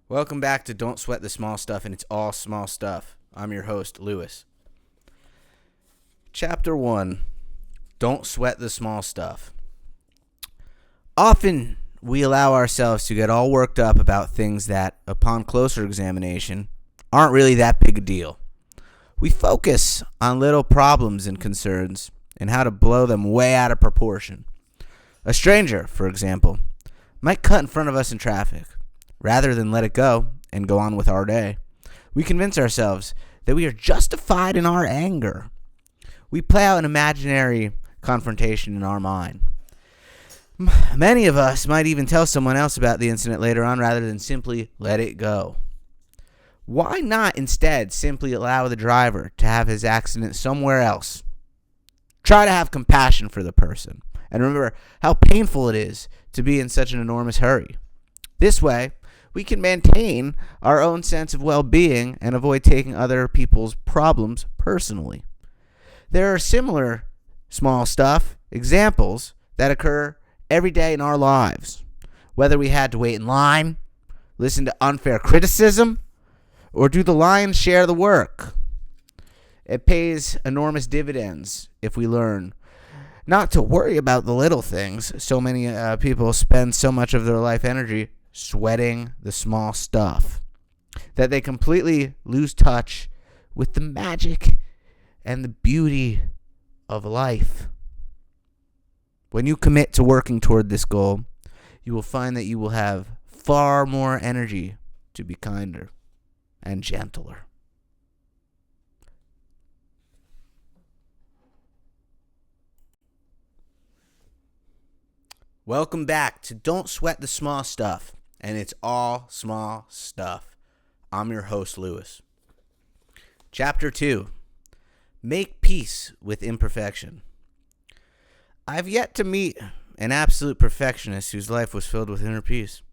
Welcome back to Don't Sweat the Small Stuff, and it's all small stuff. I'm your host, Lewis. Chapter 1, Don't Sweat the Small Stuff. Often, we allow ourselves to get all worked up about things that, upon closer examination, aren't really that big a deal. We focus on little problems and concerns and how to blow them way out of proportion. A stranger, for example, might cut in front of us in traffic. Rather than let it go and go on with our day, we convince ourselves that we are justified in our anger. We play out an imaginary confrontation in our mind. Many of us might even tell someone else about the incident later on rather than simply let it go. Why not instead simply allow the driver to have his accident somewhere else? Try to have compassion for the person and remember how painful it is to be in such an enormous hurry. This way, we can maintain our own sense of well-being and avoid taking other people's problems personally. There are similar small stuff examples that occur every day in our lives. Whether we had to wait in line, listen to unfair criticism, or do the lion's share of the work. It pays enormous dividends if we learn not to worry about the little things. So many people spend so much of their life energy sweating the small stuff that they completely lose touch with the magic and the beauty of life. When you commit to working toward this goal, you will find that you will have far more energy to be kinder and gentler. Welcome back to Don't Sweat the Small Stuff, and it's all small stuff. I'm your host, Lewis. Chapter 2, Make Peace with Imperfection. I've yet to meet an absolute perfectionist whose life was filled with inner peace.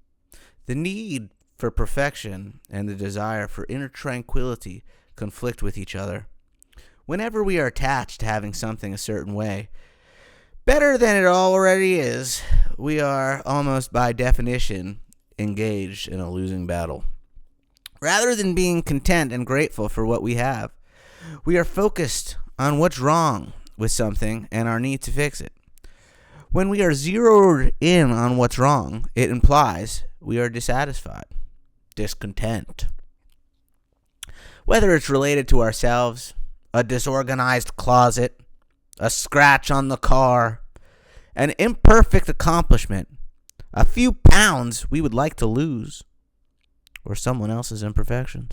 The need for perfection and the desire for inner tranquility conflict with each other. Whenever we are attached to having something a certain way, better than it already is, we are almost by definition engaged in a losing battle. Rather than being content and grateful for what we have, we are focused on what's wrong with something and our need to fix it. When we are zeroed in on what's wrong, it implies we are dissatisfied, discontent. Whether it's related to ourselves, a disorganized closet, a scratch on the car, an imperfect accomplishment, a few pounds we would like to lose, or someone else's imperfections.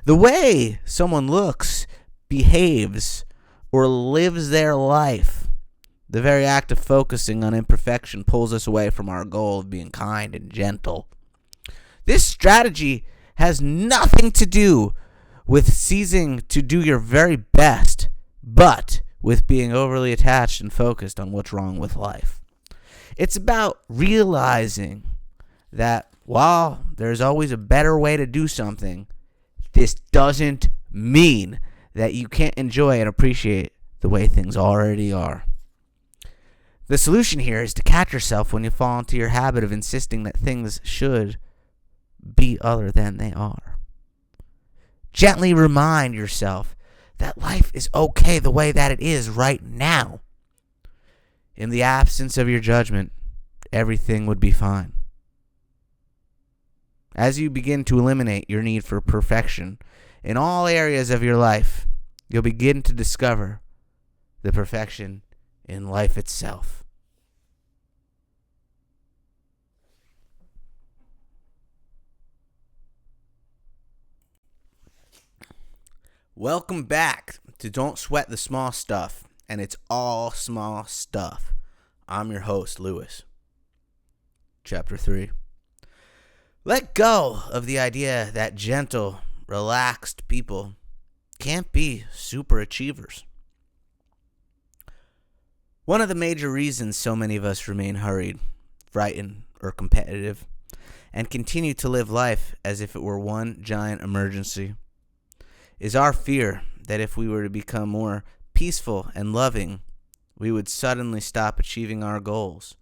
The way someone looks, behaves, or lives their life, the very act of focusing on imperfection pulls us away from our goal of being kind and gentle. This strategy has nothing to do with ceasing to do your very best, but with being overly attached and focused on what's wrong with life. It's about realizing that while there's always a better way to do something, this doesn't mean that you can't enjoy and appreciate the way things already are. The solution here is to catch yourself when you fall into your habit of insisting that things should be other than they are. Gently remind yourself that life is okay the way that it is right now. In the absence of your judgment, everything would be fine. As you begin to eliminate your need for perfection in all areas of your life, you'll begin to discover the perfection in life itself. Welcome back to Don't Sweat the Small Stuff, and it's all small stuff. I'm your host, Lewis. Chapter 3. Let go of the idea that gentle, relaxed people can't be super achievers. One of the major reasons so many of us remain hurried, frightened, or competitive, and continue to live life as if it were one giant emergency, is our fear that if we were to become more peaceful and loving, we would suddenly stop achieving our goals.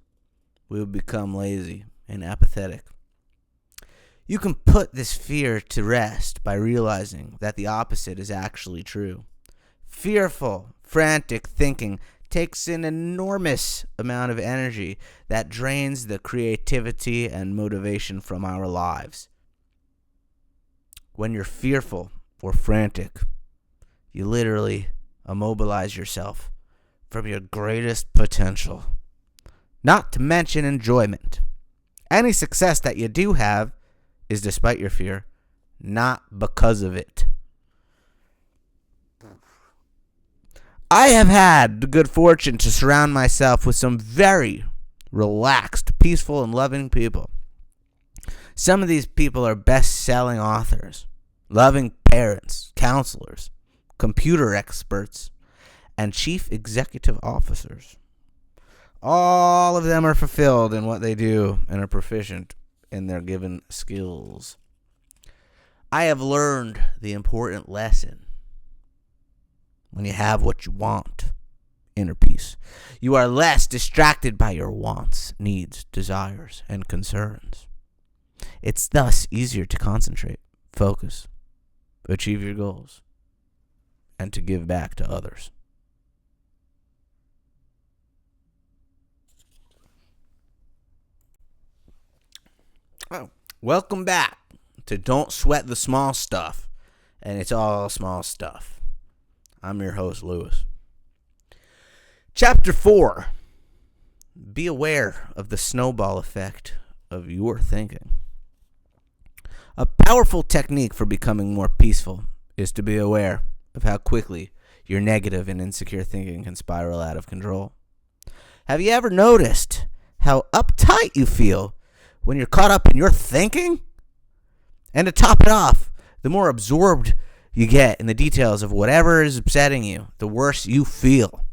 We would become lazy and apathetic. You can put this fear to rest by realizing that the opposite is actually true. Fearful, frantic thinking takes an enormous amount of energy that drains the creativity and motivation from our lives. When you're fearful or frantic, you literally immobilize yourself from your greatest potential. Not to mention enjoyment. Any success that you do have is despite your fear, not because of it. I have had the good fortune to surround myself with some very relaxed, peaceful, and loving people. Some of these people are best-selling authors, loving parents, counselors, computer experts, and chief executive officers. All of them are fulfilled in what they do and are proficient in their given skills. I have learned the important lesson. When you have what you want, inner peace, you are less distracted by your wants, needs, desires, and concerns. It's thus easier to concentrate, focus, achieve your goals, and to give back to others. Oh, welcome back to Don't Sweat the Small Stuff, and it's all small stuff. I'm your host, Lewis. Chapter 4. Be aware of the snowball effect of your thinking. A powerful technique for becoming more peaceful is to be aware of how quickly your negative and insecure thinking can spiral out of control. Have you ever noticed how uptight you feel when you're caught up in your thinking? And to top it off, the more absorbed you get in the details of whatever is upsetting you, the worse you feel.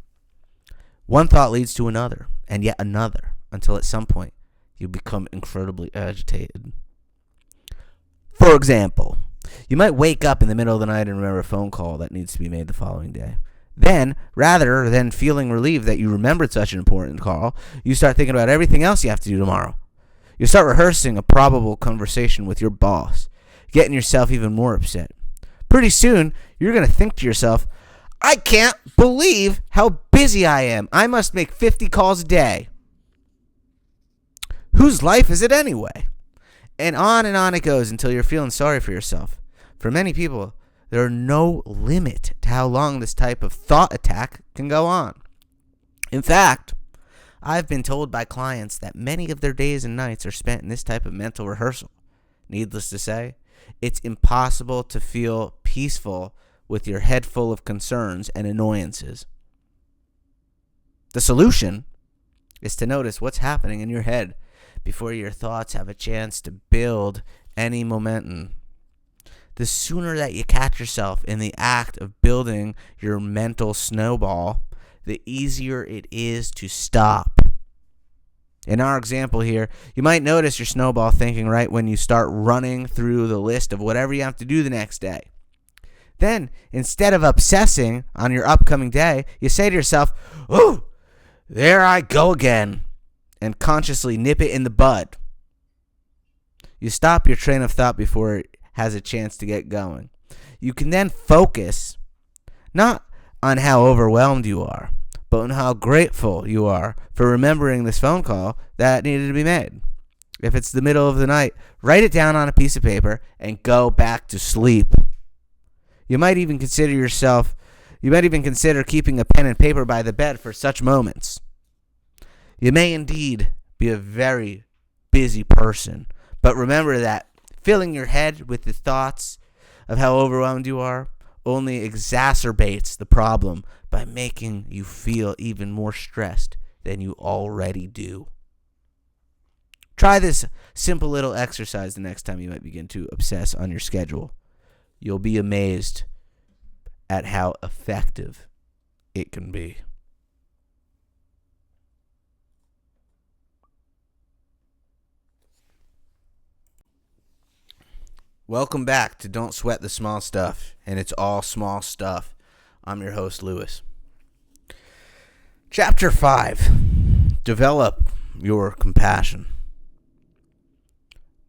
One thought leads to another, and yet another, until at some point you become incredibly agitated. For example, you might wake up in the middle of the night and remember a phone call that needs to be made the following day. Then, rather than feeling relieved that you remembered such an important call, you start thinking about everything else you have to do tomorrow. You start rehearsing a probable conversation with your boss, getting yourself even more upset. Pretty soon, you're going to think to yourself, I can't believe how busy I am. I must make 50 calls a day. Whose life is it anyway? And on it goes until you're feeling sorry for yourself. For many people, there are no limit to how long this type of thought attack can go on. In fact, I've been told by clients that many of their days and nights are spent in this type of mental rehearsal. Needless to say, it's impossible to feel peaceful with your head full of concerns and annoyances. The solution is to notice what's happening in your head before your thoughts have a chance to build any momentum. The sooner that you catch yourself in the act of building your mental snowball, the easier it is to stop. In our example here, you might notice your snowball thinking right when you start running through the list of whatever you have to do the next day. Then, instead of obsessing on your upcoming day, you say to yourself, "Ooh, there I go again," and consciously nip it in the bud. You stop your train of thought before it has a chance to get going. You can then focus not on how overwhelmed you are, but on how grateful you are for remembering this phone call that needed to be made. If it's the middle of the night, write it down on a piece of paper and go back to sleep. You might even consider keeping a pen and paper by the bed for such moments. You may indeed be a very busy person, but remember that filling your head with the thoughts of how overwhelmed you are only exacerbates the problem by making you feel even more stressed than you already do. Try this simple little exercise the next time you might begin to obsess on your schedule. You'll be amazed at how effective it can be. Welcome back to Don't Sweat the Small Stuff, and it's all small stuff. I'm your host, Lewis. Chapter 5. Develop your compassion.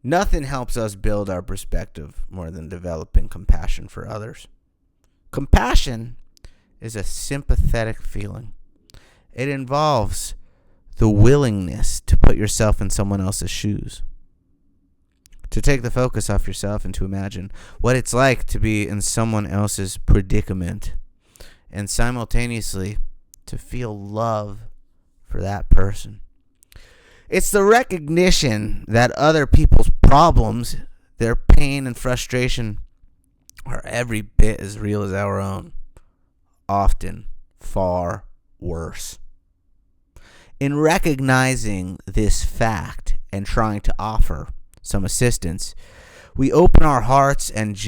Nothing helps us build our perspective more than developing compassion for others. Compassion is a sympathetic feeling. It involves the willingness to put yourself in someone else's shoes, to take the focus off yourself and to imagine what it's like to be in someone else's predicament, and simultaneously to feel love for that person. It's the recognition that other people's problems, their pain and frustration, are every bit as real as our own, often far worse. In recognizing this fact and trying to offer some assistance, we open our hearts and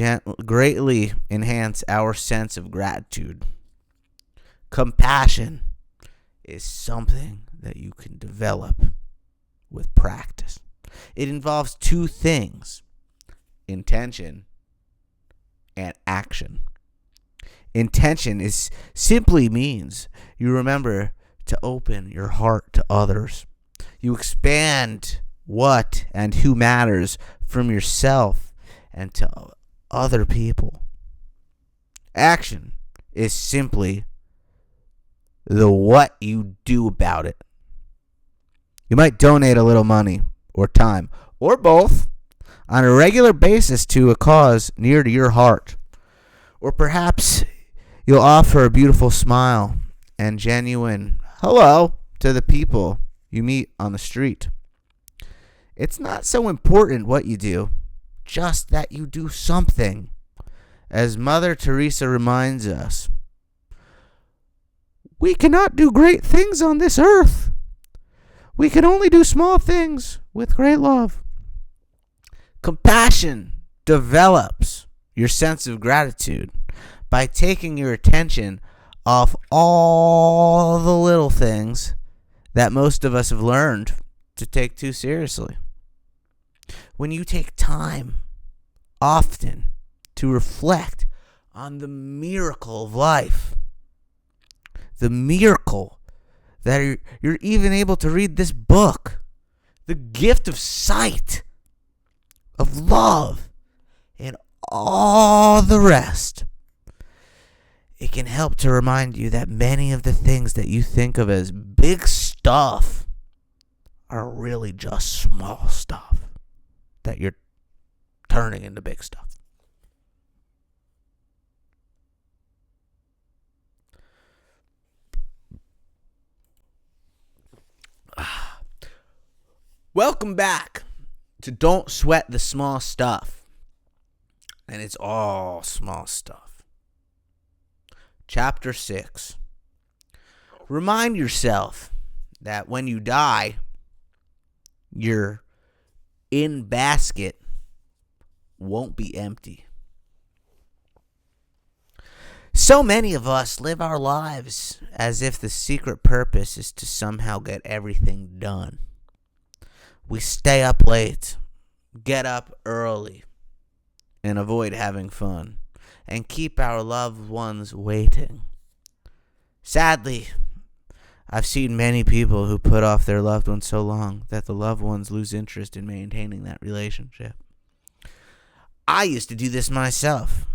greatly enhance our sense of gratitude. Compassion is something that you can develop with practice. It involves two things: intention and action. Intention simply means you remember to open your heart to others. You expand what and who matters from yourself and to other people. Action is simply the what you do about it. You might donate a little money or time, or both, on a regular basis to a cause near to your heart. Or perhaps you'll offer a beautiful smile and genuine hello to the people you meet on the street. It's not so important what you do, just that you do something. As Mother Teresa reminds us, we cannot do great things on this earth. We can only do small things with great love. Compassion develops your sense of gratitude by taking your attention off all the little things that most of us have learned to take too seriously. When you take time often to reflect on the miracle of life, the miracle that you're even able to read this book, the gift of sight, of love, and all the rest, it can help to remind you that many of the things that you think of as big stuff are really just small stuff that you're turning into big stuff. Welcome back to Don't Sweat the Small Stuff. And it's all small stuff. Chapter 6. Remind yourself that when you die, your in basket won't be empty. So many of us live our lives as if the secret purpose is to somehow get everything done. We stay up late, get up early, and avoid having fun, and keep our loved ones waiting. Sadly, I've seen many people who put off their loved ones so long that the loved ones lose interest in maintaining that relationship. I used to do this myself.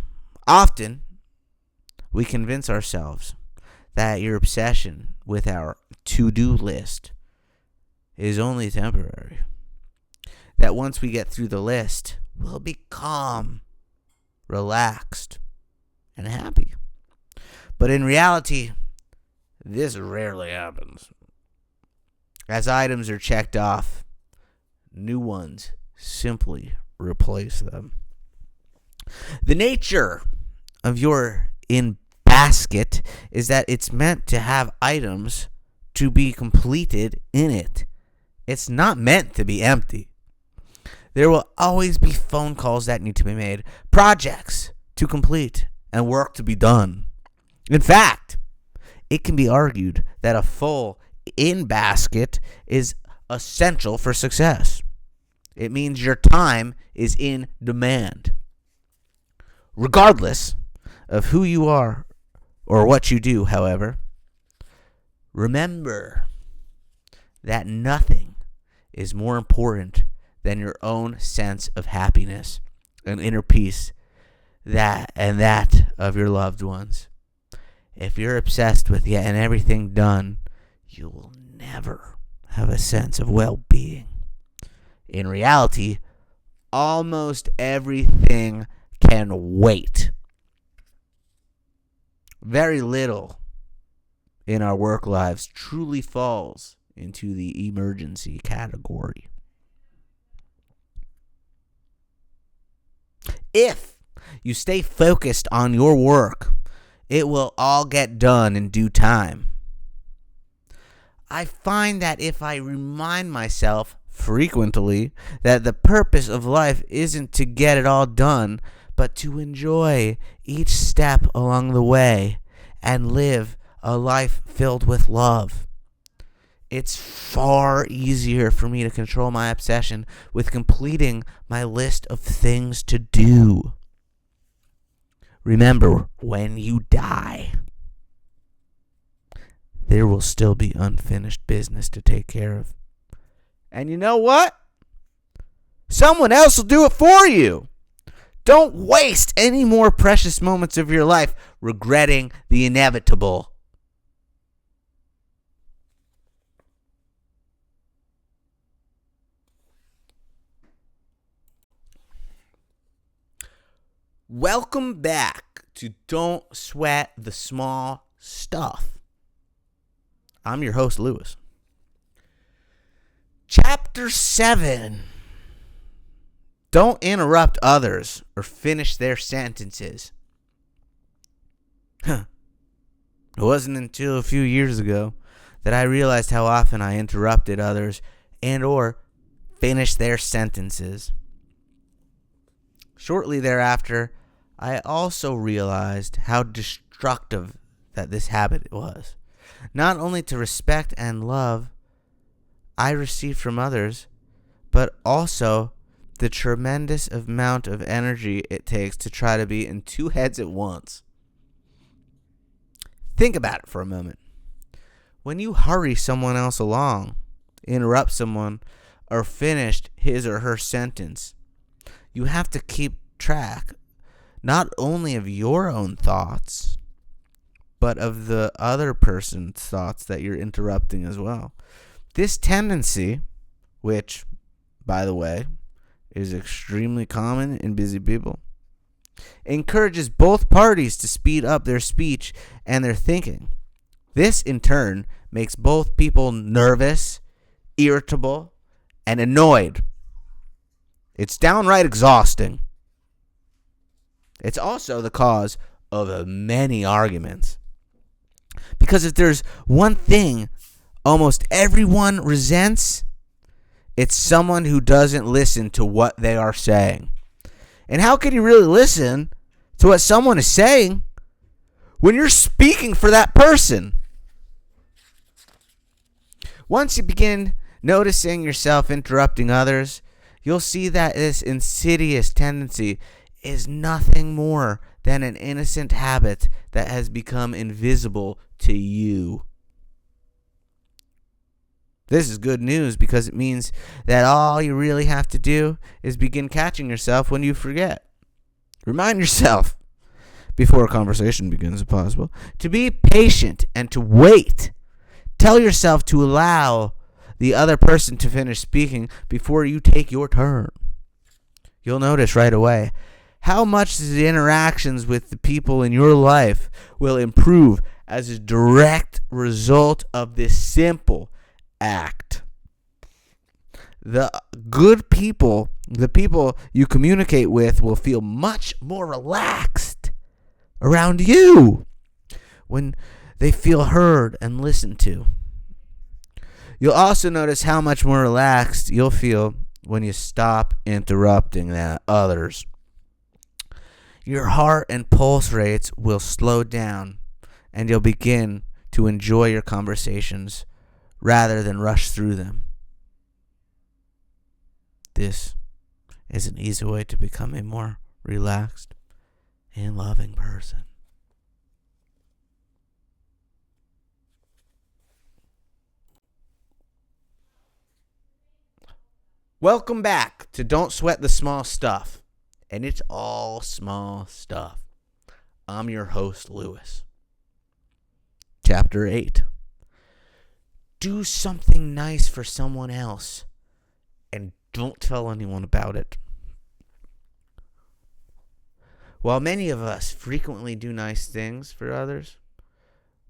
Often, we convince ourselves that your obsession with our to-do list is only temporary. That once we get through the list, we'll be calm, relaxed, and happy. But in reality, this rarely happens. As items are checked off, new ones simply replace them. The nature of your in basket is that it's meant to have items to be completed in it. It's not meant to be empty. There will always be phone calls that need to be made, projects to complete, and work to be done. In fact, it can be argued that a full in basket is essential for success. It means your time is in demand. Regardless of who you are or what you do, however, remember that nothing is more important than your own sense of happiness and inner peace, that of your loved ones. If you're obsessed with getting everything done, you will never have a sense of well-being. In reality, almost everything can wait. Very little in our work lives truly falls into the emergency category. If you stay focused on your work, it will all get done in due time. I find that if I remind myself frequently that the purpose of life isn't to get it all done, but to enjoy each step along the way and live a life filled with love, it's far easier for me to control my obsession with completing my list of things to do. Remember, when you die, there will still be unfinished business to take care of. And you know what? Someone else will do it for you. Don't waste any more precious moments of your life regretting the inevitable. Welcome back to Don't Sweat the Small Stuff. I'm your host, Lewis. Chapter 7. Don't interrupt others or finish their sentences. It wasn't until a few years ago that I realized how often I interrupted others and or finished their sentences. Shortly thereafter, I also realized how destructive that this habit was. Not only to respect and love I received from others, but also the tremendous amount of energy it takes to try to be in two heads at once. Think about it for a moment. When you hurry someone else along, interrupt someone, or finish his or her sentence, you have to keep track not only of your own thoughts, but of the other person's thoughts that you're interrupting as well. This tendency, which, by the way, is extremely common in busy people, encourages both parties to speed up their speech and their thinking. This, in turn, makes both people nervous, irritable, and annoyed. It's downright exhausting. It's also the cause of many arguments. Because if there's one thing almost everyone resents, it's someone who doesn't listen to what they are saying. And how can you really listen to what someone is saying when you're speaking for that person? Once you begin noticing yourself interrupting others, you'll see that this insidious tendency is nothing more than an innocent habit that has become invisible to you. This is good news because it means that all you really have to do is begin catching yourself when you forget. Remind yourself, before a conversation begins if possible, to be patient and to wait. Tell yourself to allow the other person to finish speaking before you take your turn. You'll notice right away how much the interactions with the people in your life will improve as a direct result of this simple act. The good people, the people you communicate with, will feel much more relaxed around you when they feel heard and listened to. You'll also notice how much more relaxed you'll feel when you stop interrupting others. Your heart and pulse rates will slow down, and you'll begin to enjoy your conversations rather than rush through them. This is an easy way to become a more relaxed and loving person. Welcome back to Don't Sweat the Small Stuff. And it's all small stuff. I'm your host, Lewis. Chapter 8. Do something nice for someone else and don't tell anyone about it. While many of us frequently do nice things for others,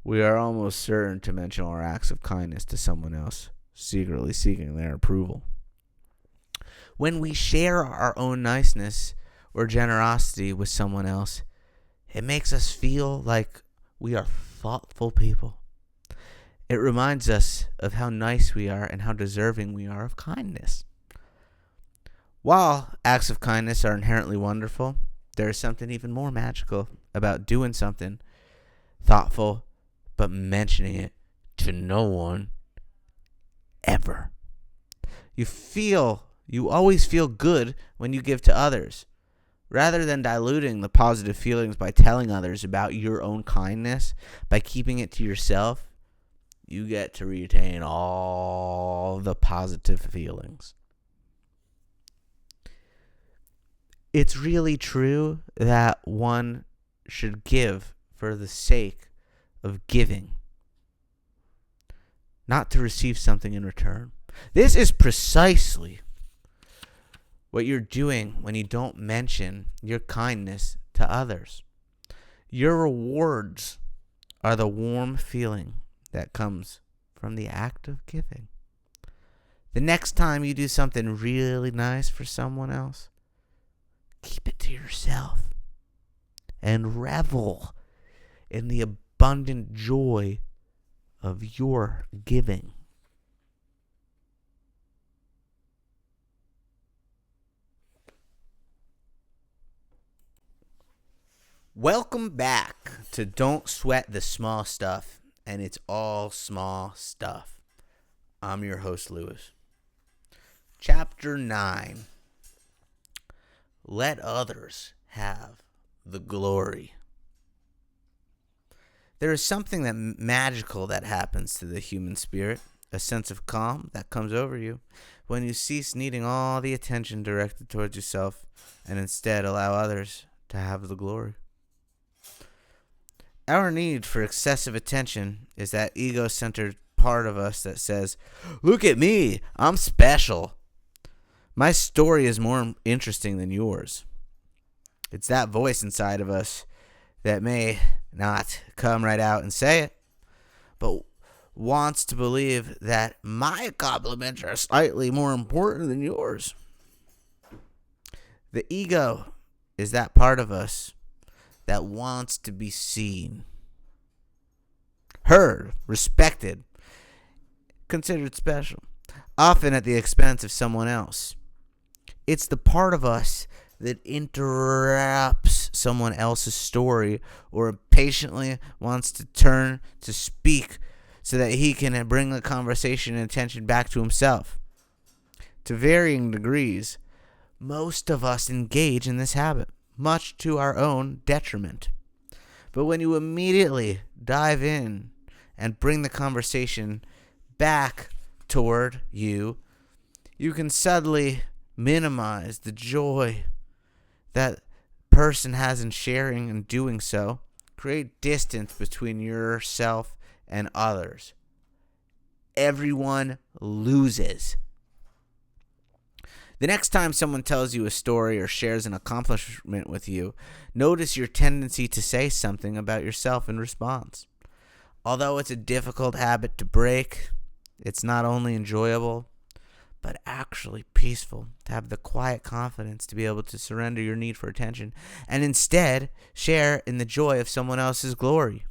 we are almost certain to mention our acts of kindness to someone else, secretly seeking their approval. When we share our own niceness or generosity with someone else, it makes us feel like we are thoughtful people. It reminds us of how nice we are and how deserving we are of kindness. While acts of kindness are inherently wonderful, there is something even more magical about doing something thoughtful but mentioning it to no one ever. You always feel good when you give to others. Rather than diluting the positive feelings by telling others about your own kindness, by keeping it to yourself, you get to retain all the positive feelings. It's really true that one should give for the sake of giving, not to receive something in return. This is precisely what you're doing when you don't mention your kindness to others. Your rewards are the warm feeling that comes from the act of giving. The next time you do something really nice for someone else, keep it to yourself and revel in the abundant joy of your giving. Welcome back to Don't Sweat the Small Stuff, and it's all small stuff. I'm your host, Lewis. Chapter 9. Let others have the glory. There is something magical that happens to the human spirit, a sense of calm that comes over you when you cease needing all the attention directed towards yourself and instead allow others to have the glory. Our need for excessive attention is that ego-centered part of us that says, "Look at me, I'm special. My story is more interesting than yours." It's that voice inside of us that may not come right out and say it, but wants to believe that my accomplishments are slightly more important than yours. The ego is that part of us that wants to be seen, heard, respected, considered special, often at the expense of someone else. It's the part of us that interrupts someone else's story or impatiently wants to turn to speak so that he can bring the conversation and attention back to himself. To varying degrees, most of us engage in this habit, much to our own detriment. But when you immediately dive in and bring the conversation back toward you, you can suddenly minimize the joy that person has in sharing and doing so, create distance between yourself and others. Everyone loses. The next time someone tells you a story or shares an accomplishment with you, notice your tendency to say something about yourself in response. Although it's a difficult habit to break, it's not only enjoyable, but actually peaceful to have the quiet confidence to be able to surrender your need for attention and instead share in the joy of someone else's glory.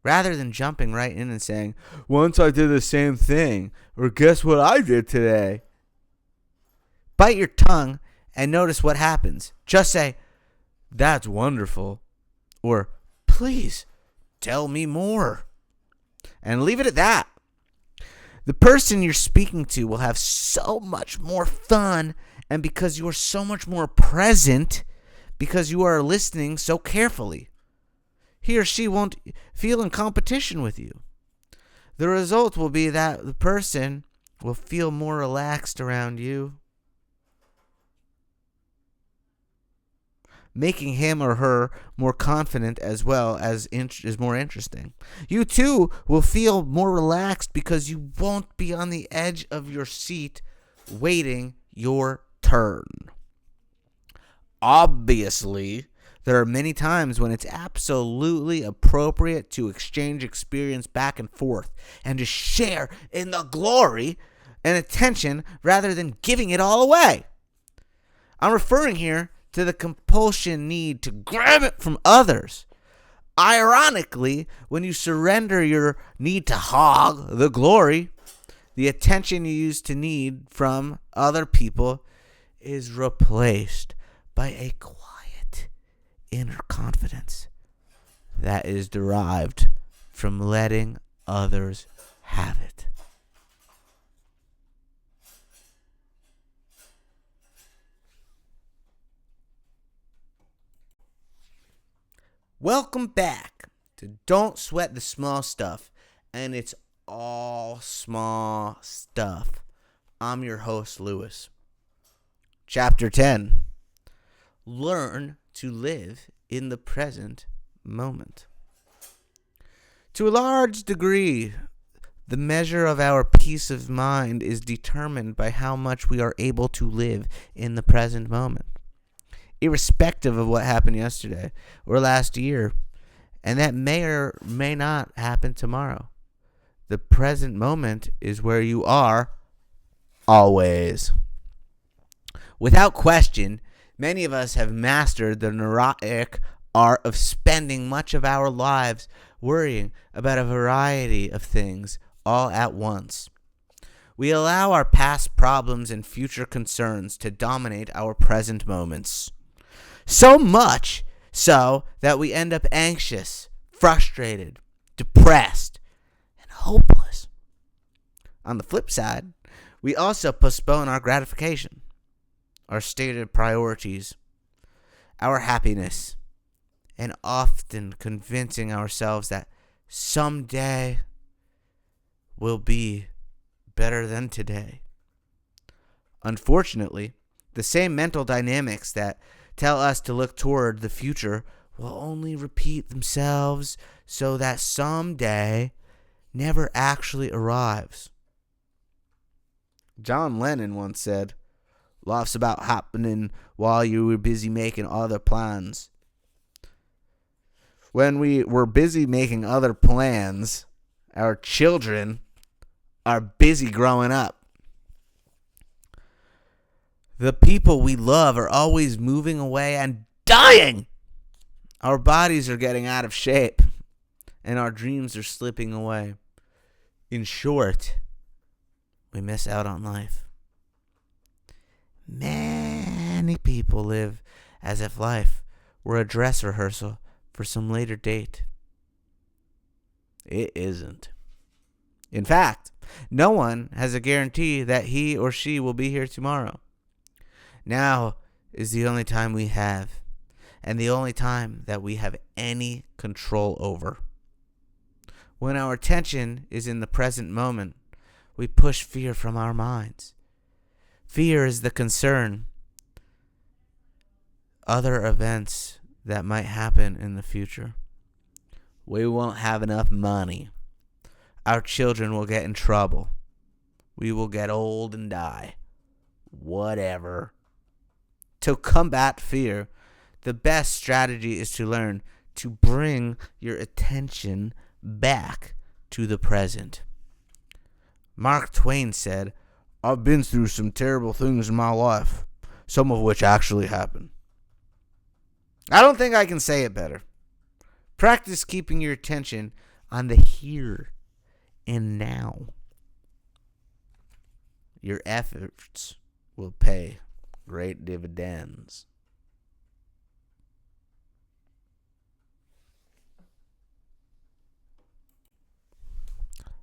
Rather than jumping right in and saying, "Once I did the same thing," or "Guess what I did today?" Bite your tongue and notice what happens. Just say, "That's wonderful," or "Please tell me more," and leave it at that. The person you're speaking to will have so much more fun, and because you are so much more present, because you are listening so carefully, he or she won't feel in competition with you. The result will be that the person will feel more relaxed around you making him or her more confident as well as is more interesting. You too will feel more relaxed because you won't be on the edge of your seat waiting your turn. Obviously, there are many times when it's absolutely appropriate to exchange experience back and forth and to share in the glory and attention rather than giving it all away. I'm referring here to the compulsion need to grab it from others. Ironically, when you surrender your need to hog the glory, the attention you used to need from other people is replaced by a quiet inner confidence that is derived from letting others have it. Welcome back to Don't Sweat the Small Stuff, and it's all small stuff. I'm your host, Lewis. Chapter 10. Learn to live in the present moment. To a large degree, the measure of our peace of mind is determined by how much we are able to live in the present moment, irrespective of what happened yesterday or last year, and that may or may not happen tomorrow. The present moment is where you are always. Without question, many of us have mastered the neurotic art of spending much of our lives worrying about a variety of things all at once. We allow our past problems and future concerns to dominate our present moments. So much so that we end up anxious, frustrated, depressed, and hopeless. On the flip side, we also postpone our gratification, our stated priorities, our happiness, and often convincing ourselves that someday will be better than today. Unfortunately, the same mental dynamics that tell us to look toward the future will only repeat themselves so that someday never actually arrives. John Lennon once said, "Life's about happening while you were busy making other plans." When we were busy making other plans, our children are busy growing up. The people we love are always moving away and dying. Our bodies are getting out of shape, and our dreams are slipping away. In short, we miss out on life. Many people live as if life were a dress rehearsal for some later date. It isn't. In fact, no one has a guarantee that he or she will be here tomorrow. Now is the only time we have, and the only time that we have any control over. When our attention is in the present moment, we push fear from our minds. Fear is the concern, other events that might happen in the future. We won't have enough money. Our children will get in trouble. We will get old and die. Whatever. To combat fear, the best strategy is to learn to bring your attention back to the present. Mark Twain said, "I've been through some terrible things in my life, some of which actually happened." I don't think I can say it better. Practice keeping your attention on the here and now. Your efforts will pay great dividends.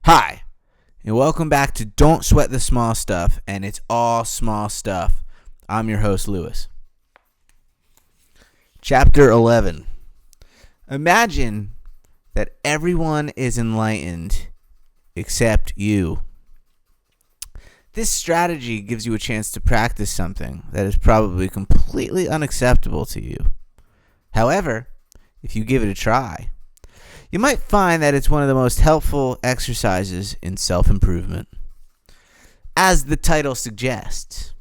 Hi, and welcome back to Don't Sweat the Small Stuff, and it's all small stuff. I'm your host, Lewis. Chapter 11. Imagine that everyone is enlightened except you. This strategy gives you a chance to practice something that is probably completely unacceptable to you. However, if you give it a try, you might find that it's one of the most helpful exercises in self-improvement. As the title suggests,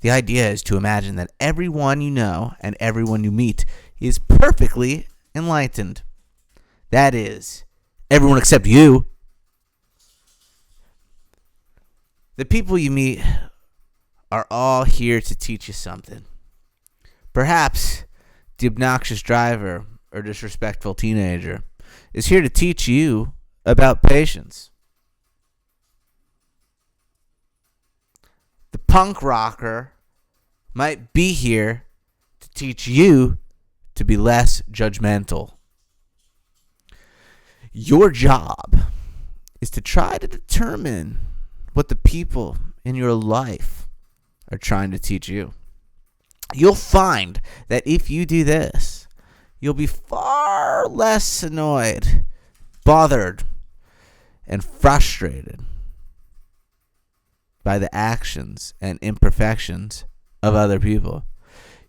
the idea is to imagine that everyone you know and everyone you meet is perfectly enlightened. That is, everyone except you. The people you meet are all here to teach you something. Perhaps the obnoxious driver or disrespectful teenager is here to teach you about patience. The punk rocker might be here to teach you to be less judgmental. Your job is to try to determine what the people in your life are trying to teach you. You'll find that if you do this, you'll be far less annoyed, bothered, and frustrated by the actions and imperfections of other people.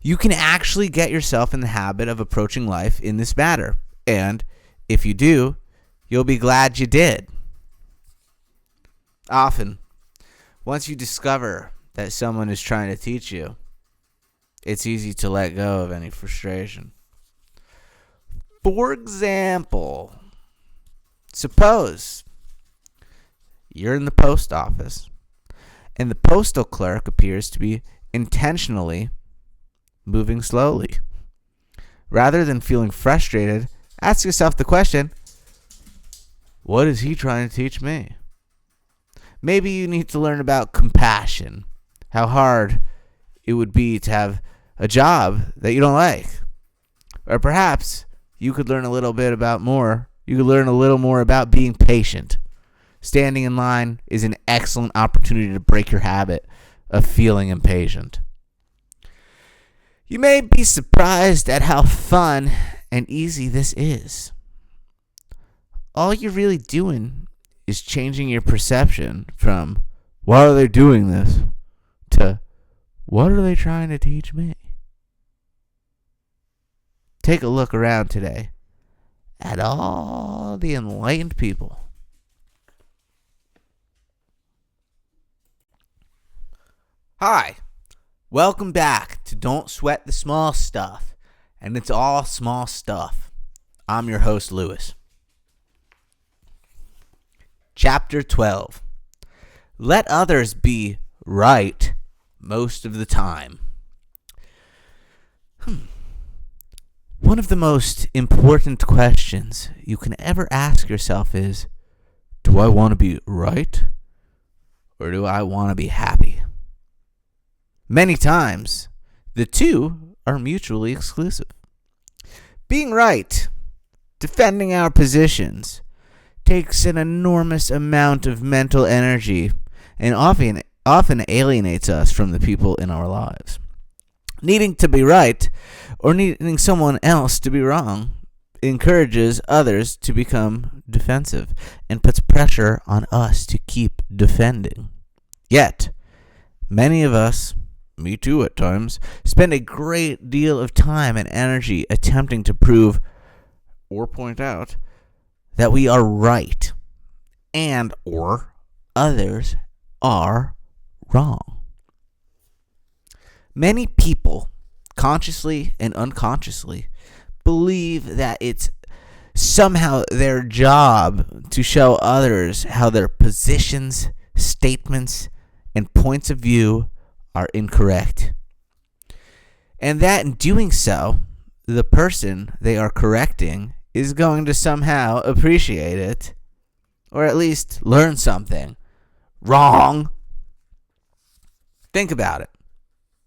You can actually get yourself in the habit of approaching life in this manner. And if you do, you'll be glad you did. Often, once you discover that someone is trying to teach you, it's easy to let go of any frustration. For example, suppose you're in the post office and the postal clerk appears to be intentionally moving slowly. Rather than feeling frustrated, ask yourself the question, what is he trying to teach me? Maybe you need to learn about compassion, how hard it would be to have a job that you don't like. Or perhaps you could learn a little more about being patient. Standing in line is an excellent opportunity to break your habit of feeling impatient. You may be surprised at how fun and easy this is. All you're really doing is changing your perception from, why are they doing this, to, what are they trying to teach me? Take a look around today at all the enlightened people. Hi, welcome back to Don't Sweat the Small Stuff, and it's all small stuff. I'm your host, Lewis. Chapter 12. Let others be right most of the time. One of the most important questions you can ever ask yourself is, do I want to be right or do I want to be happy? Many times, the two are mutually exclusive. Being right, defending our positions, takes an enormous amount of mental energy and often alienates us from the people in our lives. Needing to be right or needing someone else to be wrong encourages others to become defensive and puts pressure on us to keep defending. Yet, many of us, me too at times, spend a great deal of time and energy attempting to prove or point out that we are right and or others are wrong. Many people, consciously and unconsciously, believe that it's somehow their job to show others how their positions, statements, and points of view are incorrect. And that in doing so, the person they are correcting is going to somehow appreciate it, or at least learn something. Wrong. Think about it.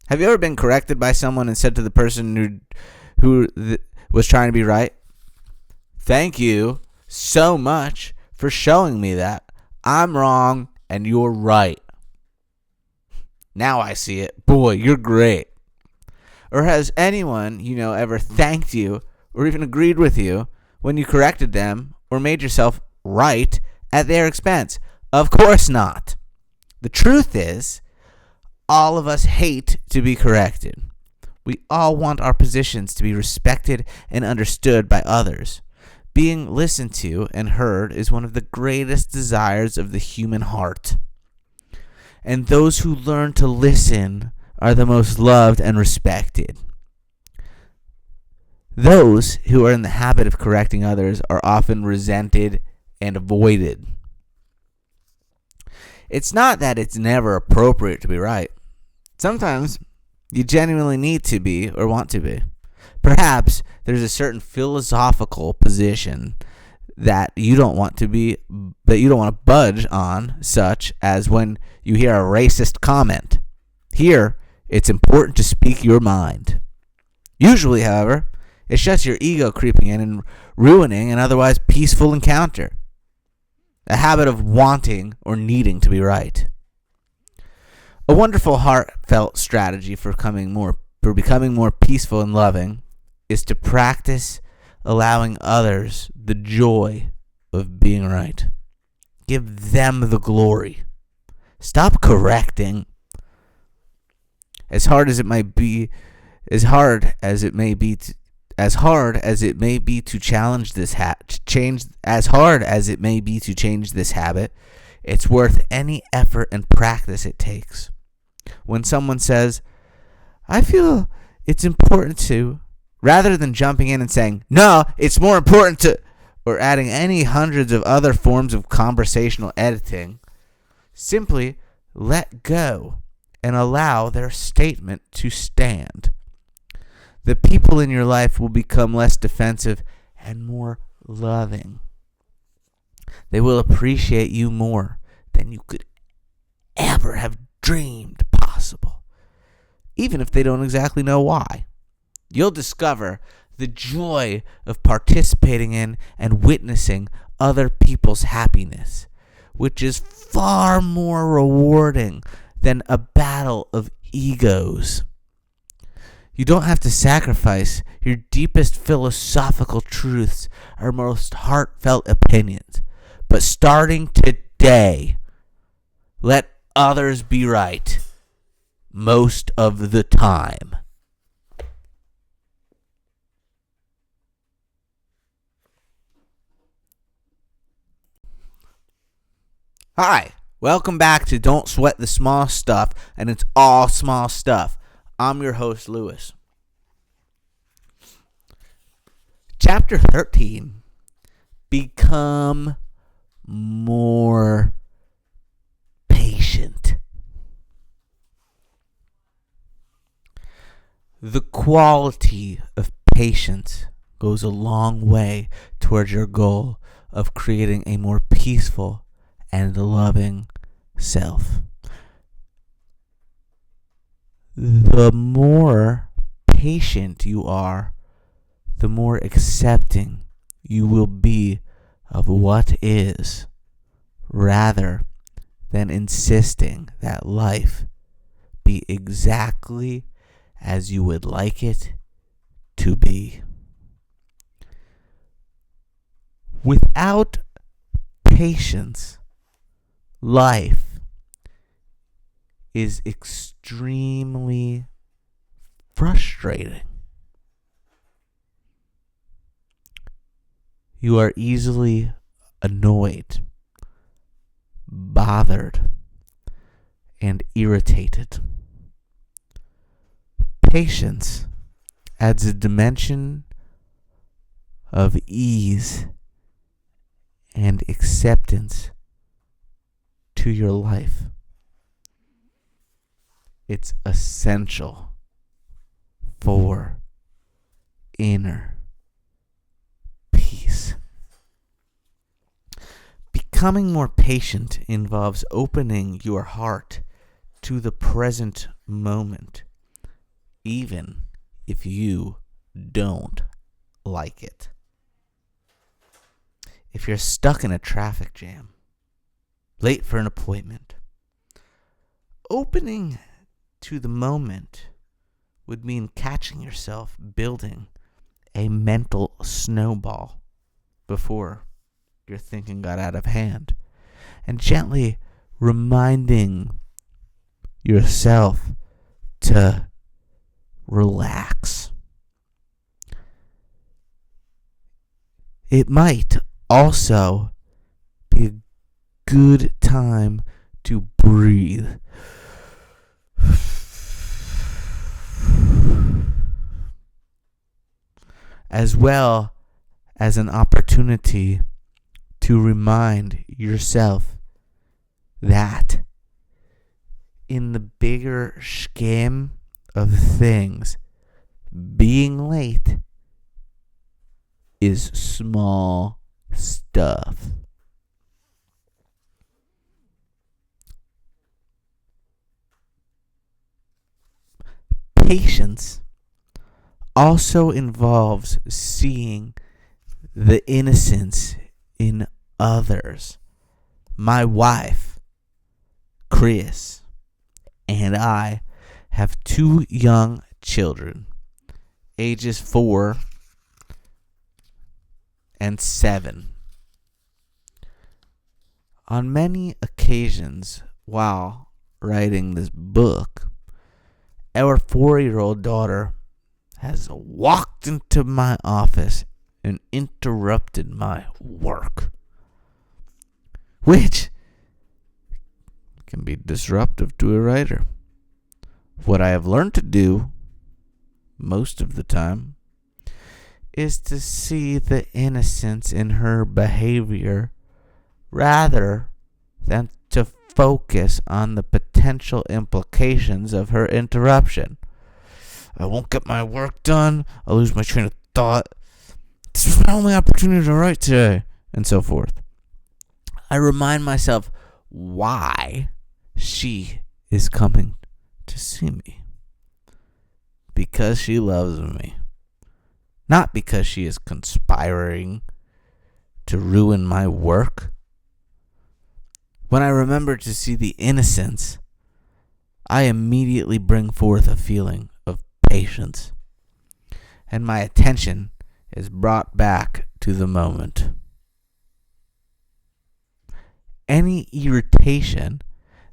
Have you ever been corrected by someone and said to the person who was trying to be right, thank you so much for showing me that I'm wrong and you're right. Now I see it. Boy, you're great. Or has anyone ever thanked you or even agreed with you when you corrected them or made yourself right at their expense? Of course not. The truth is, all of us hate to be corrected. We all want our positions to be respected and understood by others. Being listened to and heard is one of the greatest desires of the human heart. And those who learn to listen are the most loved and respected. Those who are in the habit of correcting others are often resented and avoided. It's not that it's never appropriate to be right. Sometimes you genuinely need to be or want to be. Perhaps there's a certain philosophical position that you don't want to be, that you don't want to budge on, such as when you hear a racist comment. Here, it's important to speak your mind. Usually, however, it's just your ego creeping in and ruining an otherwise peaceful encounter. A habit of wanting or needing to be right. A wonderful heartfelt strategy for becoming more peaceful and loving is to practice allowing others the joy of being right. Give them the glory. Stop correcting. As hard as it may be to change this habit, it's worth any effort and practice it takes. When someone says, "I feel it's important to," rather than jumping in and saying, "No, it's more important to," or adding any hundreds of other forms of conversational editing, simply let go and allow their statement to stand. The people in your life will become less defensive and more loving. They will appreciate you more than you could ever have dreamed possible, even if they don't exactly know why. You'll discover the joy of participating in and witnessing other people's happiness, which is far more rewarding than a battle of egos. You don't have to sacrifice your deepest philosophical truths or most heartfelt opinions. But starting today, let others be right most of the time. Hi, welcome back to Don't Sweat the Small Stuff, and it's all small stuff. I'm your host, Lewis. Chapter 13, Become More Patient. The quality of patience goes a long way towards your goal of creating a more peaceful and loving self. The more patient you are, the more accepting you will be of what is, rather than insisting that life be exactly as you would like it to be. Without patience, life is extremely frustrating. You are easily annoyed, bothered, and irritated. Patience adds a dimension of ease and acceptance to your life. It's essential for inner peace. Becoming more patient involves opening your heart to the present moment, even if you don't like it. If you're stuck in a traffic jam, late for an appointment, opening to the moment would mean catching yourself building a mental snowball before your thinking got out of hand, and gently reminding yourself to relax. It might also be a good time to breathe. As well as an opportunity to remind yourself that in the bigger scheme of things, being late is small stuff. Patience also involves seeing the innocence in others. My wife, Chris, and I have 2 young children, ages 4 and 7. On many occasions while writing this book, our 4-year-old daughter has walked into my office and interrupted my work, which can be disruptive to a writer. What I have learned to do most of the time is to see the innocence in her behavior rather than to focus on the potential implications of her interruption. I won't get my work done. I'll lose my train of thought. This is my only opportunity to write today, and so forth. I remind myself why she is coming to see me. Because she loves me. Not because she is conspiring to ruin my work. When I remember to see the innocence, I immediately bring forth a feeling of patience, and my attention is brought back to the moment. Any irritation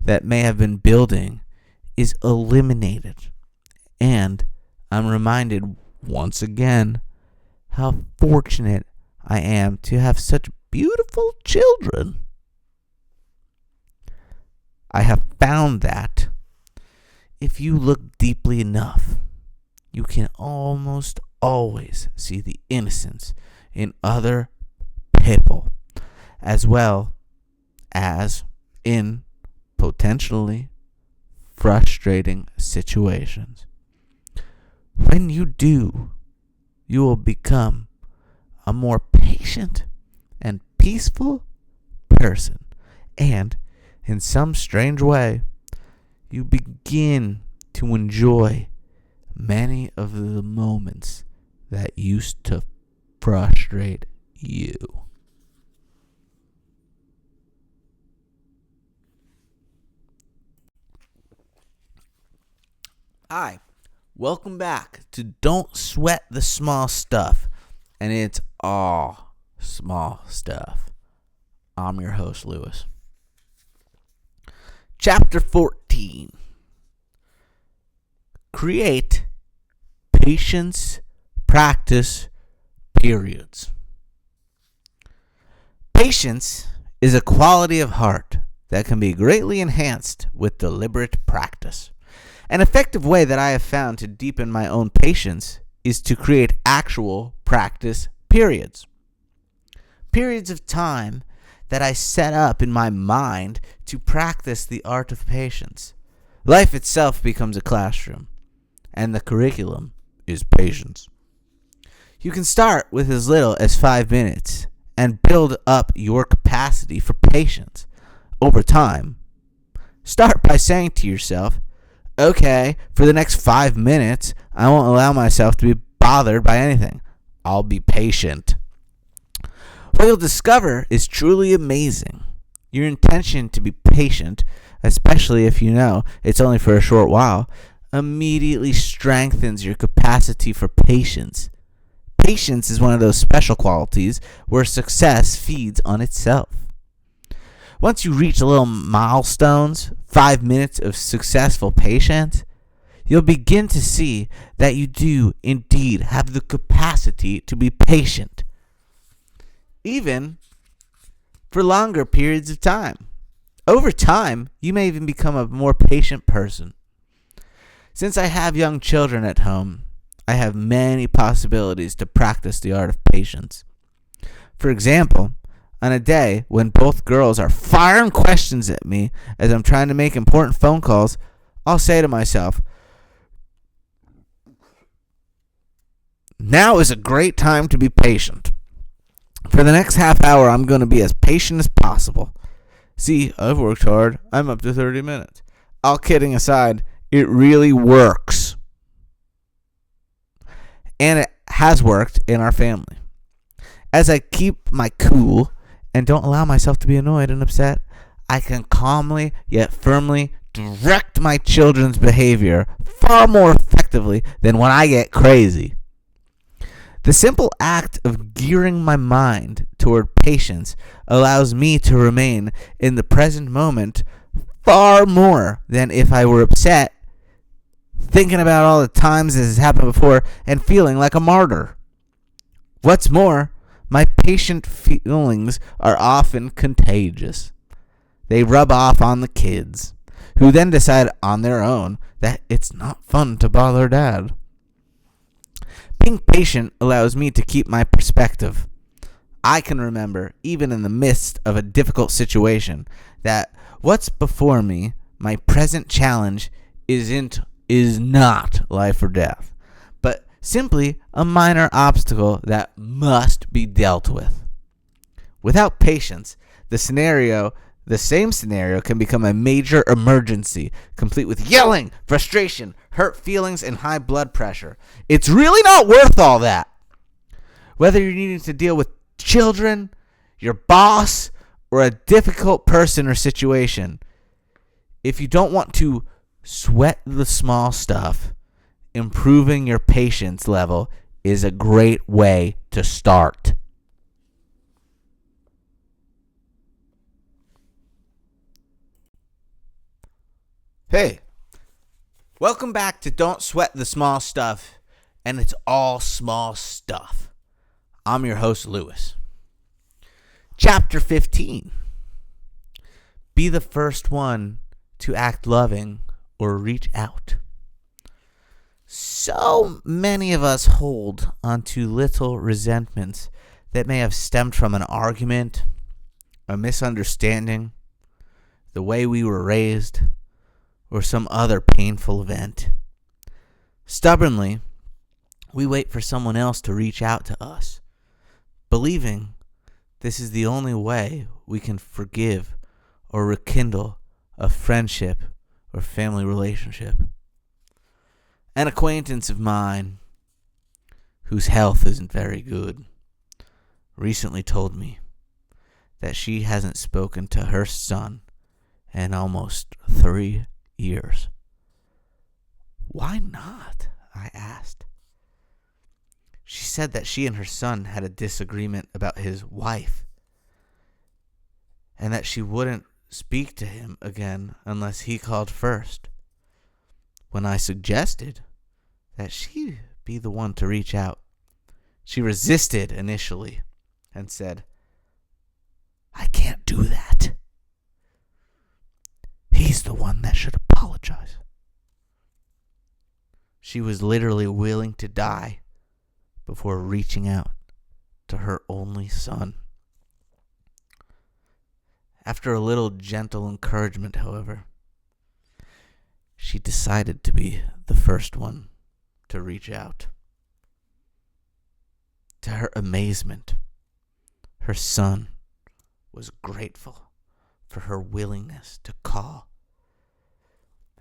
that may have been building is eliminated, and I'm reminded once again how fortunate I am to have such beautiful children. I have found that if you look deeply enough, you can almost always see the innocence in other people, as well as in potentially frustrating situations. When you do, you will become a more patient and peaceful person, and in some strange way, you begin to enjoy many of the moments that used to frustrate you. Hi, welcome back to Don't Sweat the Small Stuff, and it's all small stuff. I'm your host, Lewis. Chapter 14. Create patience practice periods. Patience is a quality of heart that can be greatly enhanced with deliberate practice. An effective way that I have found to deepen my own patience is to create actual practice periods. Periods of time that I set up in my mind to practice the art of patience. Life itself becomes a classroom, and the curriculum is patience. You can start with as little as 5 minutes and build up your capacity for patience over time. Start by saying to yourself, okay, for the next 5 minutes, I won't allow myself to be bothered by anything. I'll be patient. What you'll discover is truly amazing. Your intention to be patient, especially if you know it's only for a short while, immediately strengthens your capacity for patience. Patience is one of those special qualities where success feeds on itself. Once you reach the little milestones, 5 minutes of successful patience, you'll begin to see that you do indeed have the capacity to be patient, even for longer periods of time. Over time, you may even become a more patient person. Since I have young children at home, I have many possibilities to practice the art of patience. For example, on a day when both girls are firing questions at me as I'm trying to make important phone calls, I'll say to myself, now is a great time to be patient. For the next half hour, I'm going to be as patient as possible. See, I've worked hard. I'm up to 30 minutes. All kidding aside, it really works. And it has worked in our family. As I keep my cool and don't allow myself to be annoyed and upset, I can calmly yet firmly direct my children's behavior far more effectively than when I get crazy. The simple act of gearing my mind toward patience allows me to remain in the present moment far more than if I were upset, thinking about all the times this has happened before, and feeling like a martyr. What's more, my patient feelings are often contagious. They rub off on the kids, who then decide on their own that it's not fun to bother Dad. Being patient allows me to keep my perspective. I can remember, even in the midst of a difficult situation, that what's before me, my present challenge, is not life or death, but simply a minor obstacle that must be dealt with. Without patience, the same scenario can become a major emergency, complete with yelling, frustration, hurt feelings, and high blood pressure. It's really not worth all that. Whether you're needing to deal with children, your boss, or a difficult person or situation, if you don't want to sweat the small stuff, improving your patience level is a great way to start. Hey, welcome back to Don't Sweat the Small Stuff, and it's all small stuff. I'm your host, Lewis. Chapter 15. Be the first one to act loving or reach out. So many of us hold onto little resentments that may have stemmed from an argument, a misunderstanding, the way we were raised, or some other painful event. Stubbornly, we wait for someone else to reach out to us, believing this is the only way we can forgive or rekindle a friendship or family relationship. An acquaintance of mine, whose health isn't very good, recently told me that she hasn't spoken to her son in almost 3 years. Why not? I asked. She said that she and her son had a disagreement about his wife, and that she wouldn't speak to him again unless he called first. When I suggested that she be the one to reach out, she resisted initially and said, I can't do that. He's the one that should apologize. She was literally willing to die before reaching out to her only son. After a little gentle encouragement, however, she decided to be the first one to reach out. To her amazement, her son was grateful for her willingness to call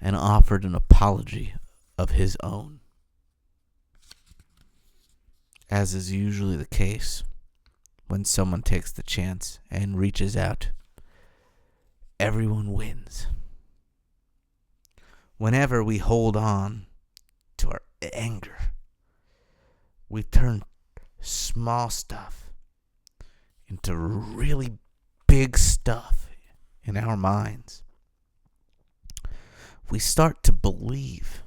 and offered an apology of his own. As is usually the case when someone takes the chance and reaches out, everyone wins. Whenever we hold on to our anger, we turn small stuff into really big stuff in our minds. We start to believe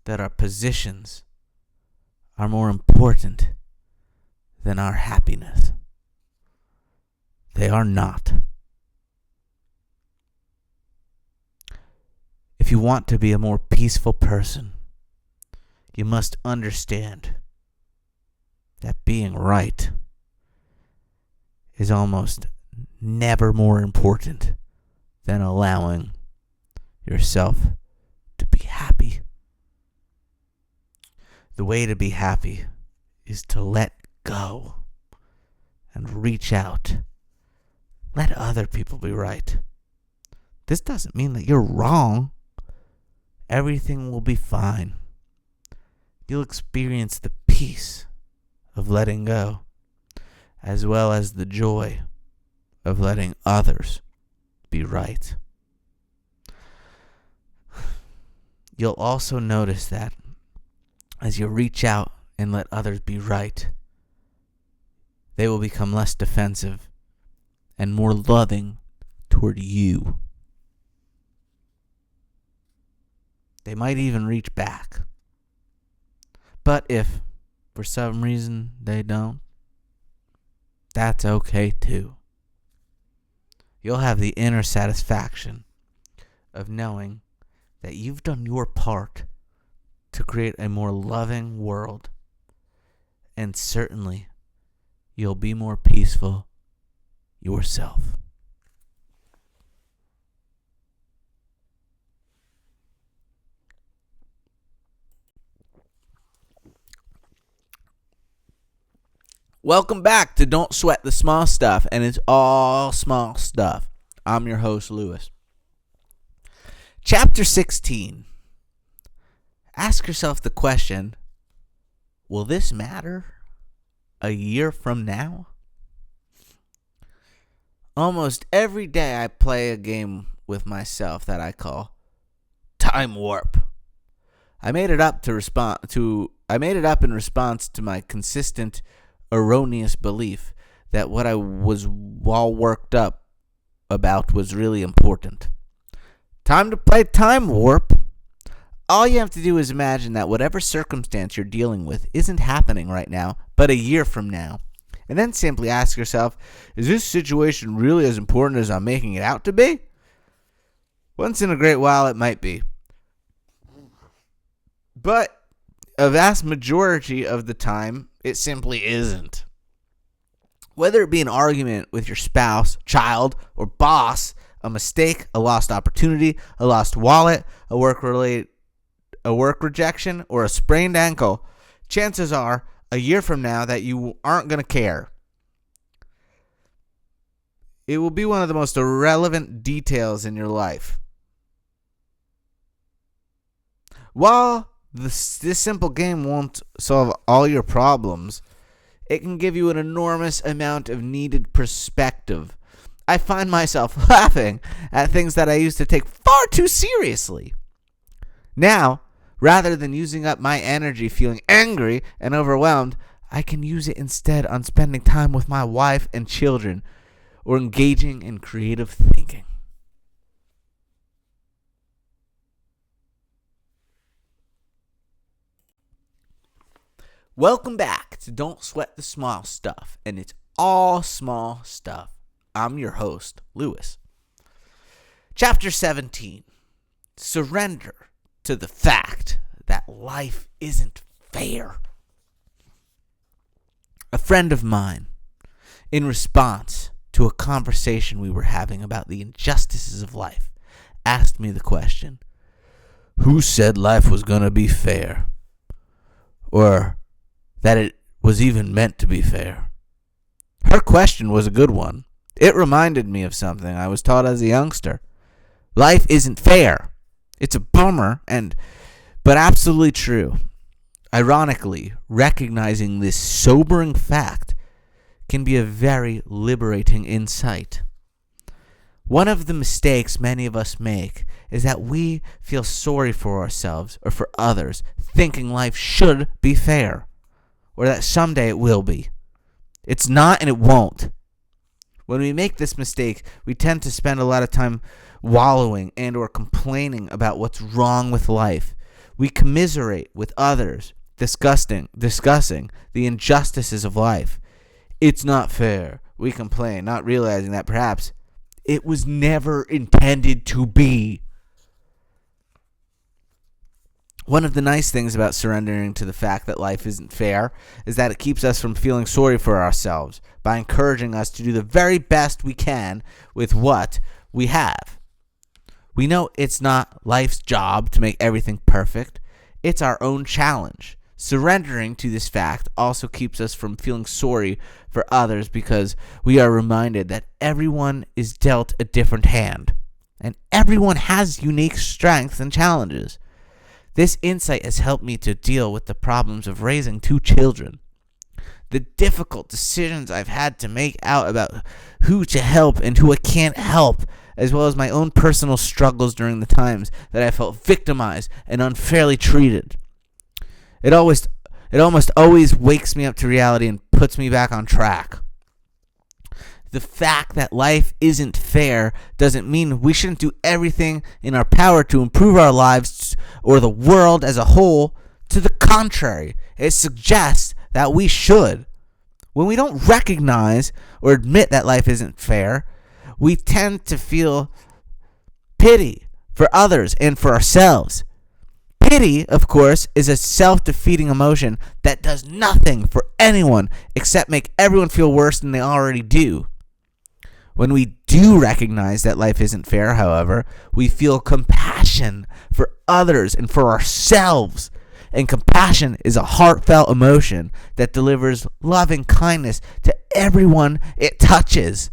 that our positions are more important than our happiness. They are not. If you want to be a more peaceful person, you must understand that being right is almost never more important than allowing yourself to be happy. The way to be happy is to let go and reach out. Let other people be right. This doesn't mean that you're wrong. Everything will be fine. You'll experience the peace of letting go, as well as the joy of letting others be right. You'll also notice that as you reach out and let others be right, they will become less defensive and more loving toward you. They might even reach back. But if, for some reason, they don't, that's okay too. You'll have the inner satisfaction of knowing that you've done your part to create a more loving world. And certainly, you'll be more peaceful yourself. Welcome back to Don't Sweat the Small Stuff, and it's all small stuff. I'm your host, Lewis. Chapter 16. Ask yourself the question, will this matter a year from now? Almost every day I play a game with myself that I call Time Warp. I made it up in response to my consistent erroneous belief that what I was all worked up about was really important. Time to play Time Warp. All you have to do is imagine that whatever circumstance you're dealing with isn't happening right now, but a year from now. And then simply ask yourself, is this situation really as important as I'm making it out to be? Once in a great while it might be. But a vast majority of the time, it simply isn't. Whether it be an argument with your spouse, child, or boss, a mistake, a lost opportunity, a lost wallet, a work rejection, or a sprained ankle, chances are a year from now that you aren't going to care. It will be one of the most irrelevant details in your life. While this simple game won't solve all your problems, it can give you an enormous amount of needed perspective. I find myself laughing at things that I used to take far too seriously. Now, rather than using up my energy feeling angry and overwhelmed, I can use it instead on spending time with my wife and children or engaging in creative thinking. Welcome back to Don't Sweat the Small Stuff, and it's all small stuff. I'm your host, Lewis. Chapter 17. Surrender to the fact that life isn't fair. A friend of mine, in response to a conversation we were having about the injustices of life, asked me the question, who said life was going to be fair? Or that it was even meant to be fair? Her question was a good one. It reminded me of something I was taught as a youngster. Life isn't fair. It's a bummer, but absolutely true. Ironically, recognizing this sobering fact can be a very liberating insight. One of the mistakes many of us make is that we feel sorry for ourselves or for others, thinking life should be fair, or that someday it will be. It's not, and it won't. When we make this mistake, we tend to spend a lot of time wallowing and or complaining about what's wrong with life. We commiserate with others, discussing the injustices of life. It's not fair, we complain, not realizing that perhaps it was never intended to be. One of the nice things about surrendering to the fact that life isn't fair is that it keeps us from feeling sorry for ourselves by encouraging us to do the very best we can with what we have. We know it's not life's job to make everything perfect. It's our own challenge. Surrendering to this fact also keeps us from feeling sorry for others because we are reminded that everyone is dealt a different hand and everyone has unique strengths and challenges. This insight has helped me to deal with the problems of raising 2 children. The difficult decisions I've had to make out about who to help and who I can't help, as well as my own personal struggles during the times that I felt victimized and unfairly treated. It almost always wakes me up to reality and puts me back on track. The fact that life isn't fair doesn't mean we shouldn't do everything in our power to improve our lives or the world as a whole. To the contrary, it suggests that we should. When we don't recognize or admit that life isn't fair, we tend to feel pity for others and for ourselves. Pity, of course, is a self-defeating emotion that does nothing for anyone except make everyone feel worse than they already do. When we do recognize that life isn't fair, however, we feel compassion for others and for ourselves. And compassion is a heartfelt emotion that delivers loving kindness to everyone it touches.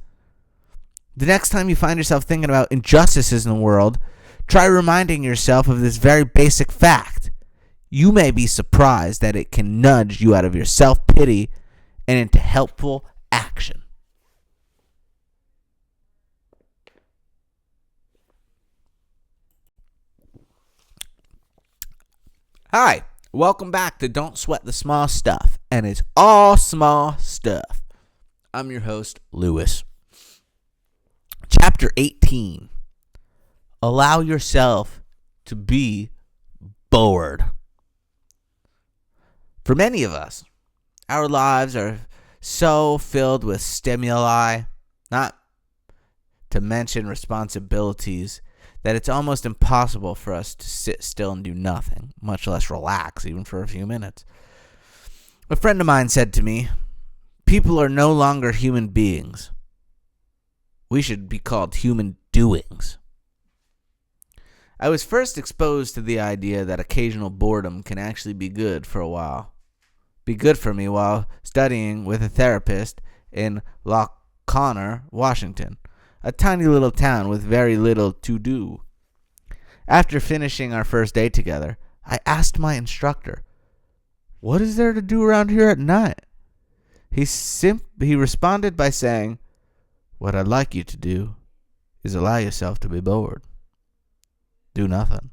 The next time you find yourself thinking about injustices in the world, try reminding yourself of this very basic fact. You may be surprised that it can nudge you out of your self-pity and into helpful action. Hi, welcome back to Don't Sweat the Small Stuff, and it's all small stuff. I'm your host, Lewis. Chapter 18. Allow yourself to be bored. For many of us, our lives are so filled with stimuli, not to mention responsibilities, that it's almost impossible for us to sit still and do nothing, much less relax, even for a few minutes. A friend of mine said to me, people are no longer human beings. We should be called human doings. I was first exposed to the idea that occasional boredom can actually be good for a while. Be good for me while studying with a therapist in Lackawanna, Washington, a tiny little town with very little to do. After finishing our first day together, I asked my instructor, "What is there to do around here at night?" He responded by saying, "What I'd like you to do is allow yourself to be bored. Do nothing.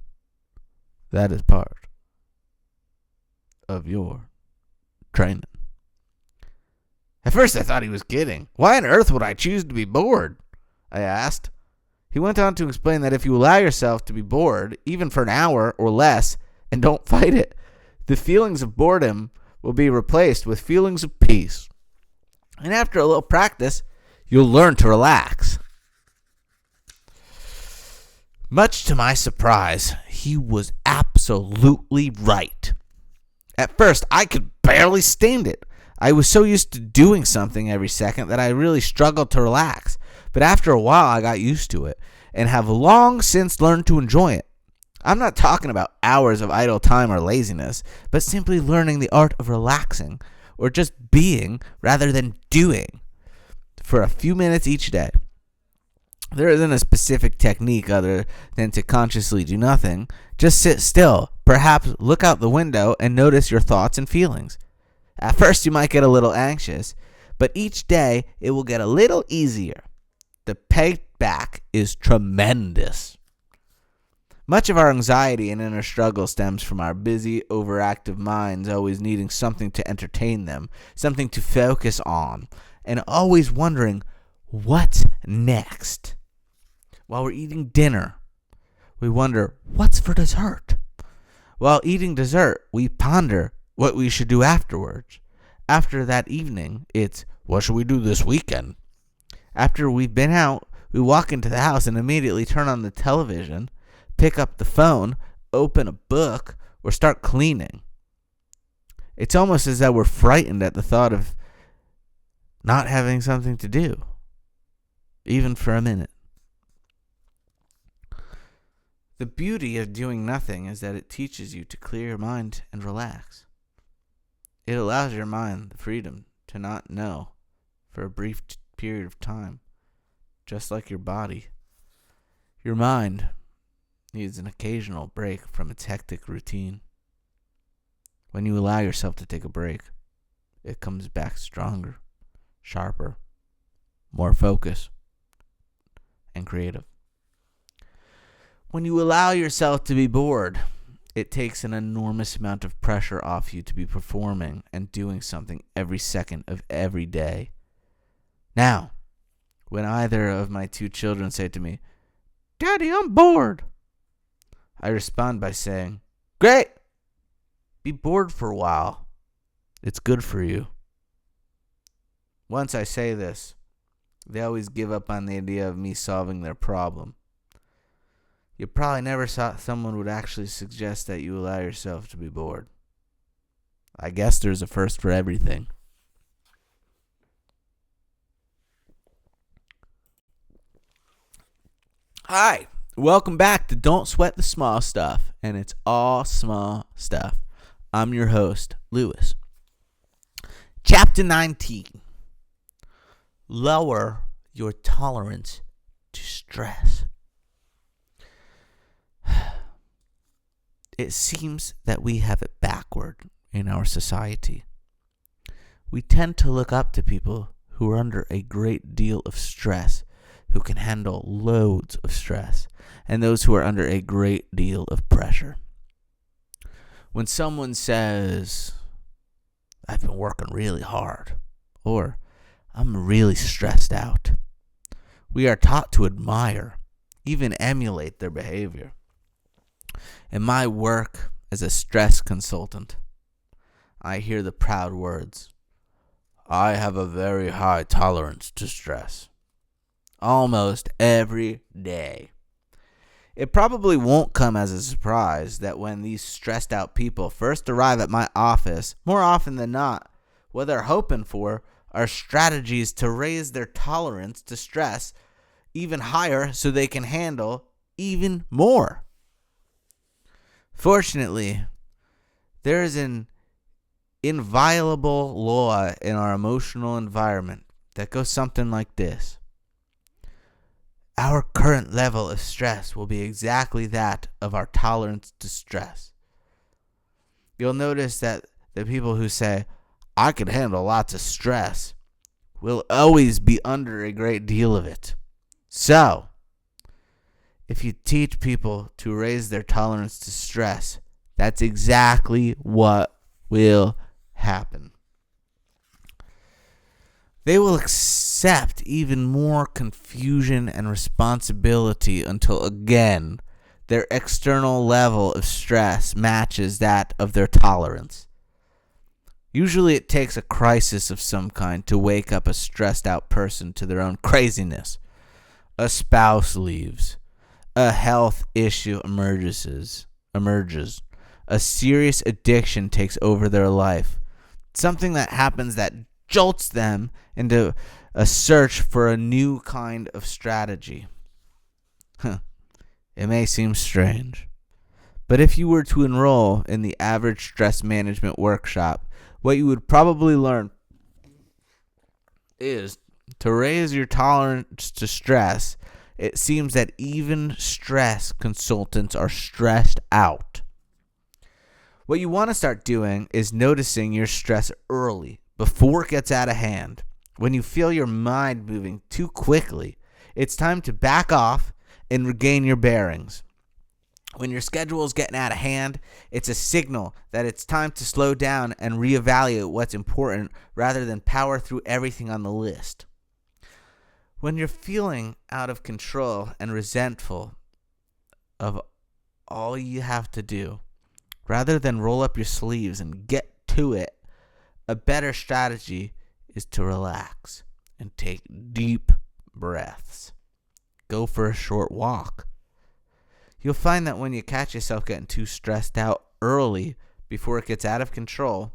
That is part of your training." At first I thought he was kidding. Why on earth would I choose to be bored? I asked. He went on to explain that if you allow yourself to be bored, even for an hour or less, and don't fight it, the feelings of boredom will be replaced with feelings of peace. And after a little practice, you'll learn to relax. Much to my surprise, he was absolutely right. At first, I could barely stand it. I was so used to doing something every second that I really struggled to relax. But after a while, I got used to it and have long since learned to enjoy it. I'm not talking about hours of idle time or laziness, but simply learning the art of relaxing or just being rather than doing for a few minutes each day. There isn't a specific technique other than to consciously do nothing. Just sit still, perhaps look out the window and notice your thoughts and feelings. At first you might get a little anxious, but each day it will get a little easier. The payback is tremendous. Much of our anxiety and inner struggle stems from our busy, overactive minds always needing something to entertain them, something to focus on, and always wondering, what's next? While we're eating dinner, we wonder, what's for dessert? While eating dessert, we ponder what we should do afterwards. After that evening, it's, what should we do this weekend? After we've been out, we walk into the house and immediately turn on the television, pick up the phone, open a book, or start cleaning. It's almost as though we're frightened at the thought of not having something to do, even for a minute. The beauty of doing nothing is that it teaches you to clear your mind and relax. It allows your mind the freedom to not know for a brief period of time, just like your body. Your mind needs an occasional break from its hectic routine. When you allow yourself to take a break, it comes back stronger, sharper, more focused, and creative. When you allow yourself to be bored, it takes an enormous amount of pressure off you to be performing and doing something every second of every day. Now, when either of my two children say to me, "Daddy, I'm bored," I respond by saying, "Great! Be bored for a while. It's good for you." Once I say this, they always give up on the idea of me solving their problem. You probably never thought someone would actually suggest that you allow yourself to be bored. I guess there's a first for everything. Hi, welcome back to Don't Sweat the Small Stuff, and it's all small stuff. I'm your host, Lewis. Chapter 19. Lower your tolerance to stress. It seems that we have it backward in our society. We tend to look up to people who are under a great deal of stress, who can handle loads of stress, and those who are under a great deal of pressure. When someone says, "I've been working really hard," or "I'm really stressed out," we are taught to admire, even emulate their behavior. In my work as a stress consultant, I hear the proud words, "I have a very high tolerance to stress," almost every day. It probably won't come as a surprise that when these stressed out people first arrive at my office, more often than not, what they're hoping for are strategies to raise their tolerance to stress even higher so they can handle even more. Fortunately, there is an inviolable law in our emotional environment that goes something like this. Our current level of stress will be exactly that of our tolerance to stress. You'll notice that the people who say, "I can handle lots of stress," will always be under a great deal of it. So, if you teach people to raise their tolerance to stress, that's exactly what will happen. They will accept even more confusion and responsibility until, again, their external level of stress matches that of their tolerance. Usually it takes a crisis of some kind to wake up a stressed out person to their own craziness. A spouse leaves. A health issue emerges. A serious addiction takes over their life. Something that happens that jolts them into a search for a new kind of strategy. It may seem strange, but if you were to enroll in the average stress management workshop, what you would probably learn is to raise your tolerance to stress. It seems that even stress consultants are stressed out. What you want to start doing is noticing your stress early, before it gets out of hand. When you feel your mind moving too quickly, it's time to back off and regain your bearings. When your schedule is getting out of hand, it's a signal that it's time to slow down and reevaluate what's important rather than power through everything on the list. When you're feeling out of control and resentful of all you have to do, rather than roll up your sleeves and get to it, a better strategy is to relax and take deep breaths. Go for a short walk. You'll find that when you catch yourself getting too stressed out early before it gets out of control,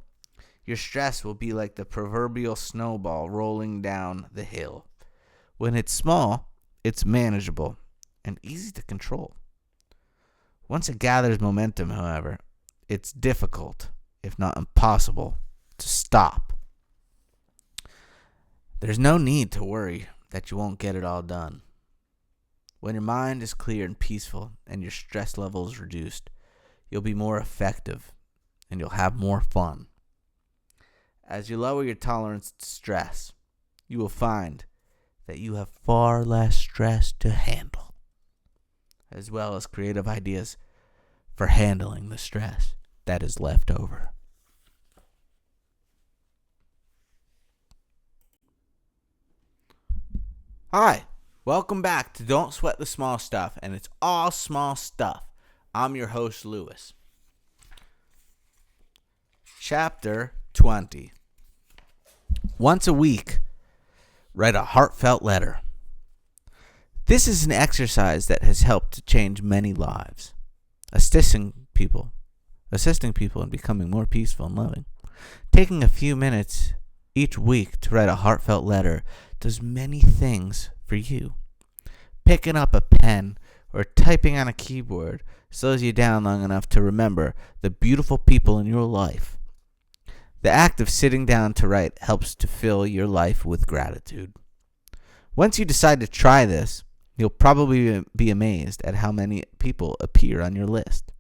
your stress will be like the proverbial snowball rolling down the hill. When it's small, it's manageable and easy to control. Once it gathers momentum, however, it's difficult, if not impossible, to stop. There's no need to worry that you won't get it all done. When your mind is clear and peaceful and your stress level is reduced, you'll be more effective and you'll have more fun. As you lower your tolerance to stress, you will find that you have far less stress to handle, as well as creative ideas for handling the stress that is left over. Hi, welcome back to Don't Sweat the Small Stuff, and it's all small stuff. I'm your host, Lewis. Chapter 20. Once a week, write a heartfelt letter. This is an exercise that has helped to change many lives, assisting people in becoming more peaceful and loving. Taking a few minutes each week to write a heartfelt letter does many things for you. Picking up a pen or typing on a keyboard slows you down long enough to remember the beautiful people in your life. The act of sitting down to write helps to fill your life with gratitude. Once you decide to try this, you'll probably be amazed at how many people appear on your list.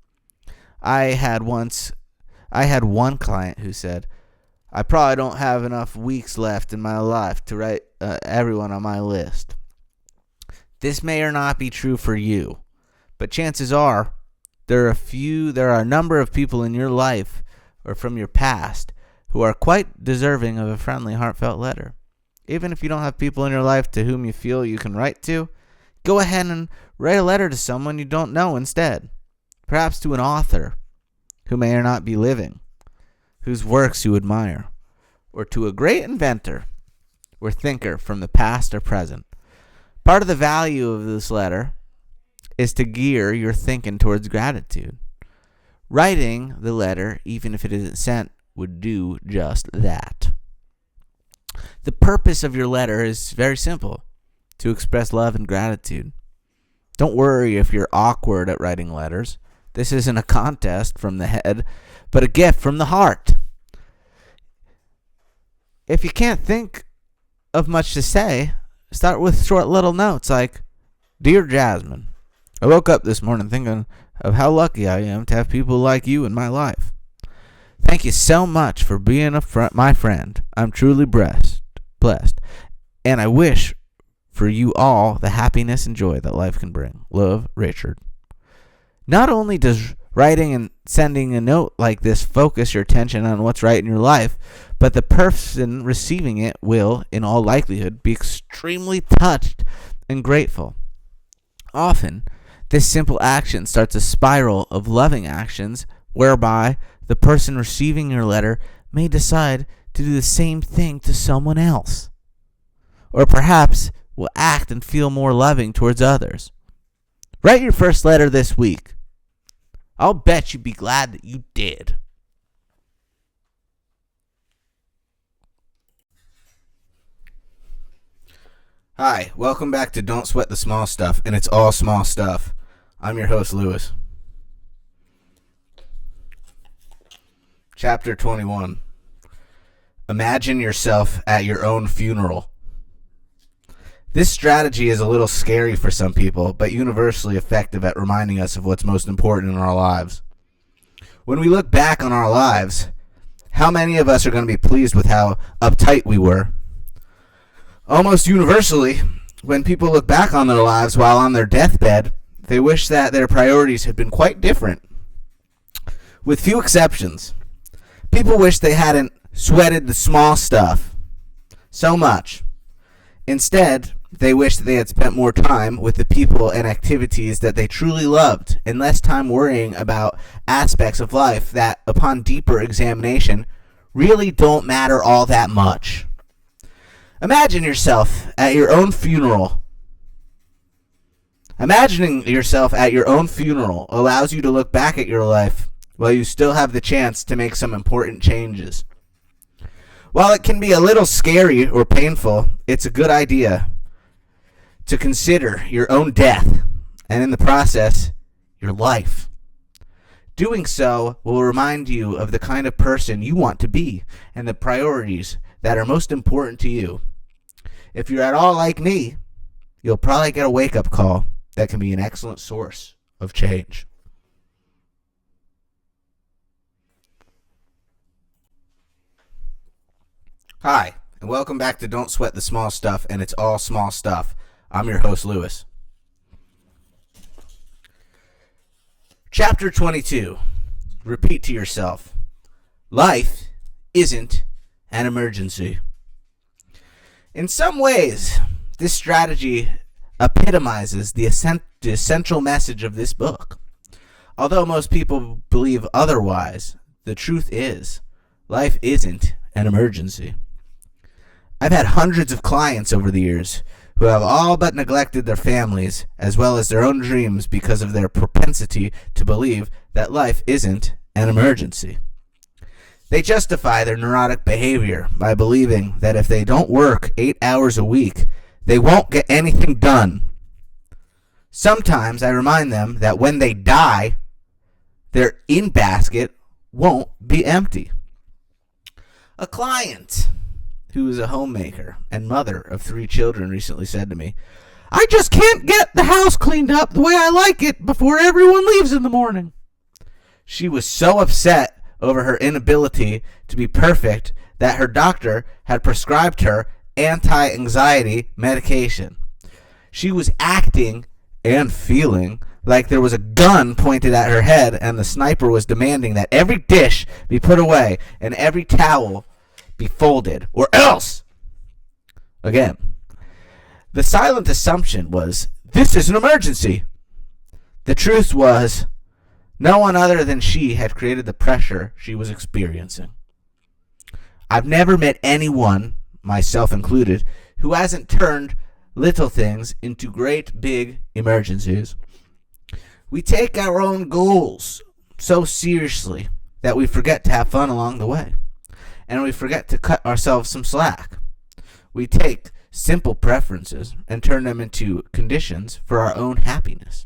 I had one client who said, "I probably don't have enough weeks left in my life to write everyone on my list." This may or not be true for you, but chances are there are a number of people in your life or from your past who are quite deserving of a friendly, heartfelt letter. Even if you don't have people in your life to whom you feel you can write to, go ahead and write a letter to someone you don't know instead. Perhaps to an author who may or not be living, whose works you admire, or to a great inventor or thinker from the past or present. Part of the value of this letter is to gear your thinking towards gratitude. Writing the letter, even if it isn't sent, would do just that. The purpose of your letter is very simple: to express love and gratitude. Don't worry if you're awkward at writing letters. This isn't a contest from the head, but a gift from the heart. If you can't think of much to say, start with short little notes like, "Dear Jasmine, I woke up this morning thinking of how lucky I am to have people like you in my life. Thank you so much for being my friend. I'm truly blessed, and I wish for you all the happiness and joy that life can bring. Love, Richard." Not only does writing and sending a note like this focus your attention on what's right in your life, but the person receiving it will, in all likelihood, be extremely touched and grateful. Often, this simple action starts a spiral of loving actions whereby the person receiving your letter may decide to do the same thing to someone else, or perhaps will act and feel more loving towards others. Write your first letter this week. I'll bet you'd be glad that you did. Hi, welcome back to Don't Sweat the Small Stuff, and it's all small stuff. I'm your host, Lewis. Chapter 21. Imagine yourself at your own funeral. This strategy is a little scary for some people, but universally effective at reminding us of what's most important in our lives. When we look back on our lives, how many of us are going to be pleased with how uptight we were? Almost universally, when people look back on their lives while on their deathbed, they wish that their priorities had been quite different. With few exceptions, people wish they hadn't sweated the small stuff so much. Instead, They wish that they had spent more time with the people and activities that they truly loved, and less time worrying about aspects of life that, upon deeper examination, really don't matter all that much. Imagine yourself at your own funeral. Imagining yourself at your own funeral allows you to look back at your life while you still have the chance to make some important changes. While it can be a little scary or painful, it's a good idea to consider your own death, and in the process, your life. Doing so will remind you of the kind of person you want to be and the priorities that are most important to you. If you're at all like me, you'll probably get a wake-up call that can be an excellent source of change. Hi, and welcome back to Don't Sweat the Small Stuff, and it's all small stuff. I'm your host, Lewis. Chapter 22. Repeat to yourself. Life isn't an emergency. In some ways, this strategy epitomizes the essential message of this book. Although most people believe otherwise, the truth is, life isn't an emergency. I've had hundreds of clients over the years who have all but neglected their families as well as their own dreams because of their propensity to believe that life isn't an emergency. They justify their neurotic behavior by believing that if they don't work 8 hours a week, they won't get anything done. Sometimes I remind them that when they die, their in-basket won't be empty. A client who is a homemaker and mother of 3 children recently said to me, "I just can't get the house cleaned up the way I like it before everyone leaves in the morning." She was so upset over her inability to be perfect that her doctor had prescribed her anti-anxiety medication. She was acting and feeling like there was a gun pointed at her head and the sniper was demanding that every dish be put away and every towel be folded, or else. Again, the silent assumption was, this is an emergency. The truth was, no one other than she had created the pressure she was experiencing. I've never met anyone, myself included, who hasn't turned little things into great big emergencies. We take our own goals so seriously that we forget to have fun along the way. And we forget to cut ourselves some slack. We take simple preferences and turn them into conditions for our own happiness.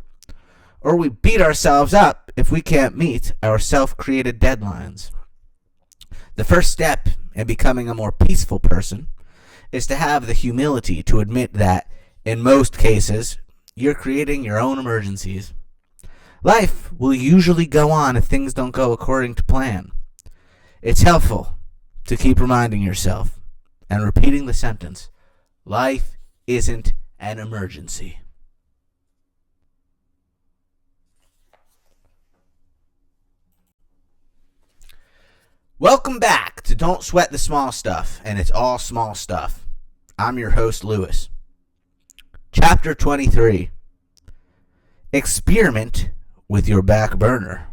Or we beat ourselves up if we can't meet our self-created deadlines. The first step in becoming a more peaceful person is to have the humility to admit that, in most cases, you're creating your own emergencies. Life will usually go on if things don't go according to plan. It's helpful to keep reminding yourself and repeating the sentence, life isn't an emergency. Welcome back to Don't Sweat the Small Stuff, and it's all small stuff. I'm your host, Lewis. Chapter 23. Experiment with your back burner.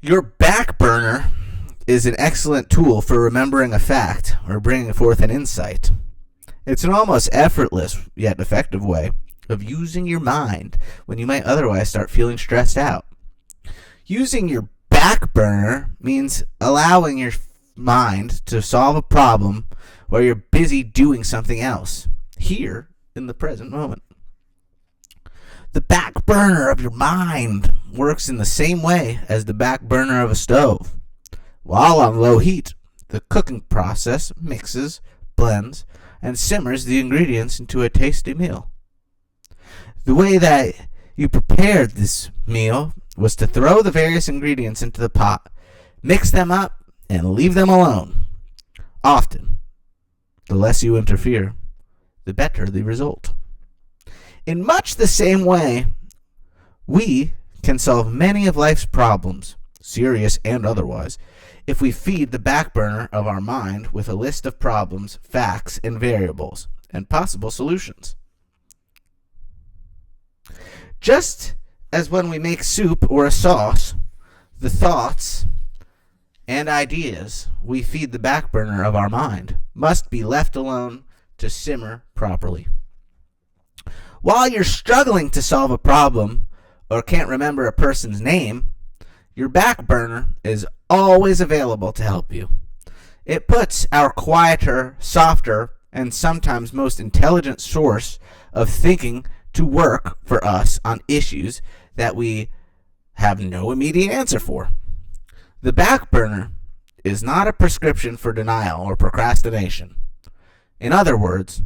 Your back burner is an excellent tool for remembering a fact or bringing forth an insight. It's an almost effortless yet effective way of using your mind when you might otherwise start feeling stressed out. Using your back burner means allowing your mind to solve a problem while you're busy doing something else, here in the present moment. The back burner of your mind works in the same way as the back burner of a stove. While on low heat, the cooking process mixes, blends, and simmers the ingredients into a tasty meal. The way that you prepared this meal was to throw the various ingredients into the pot, mix them up, and leave them alone. Often, the less you interfere, the better the result. In much the same way, we can solve many of life's problems serious and otherwise, if we feed the back burner of our mind with a list of problems, facts, and variables, and possible solutions. Just as when we make soup or a sauce, the thoughts and ideas we feed the back burner of our mind must be left alone to simmer properly. While you're struggling to solve a problem or can't remember a person's name, your back burner is always available to help you. It puts our quieter, softer, and sometimes most intelligent source of thinking to work for us on issues that we have no immediate answer for. The back burner is not a prescription for denial or procrastination. In other words,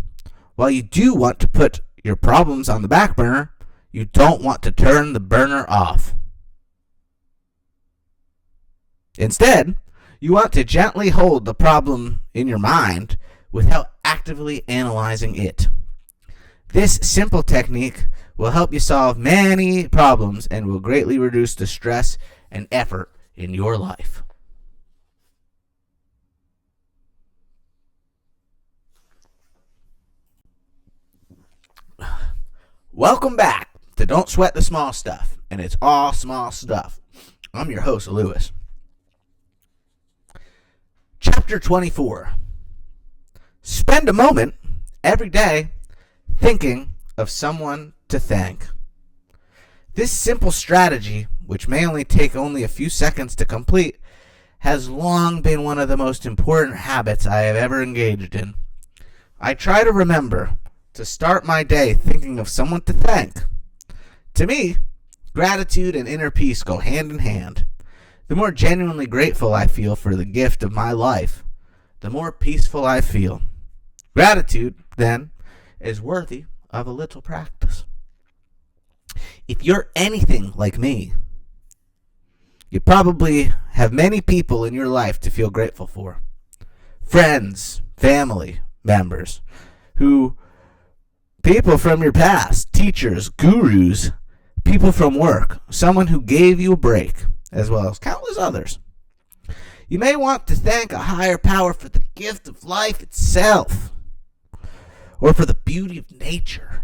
while you do want to put your problems on the back burner, you don't want to turn the burner off. Instead, you want to gently hold the problem in your mind without actively analyzing it. This simple technique will help you solve many problems and will greatly reduce the stress and effort in your life. Welcome back to Don't Sweat the Small Stuff, and it's all small stuff. I'm your host, Lewis. Chapter 24. Spend a moment every day thinking of someone to thank. This simple strategy, which may only take a few seconds to complete, has long been one of the most important habits I have ever engaged in. I try to remember to start my day thinking of someone to thank. To me, gratitude and inner peace go hand in hand. The more genuinely grateful I feel for the gift of my life, the more peaceful I feel. Gratitude, then, is worthy of a little practice. If you're anything like me, you probably have many people in your life to feel grateful for. Friends, family members, people from your past, teachers, gurus, people from work, someone who gave you a break, as well as countless others. You may want to thank a higher power for the gift of life itself, or for the beauty of nature.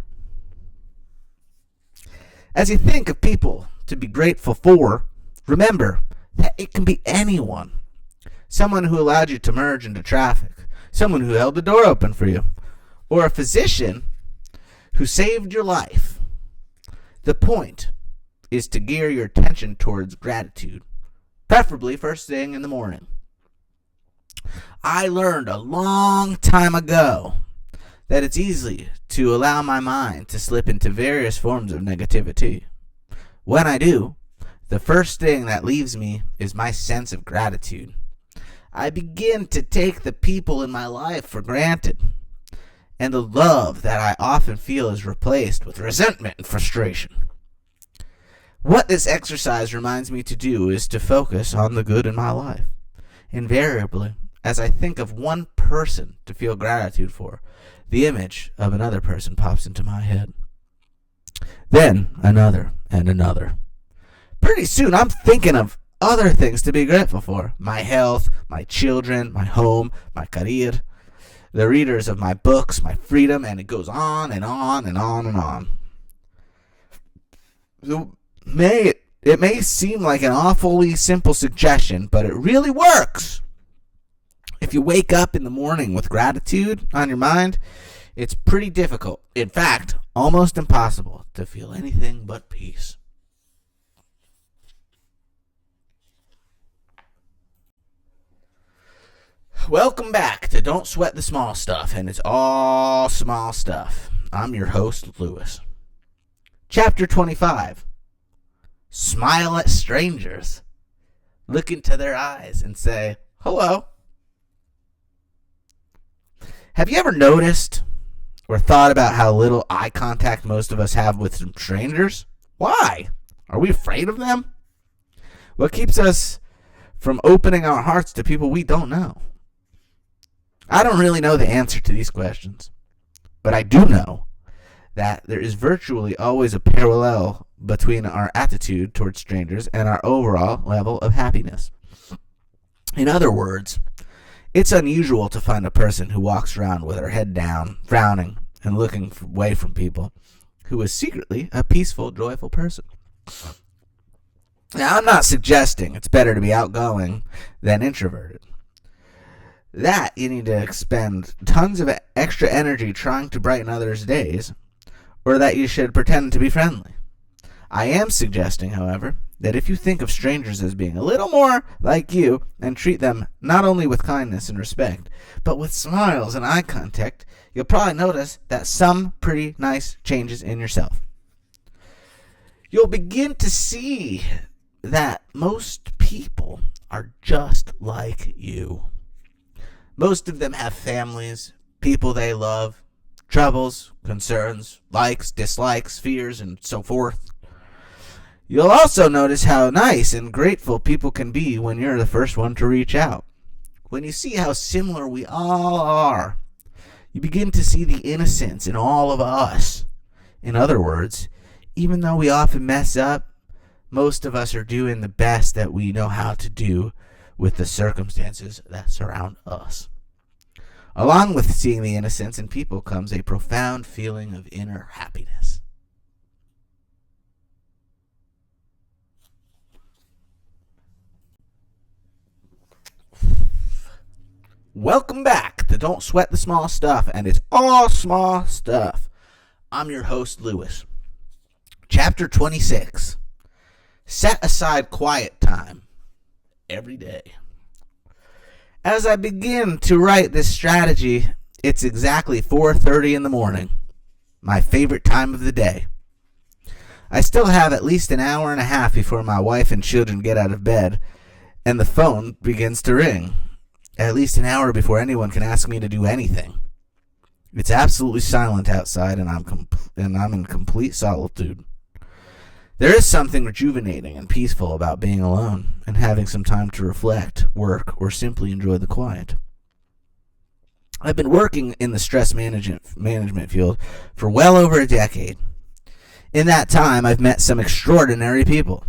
As you think of people to be grateful for, remember that it can be anyone. Someone who allowed you to merge into traffic, someone who held the door open for you, or a physician who saved your life. The point is to gear your attention towards gratitude, preferably first thing in the morning. I learned a long time ago that it's easy to allow my mind to slip into various forms of negativity. When I do, the first thing that leaves me is my sense of gratitude. I begin to take the people in my life for granted, and the love that I often feel is replaced with resentment and frustration. What this exercise reminds me to do is to focus on the good in my life. Invariably, as I think of one person to feel gratitude for, the image of another person pops into my head. Then another and another. Pretty soon I'm thinking of other things to be grateful for. My health, my children, my home, my career, the readers of my books, my freedom, and it goes on and on and on and on. It may seem like an awfully simple suggestion, but it really works. If you wake up in the morning with gratitude on your mind, it's pretty difficult, in fact, almost impossible, to feel anything but peace. Welcome back to Don't Sweat the Small Stuff, and it's all small stuff. I'm your host, Lewis. Chapter 25. Smile at strangers. Look into their eyes and say, hello. Have you ever noticed or thought about how little eye contact most of us have with strangers? Why? Are we afraid of them? What keeps us from opening our hearts to people we don't know? I don't really know the answer to these questions, but I do know that there is virtually always a parallel between our attitude towards strangers and our overall level of happiness. In other words, it's unusual to find a person who walks around with her head down, frowning, and looking away from people, who is secretly a peaceful, joyful person. Now, I'm not suggesting it's better to be outgoing than introverted. That you need to expend tons of extra energy trying to brighten others' days, or that you should pretend to be friendly. I am suggesting, however, that if you think of strangers as being a little more like you and treat them not only with kindness and respect, but with smiles and eye contact, you'll probably notice that some pretty nice changes in yourself. You'll begin to see that most people are just like you. Most of them have families, people they love, troubles, concerns, likes, dislikes, fears, and so forth. You'll also notice how nice and grateful people can be when you're the first one to reach out. When you see how similar we all are, you begin to see the innocence in all of us. In other words, even though we often mess up, most of us are doing the best that we know how to do with the circumstances that surround us. Along with seeing the innocence in people comes a profound feeling of inner happiness. Welcome back to Don't Sweat the Small Stuff, and it's all small stuff. I'm your host, Lewis. Chapter 26. Set aside quiet time every day. As I begin to write this strategy, it's exactly 4:30 in the morning, my favorite time of the day. I still have at least an hour and a half before my wife and children get out of bed, and the phone begins to ring. At least an hour before anyone can ask me to do anything. It's absolutely silent outside, and I'm in complete solitude. There is something rejuvenating and peaceful about being alone and having some time to reflect, work, or simply enjoy the quiet. I've been working in the stress management field for well over a decade. In that time, I've met some extraordinary people.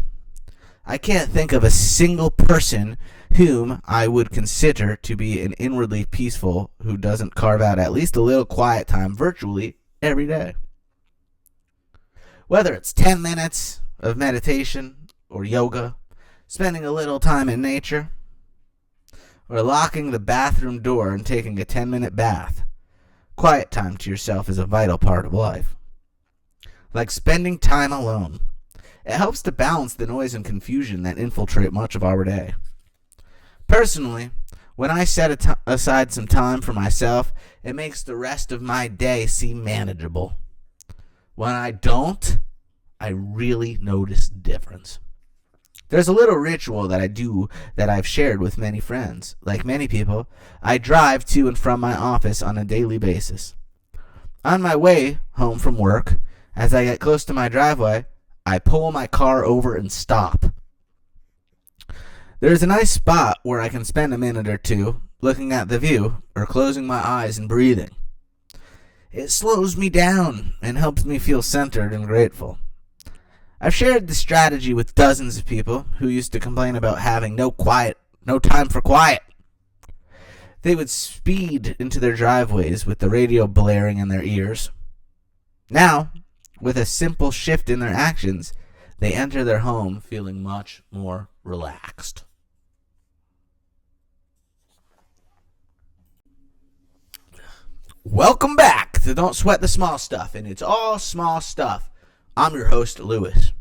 I can't think of a single person whom I would consider to be an inwardly peaceful who doesn't carve out at least a little quiet time virtually every day. Whether it's 10 minutes of meditation or yoga, spending a little time in nature, or locking the bathroom door and taking a 10-minute bath, quiet time to yourself is a vital part of life. Like spending time alone, it helps to balance the noise and confusion that infiltrate much of our day. Personally, when I set aside some time for myself, it makes the rest of my day seem manageable. When I don't, I really notice the difference. There's a little ritual that I do that I've shared with many friends. Like many people, I drive to and from my office on a daily basis. On my way home from work, as I get close to my driveway, I pull my car over and stop. There's a nice spot where I can spend a minute or two looking at the view or closing my eyes and breathing. It slows me down and helps me feel centered and grateful. I've shared this strategy with dozens of people who used to complain about having no time for quiet. They would speed into their driveways with the radio blaring in their ears. Now, with a simple shift in their actions, they enter their home feeling much more relaxed. Welcome back to Don't Sweat the Small Stuff, and it's all small stuff. I'm your host, Lewis.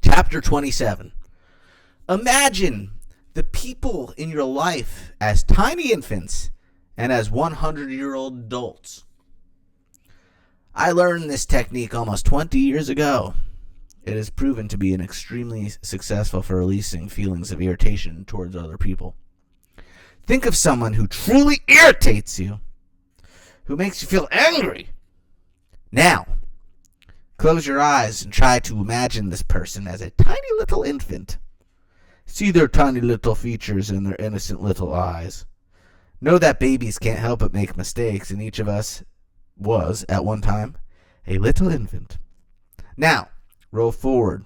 Chapter 27. Imagine the people in your life as tiny infants and as 100-year-old adults. I learned this technique almost 20 years ago. It has proven to be an extremely successful for releasing feelings of irritation towards other people. Think of someone who truly irritates you, who makes you feel angry. Now, close your eyes and try to imagine this person as a tiny little infant. See their tiny little features and their innocent little eyes. Know that babies can't help but make mistakes, and each of us was, at one time, a little infant. Now, Roll forward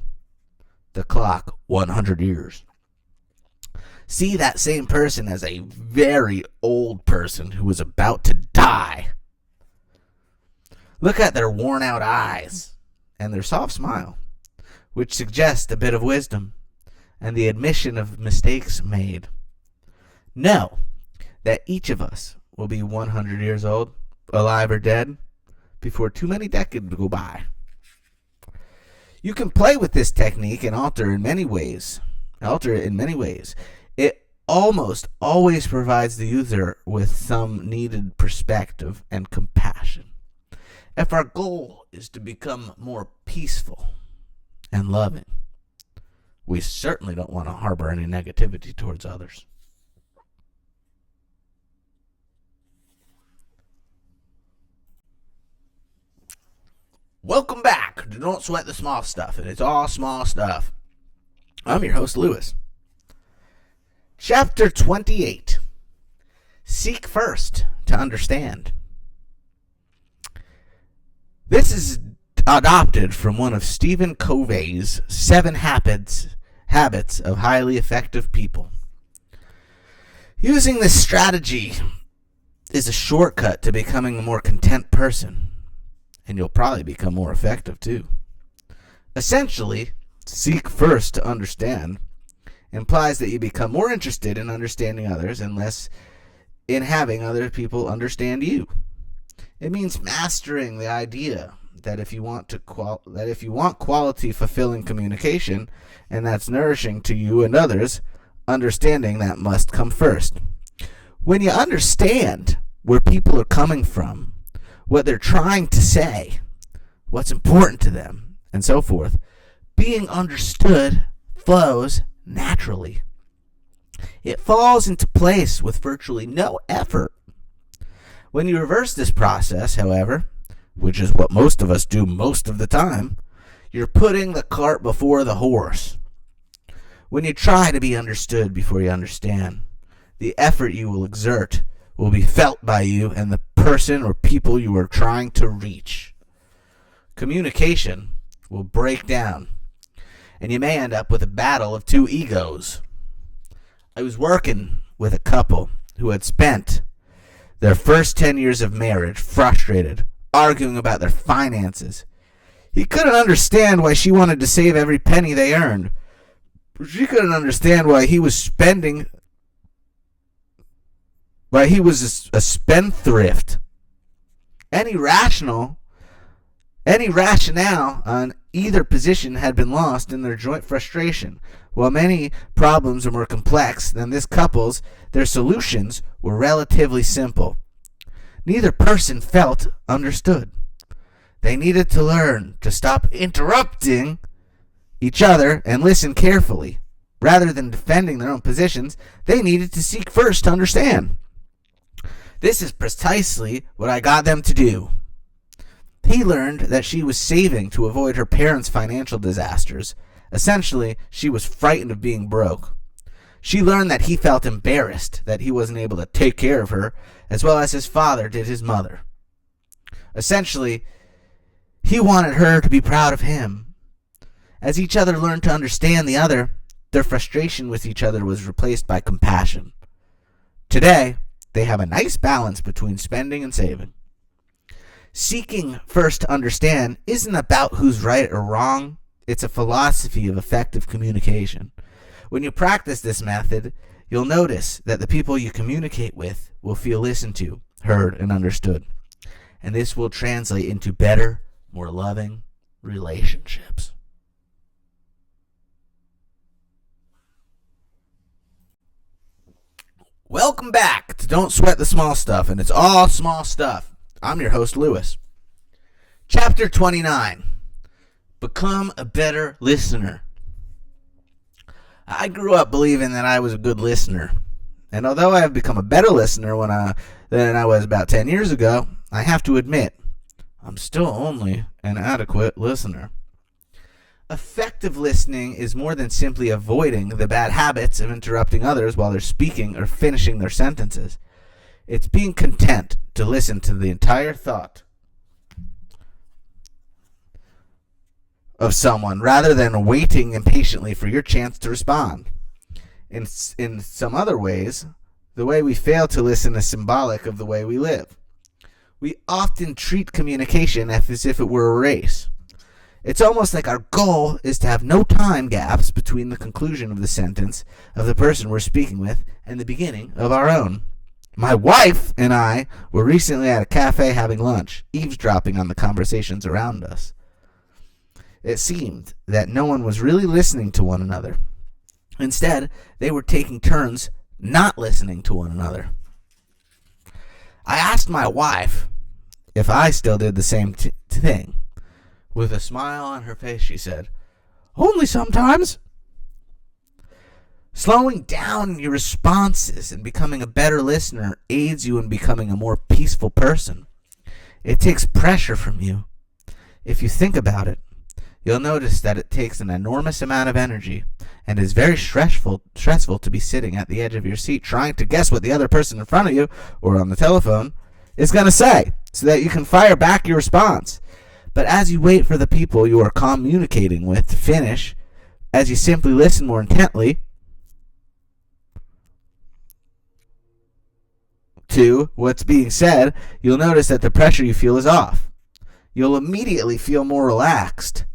the clock 100 years. See that same person as a very old person who is about to die. Look at their worn out eyes and their soft smile, which suggests a bit of wisdom and the admission of mistakes made. Know that each of us will be 100 years old, alive or dead, before too many decades go by. You can play with this technique and alter it in many ways. It almost always provides the user with some needed perspective and compassion. If our goal is to become more peaceful and loving, we certainly don't want to harbor any negativity towards others. Welcome back to Don't Sweat the Small Stuff, and it's all small stuff. I'm your host, Lewis. Chapter 28. Seek first to understand. This is adopted from one of Stephen Covey's 7 habits of highly effective people. Using this strategy is a shortcut to becoming a more content person. And you'll probably become more effective too. Essentially, seek first to understand implies that you become more interested in understanding others and less in having other people understand you. It means mastering the idea that if you want quality, fulfilling communication, and that's nourishing to you and others, understanding that must come first. When you understand where people are coming from, what they're trying to say, what's important to them, and so forth, being understood flows naturally. It falls into place with virtually no effort. When you reverse this process, however, which is what most of us do most of the time, you're putting the cart before the horse. When you try to be understood before you understand, the effort you will exert will be felt by you and the person or people you are trying to reach. Communication will break down, and you may end up with a battle of 2 egos. I was working with a couple who had spent their first 10 years of marriage frustrated, arguing about their finances. He couldn't understand why she wanted to save every penny they earned. She couldn't understand why he was spending Why he was a spendthrift. Any rationale on either position had been lost in their joint frustration. While many problems are more complex than this couple's, their solutions were relatively simple. Neither person felt understood. They needed to learn to stop interrupting each other and listen carefully. Rather than defending their own positions, they needed to seek first to understand. This is precisely what I got them to do. He learned that she was saving to avoid her parents' financial disasters. Essentially, she was frightened of being broke. She learned that he felt embarrassed that he wasn't able to take care of her as well as his father did his mother. Essentially, he wanted her to be proud of him. As each other learned to understand the other, their frustration with each other was replaced by compassion. Today, they have a nice balance between spending and saving. Seeking first to understand isn't about who's right or wrong. It's a philosophy of effective communication. When you practice this method, you'll notice that the people you communicate with will feel listened to, heard, and understood. And this will translate into better, more loving relationships. Welcome back to Don't Sweat the Small Stuff, and it's all small stuff. I'm your host, Lewis. Chapter 29. Become a better listener. I grew up believing that I was a good listener. And although I have become a better listener than I was about 10 years ago, I have to admit, I'm still only an adequate listener. Effective listening is more than simply avoiding the bad habits of interrupting others while they're speaking or finishing their sentences. It's being content to listen to the entire thought of someone rather than waiting impatiently for your chance to respond. In some other ways, the way we fail to listen is symbolic of the way we live. We often treat communication as if it were a race. It's almost like our goal is to have no time gaps between the conclusion of the sentence of the person we're speaking with and the beginning of our own. My wife and I were recently at a cafe having lunch, eavesdropping on the conversations around us. It seemed that no one was really listening to one another. Instead, they were taking turns not listening to one another. I asked my wife if I still did the same thing. With a smile on her face, she said, "Only sometimes." Slowing down your responses and becoming a better listener aids you in becoming a more peaceful person. It takes pressure from you. If you think about it, you'll notice that it takes an enormous amount of energy and is very stressful to be sitting at the edge of your seat trying to guess what the other person in front of you or on the telephone is going to say so that you can fire back your response. But as you wait for the people you are communicating with to finish, as you simply listen more intently to what's being said, you'll notice that the pressure you feel is off. You'll immediately feel more relaxed.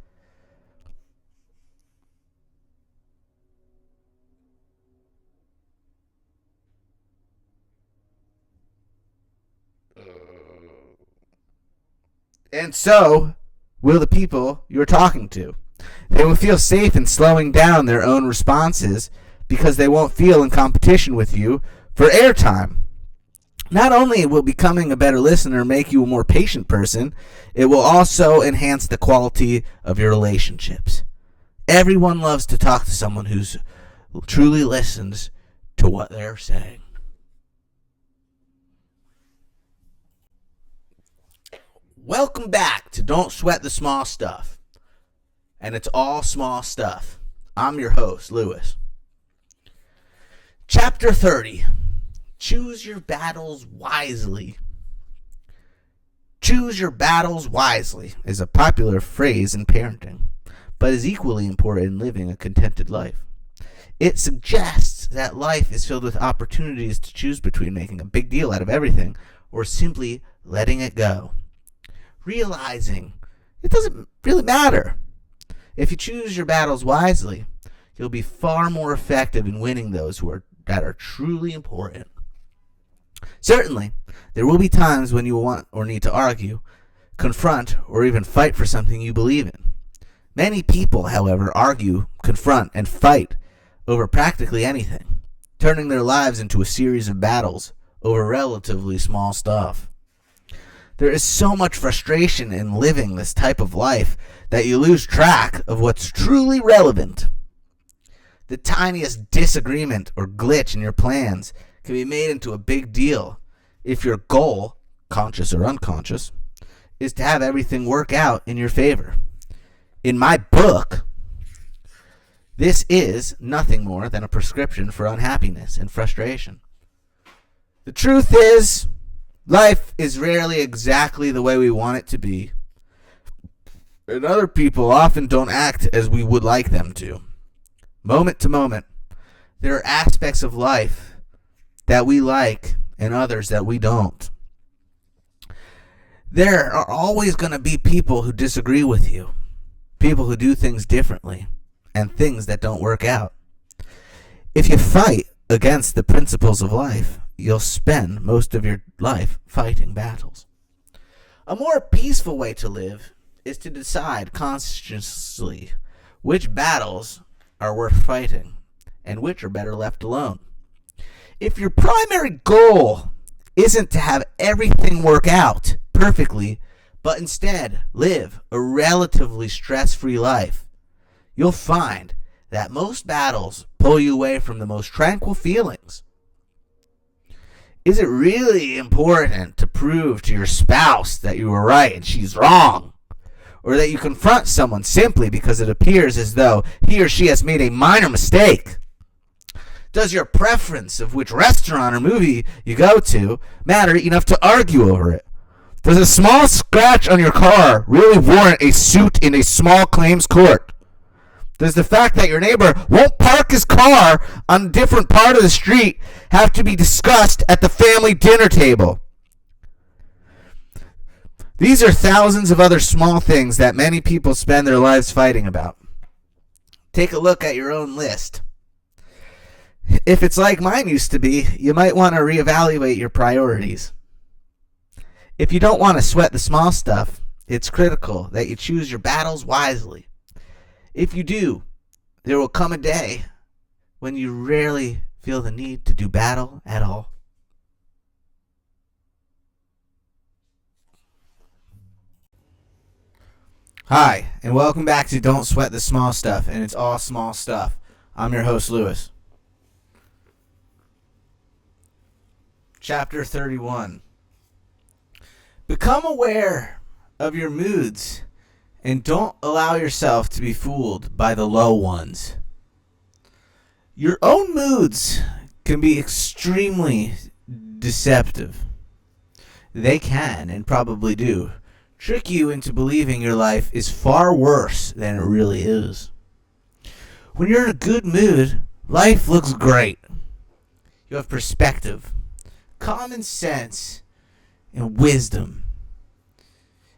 And so will the people you're talking to. They will feel safe in slowing down their own responses because they won't feel in competition with you for airtime. Not only will becoming a better listener make you a more patient person, it will also enhance the quality of your relationships. Everyone loves to talk to someone who truly listens to what they're saying. Welcome back to Don't Sweat the Small Stuff. And it's all small stuff. I'm your host, Lewis. Chapter 30. Choose your battles wisely. Choose your battles wisely is a popular phrase in parenting, but is equally important in living a contented life. It suggests that life is filled with opportunities to choose between making a big deal out of everything or simply letting it go. Realizing it doesn't really matter. If you choose your battles wisely, you'll be far more effective in winning those that are truly important. Certainly, there will be times when you will want or need to argue, confront, or even fight for something you believe in. Many people, however, argue, confront, and fight over practically anything, turning their lives into a series of battles over relatively small stuff. There is so much frustration in living this type of life that you lose track of what's truly relevant. The tiniest disagreement or glitch in your plans can be made into a big deal if your goal, conscious or unconscious, is to have everything work out in your favor. In my book, this is nothing more than a prescription for unhappiness and frustration. The truth is, life is rarely exactly the way we want it to be, and other people often don't act as we would like them to. Moment to moment, there are aspects of life that we like and others that we don't. There are always going to be people who disagree with you, people who do things differently, and things that don't work out. If you fight against the principles of life, you'll spend most of your life fighting battles. A more peaceful way to live is to decide consciously which battles are worth fighting and which are better left alone. If your primary goal isn't to have everything work out perfectly, but instead live a relatively stress-free life, you'll find that most battles pull you away from the most tranquil feelings. Is it really important to prove to your spouse that you were right and she's wrong? Or that you confront someone simply because it appears as though he or she has made a minor mistake? Does your preference of which restaurant or movie you go to matter enough to argue over it? Does a small scratch on your car really warrant a suit in a small claims court? Does the fact that your neighbor won't park his car on a different part of the street have to be discussed at the family dinner table? These are thousands of other small things that many people spend their lives fighting about. Take a look at your own list. If it's like mine used to be, you might want to reevaluate your priorities. If you don't want to sweat the small stuff, it's critical that you choose your battles wisely. If you do, there will come a day when you rarely feel the need to do battle at all. Hi, and welcome back to Don't Sweat the Small Stuff, and it's all small stuff. I'm your host, Lewis. Chapter 31. Become aware of your moods and don't allow yourself to be fooled by the low ones. Your own moods can be extremely deceptive. They can, and probably do, trick you into believing your life is far worse than it really is. When you're in a good mood, life looks great. You have perspective, common sense, and wisdom.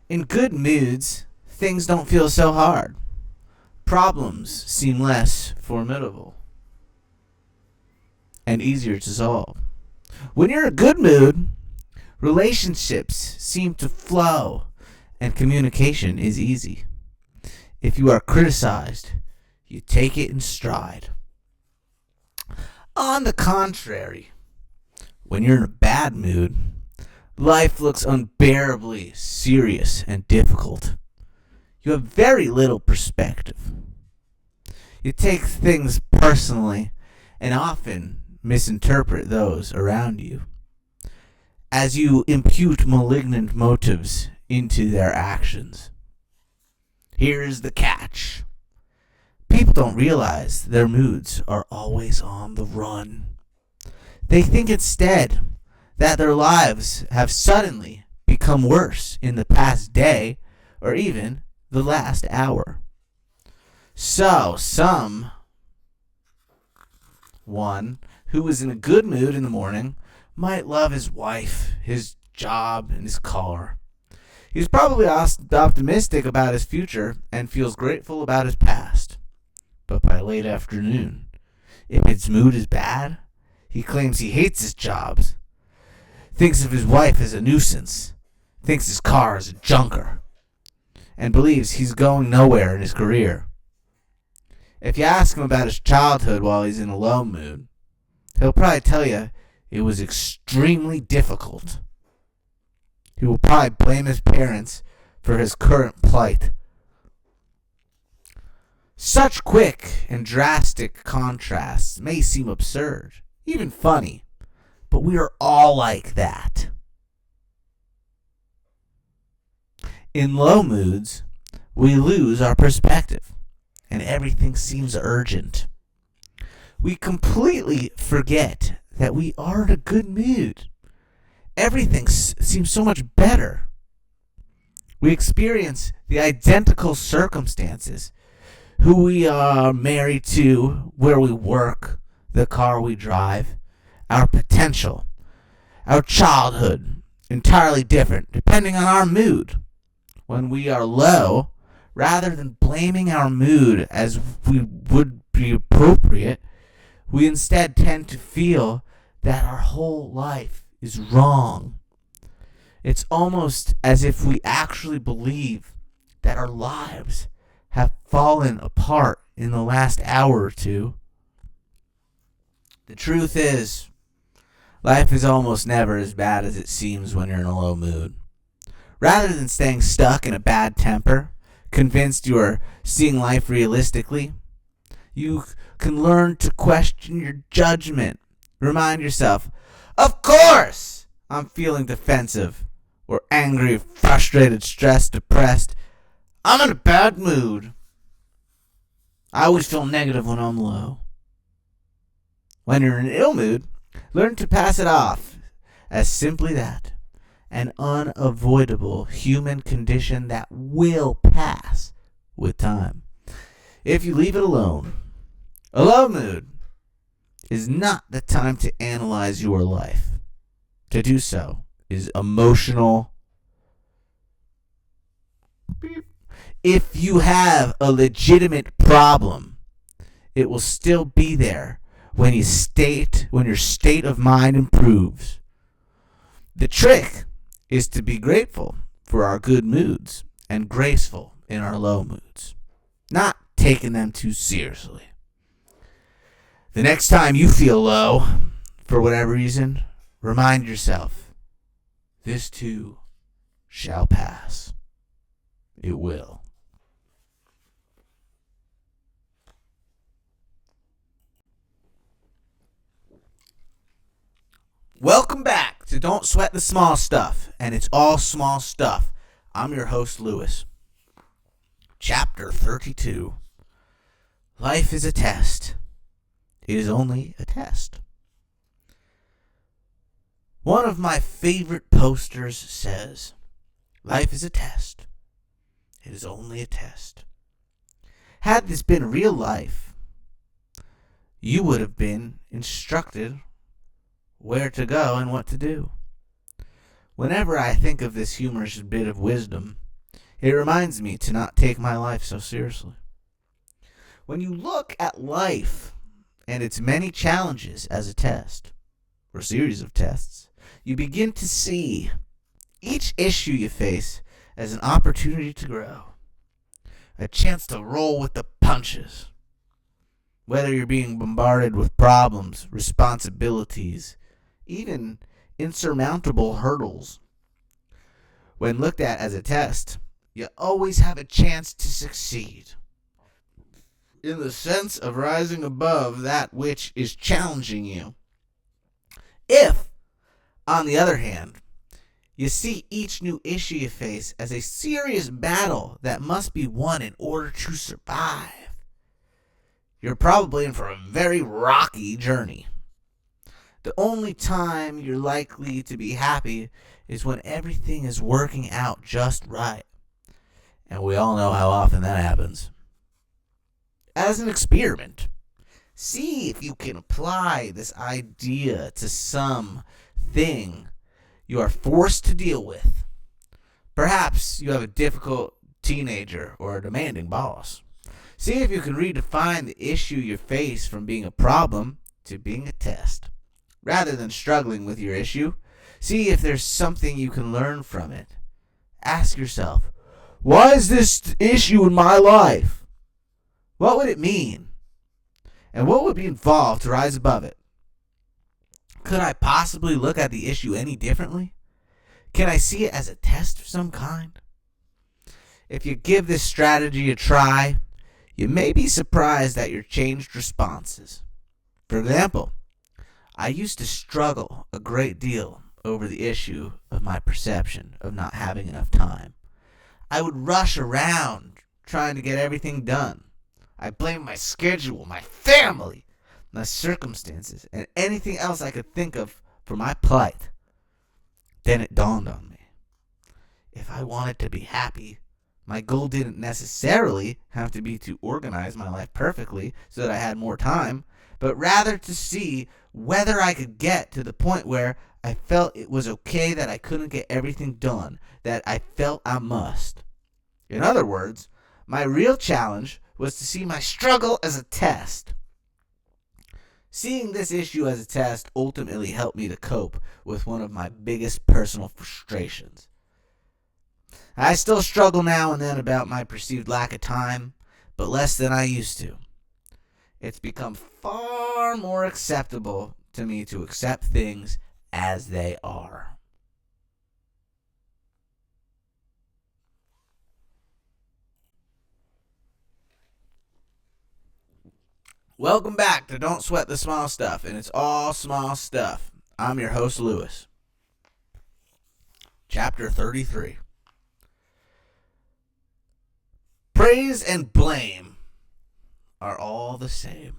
In good moods, things don't feel so hard. Problems seem less formidable and easier to solve. When you're in a good mood, relationships seem to flow and communication is easy. If you are criticized, you take it in stride. On the contrary, when you're in a bad mood, life looks unbearably serious and difficult. You have very little perspective. You take things personally and often misinterpret those around you, as you impute malignant motives into their actions. Here is the catch. People don't realize their moods are always on the run. They think instead that their lives have suddenly become worse in the past day or even the last hour. So, someone who was in a good mood in the morning might love his wife, his job, and his car. He's probably optimistic about his future and feels grateful about his past. But by late afternoon, if his mood is bad, he claims he hates his jobs, thinks of his wife as a nuisance, thinks his car is a junker, and believes he's going nowhere in his career. If you ask him about his childhood while he's in a low mood, he'll probably tell you it was extremely difficult. He will probably blame his parents for his current plight. Such quick and drastic contrasts may seem absurd, even funny, but we are all like that. In low moods, we lose our perspective, and everything seems urgent. We completely forget that we are in a good mood. Everything seems so much better. We experience the identical circumstances, who we are married to, where we work, the car we drive, our potential, our childhood, entirely different depending on our mood. When we are low, rather than blaming our mood as we would be appropriate, we instead tend to feel that our whole life is wrong. It's almost as if we actually believe that our lives have fallen apart in the last hour or two. The truth is, life is almost never as bad as it seems when you're in a low mood. Rather than staying stuck in a bad temper, convinced you are seeing life realistically, you can learn to question your judgment. Remind yourself, of course I'm feeling defensive, or angry, frustrated, stressed, depressed. I'm in a bad mood. I always feel negative when I'm low. When you're in an ill mood, learn to pass it off as simply that, an unavoidable human condition that will pass with time. If you leave it alone, a low mood is not the time to analyze your life. To do so is emotional. If you have a legitimate problem, it will still be there when your state of mind improves. The trick is to be grateful for our good moods and graceful in our low moods, not taking them too seriously. The next time you feel low, for whatever reason, remind yourself, this too shall pass. It will. Welcome back to Don't Sweat the Small Stuff, and it's all small stuff. I'm your host, Lewis. Chapter 32. Life is a test. It is only a test. One of my favorite posters says, life is a test. It is only a test. Had this been real life, you would have been instructed where to go and what to do. Whenever I think of this humorous bit of wisdom, it reminds me to not take my life so seriously. When you look at life and its many challenges as a test, or series of tests, you begin to see each issue you face as an opportunity to grow, a chance to roll with the punches. Whether you're being bombarded with problems, responsibilities, even insurmountable hurdles, when looked at as a test, you always have a chance to succeed. In the sense of rising above that which is challenging you. If, on the other hand, you see each new issue you face as a serious battle that must be won in order to survive, you're probably in for a very rocky journey. The only time you're likely to be happy is when everything is working out just right. And we all know how often that happens. As an experiment, see if you can apply this idea to something you are forced to deal with. Perhaps you have a difficult teenager or a demanding boss. See if you can redefine the issue you face from being a problem to being a test. Rather than struggling with your issue, see if there's something you can learn from it. Ask yourself, why is this issue in my life? What would it mean? And what would be involved to rise above it? Could I possibly look at the issue any differently? Can I see it as a test of some kind? If you give this strategy a try, you may be surprised at your changed responses. For example, I used to struggle a great deal over the issue of my perception of not having enough time. I would rush around trying to get everything done. I blamed my schedule, my family, my circumstances, and anything else I could think of for my plight. Then it dawned on me. If I wanted to be happy, my goal didn't necessarily have to be to organize my life perfectly so that I had more time, but rather to see whether I could get to the point where I felt it was okay that I couldn't get everything done, that I felt I must. In other words, my real challenge was to see my struggle as a test. Seeing this issue as a test ultimately helped me to cope with one of my biggest personal frustrations. I still struggle now and then about my perceived lack of time, but less than I used to. It's become far more acceptable to me to accept things as they are. Welcome back to Don't Sweat the Small Stuff, and it's all small stuff. I'm your host, Lewis. Chapter 33. Praise and blame are all the same.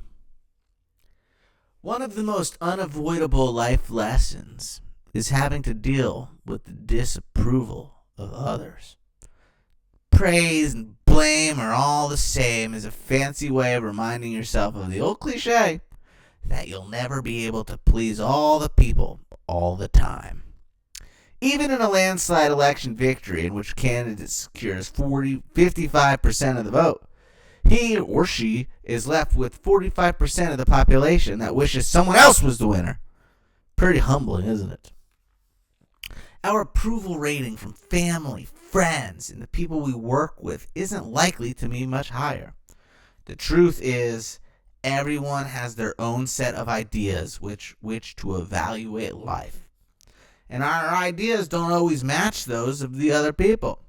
One of the most unavoidable life lessons is having to deal with the disapproval of others. Praise and blame are all the same as a fancy way of reminding yourself of the old cliche that you'll never be able to please all the people all the time. Even in a landslide election victory in which candidate secures 55% of the vote, he or she is left with 45% of the population that wishes someone else was the winner. Pretty humbling, isn't it? Our approval rating from family, friends, and the people we work with isn't likely to be much higher. The truth is, everyone has their own set of ideas which to evaluate life. And our ideas don't always match those of the other people.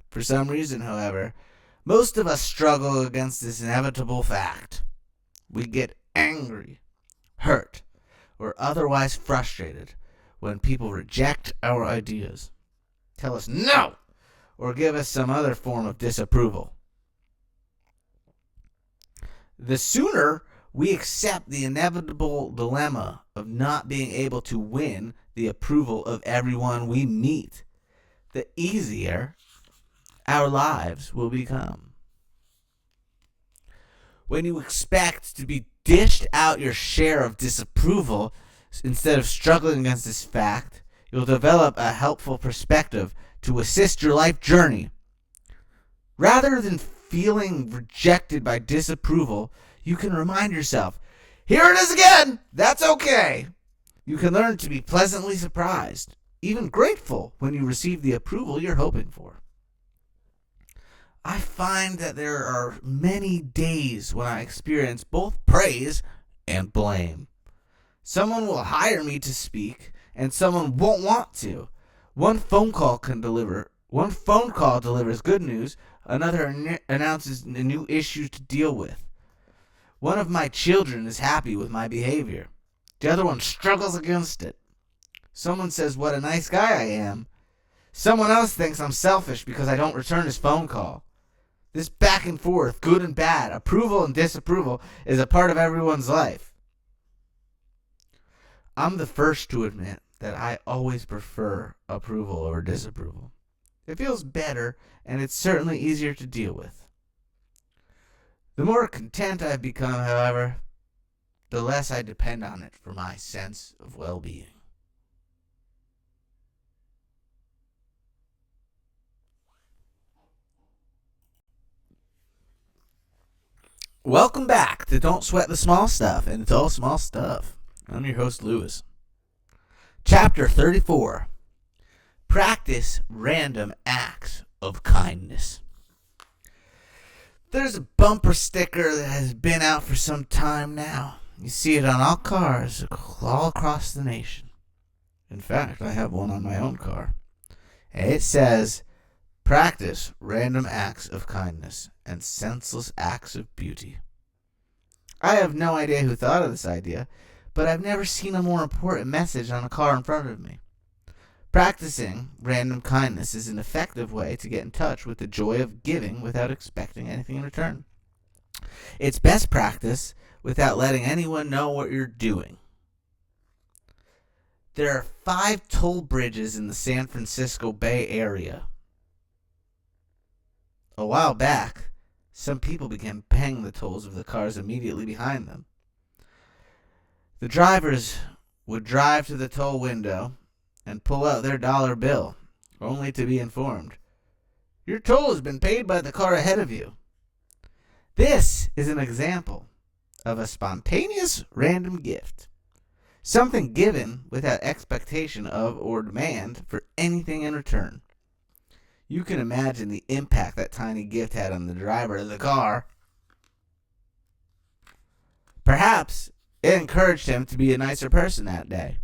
For some reason, however, most of us struggle against this inevitable fact. We get angry, hurt, or otherwise frustrated when people reject our ideas, tell us no, or give us some other form of disapproval. The sooner we accept the inevitable dilemma of not being able to win the approval of everyone we meet, the easier our lives will become. When you expect to be dished out your share of disapproval instead of struggling against this fact, you'll develop a helpful perspective to assist your life journey. Rather than feeling rejected by disapproval, you can remind yourself, here it is again, that's okay. You can learn to be pleasantly surprised, even grateful when you receive the approval you're hoping for. I find that there are many days when I experience both praise and blame. Someone will hire me to speak, and someone won't want to. One phone call delivers good news, another announces a new issue to deal with. One of my children is happy with my behavior. The other one struggles against it. Someone says what a nice guy I am. Someone else thinks I'm selfish because I don't return his phone call. This back and forth, good and bad, approval and disapproval, is a part of everyone's life. I'm the first to admit that I always prefer approval over disapproval. It feels better, and it's certainly easier to deal with. The more content I've become, however, the less I depend on it for my sense of well-being. Welcome back to Don't Sweat the Small Stuff, and it's all small stuff. I'm your host, Lewis. Chapter 34. Practice random acts of kindness. There's a bumper sticker that has been out for some time now. You see it on all cars all across the nation. In fact, I have one on my own car. And it says, practice random acts of kindness and senseless acts of beauty. I have no idea who thought of this idea, but I've never seen a more important message on a car in front of me. Practicing random kindness is an effective way to get in touch with the joy of giving without expecting anything in return. It's best practice without letting anyone know what you're doing. There are 5 toll bridges in the San Francisco Bay Area. A while back, some people began paying the tolls of the cars immediately behind them. The drivers would drive to the toll window and pull out their dollar bill, only to be informed, your toll has been paid by the car ahead of you. This is an example of a spontaneous random gift. Something given without expectation of or demand for anything in return. You can imagine the impact that tiny gift had on the driver of the car. Perhaps it encouraged him to be a nicer person that day.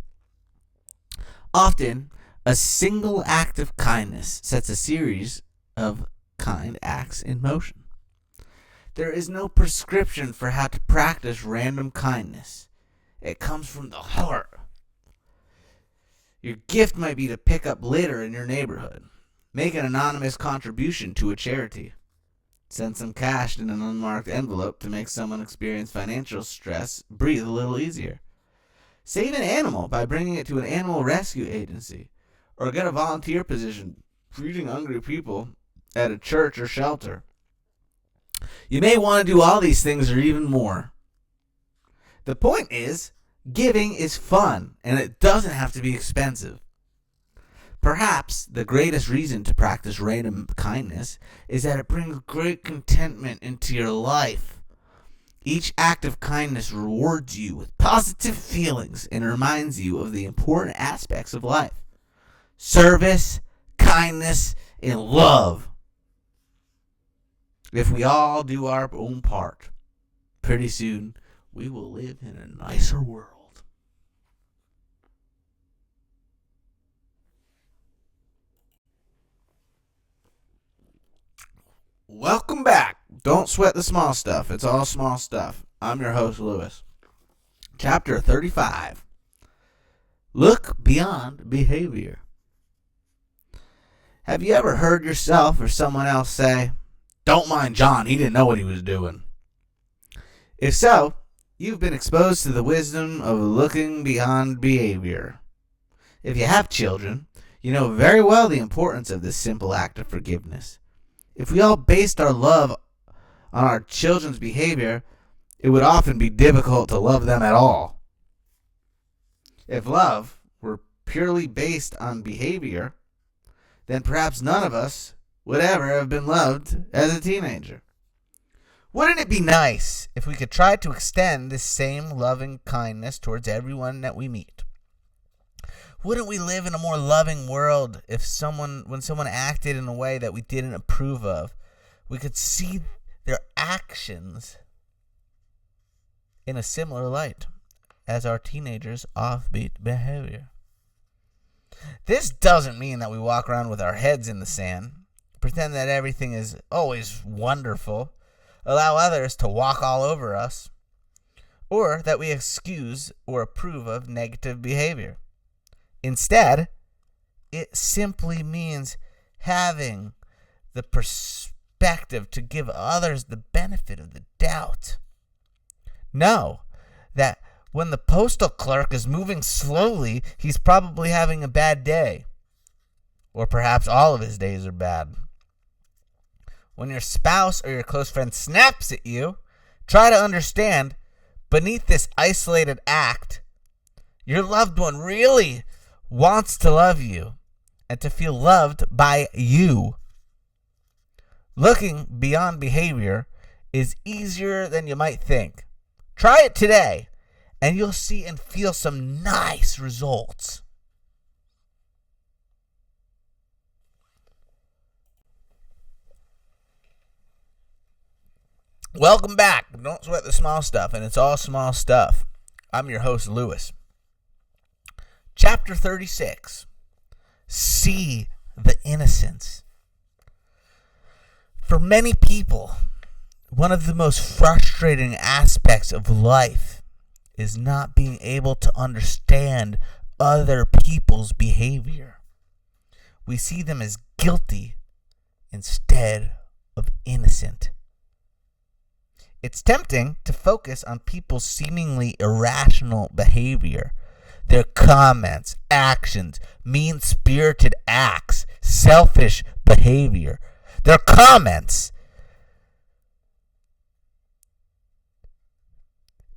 Often, a single act of kindness sets a series of kind acts in motion. There is no prescription for how to practice random kindness. It comes from the heart. Your gift might be to pick up litter in your neighborhood. Make an anonymous contribution to a charity. Send some cash in an unmarked envelope to make someone experience financial stress breathe a little easier. Save an animal by bringing it to an animal rescue agency, or get a volunteer position feeding hungry people at a church or shelter. You may want to do all these things or even more. The point is, giving is fun, and it doesn't have to be expensive. Perhaps the greatest reason to practice random kindness is that it brings great contentment into your life. Each act of kindness rewards you with positive feelings and reminds you of the important aspects of life: service, kindness, and love. If we all do our own part, pretty soon we will live in a nicer world. Welcome back. Don't sweat the small stuff. It's all small stuff. I'm your host, Lewis. Chapter 35. Look beyond behavior. Have you ever heard yourself or someone else say, "Don't mind John, he didn't know what he was doing"? If so, you've been exposed to the wisdom of looking beyond behavior. If you have children, you know very well the importance of this simple act of forgiveness. If we all based our love on our children's behavior, it would often be difficult to love them at all. If love were purely based on behavior, then perhaps none of us would ever have been loved as a teenager. Wouldn't it be nice if we could try to extend this same loving kindness towards everyone that we meet? Wouldn't we live in a more loving world if when someone acted in a way that we didn't approve of, we could see their actions in a similar light as our teenagers' offbeat behavior? This doesn't mean that we walk around with our heads in the sand, pretend that everything is always wonderful, allow others to walk all over us, or that we excuse or approve of negative behavior. Instead, it simply means having the perspective to give others the benefit of the doubt. Know that when the postal clerk is moving slowly, he's probably having a bad day. Or perhaps all of his days are bad. When your spouse or your close friend snaps at you, try to understand, beneath this isolated act, your loved one really wants to love you and to feel loved by you. Looking beyond behavior is easier than you might think. Try it today, and you'll see and feel some nice results. Welcome back. Don't sweat the small stuff, and it's all small stuff. I'm your host, Lewis. Chapter 36. See the innocence. For many people, one of the most frustrating aspects of life is not being able to understand other people's behavior. We see them as guilty instead of innocent. It's tempting to focus on people's seemingly irrational behavior, their comments, actions, mean-spirited acts, selfish behavior, their comments,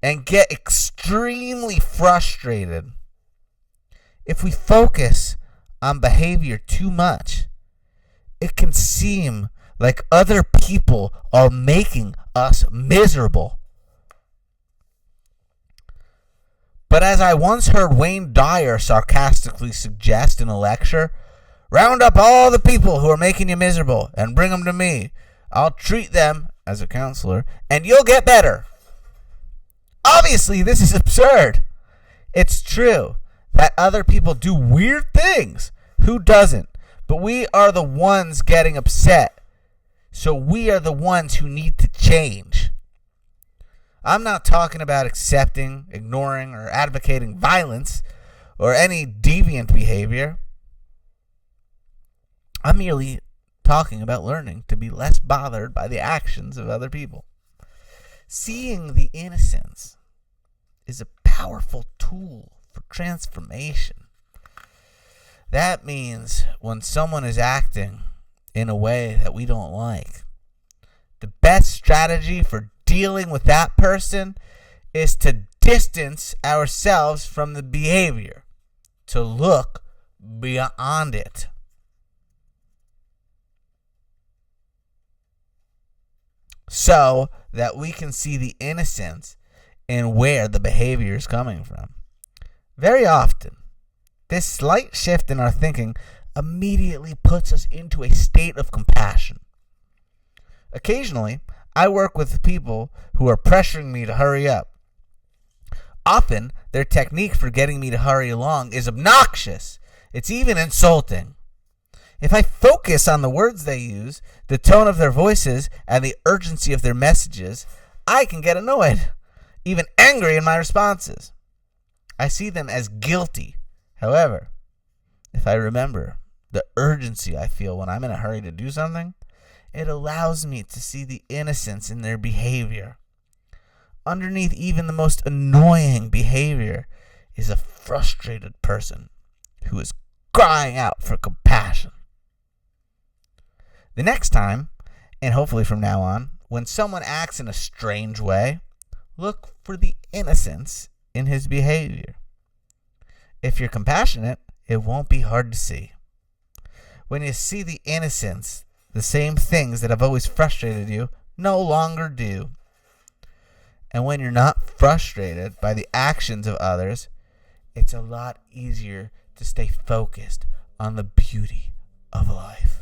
and get extremely frustrated. If we focus on behavior too much, it can seem like other people are making us miserable. But as I once heard Wayne Dyer sarcastically suggest in a lecture, round up all the people who are making you miserable and bring them to me. I'll treat them as a counselor and you'll get better. Obviously, this is absurd. It's true that other people do weird things. Who doesn't? But we are the ones getting upset. So we are the ones who need to change. I'm not talking about accepting, ignoring, or advocating violence or any deviant behavior. I'm merely talking about learning to be less bothered by the actions of other people. Seeing the innocence is a powerful tool for transformation. That means when someone is acting in a way that we don't like, the best strategy for dealing with that person is to distance ourselves from the behavior, to look beyond it. So that we can see the innocence in where the behavior is coming from. Very often, this slight shift in our thinking immediately puts us into a state of compassion. Occasionally, I work with people who are pressuring me to hurry up. Often, their technique for getting me to hurry along is obnoxious. It's even insulting. If I focus on the words they use, the tone of their voices, and the urgency of their messages, I can get annoyed, even angry in my responses. I see them as guilty. However, if I remember the urgency I feel when I'm in a hurry to do something, it allows me to see the innocence in their behavior. Underneath even the most annoying behavior is a frustrated person who is crying out for compassion. The next time, and hopefully from now on, when someone acts in a strange way, look for the innocence in his behavior. If you're compassionate, it won't be hard to see. When you see the innocence, the same things that have always frustrated you no longer do. And when you're not frustrated by the actions of others, it's a lot easier to stay focused on the beauty of life.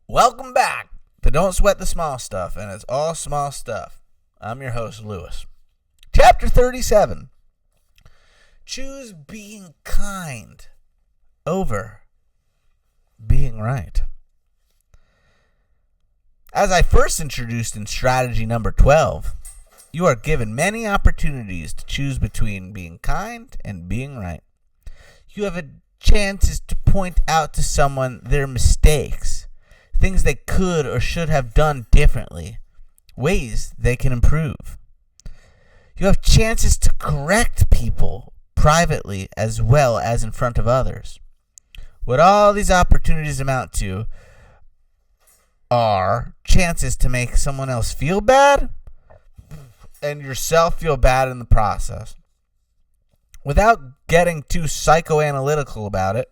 Welcome back to Don't Sweat the Small Stuff, and it's all small stuff. I'm your host, Lewis. Chapter 37. Choose being kind over being right. As I first introduced in strategy number 12, you are given many opportunities to choose between being kind and being right. You have a chances to point out to someone their mistakes, things they could or should have done differently, ways they can improve. You have chances to correct people privately as well as in front of others. What all these opportunities amount to are chances to make someone else feel bad and yourself feel bad in the process. Without getting too psychoanalytical about it,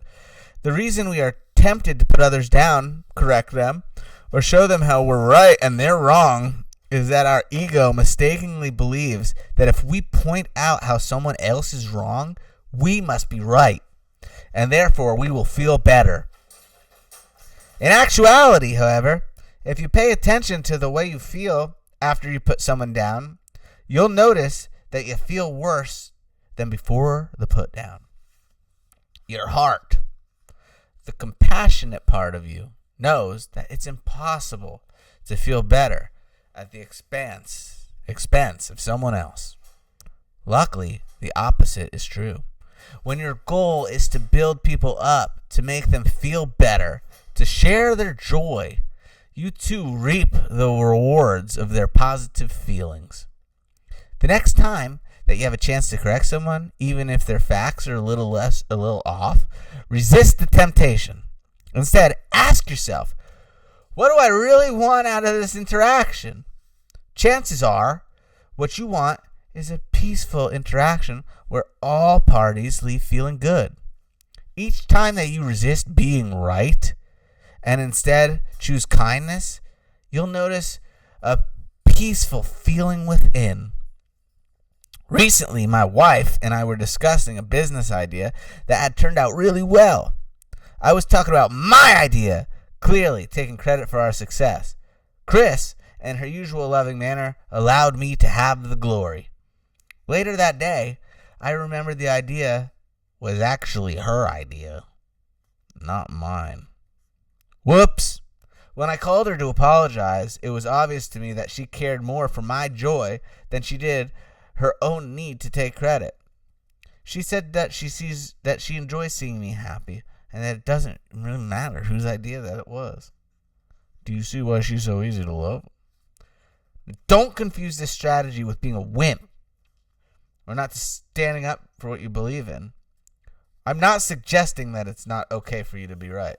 the reason we are tempted to put others down, correct them, or show them how we're right and they're wrong is that our ego mistakenly believes that if we point out how someone else is wrong, we must be right, and therefore we will feel better. In actuality, however, if you pay attention to the way you feel after you put someone down, you'll notice that you feel worse than before the put down. Your heart, the compassionate part of you, knows that it's impossible to feel better at the expense of someone else. Luckily, the opposite is true. When your goal is to build people up, to make them feel better, to share their joy, you too reap the rewards of their positive feelings. The next time that you have a chance to correct someone, even if their facts are a little off, resist the temptation. Instead, ask yourself, what do I really want out of this interaction? Chances are, what you want is a peaceful interaction where all parties leave feeling good. Each time that you resist being right and instead choose kindness, you'll notice a peaceful feeling within. Recently, my wife and I were discussing a business idea that had turned out really well. I was talking about my idea, clearly taking credit for our success. Chris, in her usual loving manner, allowed me to have the glory. Later that day, I remembered the idea was actually her idea, not mine. Whoops! When I called her to apologize, it was obvious to me that she cared more for my joy than she did her own need to take credit. She said that she enjoys seeing me happy, and that it doesn't really matter whose idea that it was. Do you see why she's so easy to love? Don't confuse this strategy with being a wimp or not standing up for what you believe in. I'm not suggesting that it's not okay for you to be right.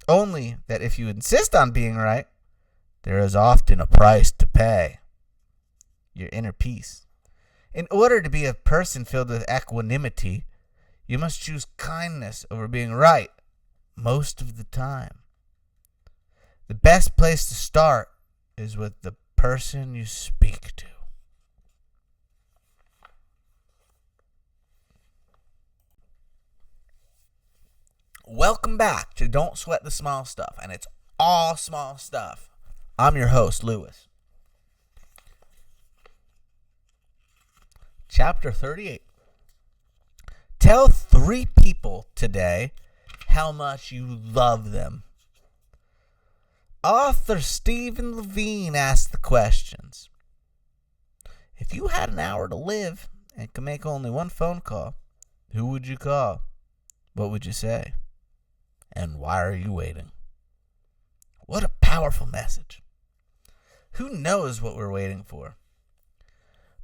Only that if you insist on being right, there is often a price to pay. Your inner peace. In order to be a person filled with equanimity, you must choose kindness over being right most of the time. The best place to start is with the person you speak to. Welcome back to Don't Sweat the Small Stuff, and it's all small stuff. I'm your host, Lewis. Chapter 38. Tell 3 people today how much you love them. Author Stephen Levine asked the questions. If you had an hour to live and could make only one phone call, who would you call? What would you say? And why are you waiting? What a powerful message. Who knows what we're waiting for?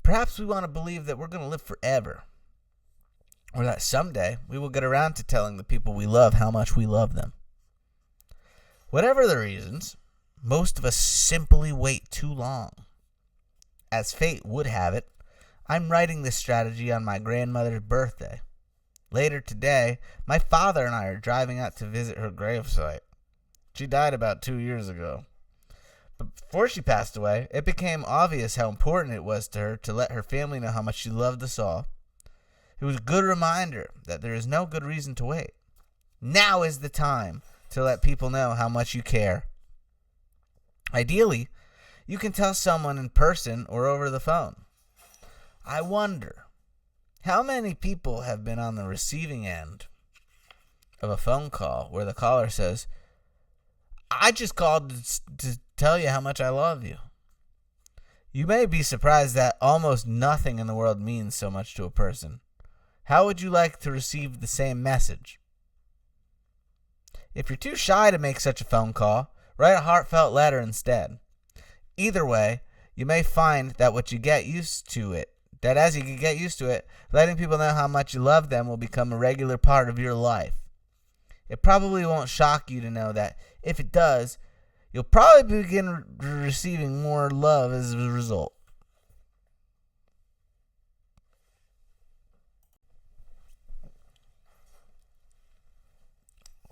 Perhaps we want to believe that we're going to live forever, or that someday we will get around to telling the people we love how much we love them. Whatever the reasons, most of us simply wait too long. As fate would have it, I'm writing this strategy on my grandmother's birthday. Later today, my father and I are driving out to visit her gravesite. She died about 2 years ago. But before she passed away, it became obvious how important it was to her to let her family know how much she loved us all. It was a good reminder that there is no good reason to wait. Now is the time to let people know how much you care. Ideally, you can tell someone in person or over the phone. I wonder, how many people have been on the receiving end of a phone call where the caller says, I just called to tell you how much I love you. You may be surprised that almost nothing in the world means so much to a person. How would you like to receive the same message? If you're too shy to make such a phone call, write a heartfelt letter instead. Either way, you may find that as you get used to it, letting people know how much you love them will become a regular part of your life. It probably won't shock you to know that if it does, you'll probably begin receiving more love as a result.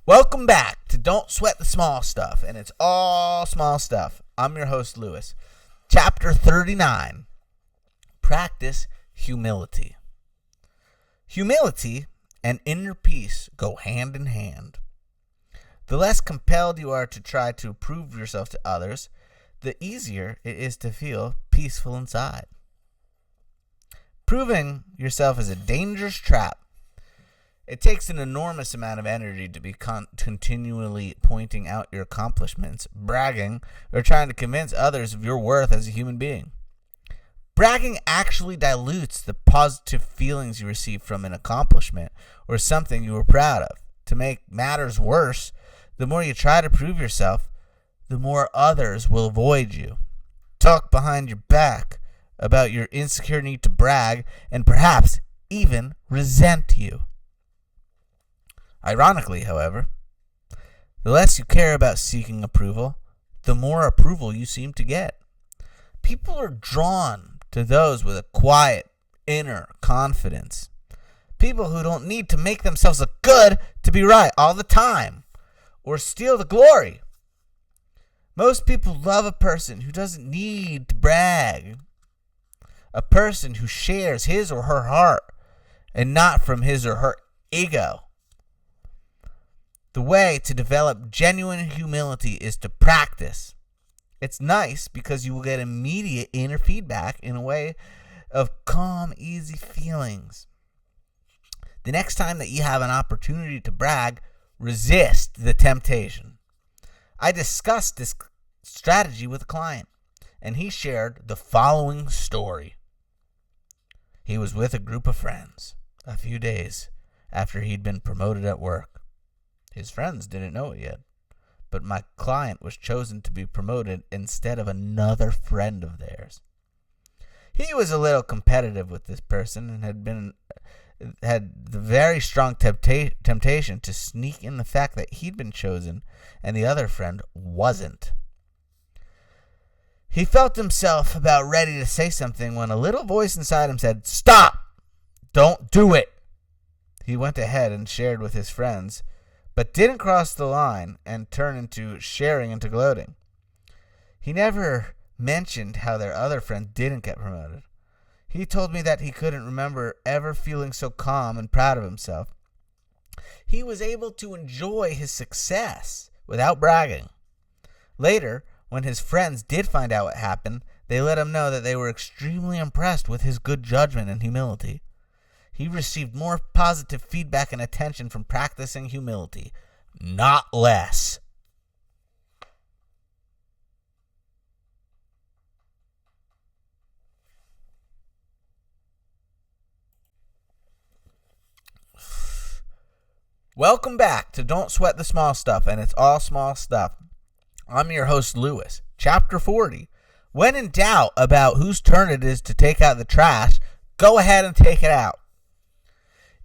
Welcome back to Don't Sweat the Small Stuff, and it's all small stuff. I'm your host, Lewis. Chapter 39. Practice humility. Humility and inner peace go hand in hand. The less compelled you are to try to prove yourself to others, the easier it is to feel peaceful inside. Proving yourself is a dangerous trap. It takes an enormous amount of energy to be continually pointing out your accomplishments, bragging, or trying to convince others of your worth as a human being. Bragging actually dilutes the positive feelings you receive from an accomplishment or something you were proud of. To make matters worse, the more you try to prove yourself, the more others will avoid you, talk behind your back about your insecure need to brag, and perhaps even resent you. Ironically, however, the less you care about seeking approval, the more approval you seem to get. People are drawn to those with a quiet, inner confidence. People who don't need to make themselves look good to be right all the time or steal the glory. Most people love a person who doesn't need to brag. A person who shares his or her heart and not from his or her ego. The way to develop genuine humility is to practice. It's nice because you will get immediate inner feedback in a way of calm, easy feelings. The next time that you have an opportunity to brag, resist the temptation. I discussed this strategy with a client, and he shared the following story. He was with a group of friends a few days after he'd been promoted at work. His friends didn't know it yet, but my client was chosen to be promoted instead of another friend of theirs. He was a little competitive with this person and had the very strong temptation to sneak in the fact that he'd been chosen and the other friend wasn't. He felt himself about ready to say something when a little voice inside him said, "Stop! Don't do it!" He went ahead and shared with his friends, but didn't cross the line and turn into sharing into gloating. He never mentioned how their other friend didn't get promoted. He told me that he couldn't remember ever feeling so calm and proud of himself. He was able to enjoy his success without bragging. Later, when his friends did find out what happened, they let him know that they were extremely impressed with his good judgment and humility. He received more positive feedback and attention from practicing humility, not less. Welcome back to Don't Sweat the Small Stuff, and it's all small stuff. I'm your host, Lewis. Chapter 40. When in doubt about whose turn it is to take out the trash, go ahead and take it out.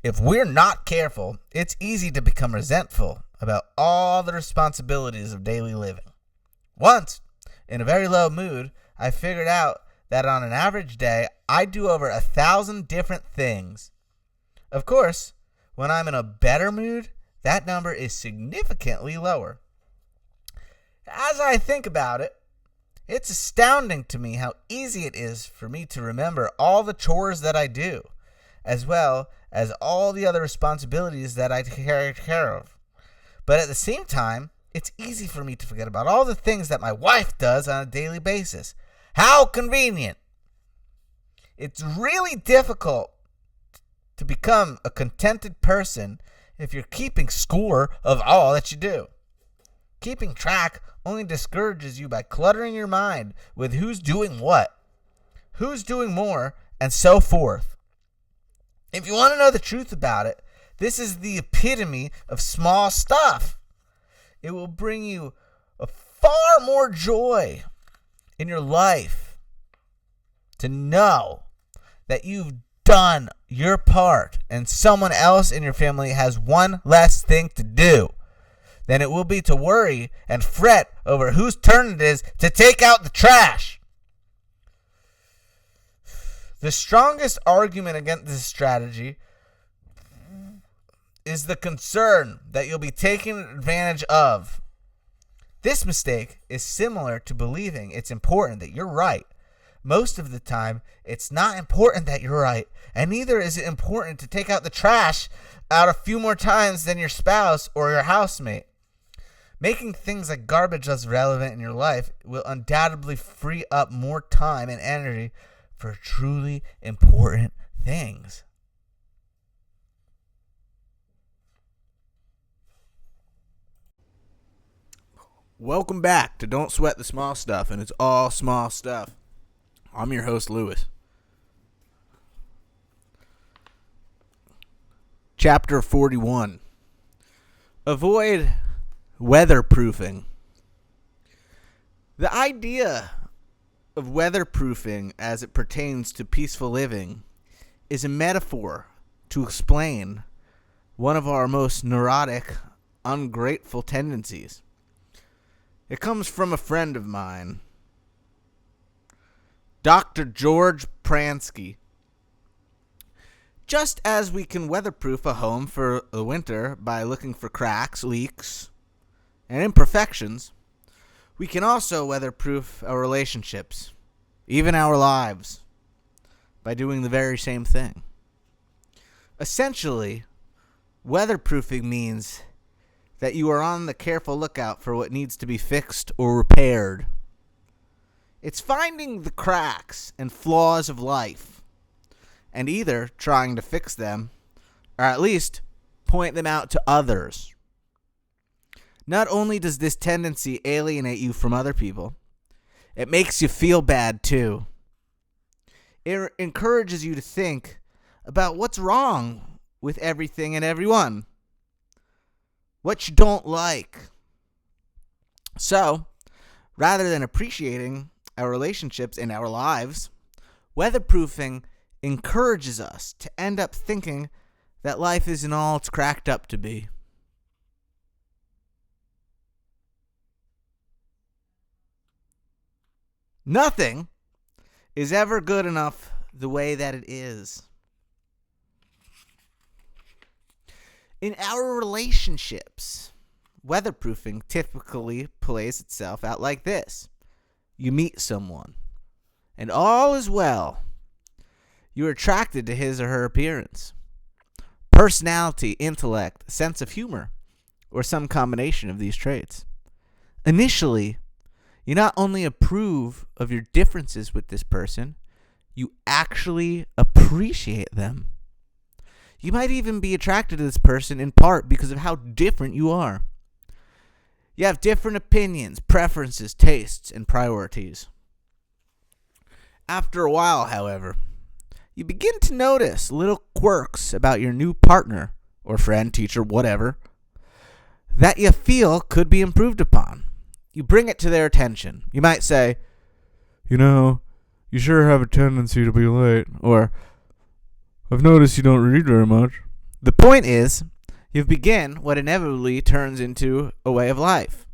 If we're not careful, it's easy to become resentful about all the responsibilities of daily living. Once, in a very low mood, I figured out that on an average day, I do over 1,000 different things. Of course, when I'm in a better mood, that number is significantly lower. As I think about it, it's astounding to me how easy it is for me to remember all the chores that I do, as well as all the other responsibilities that I take care of. But at the same time, it's easy for me to forget about all the things that my wife does on a daily basis. How convenient! It's really difficult to become a contented person if you're keeping score of all that you do. Keeping track only discourages you by cluttering your mind with who's doing what, who's doing more, and so forth. If you want to know the truth about it, this is the epitome of small stuff. It will bring you a far more joy in your life to know that you've done your part and someone else in your family has one less thing to do than it will be to worry and fret over whose turn it is to take out the trash. The strongest argument against this strategy is the concern that you'll be taken advantage of. This mistake is similar to believing it's important that you're right. Most of the time, it's not important that you're right, and neither is it important to take out the trash out a few more times than your spouse or your housemate. Making things like garbage less relevant in your life will undoubtedly free up more time and energy for truly important things. Welcome back to Don't Sweat the Small Stuff, and it's all small stuff. I'm your host, Lewis. Chapter 41. Avoid weatherproofing. The idea of weatherproofing as it pertains to peaceful living is a metaphor to explain one of our most neurotic, ungrateful tendencies. It comes from a friend of mine, Dr. George Pransky. Just as we can weatherproof a home for the winter by looking for cracks, leaks, and imperfections, we can also weatherproof our relationships, even our lives, by doing the very same thing. Essentially, weatherproofing means that you are on the careful lookout for what needs to be fixed or repaired. It's finding the cracks and flaws of life and either trying to fix them or at least point them out to others. Not only does this tendency alienate you from other people, it makes you feel bad too. It encourages you to think about what's wrong with everything and everyone, what you don't like. So, rather than appreciating our relationships and our lives, weatherproofing encourages us to end up thinking that life isn't all it's cracked up to be. Nothing is ever good enough the way that it is. In our relationships, weatherproofing typically plays itself out like this. You meet someone, and all is well. You're attracted to his or her appearance, personality, intellect, sense of humor, or some combination of these traits. Initially, you not only approve of your differences with this person, you actually appreciate them. You might even be attracted to this person in part because of how different you are. You have different opinions, preferences, tastes, and priorities. After a while, however, you begin to notice little quirks about your new partner or friend, teacher, whatever, that you feel could be improved upon. You bring it to their attention. You might say, You sure have a tendency to be late. Or, I've noticed you don't read very much. The point is, you begin what inevitably turns into a way of life,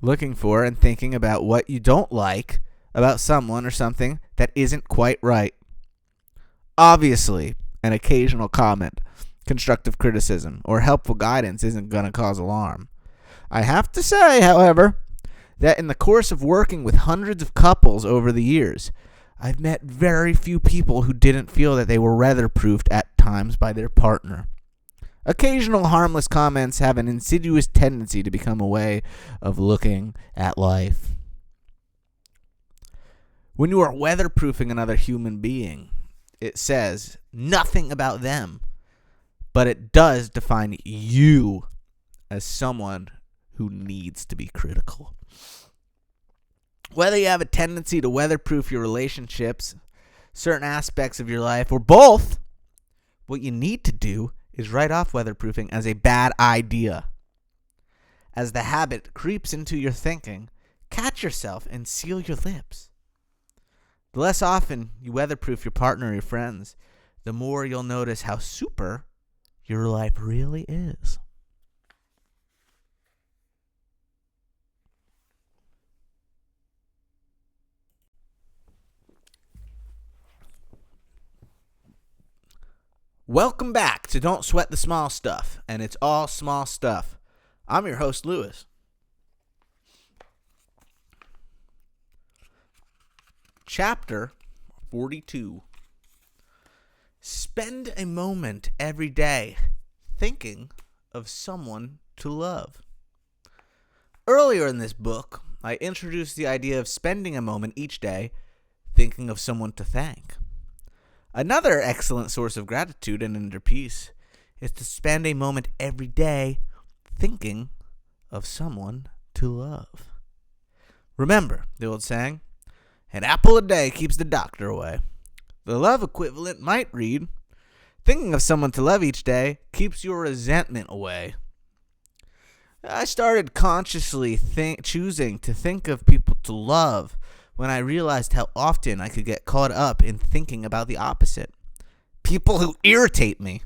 looking for and thinking about what you don't like about someone or something that isn't quite right. Obviously, an occasional comment, constructive criticism, or helpful guidance isn't going to cause alarm. I have to say, however, that in the course of working with hundreds of couples over the years, I've met very few people who didn't feel that they were weatherproofed at times by their partner. Occasional harmless comments have an insidious tendency to become a way of looking at life. When you are weatherproofing another human being, it says nothing about them, but it does define you as someone who needs to be critical. Whether you have a tendency to weatherproof your relationships, certain aspects of your life, or both, what you need to do is write off weatherproofing as a bad idea. As the habit creeps into your thinking, catch yourself and seal your lips. The less often you weatherproof your partner or your friends, the more you'll notice how super your life really is. Welcome back to Don't Sweat the Small Stuff, and it's all small stuff. I'm your host, Lewis. Chapter 42. Spend a moment every day thinking of someone to love. Earlier in this book, I introduced the idea of spending a moment each day thinking of someone to thank. Another excellent source of gratitude and inner peace is to spend a moment every day thinking of someone to love. Remember the old saying, an apple a day keeps the doctor away. The love equivalent might read, thinking of someone to love each day keeps your resentment away. I started consciously choosing to think of people to love when I realized how often I could get caught up in thinking about the opposite. People who irritate me.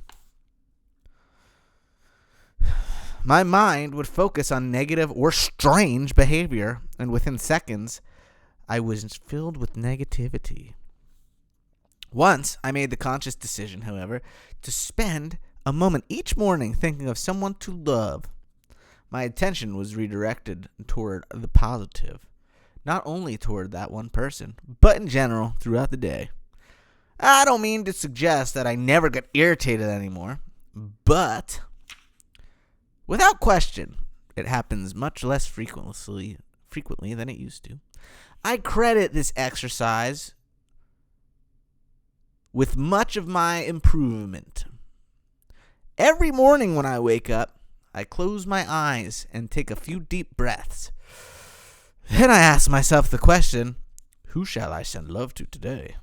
My mind would focus on negative or strange behavior, and within seconds, I was filled with negativity. Once, I made the conscious decision, however, to spend a moment each morning thinking of someone to love. My attention was redirected toward the positive. Not only toward that one person, but in general throughout the day. I don't mean to suggest that I never get irritated anymore, but without question, it happens much less frequently than it used to. I credit this exercise with much of my improvement. Every morning when I wake up, I close my eyes and take a few deep breaths. Then I ask myself the question, who shall I send love to today?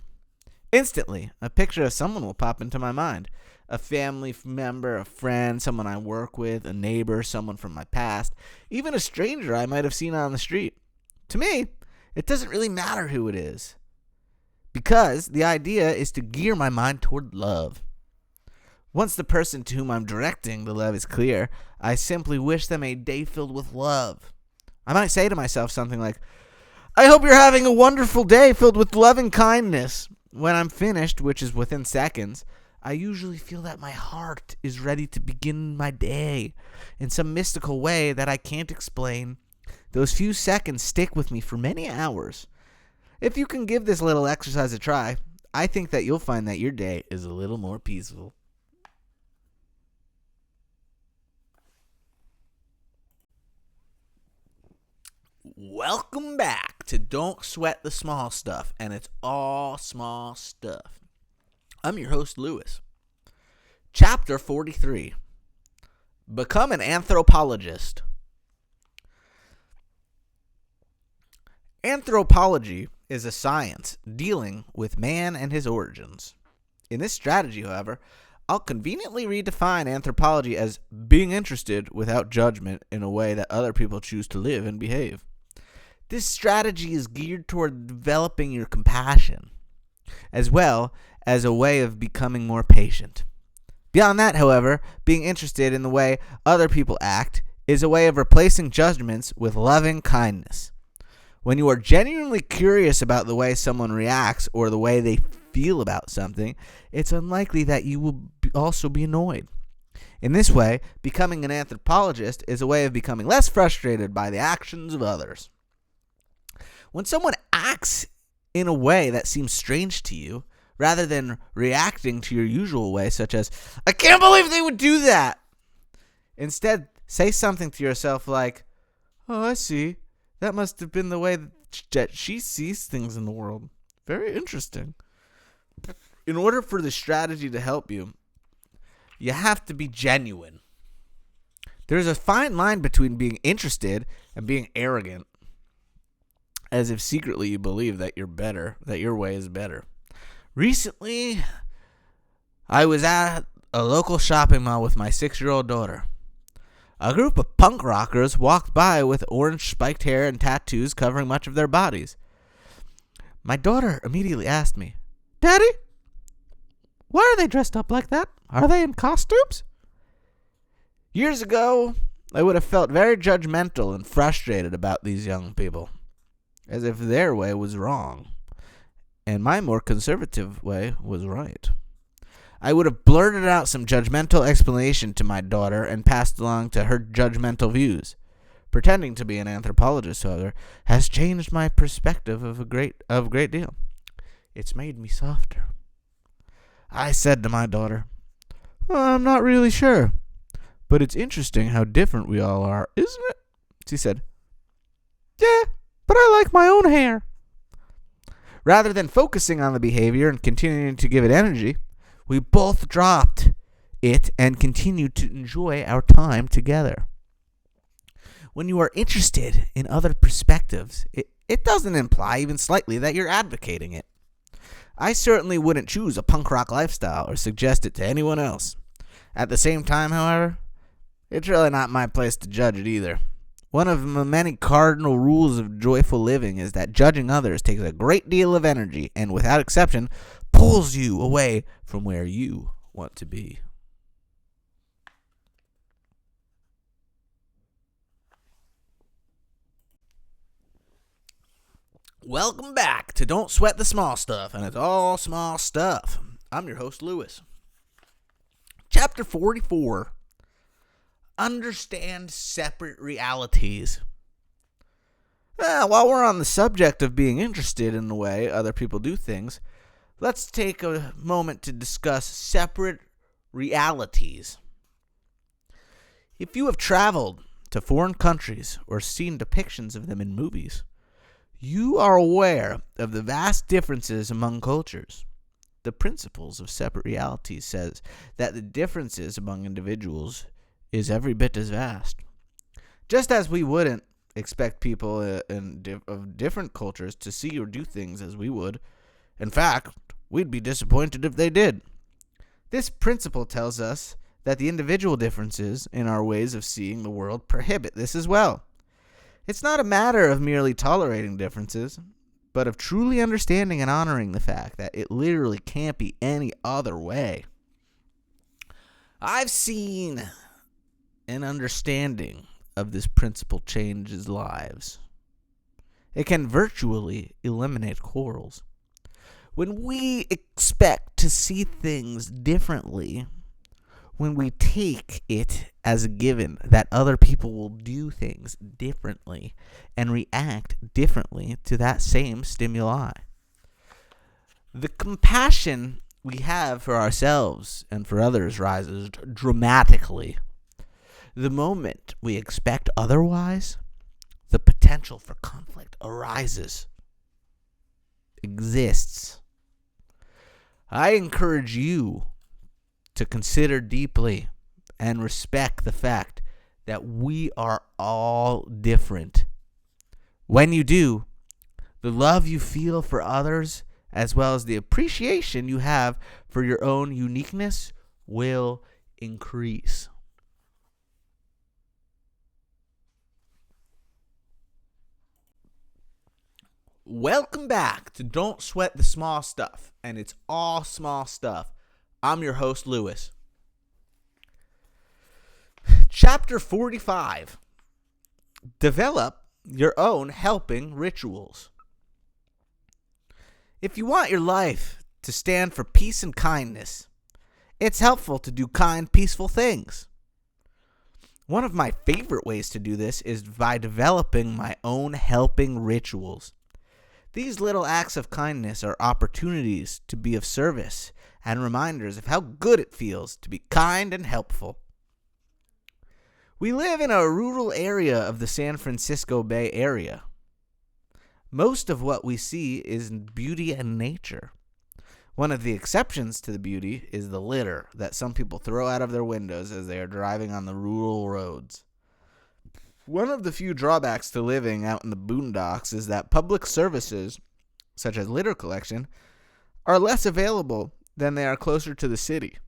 Instantly, a picture of someone will pop into my mind. A family member, a friend, someone I work with, a neighbor, someone from my past, even a stranger I might have seen on the street. To me, it doesn't really matter who it is, because the idea is to gear my mind toward love. Once the person to whom I'm directing the love is clear, I simply wish them a day filled with love. I might say to myself something like, I hope you're having a wonderful day filled with love and kindness. When I'm finished, which is within seconds, I usually feel that my heart is ready to begin my day in some mystical way that I can't explain. Those few seconds stick with me for many hours. If you can give this little exercise a try, I think that you'll find that your day is a little more peaceful. Welcome back to Don't Sweat the Small Stuff, and it's all small stuff. I'm your host, Lewis. Chapter 43. Become an anthropologist. Anthropology is a science dealing with man and his origins. In this strategy, however, I'll conveniently redefine anthropology as being interested without judgment in a way that other people choose to live and behave. This strategy is geared toward developing your compassion, as well as a way of becoming more patient. Beyond that, however, being interested in the way other people act is a way of replacing judgments with loving kindness. When you are genuinely curious about the way someone reacts or the way they feel about something, it's unlikely that you will also be annoyed. In this way, becoming an anthropologist is a way of becoming less frustrated by the actions of others. When someone acts in a way that seems strange to you, rather than reacting to your usual way, such as, I can't believe they would do that, instead, say something to yourself like, oh, I see. That must have been the way that she sees things in the world. Very interesting. In order for the strategy to help you, you have to be genuine. There's a fine line between being interested and being arrogant, as if secretly you believe that you're better, that your way is better. Recently, I was at a local shopping mall with my 6-year-old daughter. A group of punk rockers walked by with orange spiked hair and tattoos covering much of their bodies. My daughter immediately asked me, Daddy, why are they dressed up like that? Are they in costumes? Years ago, I would have felt very judgmental and frustrated about these young people, as if their way was wrong, and my more conservative way was right. I would have blurted out some judgmental explanation to my daughter and passed along to her judgmental views. Pretending to be an anthropologist, however, has changed my perspective of a great deal. It's made me softer. I said to my daughter, I'm not really sure, but it's interesting how different we all are, isn't it? She said, Yeah, but I like my own hair. Rather than focusing on the behavior and continuing to give it energy, we both dropped it and continued to enjoy our time together. When you are interested in other perspectives, it doesn't imply even slightly that you're advocating it. I certainly wouldn't choose a punk rock lifestyle or suggest it to anyone else. At the same time, however, it's really not my place to judge it either. One of the many cardinal rules of joyful living is that judging others takes a great deal of energy and, without exception, pulls you away from where you want to be. Welcome back to Don't Sweat the Small Stuff, and it's all small stuff. I'm your host, Lewis. Chapter 44. Understand separate realities. While we're on the subject of being interested in the way other people do things, let's take a moment to discuss separate realities. If you have traveled to foreign countries or seen depictions of them in movies, you are aware of the vast differences among cultures. The principles of separate realities says that the differences among individuals is every bit as vast. Just as we wouldn't expect people of different cultures to see or do things as we would. In fact, We'd be disappointed if they did. This principle tells us that the individual differences in our ways of seeing the world prohibit this as well. It's not a matter of merely tolerating differences, but of truly understanding and honoring the fact that it literally can't be any other way. I've seen an understanding of this principle changes lives. It can virtually eliminate quarrels. When we expect to see things differently, when we take it as a given that other people will do things differently and react differently to that same stimuli, the compassion we have for ourselves and for others rises dramatically. The moment we expect otherwise, the potential for conflict arises, exists. I encourage you to consider deeply and respect the fact that we are all different. When you do, the love you feel for others, as well as the appreciation you have for your own uniqueness, will increase. Welcome back to Don't Sweat the Small Stuff, and it's all small stuff. I'm your host, Lewis. Chapter 45. Develop your own helping rituals. If you want your life to stand for peace and kindness, it's helpful to do kind, peaceful things. One of my favorite ways to do this is by developing my own helping rituals. These little acts of kindness are opportunities to be of service and reminders of how good it feels to be kind and helpful. We live in a rural area of the San Francisco Bay Area. Most of what we see is beauty and nature. One of the exceptions to the beauty is the litter that some people throw out of their windows as they are driving on the rural roads. One of the few drawbacks to living out in the boondocks is that public services, such as litter collection, are less available than they are closer to the city.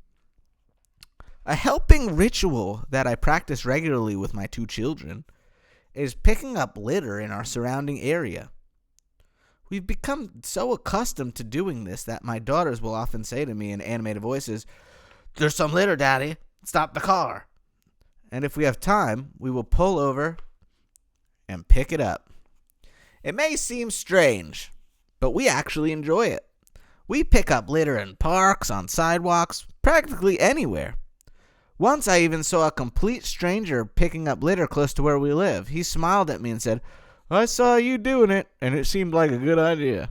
A helping ritual that I practice regularly with my 2 children is picking up litter in our surrounding area. We've become so accustomed to doing this that my daughters will often say to me in animated voices, "There's some litter, Daddy. Stop the car." And if we have time, we will pull over and pick it up. It may seem strange, but we actually enjoy it. We pick up litter in parks, on sidewalks, practically anywhere. Once I even saw a complete stranger picking up litter close to where we live. He smiled at me and said, "I saw you doing it, and it seemed like a good idea."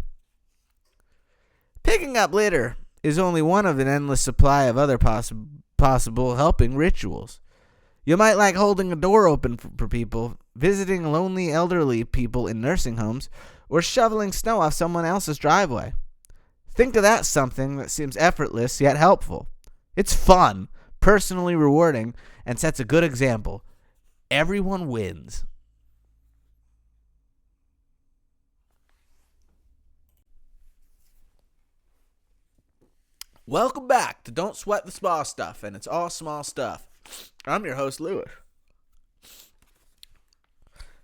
Picking up litter is only one of an endless supply of other possible helping rituals. You might like holding a door open for people, visiting lonely elderly people in nursing homes, or shoveling snow off someone else's driveway. Think of that as something that seems effortless yet helpful. It's fun, personally rewarding, and sets a good example. Everyone wins. Welcome back to Don't Sweat the Small Stuff, and it's all small stuff. I'm your host, Lewis.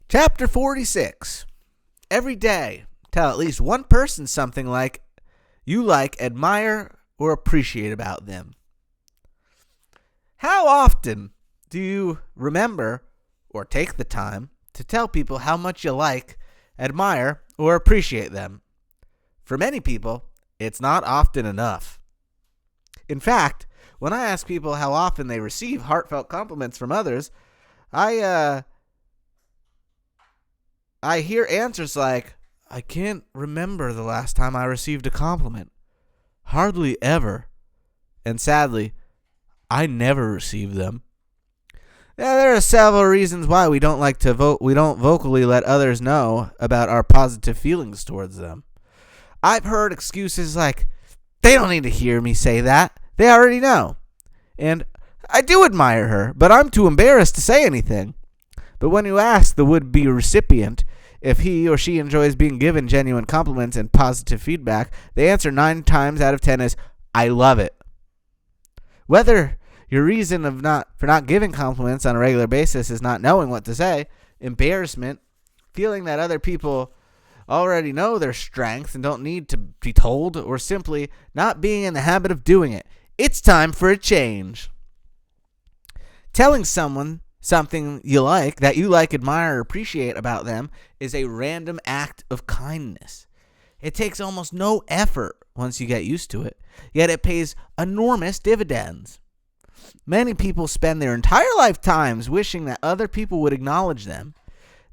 Chapter 46. Every day, tell at least one person something you like, admire, or appreciate about them. How often do you remember or take the time to tell people how much you like, admire, or appreciate them? For many people, it's not often enough. In fact, when I ask people how often they receive heartfelt compliments from others, I hear answers like, "I can't remember the last time I received a compliment. Hardly ever. And sadly, I never receive them." Now, there are several reasons why we don't vocally let others know about our positive feelings towards them. I've heard excuses like, "They don't need to hear me say that. They already know." And "I do admire her, but I'm too embarrassed to say anything." But when you ask the would-be recipient If he or she enjoys being given genuine compliments and positive feedback, the answer 9 times out of 10 is, I love it. Whether your reason for not giving compliments on a regular basis is not knowing what to say, embarrassment, feeling that other people already know their strengths and don't need to be told, or simply not being in the habit of doing it, it's time for a change. Telling someone something that you like, admire, or appreciate about them is a random act of kindness. It takes almost no effort once you get used to it, yet it pays enormous dividends. Many people spend their entire lifetimes wishing that other people would acknowledge them.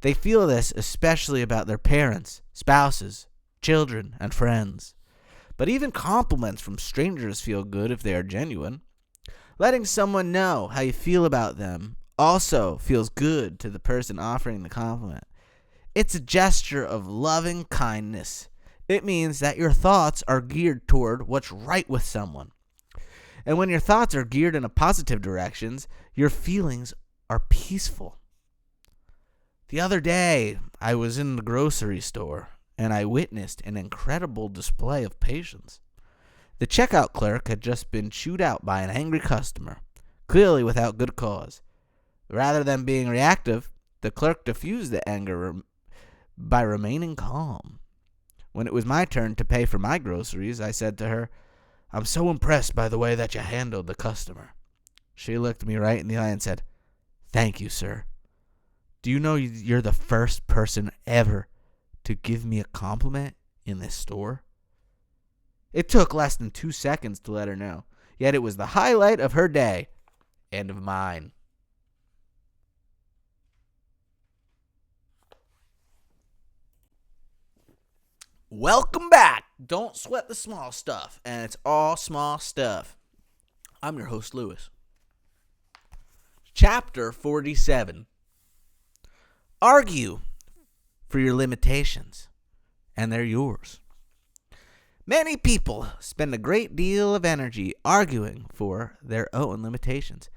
They feel this especially about their parents, spouses, children, and friends. But even compliments from strangers feel good if they are genuine. Letting someone know how you feel about them also feels good to the person offering the compliment. It's a gesture of loving kindness. It means that your thoughts are geared toward what's right with someone. And when your thoughts are geared in a positive directions, your feelings are peaceful. The other day, I was in the grocery store, and I witnessed an incredible display of patience. The checkout clerk had just been chewed out by an angry customer, clearly without good cause. Rather than being reactive, the clerk diffused the anger by remaining calm. When it was my turn to pay for my groceries, I said to her, "I'm so impressed by the way that you handled the customer." She looked me right in the eye and said, "Thank you, sir. Do you know you're the first person ever to give me a compliment in this store?" It took less than 2 seconds to let her know, yet it was the highlight of her day and of mine. Welcome back. Don't sweat the small stuff, and it's all small stuff. I'm your host, Lewis. Chapter 47. Argue for your limitations, and they're yours. Many people spend a great deal of energy arguing for their own limitations.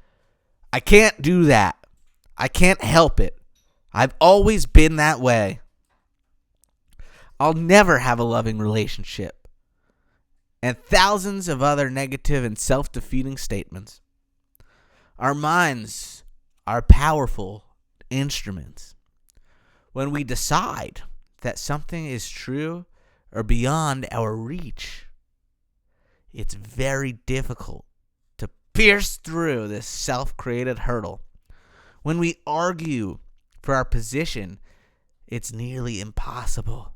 I can't do that. I can't help it. I've always been that way. I'll never have a loving relationship. And thousands of other negative and self-defeating statements. Our minds are powerful instruments. When we decide that something is true or beyond our reach, it's very difficult to pierce through this self-created hurdle. When we argue for our position, it's nearly impossible.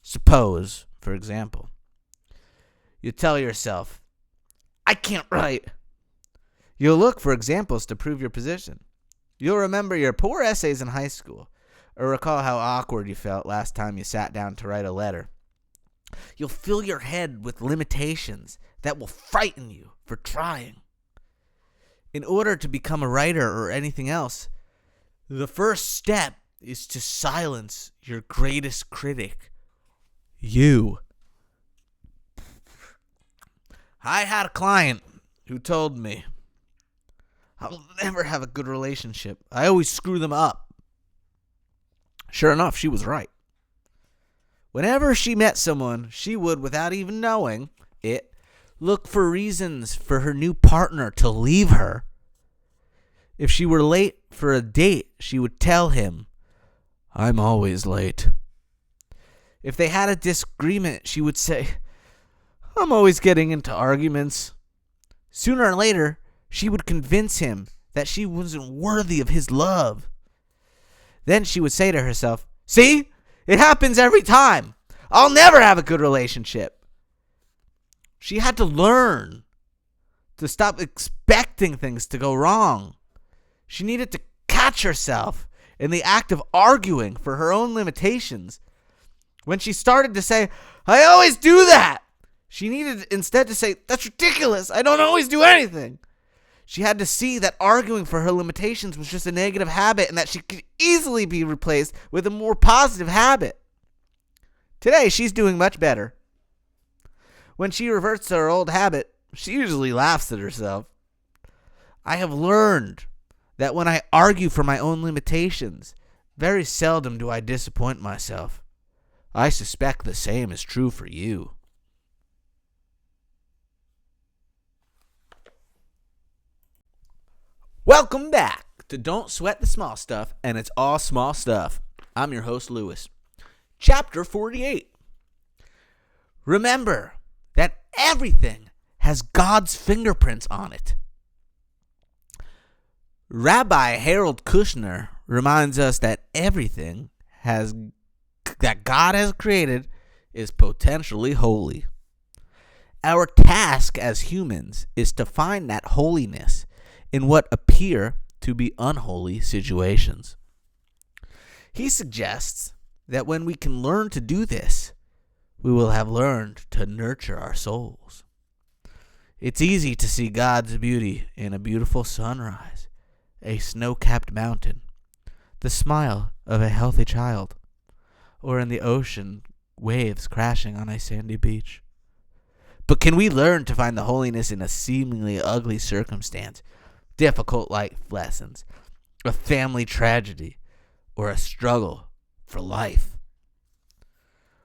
Suppose, for example, you tell yourself, "I can't write." You'll look for examples to prove your position. You'll remember your poor essays in high school, or recall how awkward you felt last time you sat down to write a letter. You'll fill your head with limitations that will frighten you for trying. In order to become a writer or anything else, the first step is to silence your greatest critic, you. I had a client who told me, "I'll never have a good relationship. I always screw them up." Sure enough, she was right. Whenever she met someone, she would, without even knowing it, look for reasons for her new partner to leave her. If she were late for a date, she would tell him, "I'm always late." If they had a disagreement, she would say, "I'm always getting into arguments." Sooner or later, she would convince him that she wasn't worthy of his love. Then she would say to herself, "See? It happens every time. I'll never have a good relationship." She had to learn to stop expecting things to go wrong. She needed to catch herself in the act of arguing for her own limitations. When she started to say, "I always do that," she needed instead to say, "That's ridiculous. I don't always do anything." She had to see that arguing for her limitations was just a negative habit and that she could easily be replaced with a more positive habit. Today, she's doing much better. When she reverts to her old habit, she usually laughs at herself. I have learned that when I argue for my own limitations, Very seldom do I disappoint myself. I suspect the same is true for you. Welcome back to Don't Sweat the Small Stuff, and it's all small stuff. I'm your host, Lewis. Chapter 48. Remember that everything has God's fingerprints on it. Rabbi Harold Kushner reminds us that everything that God has created is potentially holy. Our task as humans is to find that holiness in what appear to be unholy situations. He suggests that when we can learn to do this, we will have learned to nurture our souls. It's easy to see God's beauty in a beautiful sunrise, a snow-capped mountain, the smile of a healthy child, or in the ocean waves crashing on a sandy beach. But can we learn to find the holiness in a seemingly ugly circumstance, difficult life lessons, a family tragedy, or a struggle for life?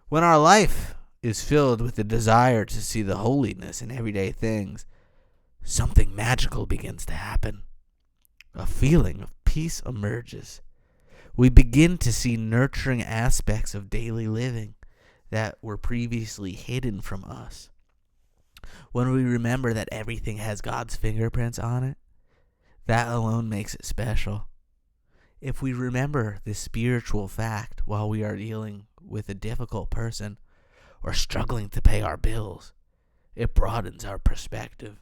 When our life is filled with the desire to see the holiness in everyday things, something magical begins to happen. A feeling of peace emerges. We begin to see nurturing aspects of daily living that were previously hidden from us. When we remember that everything has God's fingerprints on it, that alone makes it special. If we remember this spiritual fact while we are dealing with a difficult person or struggling to pay our bills, it broadens our perspective.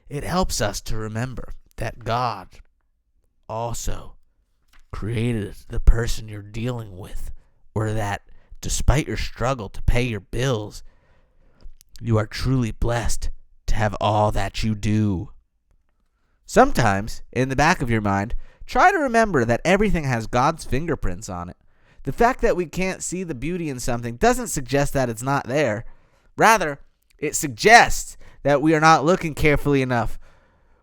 It helps us to remember that God also created the person you're dealing with, or that despite your struggle to pay your bills, you are truly blessed to have all that you do. Sometimes, in the back of your mind, try to remember that everything has God's fingerprints on it. The fact that we can't see the beauty in something doesn't suggest that it's not there. Rather, it suggests that we are not looking carefully enough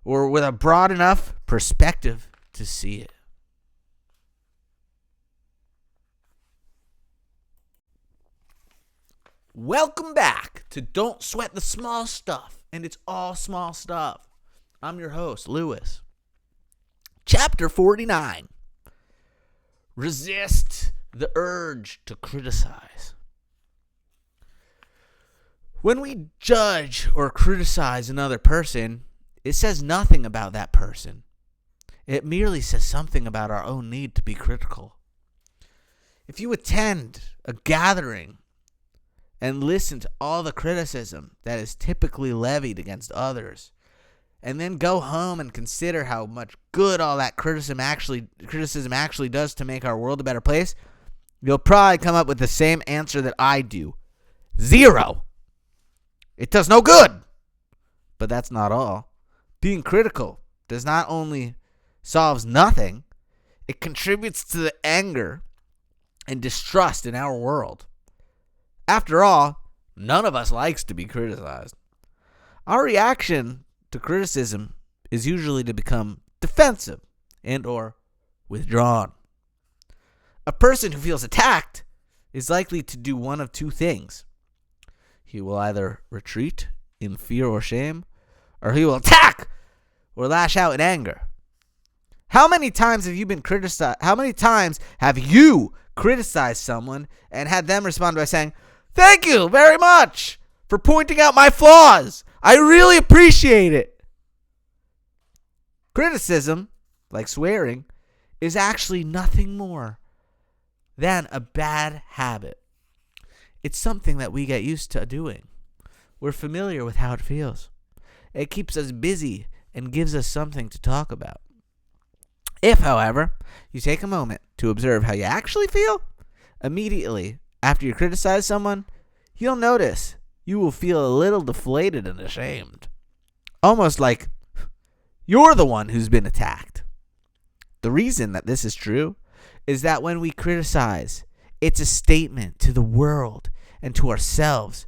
or with a broad enough perspective to see it. Welcome back to Don't Sweat the Small Stuff, and it's all small stuff. I'm your host, Lewis. Chapter 49. Resist the urge to criticize. When we judge or criticize another person, it says nothing about that person. It merely says something about our own need to be critical. If you attend a gathering and listen to all the criticism that is typically levied against others, and then go home and consider how much good all that criticism actually does to make our world a better place, you'll probably come up with the same answer that I do. 0. It does no good. But that's not all. Being critical does not only solves nothing, it contributes to the anger and distrust in our world. After all, none of us likes to be criticized. Our reaction to criticism is usually to become defensive and or withdrawn. A person who feels attacked is likely to do one of two things. He will either retreat in fear or shame, or he will attack or lash out in anger. How many times have you been criticized? How many times have you criticized someone and had them respond by saying, "Thank you very much for pointing out my flaws. I really appreciate it." Criticism, like swearing, is actually nothing more than a bad habit. It's something that we get used to doing. We're familiar with how it feels. It keeps us busy and gives us something to talk about. If, however, you take a moment to observe how you actually feel, immediately after you criticize someone, you'll notice you will feel a little deflated and ashamed. Almost like you're the one who's been attacked. The reason that this is true is that when we criticize, it's a statement to the world and to ourselves.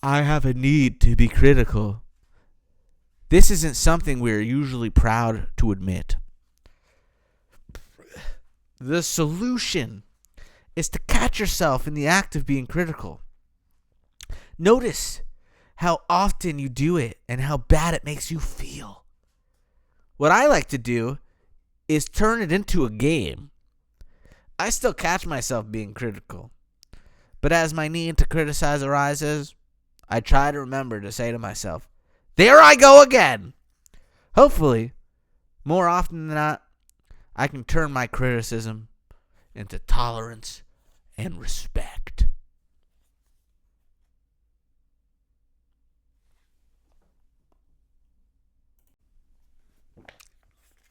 I have a need to be critical. This isn't something we're usually proud to admit. The solution is to catch yourself in the act of being critical. Notice how often you do it and how bad it makes you feel. What I like to do is turn it into a game. I still catch myself being critical, but as my need to criticize arises, I try to remember to say to myself, there I go again. Hopefully, more often than not, I can turn my criticism into tolerance and respect.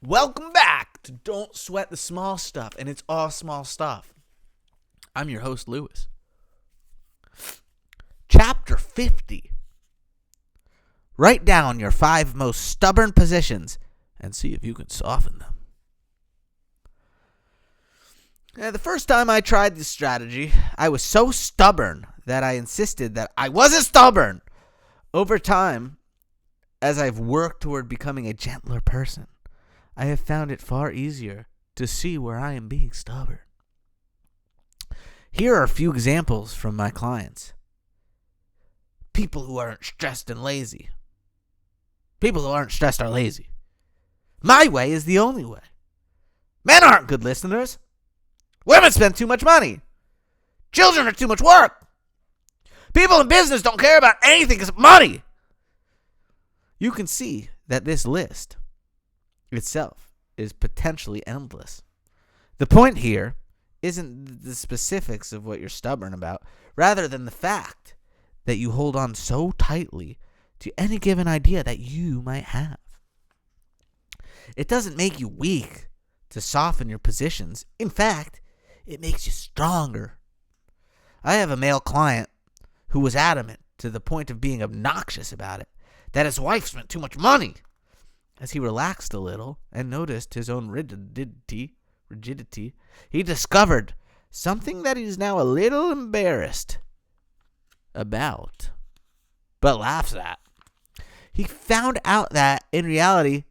Welcome back to Don't Sweat the Small Stuff, and it's all small stuff. I'm your host, Lewis. Chapter 50. Write down your 5 most stubborn positions and see if you can soften them. The first time I tried this strategy, I was so stubborn that I insisted that I wasn't stubborn. Over time, as I've worked toward becoming a gentler person, I have found it far easier to see where I am being stubborn. Here are a few examples from my clients. People who aren't stressed and lazy. People who aren't stressed are lazy. My way is the only way. Men aren't good listeners. Women spend too much money. Children are too much work. People in business don't care about anything except money. You can see that this list itself is potentially endless. The point here isn't the specifics of what you're stubborn about, rather than the fact that you hold on so tightly to any given idea that you might have. It doesn't make you weak to soften your positions. In fact, it makes you stronger. I have a male client who was adamant to the point of being obnoxious about it, that his wife spent too much money. As he relaxed a little and noticed his own rigidity, he discovered something that he's now a little embarrassed about, but laughs at. He found out that, in reality,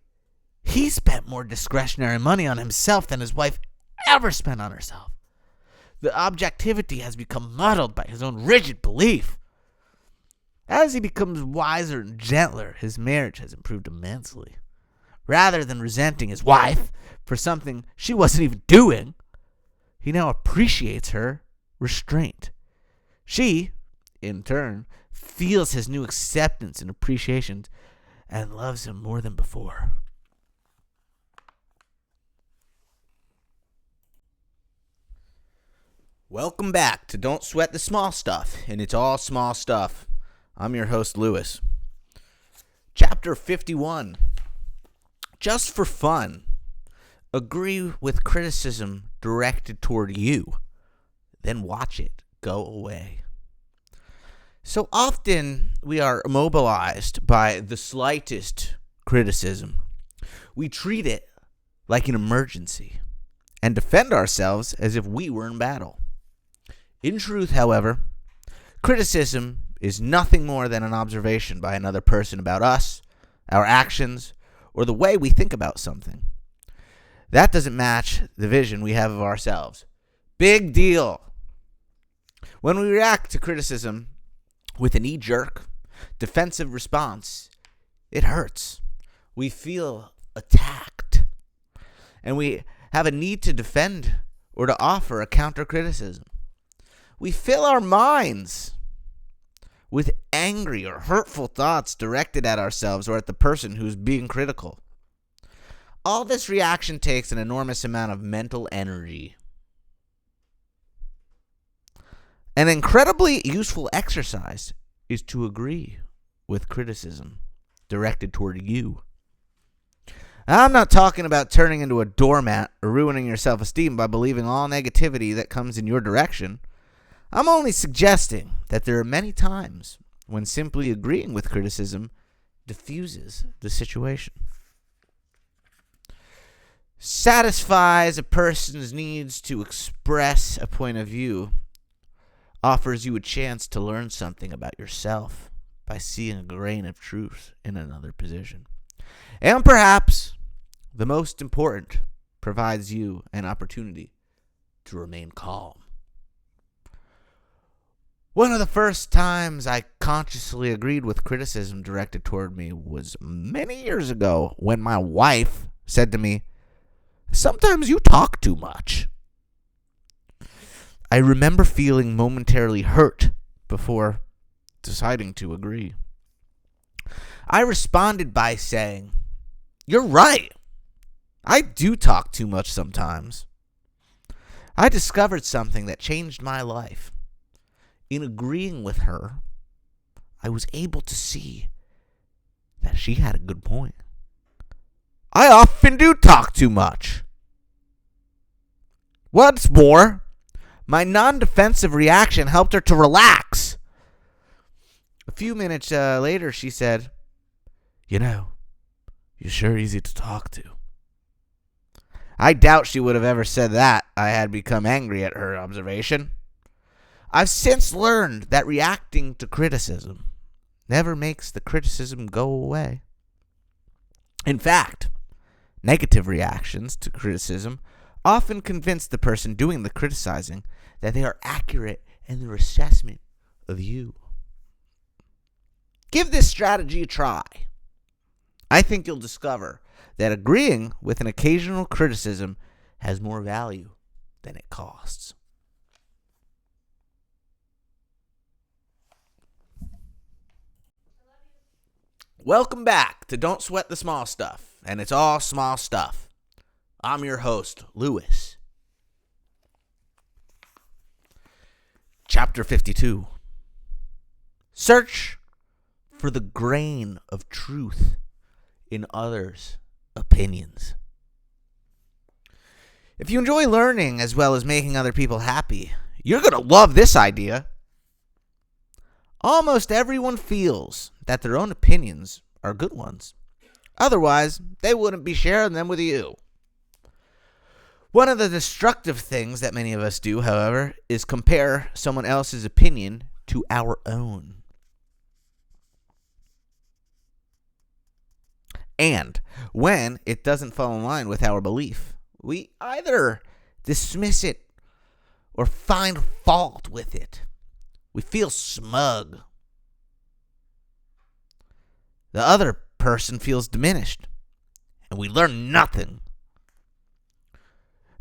he spent more discretionary money on himself than his wife ever spent on herself. The objectivity has become muddled by his own rigid belief. As he becomes wiser and gentler, his marriage has improved immensely. Rather than resenting his wife for something she wasn't even doing, he now appreciates her restraint. She, in turn, feels his new acceptance and appreciation and loves him more than before. Welcome back to Don't Sweat the Small Stuff, and it's all small stuff. I'm your host, Lewis. Chapter 51. Just for fun, agree with criticism directed toward you, then watch it go away. So often we are immobilized by the slightest criticism. We treat it like an emergency and defend ourselves as if we were in battle. In truth, however, criticism is nothing more than an observation by another person about us, our actions, or the way we think about something. That doesn't match the vision we have of ourselves. Big deal. When we react to criticism with a knee-jerk, defensive response, it hurts. We feel attacked. And we have a need to defend or to offer a counter-criticism. We fill our minds with angry or hurtful thoughts directed at ourselves or at the person who's being critical. All this reaction takes an enormous amount of mental energy. An incredibly useful exercise is to agree with criticism directed toward you. I'm not talking about turning into a doormat or ruining your self-esteem by believing all negativity that comes in your direction. I'm only suggesting that there are many times when simply agreeing with criticism diffuses the situation. Satisfies a person's needs to express a point of view, offers you a chance to learn something about yourself by seeing a grain of truth in another position. And perhaps, the most important, provides you an opportunity to remain calm. One of the first times I consciously agreed with criticism directed toward me was many years ago when my wife said to me, "Sometimes you talk too much." I remember feeling momentarily hurt before deciding to agree. I responded by saying, "You're right. I do talk too much sometimes." I discovered something that changed my life. In agreeing with her, I was able to see that she had a good point. I often do talk too much. What's more, my non-defensive reaction helped her to relax. A few minutes later, she said, "You're sure easy to talk to." I doubt she would have ever said that I had become angry at her observation. I've since learned that reacting to criticism never makes the criticism go away. In fact, negative reactions to criticism often convince the person doing the criticizing that they are accurate in their assessment of you. Give this strategy a try. I think you'll discover that agreeing with an occasional criticism has more value than it costs. Welcome back to Don't Sweat the Small Stuff, and it's all small stuff. I'm your host, Lewis. Chapter 52. Search for the grain of truth in others' opinions. If you enjoy learning as well as making other people happy, you're going to love this idea. Almost everyone feels that their own opinions are good ones. Otherwise, they wouldn't be sharing them with you. One of the destructive things that many of us do, however, is compare someone else's opinion to our own. And when it doesn't fall in line with our belief, we either dismiss it or find fault with it. We feel smug. The other person feels diminished, and we learn nothing.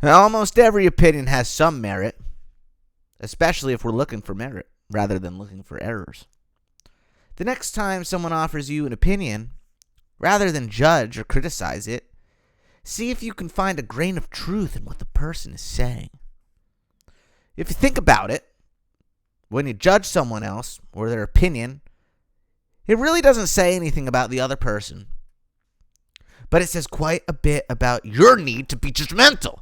Now, almost every opinion has some merit, especially if we're looking for merit rather than looking for errors. The next time someone offers you an opinion, rather than judge or criticize it, see if you can find a grain of truth in what the person is saying. If you think about it, when you judge someone else or their opinion, it really doesn't say anything about the other person, but it says quite a bit about your need to be judgmental.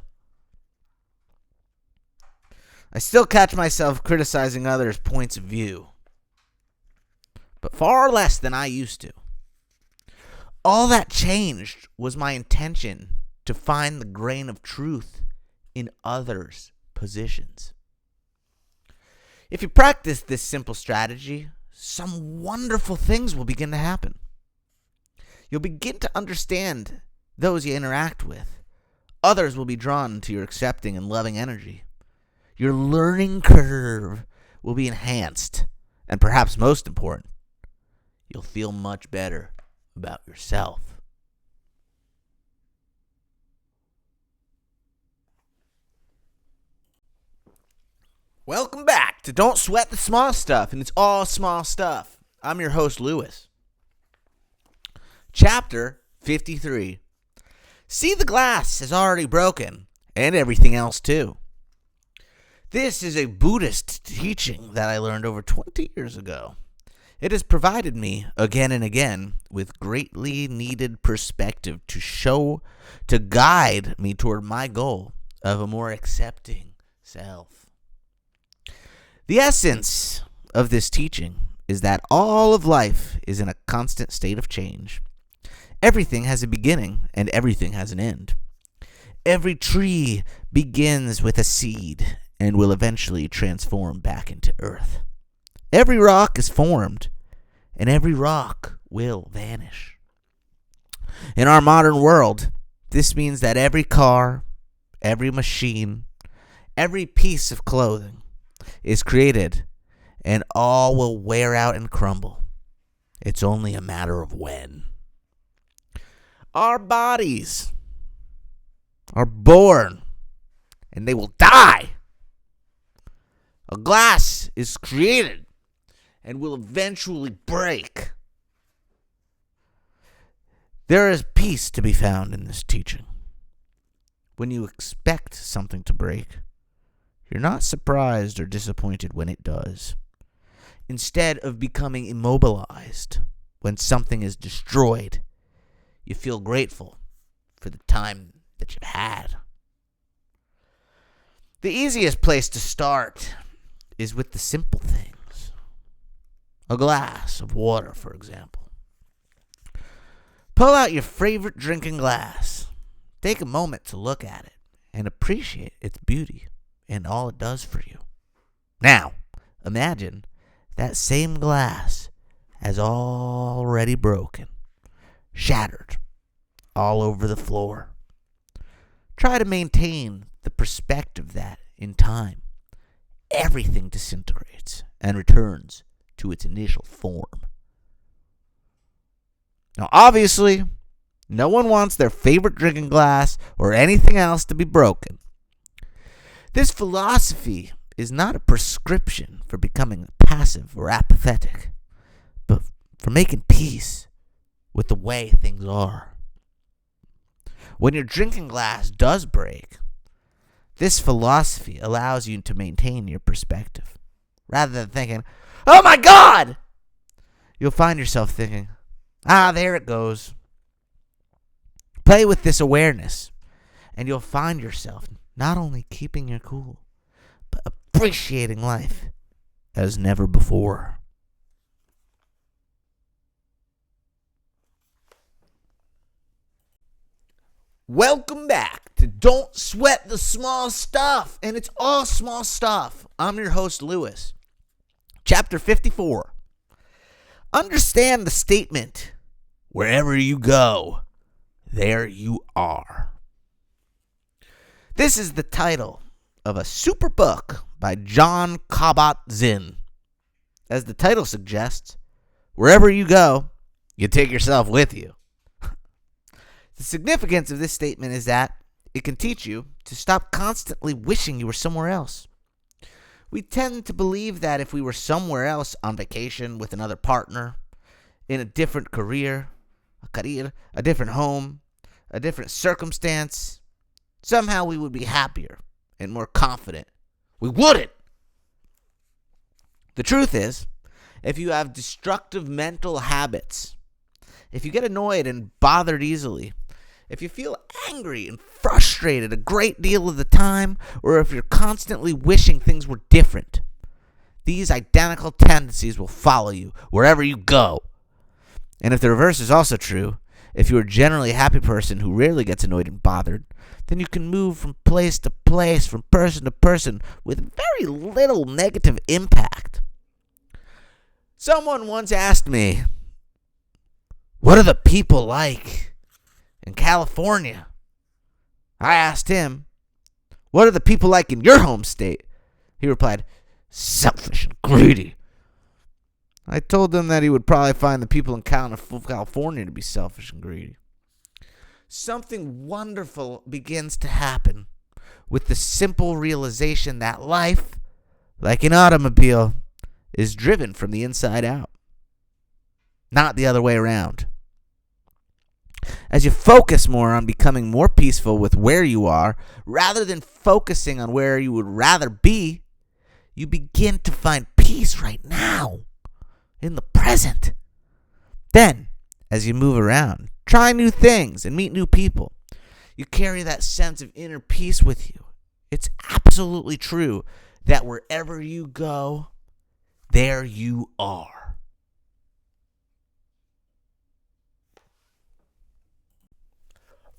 I still catch myself criticizing others' points of view, but far less than I used to. All that changed was my intention to find the grain of truth in others' positions. If you practice this simple strategy, some wonderful things will begin to happen. You'll begin to understand those you interact with. Others will be drawn to your accepting and loving energy. Your learning curve will be enhanced, and perhaps most important, you'll feel much better about yourself. Welcome back to Don't Sweat the Small Stuff, and it's all small stuff. I'm your host, Lewis. Chapter 53. See the glass is already broken, and everything else too. This is a Buddhist teaching that I learned over 20 years ago. It has provided me, again and again, with greatly needed perspective to guide me toward my goal of a more accepting self. The essence of this teaching is that all of life is in a constant state of change. Everything has a beginning and everything has an end. Every tree begins with a seed and will eventually transform back into earth. Every rock is formed, and every rock will vanish. In our modern world, this means that every car, every machine, Every piece of clothing is created, and all will wear out and crumble. It's only a matter of when. Our bodies are born, and they will die. A glass is created and will eventually break. There is peace to be found in this teaching. When you expect something to break, you're not surprised or disappointed when it does. Instead of becoming immobilized when something is destroyed, you feel grateful for the time that you've had. The easiest place to start is with the simple things. A glass of water, for example. Pull out your favorite drinking glass. Take a moment to look at it and appreciate its beauty and all it does for you. Now, imagine that same glass has already broken, shattered, all over the floor. Try to maintain the perspective that, in time, everything disintegrates and returns to its initial form. Now, obviously, no one wants their favorite drinking glass or anything else to be broken. This philosophy is not a prescription for becoming passive or apathetic, but for making peace with the way things are. When your drinking glass does break, this philosophy allows you to maintain your perspective. Rather than thinking, "Oh my God!" you'll find yourself thinking, there it goes. Play with this awareness, and you'll find yourself not only keeping your cool, but appreciating life as never before. Welcome back to Don't Sweat the Small Stuff, and it's all small stuff. I'm your host, Lewis. Chapter 54. Understand the statement, wherever you go, there you are. This is the title of a super book by Jon Kabat-Zinn. As the title suggests, wherever you go, you take yourself with you. The significance of this statement is that it can teach you to stop constantly wishing you were somewhere else. We tend to believe that if we were somewhere else on vacation with another partner, in a different career, a different home, a different circumstance, somehow we would be happier and more confident. We wouldn't. The truth is, if you have destructive mental habits, if you get annoyed and bothered easily, if you feel angry and frustrated a great deal of the time, or if you're constantly wishing things were different, these identical tendencies will follow you wherever you go. And if the reverse is also true, if you're a generally happy person who rarely gets annoyed and bothered, then you can move from place to place, from person to person, with very little negative impact. Someone once asked me, "What are the people like in California?" I asked him, "What are the people like in your home state?" He replied, "Selfish and greedy." I told him that he would probably find the people in California to be selfish and greedy. Something wonderful begins to happen with the simple realization that life, like an automobile, is driven from the inside out, not the other way around. As you focus more on becoming more peaceful with where you are, rather than focusing on where you would rather be, you begin to find peace right now, in the present. Then, as you move around, try new things and meet new people, you carry that sense of inner peace with you. It's absolutely true that wherever you go, there you are.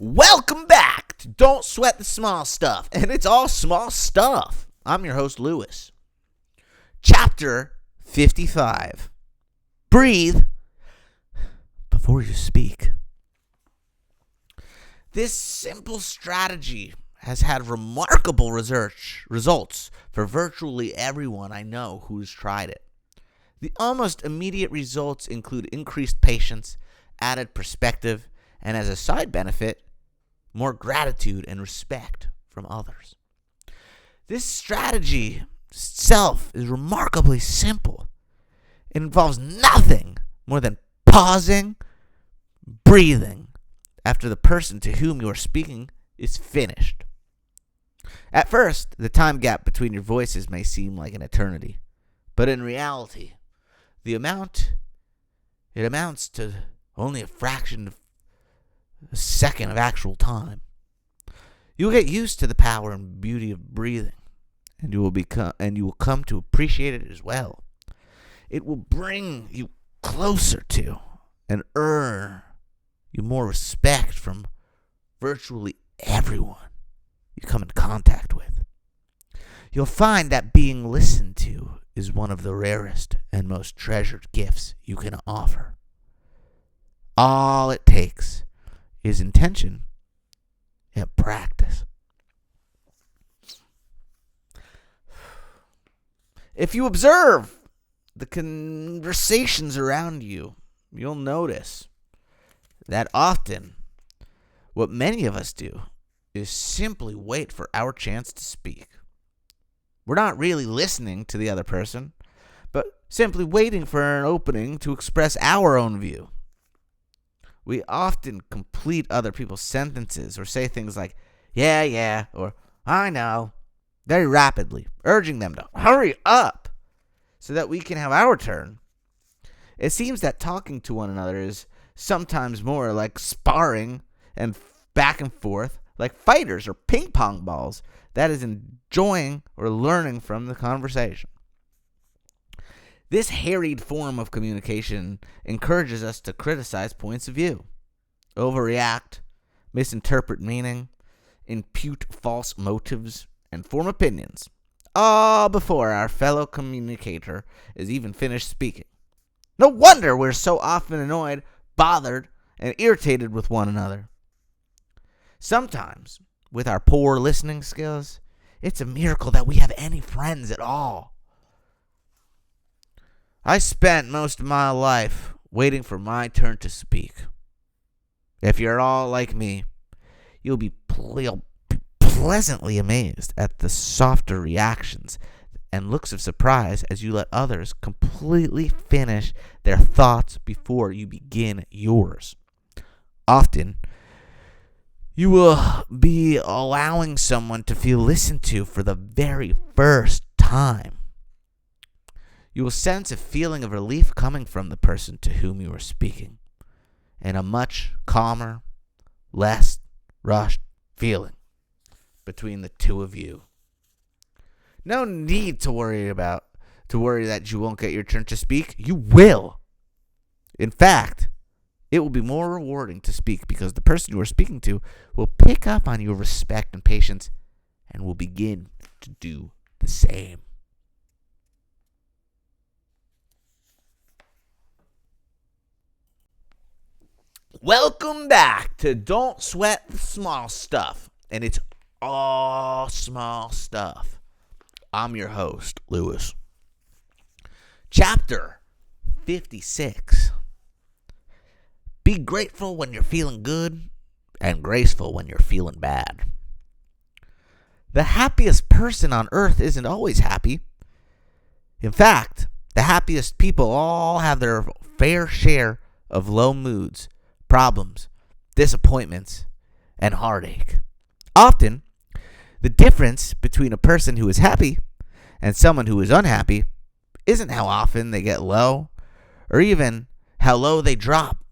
Welcome back to Don't Sweat the Small Stuff, and it's all small stuff. I'm your host, Lewis. Chapter 55. Breathe before you speak. This simple strategy has had remarkable research results for virtually everyone I know who's tried it. The almost immediate results include increased patience, added perspective, and as a side benefit, more gratitude and respect from others. This strategy itself is remarkably simple. It involves nothing more than pausing, breathing, after the person to whom you are speaking is finished. At first, the time gap between your voices may seem like an eternity, but in reality, it amounts to only a fraction of a second of actual time. You will get used to the power and beauty of breathing, and you will come to appreciate it as well. It will bring you closer to and earn you more respect from virtually everyone you come in contact with. You'll find that being listened to is one of the rarest and most treasured gifts you can offer. All it takes is intention and practice. If you observe the conversations around you, you'll notice that often what many of us do is simply wait for our chance to speak. We're not really listening to the other person, but simply waiting for an opening to express our own view. We often complete other people's sentences or say things like, yeah, or I know, very rapidly, urging them to hurry up so that we can have our turn. It seems that talking to one another is sometimes more like sparring and back and forth, like fighters or ping pong balls, that is enjoying or learning from the conversation. This harried form of communication encourages us to criticize points of view, overreact, misinterpret meaning, impute false motives, and form opinions, all before our fellow communicator is even finished speaking. No wonder we're so often annoyed, bothered, and irritated with one another. Sometimes, with our poor listening skills, it's a miracle that we have any friends at all. I spent most of my life waiting for my turn to speak. If you're all like me, you'll be pleasantly amazed at the softer reactions and looks of surprise as you let others completely finish their thoughts before you begin yours. Often, you will be allowing someone to feel listened to for the very first time. You will sense a feeling of relief coming from the person to whom you are speaking, and a much calmer, less rushed feeling between the two of you. No need to worry that you won't get your turn to speak. You will. In fact, it will be more rewarding to speak because the person you are speaking to will pick up on your respect and patience and will begin to do the same. Welcome back to Don't Sweat the Small Stuff, and it's all small stuff. I'm your host, Lewis. Chapter 56. Be grateful when you're feeling good and graceful when you're feeling bad. The happiest person on earth isn't always happy. In fact, the happiest people all have their fair share of low moods, problems, disappointments, and heartache. Often, the difference between a person who is happy and someone who is unhappy isn't how often they get low or even how low they drop,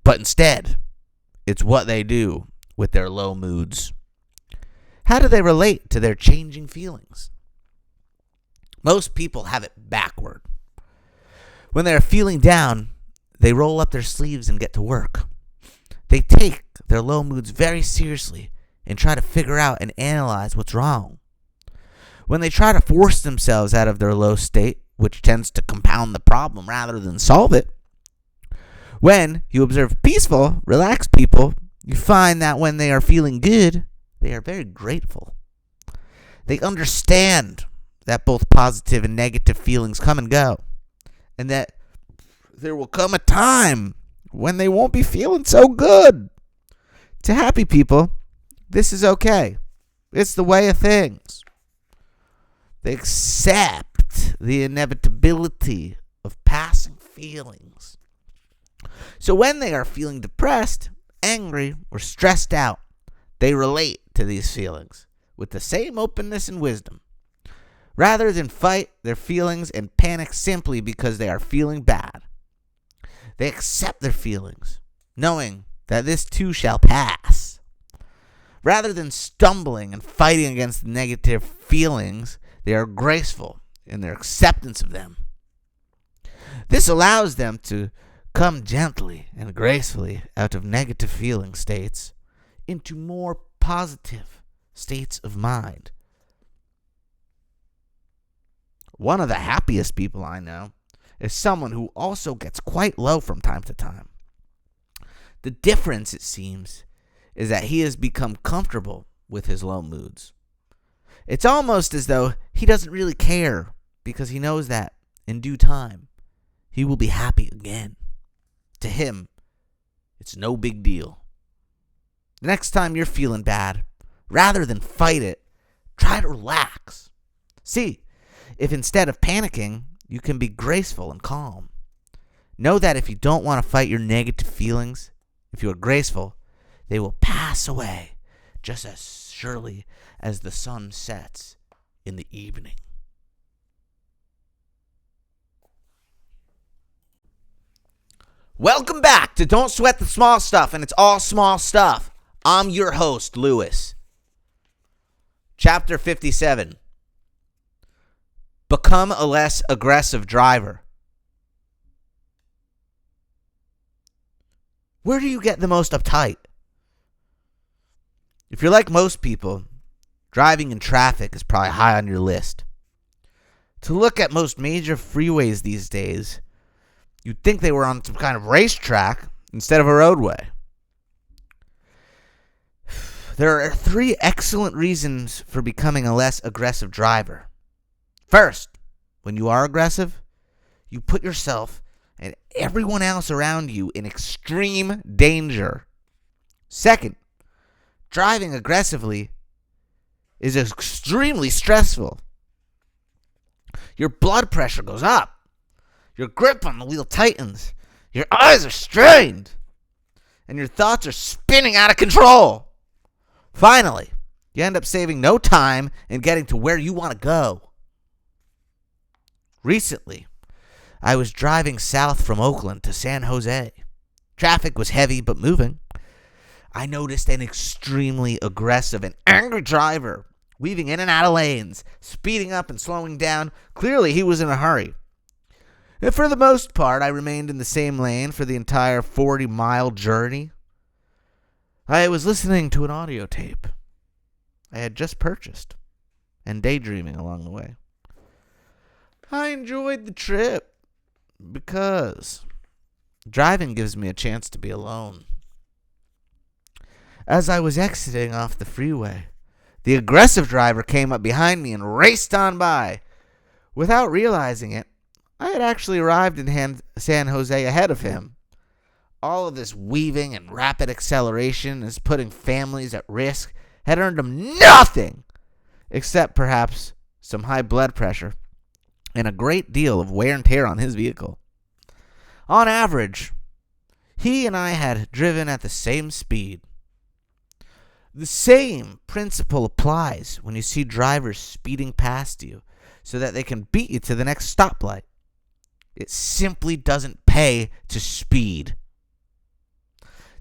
but instead, it's what they do with their low moods. How do they relate to their changing feelings? Most people have it backward. When they are feeling down, they roll up their sleeves and get to work. They take their low moods very seriously and try to figure out and analyze what's wrong. When they try to force themselves out of their low state, which tends to compound the problem rather than solve it, when you observe peaceful, relaxed people, you find that when they are feeling good, they are very grateful. They understand that both positive and negative feelings come and go, and that there will come a time when they won't be feeling so good. To happy people, this is okay. It's the way of things. They accept the inevitability of passing feelings. So when they are feeling depressed, angry, or stressed out, they relate to these feelings with the same openness and wisdom, rather than fight their feelings and panic simply because they are feeling bad. They accept their feelings, knowing that this too shall pass. Rather than stumbling and fighting against negative feelings, they are graceful in their acceptance of them. This allows them to come gently and gracefully out of negative feeling states into more positive states of mind. One of the happiest people I know is someone who also gets quite low from time to time. The difference, it seems, is that he has become comfortable with his low moods. It's almost as though he doesn't really care because he knows that in due time he will be happy again. To him, it's no big deal. The next time you're feeling bad, rather than fight it, try to relax. See if instead of panicking, you can be graceful and calm. Know that if you don't want to fight your negative feelings, if you are graceful, they will pass away just as surely as the sun sets in the evening. Welcome back to Don't Sweat the Small Stuff, and it's all small stuff. I'm your host, Lewis. Chapter 57. Become a less aggressive driver. Where do you get the most uptight? If you're like most people, driving in traffic is probably high on your list. To look at most major freeways these days, you'd think they were on some kind of racetrack instead of a roadway. There are 3 excellent reasons for becoming a less aggressive driver. First, when you are aggressive, you put yourself and everyone else around you in extreme danger. Second, driving aggressively is extremely stressful. Your blood pressure goes up. Your grip on the wheel tightens. Your eyes are strained. And your thoughts are spinning out of control. Finally, you end up saving no time and getting to where you want to go. Recently, I was driving south from Oakland to San Jose. Traffic was heavy but moving. I noticed an extremely aggressive and angry driver weaving in and out of lanes, speeding up and slowing down. Clearly, he was in a hurry. And for the most part, I remained in the same lane for the entire 40-mile journey. I was listening to an audio tape I had just purchased and daydreaming along the way. I enjoyed the trip because driving gives me a chance to be alone. As I was exiting off the freeway, the aggressive driver came up behind me and raced on by. Without realizing it, I had actually arrived in San Jose ahead of him. All of this weaving and rapid acceleration is putting families at risk had earned him nothing except perhaps some high blood pressure and a great deal of wear and tear on his vehicle. On average, he and I had driven at the same speed. The same principle applies when you see drivers speeding past you so that they can beat you to the next stoplight. It simply doesn't pay to speed.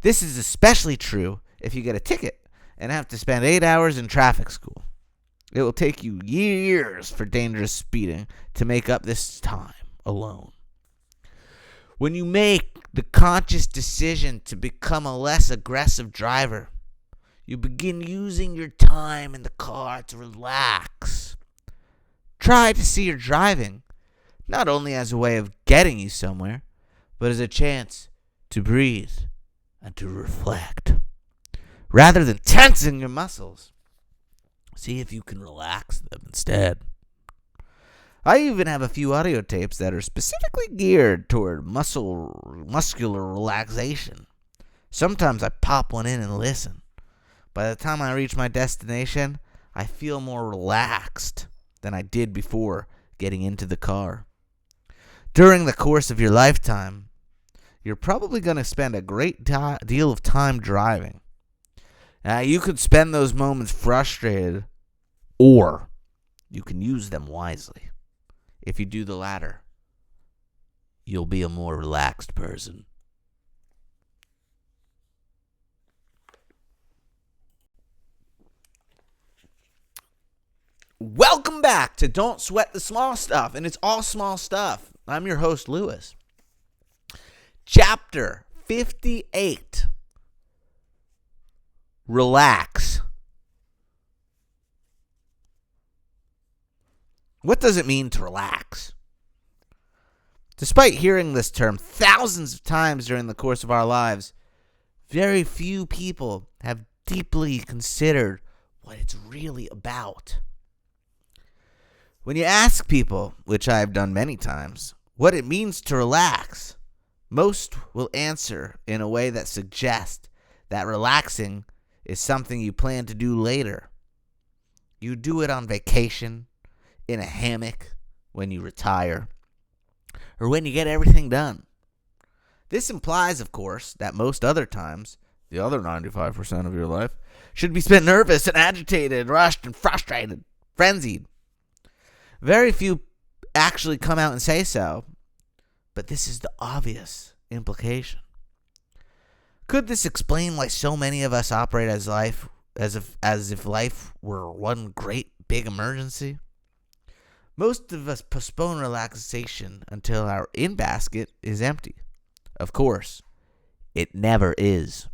This is especially true if you get a ticket and have to spend 8 hours in traffic school. It will take you years for dangerous speeding to make up this time alone. When you make the conscious decision to become a less aggressive driver, you begin using your time in the car to relax. Try to see your driving not only as a way of getting you somewhere, but as a chance to breathe and to reflect. rather than tensing your muscles. See if you can relax them instead. I even have a few audio tapes that are specifically geared toward muscular relaxation. Sometimes I pop one in and listen. By the time I reach my destination, I feel more relaxed than I did before getting into the car. During the course of your lifetime, you're probably going to spend a great deal of time driving. Now, you could spend those moments frustrated, or you can use them wisely. If you do the latter, you'll be a more relaxed person. Welcome back to Don't Sweat the Small Stuff, and it's all small stuff. I'm your host, Lewis. Chapter 58. Relax. What does it mean to relax? Despite hearing this term thousands of times during the course of our lives, very few people have deeply considered what it's really about. When you ask people, which I have done many times, what it means to relax, most will answer in a way that suggests that relaxing is something you plan to do later. You do it on vacation, in a hammock, when you retire, or when you get everything done. This implies, of course, that most other times, the other 95% of your life, should be spent nervous and agitated, rushed and frustrated, frenzied. Very few actually come out and say so, but this is the obvious implication. Could this explain why so many of us operate as if life were one great big emergency? Most of us postpone relaxation until our in-basket is empty. Of course, it never is.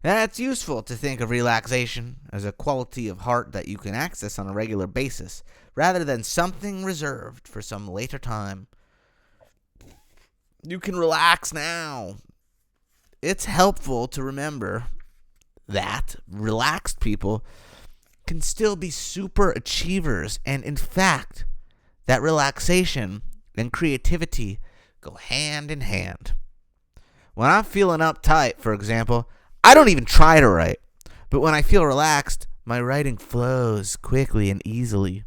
Now, it's useful to think of relaxation as a quality of heart that you can access on a regular basis, rather than something reserved for some later time. You can relax now. It's helpful to remember that relaxed people can still be super achievers, and in fact, that relaxation and creativity go hand in hand. When I'm feeling uptight, for example, I don't even try to write, but when I feel relaxed, my writing flows quickly and easily.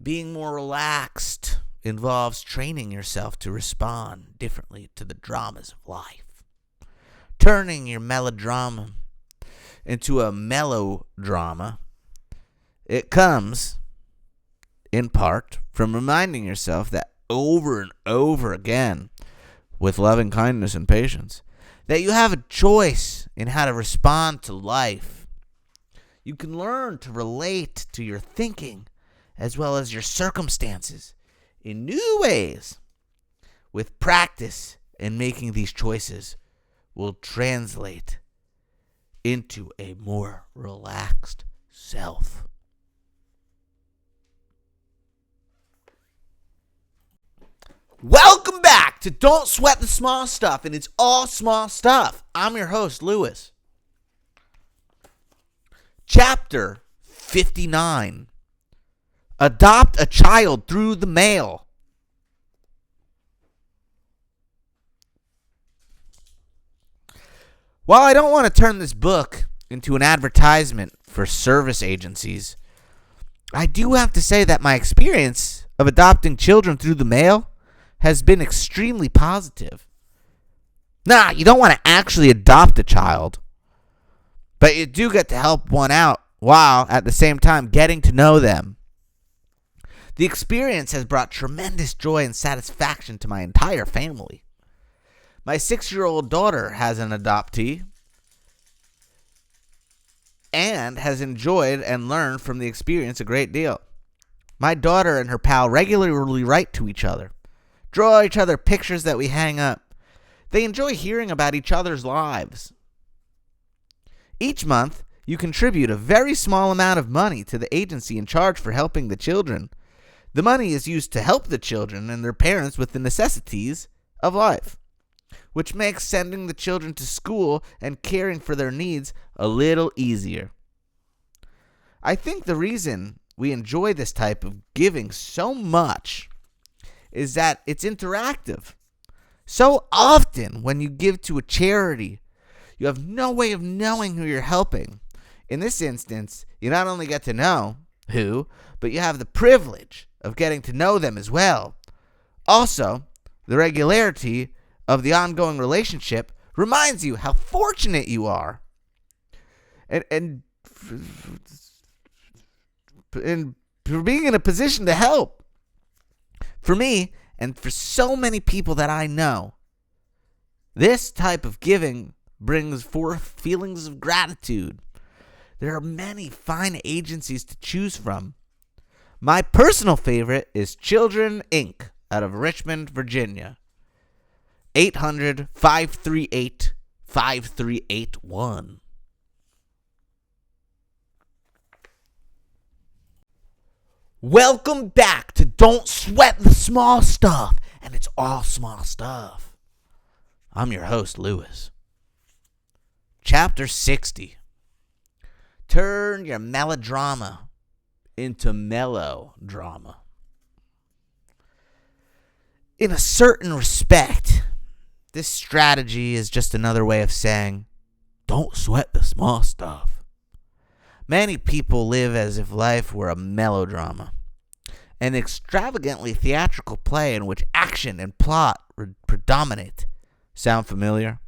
Being more relaxed involves training yourself to respond differently to the dramas of life. Turning your melodrama into a melodrama, it comes, in part, from reminding yourself that over and over again, with loving kindness and patience, that you have a choice in how to respond to life. You can learn to relate to your thinking as well as your circumstances in new ways. With practice in making these choices will translate into a more relaxed self. Welcome back to Don't Sweat the Small Stuff, and it's all small stuff. I'm your host, Lewis. Chapter 59. Adopt a child through the mail. While I don't want to turn this book into an advertisement for service agencies, I do have to say that my experience of adopting children through the mail has been extremely positive. Nah, you don't want to actually adopt a child, but you do get to help one out while at the same time getting to know them. The experience has brought tremendous joy and satisfaction to my entire family. My 6-year-old daughter has an adoptee and has enjoyed and learned from the experience a great deal. My daughter and her pal regularly write to each other, draw each other pictures that we hang up. They enjoy hearing about each other's lives. Each month, you contribute a very small amount of money to the agency in charge for helping the children. The money is used to help the children and their parents with the necessities of life. which makes sending the children to school and caring for their needs a little easier. I think the reason we enjoy this type of giving so much is that it's interactive. So often when you give to a charity, you have no way of knowing who you're helping. In this instance, you not only get to know who, but you have the privilege of getting to know them as well. Also, the regularity of the ongoing relationship reminds you how fortunate you are. And for being in a position to help. For me, and for so many people that I know, this type of giving brings forth feelings of gratitude. There are many fine agencies to choose from. My personal favorite is Children Inc. out of Richmond, Virginia. 800-538-5381. Welcome back to Don't Sweat the Small Stuff, and it's all small stuff. I'm your host, Lewis. Chapter 60. Turn your melodrama into melodrama. In a certain respect, this strategy is just another way of saying, don't sweat the small stuff. Many people live as if life were a melodrama, an extravagantly theatrical play in which action and plot predominate. Sound familiar?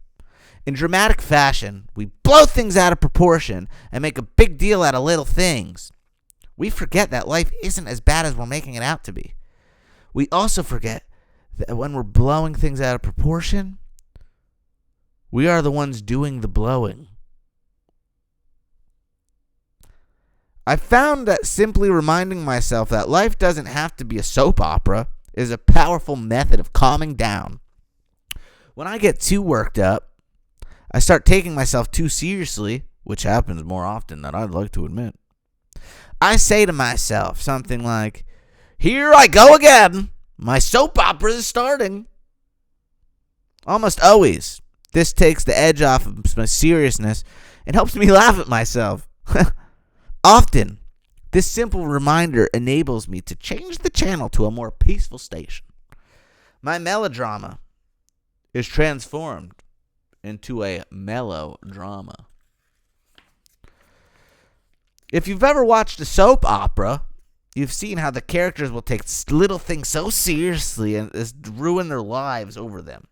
In dramatic fashion, we blow things out of proportion and make a big deal out of little things. We forget that life isn't as bad as we're making it out to be. We also forget that when we're blowing things out of proportion, we are the ones doing the blowing. I found that simply reminding myself that life doesn't have to be a soap opera is a powerful method of calming down. When I get too worked up, I start taking myself too seriously, which happens more often than I'd like to admit. I say to myself something like, "Here I go again. My soap opera is starting." Almost always, this takes the edge off of my seriousness and helps me laugh at myself. Often, this simple reminder enables me to change the channel to a more peaceful station. My melodrama is transformed into a melodrama. If you've ever watched a soap opera, you've seen how the characters will take little things so seriously and ruin their lives over them.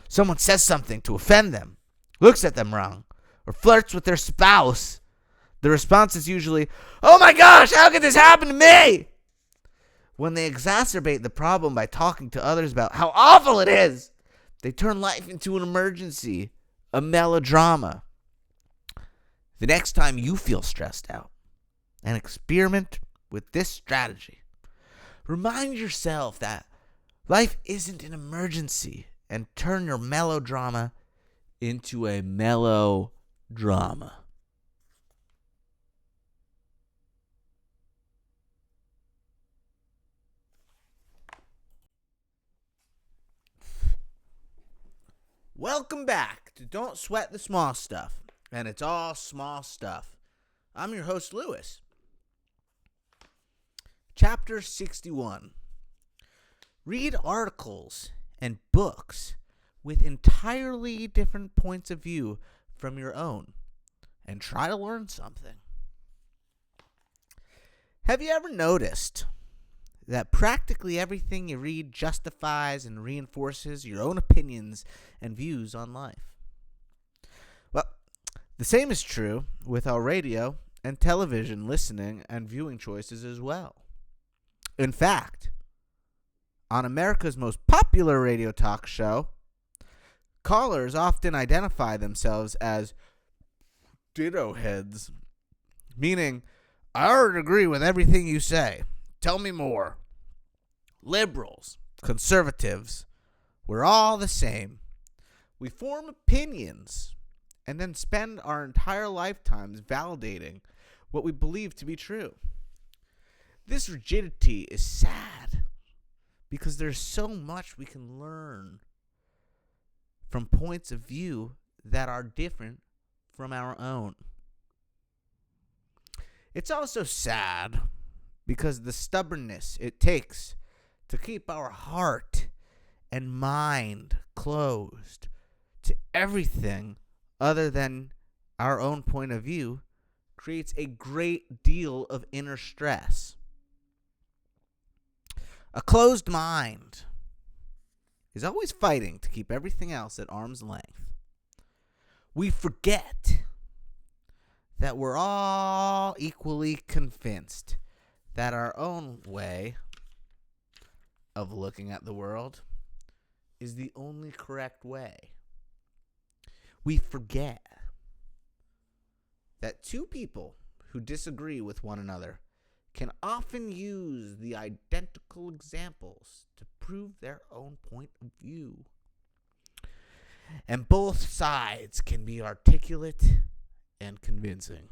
Someone says something to offend them, looks at them wrong, or flirts with their spouse. The response is usually, "Oh my gosh, how could this happen to me?" When they exacerbate the problem by talking to others about how awful it is, they turn life into an emergency, a melodrama. The next time you feel stressed out, and experiment with this strategy. Remind yourself that life isn't an emergency and turn your melodrama into a melodrama. Welcome back to Don't Sweat the Small Stuff, and it's all small stuff. I'm your host, Lewis. Chapter 61. Read articles and books with entirely different points of view from your own, and try to learn something. Have you ever noticed that practically everything you read justifies and reinforces your own opinions and views on life? Well, the same is true with our radio and television listening and viewing choices as well. In fact, on America's most popular radio talk show, callers often identify themselves as ditto heads, meaning, "I already agree with everything you say. Tell me more." Liberals, conservatives, we're all the same. We form opinions and then spend our entire lifetimes validating what we believe to be true. This rigidity is sad because there's so much we can learn from points of view that are different from our own. It's also sad because the stubbornness it takes to keep our heart and mind closed to everything other than our own point of view creates a great deal of inner stress. A closed mind is always fighting to keep everything else at arm's length. We forget that we're all equally convinced that our own way of looking at the world is the only correct way. We forget that two people who disagree with one another can often use the identical examples to prove their own point of view. And both sides can be articulate and convincing.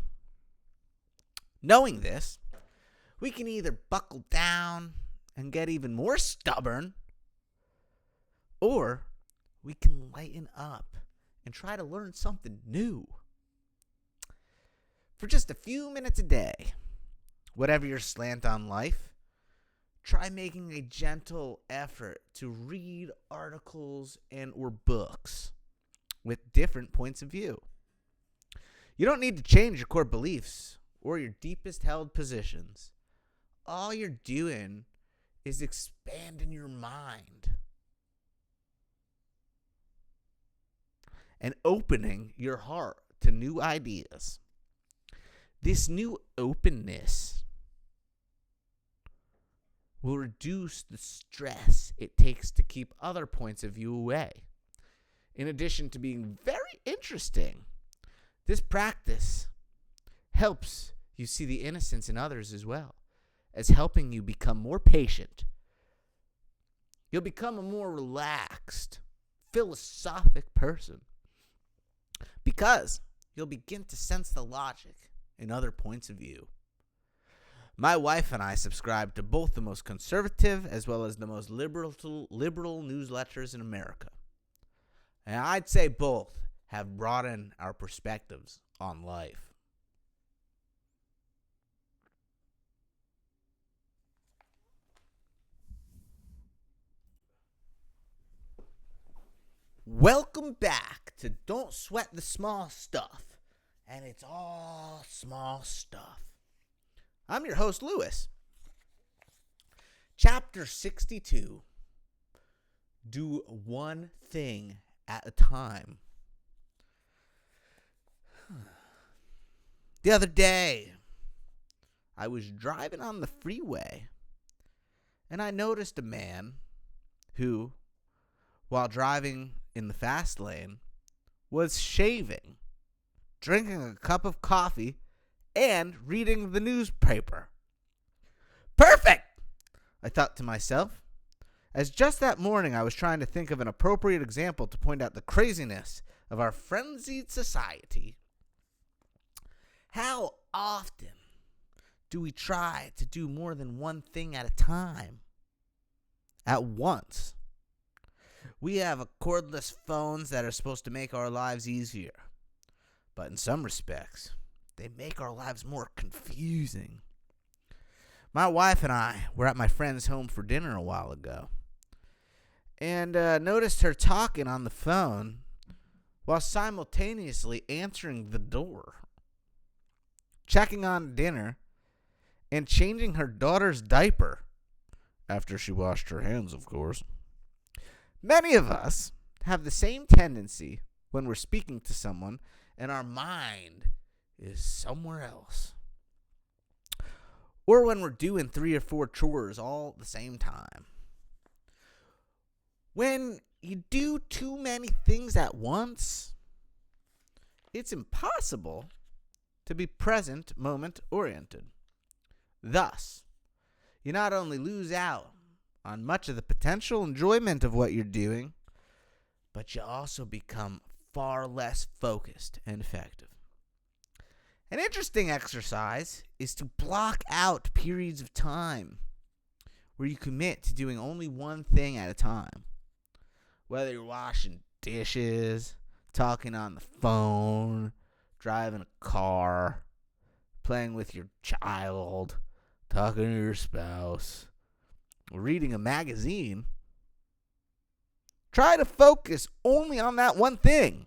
Knowing this, we can either buckle down and get even more stubborn, or we can lighten up and try to learn something new. For just a few minutes a day, whatever your slant on life, try making a gentle effort to read articles and or books with different points of view. You don't need to change your core beliefs or your deepest held positions. All you're doing is expanding your mind and opening your heart to new ideas. This new openness will reduce the stress it takes to keep other points of view away. In addition to being very interesting, this practice helps you see the innocence in others as well as helping you become more patient. You'll become a more relaxed, philosophic person because you'll begin to sense the logic in other points of view. My wife and I subscribe to both the most conservative as well as the most liberal newsletters in America. And I'd say both have broadened our perspectives on life. Welcome back to Don't Sweat the Small Stuff. And it's all small stuff. I'm your host, Lewis. Chapter 62. Do one thing at a time. The other day, I was driving on the freeway, and I noticed a man who, while driving in the fast lane, was shaving, drinking a cup of coffee, and reading the newspaper. Perfect! I thought to myself, as just that morning I was trying to think of an appropriate example to point out the craziness of our frenzied society. How often do we try to do more than one thing at a time? At once. We have cordless phones that are supposed to make our lives easier. But in some respects, they make our lives more confusing. My wife and I were at my friend's home for dinner a while ago and noticed her talking on the phone while simultaneously answering the door, checking on dinner, and changing her daughter's diaper after she washed her hands, of course. Many of us have the same tendency when we're speaking to someone and our mind is somewhere else. Or when we're doing 3 or 4 chores all at the same time. When you do too many things at once, it's impossible to be present, moment-oriented. Thus, you not only lose out on much of the potential enjoyment of what you're doing, but you also become far less focused and effective. An interesting exercise is to block out periods of time where you commit to doing only one thing at a time. Whether you're washing dishes, talking on the phone, driving a car, playing with your child, talking to your spouse, reading a magazine. Try to focus only on that one thing.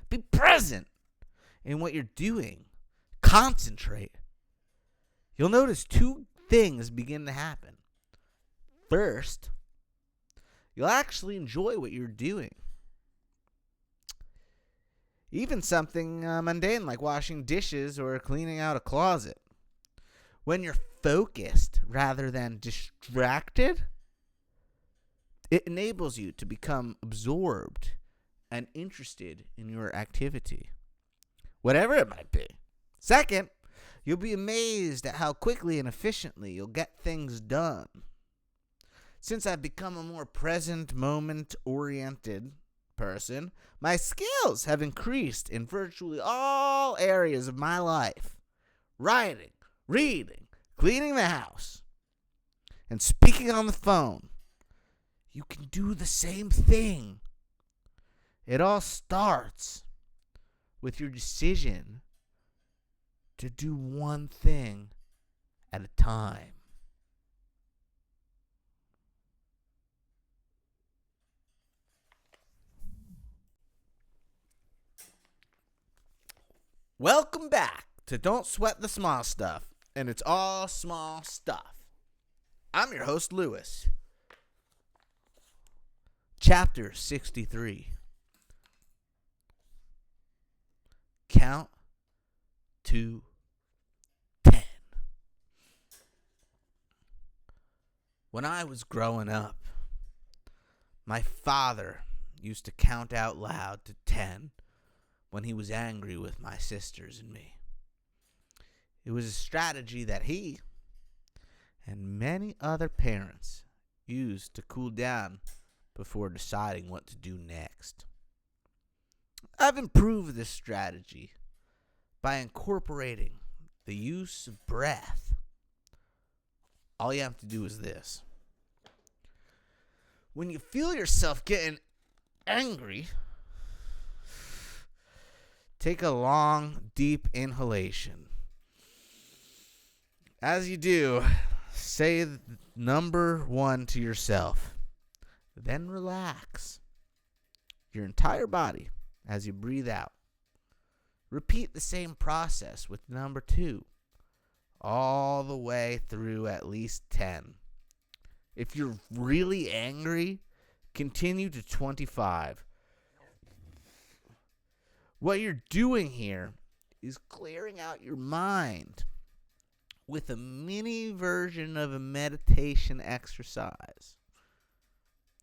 Be present in what you're doing. Concentrate. You'll notice two things begin to happen. First, you'll actually enjoy what you're doing. Even something mundane like washing dishes or cleaning out a closet. When you're focused rather than distracted, it enables you to become absorbed and interested in your activity, whatever it might be. Second, you'll be amazed at how quickly and efficiently you'll get things done. Since I've become a more present, moment-oriented person, my skills have increased in virtually all areas of my life. Writing, reading, cleaning the house, and speaking on the phone. You can do the same thing. It all starts with your decision to do one thing at a time. Welcome back to Don't Sweat the Small Stuff, and it's all small stuff. I'm your host, Lewis. Chapter 63. Count to 10. When I was growing up, my father used to count out loud to 10 when he was angry with my sisters and me. It was a strategy that he and many other parents used to cool down before deciding what to do next. I've improved this strategy by incorporating the use of breath. All you have to do is this. When you feel yourself getting angry, take a long, deep inhalation. As you do, say number 1 to yourself. Then relax your entire body as you breathe out. Repeat the same process with number 2, all the way through at least 10. If you're really angry, continue to 25. What you're doing here is clearing out your mind with a mini version of a meditation exercise.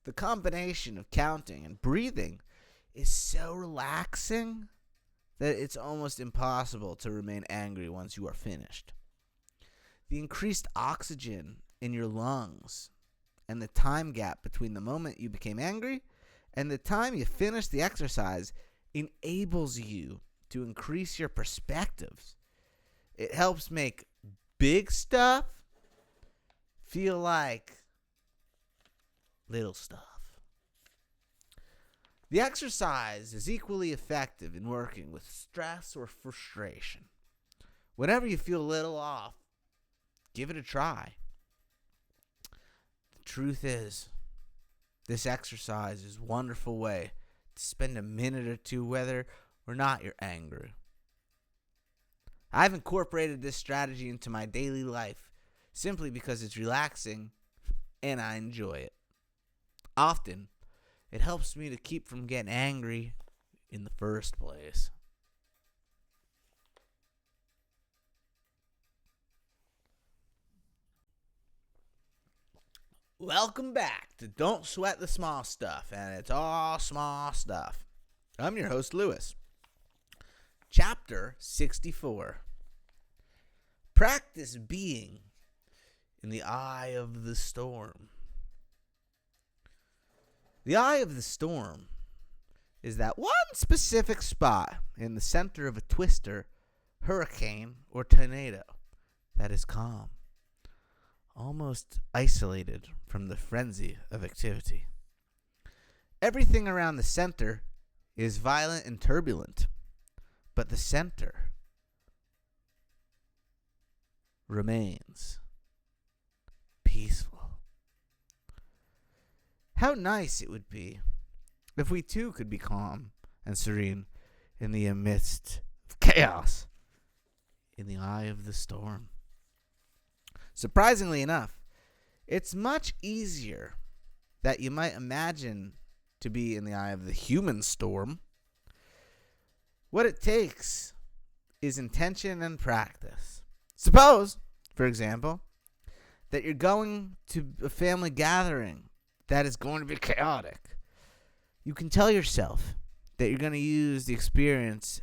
The combination of counting and breathing is so relaxing that it's almost impossible to remain angry once you are finished. The increased oxygen in your lungs and the time gap between the moment you became angry and the time you finished the exercise enables you to increase your perspectives. It helps make big stuff feel like little stuff. The exercise is equally effective in working with stress or frustration. Whenever you feel a little off, give it a try. The truth is, this exercise is a wonderful way to spend a minute or two whether or not you're angry. I've incorporated this strategy into my daily life simply because it's relaxing and I enjoy it. Often, it helps me to keep from getting angry in the first place. Welcome back to Don't Sweat the Small Stuff, and it's all small stuff. I'm your host, Lewis. Chapter 64. Practice being in the eye of the storm. The eye of the storm is that one specific spot in the center of a twister, hurricane, or tornado that is calm, almost isolated from the frenzy of activity. Everything around the center is violent and turbulent, but the center remains peaceful. How nice it would be if we too could be calm and serene in the midst of chaos, in the eye of the storm. Surprisingly enough, it's much easier that you might imagine to be in the eye of the human storm. What it takes is intention and practice. Suppose, for example, that you're going to a family gathering that is going to be chaotic. You can tell yourself that you're going to use the experience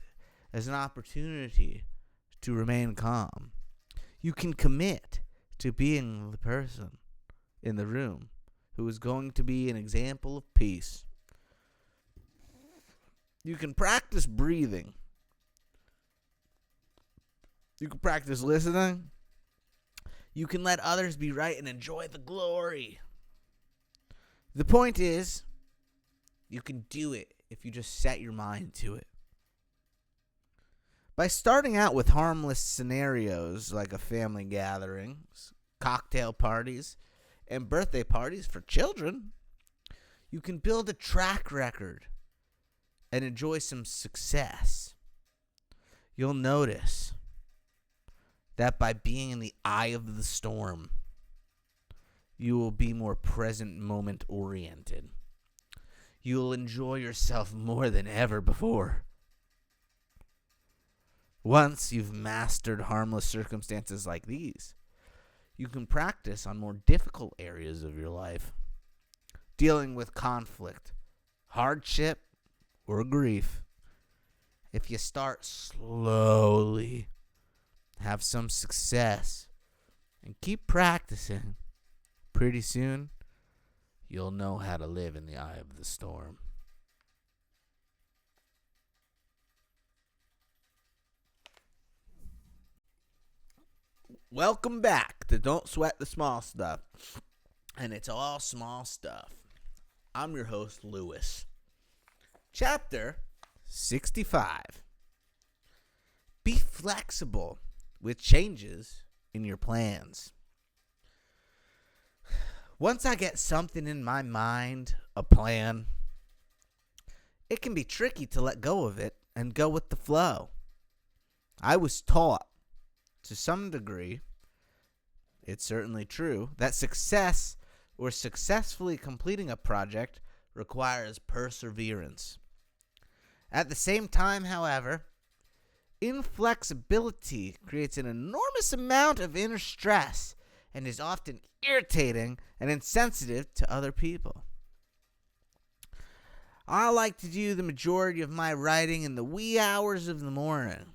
as an opportunity to remain calm. You can commit to being the person in the room who is going to be an example of peace. You can practice breathing. You can practice listening. You can let others be right and enjoy the glory. The point is, you can do it if you just set your mind to it. By starting out with harmless scenarios like a family gatherings, cocktail parties, and birthday parties for children, you can build a track record and enjoy some success. You'll notice that by being in the eye of the storm, you will be more present moment oriented. You'll enjoy yourself more than ever before. Once you've mastered harmless circumstances like these, you can practice on more difficult areas of your life, dealing with conflict, hardship, or grief. If you start slowly, have some success, and keep practicing, pretty soon you'll know how to live in the eye of the storm. Welcome back to Don't Sweat the Small Stuff. And it's all small stuff. I'm your host, Lewis. Chapter 65. Be flexible with changes in your plans. Once I get something in my mind, a plan, it can be tricky to let go of it and go with the flow. I was taught, to some degree, it's certainly true, that success or successfully completing a project requires perseverance. At the same time, however, inflexibility creates an enormous amount of inner stress and is often irritating and insensitive to other people. I like to do the majority of my writing in the wee hours of the morning.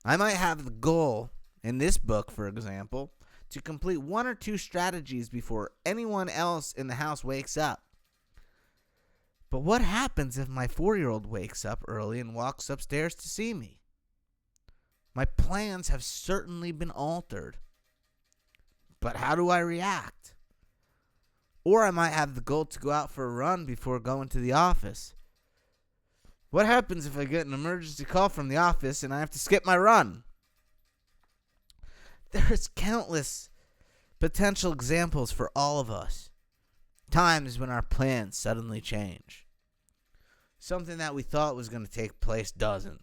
I might have the goal, in this book, for example, to complete 1 or 2 strategies before anyone else in the house wakes up. But what happens if my 4-year-old wakes up early and walks upstairs to see me? My plans have certainly been altered. But how do I react? Or I might have the goal to go out for a run before going to the office. What happens if I get an emergency call from the office and I have to skip my run? There's countless potential examples for all of us. Times when our plans suddenly change. Something that we thought was going to take place doesn't.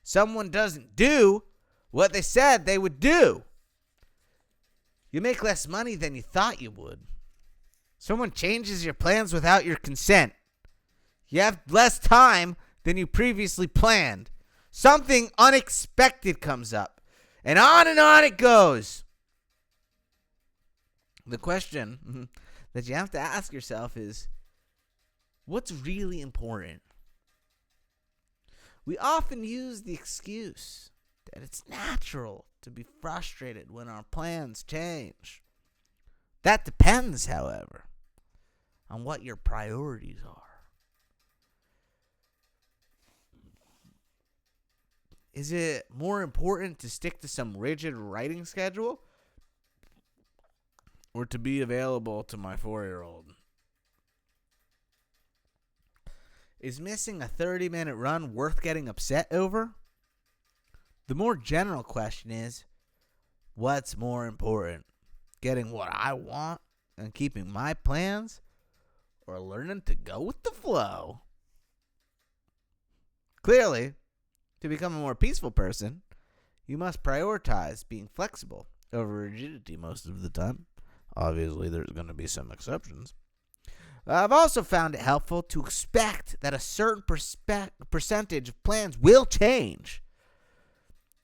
Someone doesn't do what they said they would do. You make less money than you thought you would. Someone changes your plans without your consent. You have less time than you previously planned. Something unexpected comes up. And on it goes. The question that you have to ask yourself is, what's really important? We often use the excuse that it's natural to be frustrated when our plans change. That depends, however, on what your priorities are. Is it more important to stick to some rigid writing schedule or to be available to my 4-year-old? Is missing a 30-minute run worth getting upset over? The more general question is, what's more important? Getting what I want and keeping my plans, or learning to go with the flow? Clearly, to become a more peaceful person, you must prioritize being flexible over rigidity most of the time. Obviously, there's going to be some exceptions. I've also found it helpful to expect that a certain percentage of plans will change.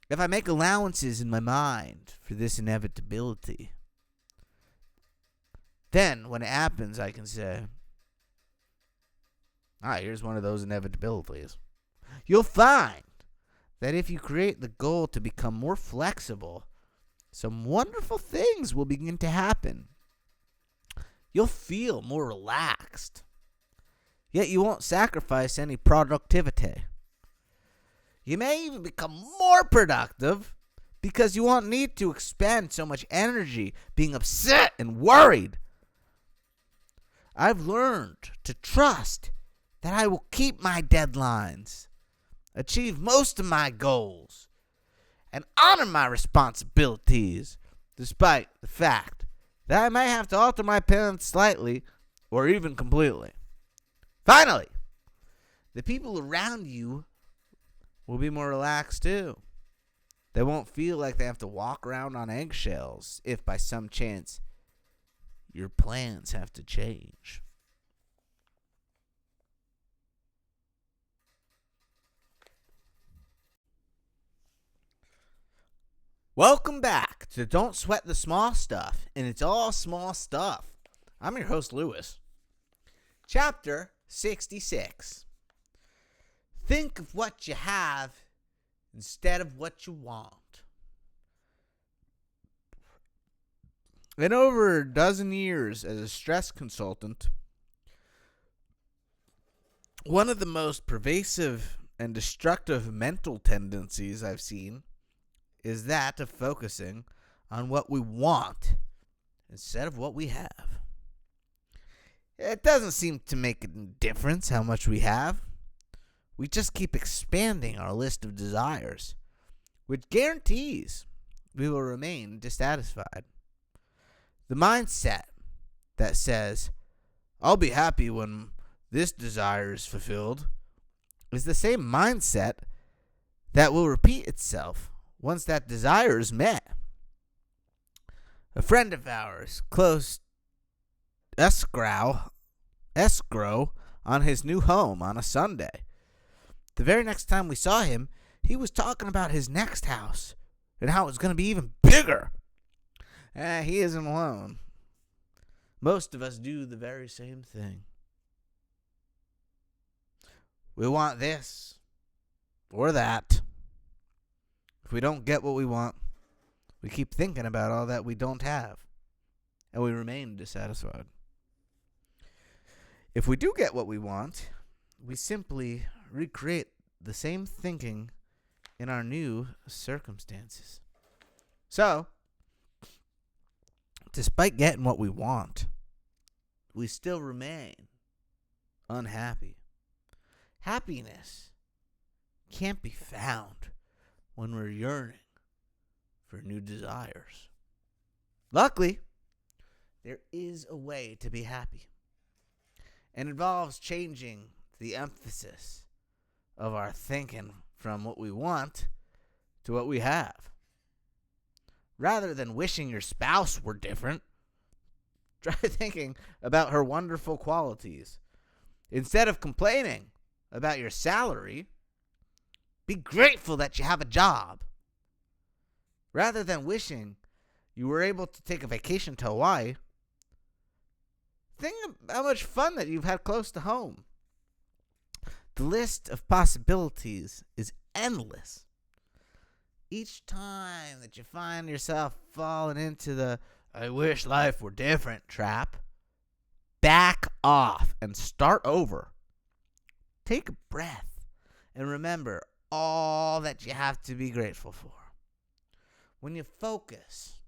If I make allowances in my mind for this inevitability, then when it happens, I can say, here's one of those inevitabilities. You'll find that if you create the goal to become more flexible, some wonderful things will begin to happen. You'll feel more relaxed, yet you won't sacrifice any productivity. You may even become more productive because you won't need to expend so much energy being upset and worried. I've learned to trust that I will keep my deadlines, achieve most of my goals, and honor my responsibilities, despite the fact that I may have to alter my plans slightly or even completely. Finally, the people around you will be more relaxed too. They won't feel like they have to walk around on eggshells if by some chance your plans have to change. Welcome back to Don't Sweat the Small Stuff, and it's all small stuff. I'm your host, Lewis. Chapter 66. Think of what you have instead of what you want. In over a dozen years as a stress consultant, one of the most pervasive and destructive mental tendencies I've seen is that of focusing on what we want instead of what we have. It doesn't seem to make a difference how much we have. We just keep expanding our list of desires, which guarantees we will remain dissatisfied. The mindset that says, I'll be happy when this desire is fulfilled, is the same mindset that will repeat itself once that desire is met. A friend of ours closed escrow on his new home on a Sunday. The very next time we saw him, he was talking about his next house and how it's going to be even bigger. He isn't alone. Most of us do the very same thing. We want this or that. If we don't get what we want, we keep thinking about all that we don't have, and we remain dissatisfied. If we do get what we want, we simply recreate the same thinking in our new circumstances. So, despite getting what we want, we still remain unhappy. Happiness can't be found when we're yearning for new desires. Luckily, there is a way to be happy. And involves changing the emphasis of our thinking from what we want to what we have. Rather than wishing your spouse were different, try thinking about her wonderful qualities. Instead of complaining about your salary, be grateful that you have a job. Rather than wishing you were able to take a vacation to Hawaii, think of how much fun that you've had close to home. The list of possibilities is endless. Each time that you find yourself falling into the I wish life were different trap, back off and start over. Take a breath and remember all that you have to be grateful for. When you focus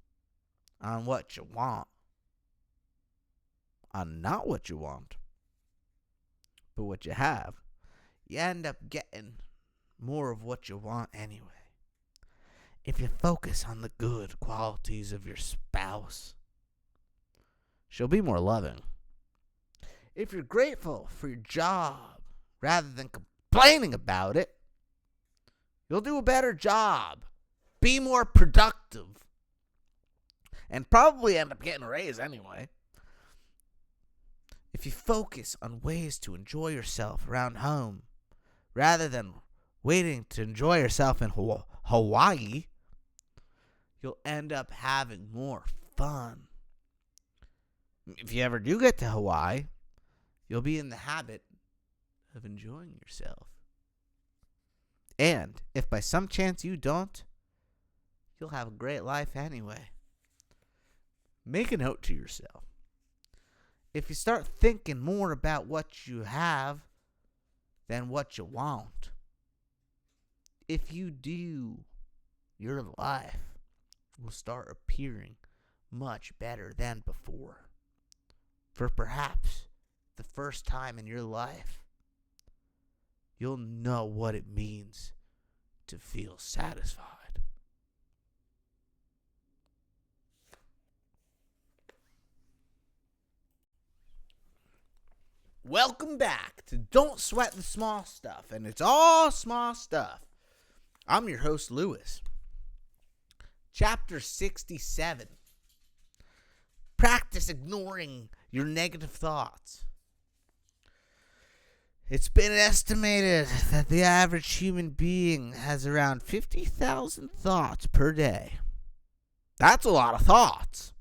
on what you want, on not what you want, but what you have, you end up getting more of what you want anyway. If you focus on the good qualities of your spouse, she'll be more loving. If you're grateful for your job rather than complaining about it, you'll do a better job, be more productive, and probably end up getting a raise anyway. If you focus on ways to enjoy yourself around home rather than waiting to enjoy yourself in Hawaii, you'll end up having more fun. If you ever do get to Hawaii, you'll be in the habit of enjoying yourself. And if by some chance you don't, you'll have a great life anyway. Make a note to yourself. If you start thinking more about what you have than what you want, if you do, your life will start appearing much better than before. For perhaps the first time in your life, you'll know what it means to feel satisfied. Welcome back to Don't Sweat the Small Stuff, and it's all small stuff. I'm your host, Lewis. Chapter 67. Practice ignoring your negative thoughts. It's been estimated that the average human being has around 50,000 thoughts per day. That's a lot of thoughts.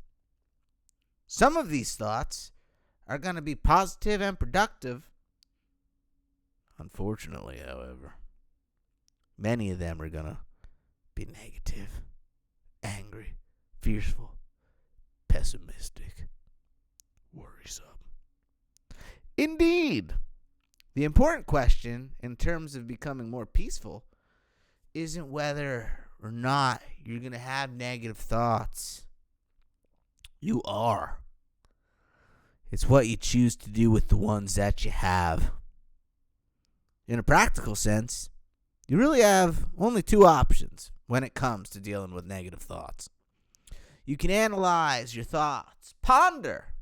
Some of these thoughts are going to be positive and productive. Unfortunately, however, many of them are going to be negative, angry, fearful, pessimistic, worrisome. Indeed, the important question in terms of becoming more peaceful isn't whether or not you're going to have negative thoughts. You are. It's what you choose to do with the ones that you have. In a practical sense, you really have only two options when it comes to dealing with negative thoughts. You can analyze your thoughts, ponder,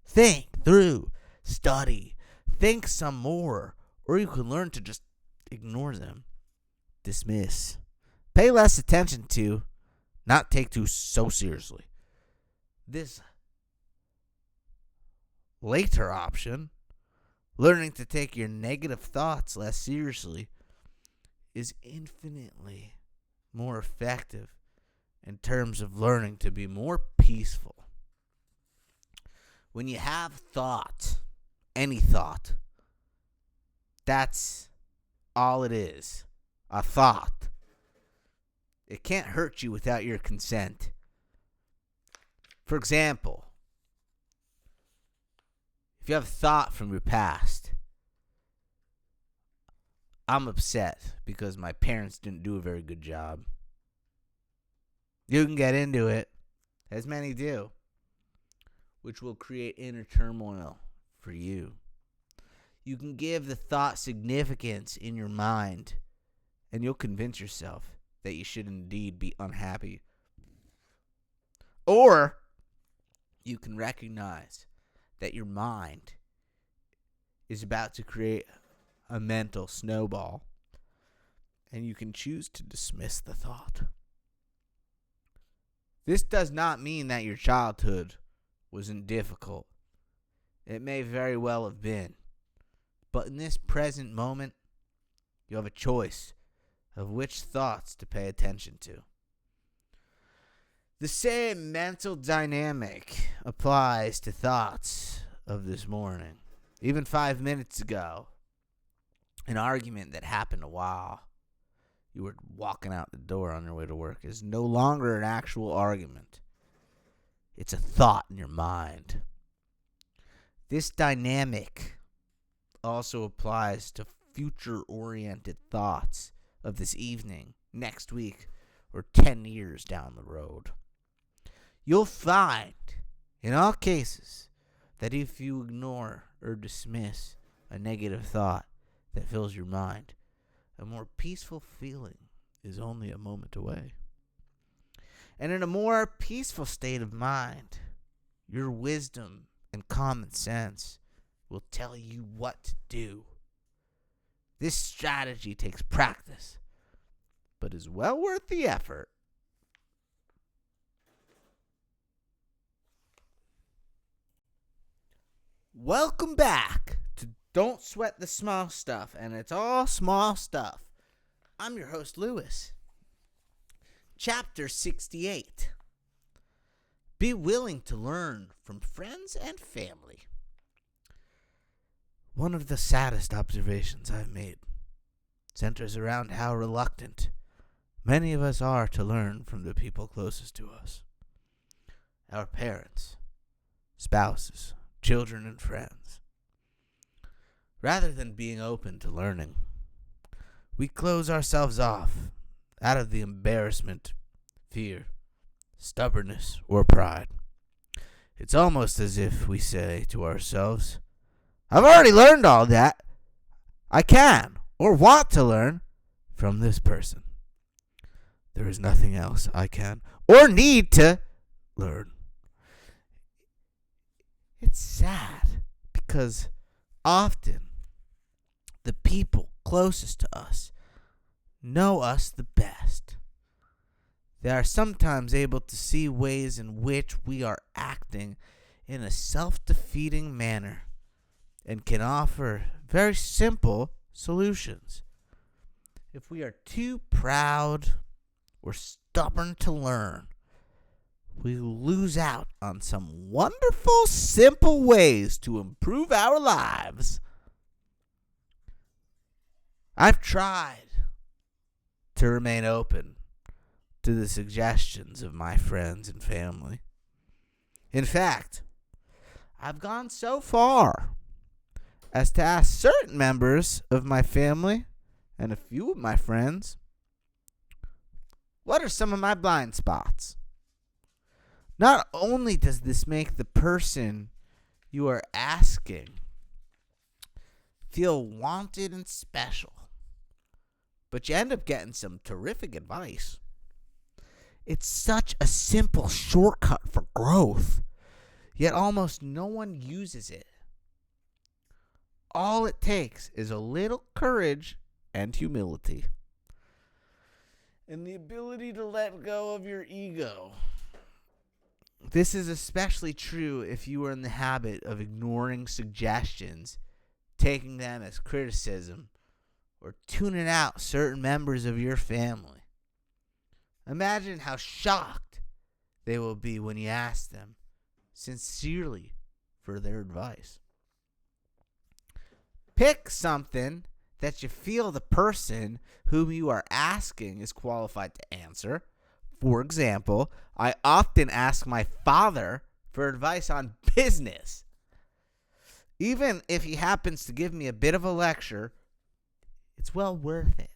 think through, study, think some more, or you can learn to just ignore them, dismiss, pay less attention to, not take too so seriously. This later option, learning to take your negative thoughts less seriously, is infinitely more effective in terms of learning to be more peaceful. When you have thought, any thought, that's all it is, a thought. It can't hurt you without your consent. For example, if you have a thought from your past, I'm upset because my parents didn't do a very good job. You can get into it, as many do, which will create inner turmoil for you. You can give the thought significance in your mind, and you'll convince yourself that you should indeed be unhappy. Or you can recognize that your mind is about to create a mental snowball, and you can choose to dismiss the thought. This does not mean that your childhood wasn't difficult. It may very well have been. But in this present moment, you have a choice of which thoughts to pay attention to. The same mental dynamic applies to thoughts of this morning. Even 5 minutes ago, an argument that happened a while you were walking out the door on your way to work is no longer an actual argument. It's a thought in your mind. This dynamic also applies to future-oriented thoughts of this evening, next week, or 10 years down the road. You'll find, in all cases, that if you ignore or dismiss a negative thought that fills your mind, a more peaceful feeling is only a moment away. And in a more peaceful state of mind, your wisdom and common sense will tell you what to do. This strategy takes practice, but is well worth the effort. Welcome back to Don't Sweat the Small Stuff, and it's all small stuff. I'm your host, Lewis. Chapter 68. Be willing to learn from friends and family. One of the saddest observations I've made centers around how reluctant many of us are to learn from the people closest to us. Our parents, spouses, children, and friends. Rather than being open to learning, we close ourselves off out of the embarrassment, fear, stubbornness, or pride. It's almost as if we say to ourselves, I've already learned all that I can or want to learn from this person. There is nothing else I can or need to learn. It's sad because often the people closest to us know us the best. They are sometimes able to see ways in which we are acting in a self-defeating manner and can offer very simple solutions. If we are too proud or stubborn to learn, we lose out on some wonderful, simple ways to improve our lives. I've tried to remain open to the suggestions of my friends and family. In fact, I've gone so far as to ask certain members of my family and a few of my friends, what are some of my blind spots? Not only does this make the person you are asking feel wanted and special, but you end up getting some terrific advice. It's such a simple shortcut for growth, yet almost no one uses it. All it takes is a little courage and humility, and the ability to let go of your ego. This is especially true if you are in the habit of ignoring suggestions, taking them as criticism, or tuning out certain members of your family. Imagine how shocked they will be when you ask them sincerely for their advice. Pick something that you feel the person whom you are asking is qualified to answer. For example, I often ask my father for advice on business. Even if he happens to give me a bit of a lecture, it's well worth it.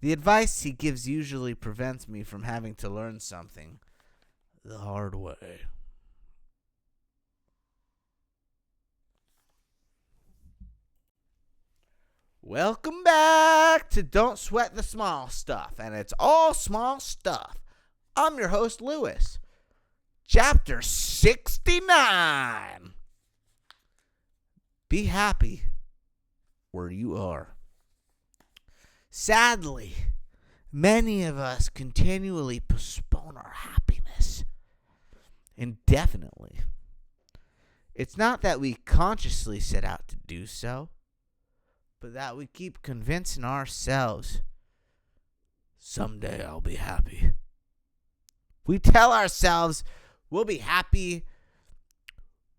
The advice he gives usually prevents me from having to learn something the hard way. Welcome back to Don't Sweat the Small Stuff, and it's all small stuff. I'm your host, Lewis. Chapter 69. Be happy where you are. Sadly, many of us continually postpone our happiness indefinitely. It's not that we consciously set out to do so, but that we keep convincing ourselves, someday I'll be happy. We tell ourselves we'll be happy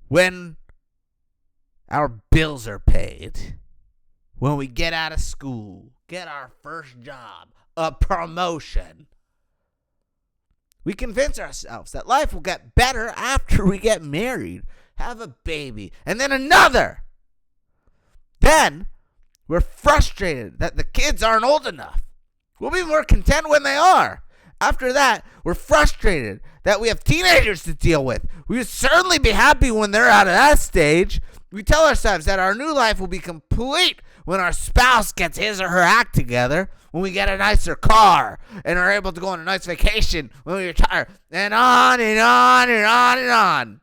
when our bills are paid, when we get out of school, get our first job, a promotion. We convince ourselves that life will get better after we get married, have a baby, and then another. Then we're frustrated that the kids aren't old enough. We'll be more content when they are. After that, we're frustrated that we have teenagers to deal with. We would certainly be happy when they're out of that stage. We tell ourselves that our new life will be complete when our spouse gets his or her act together, when we get a nicer car, and are able to go on a nice vacation when we retire, and on and on and on and on.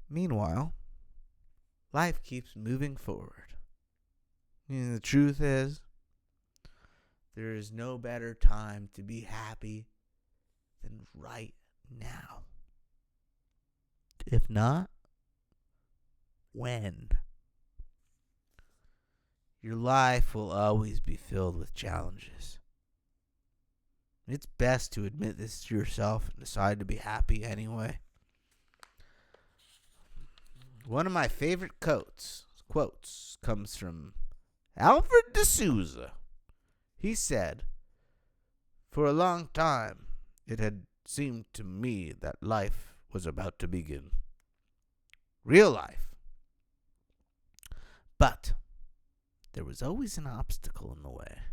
Meanwhile, life keeps moving forward. And the truth is, there is no better time to be happy than right now. If not, when? Your life will always be filled with challenges. It's best to admit this to yourself and decide to be happy anyway. One of my favorite quotes comes from Alfred de Souza. He said, "For a long time, it had seemed to me that life was about to begin. Real life. But there was always an obstacle in the way.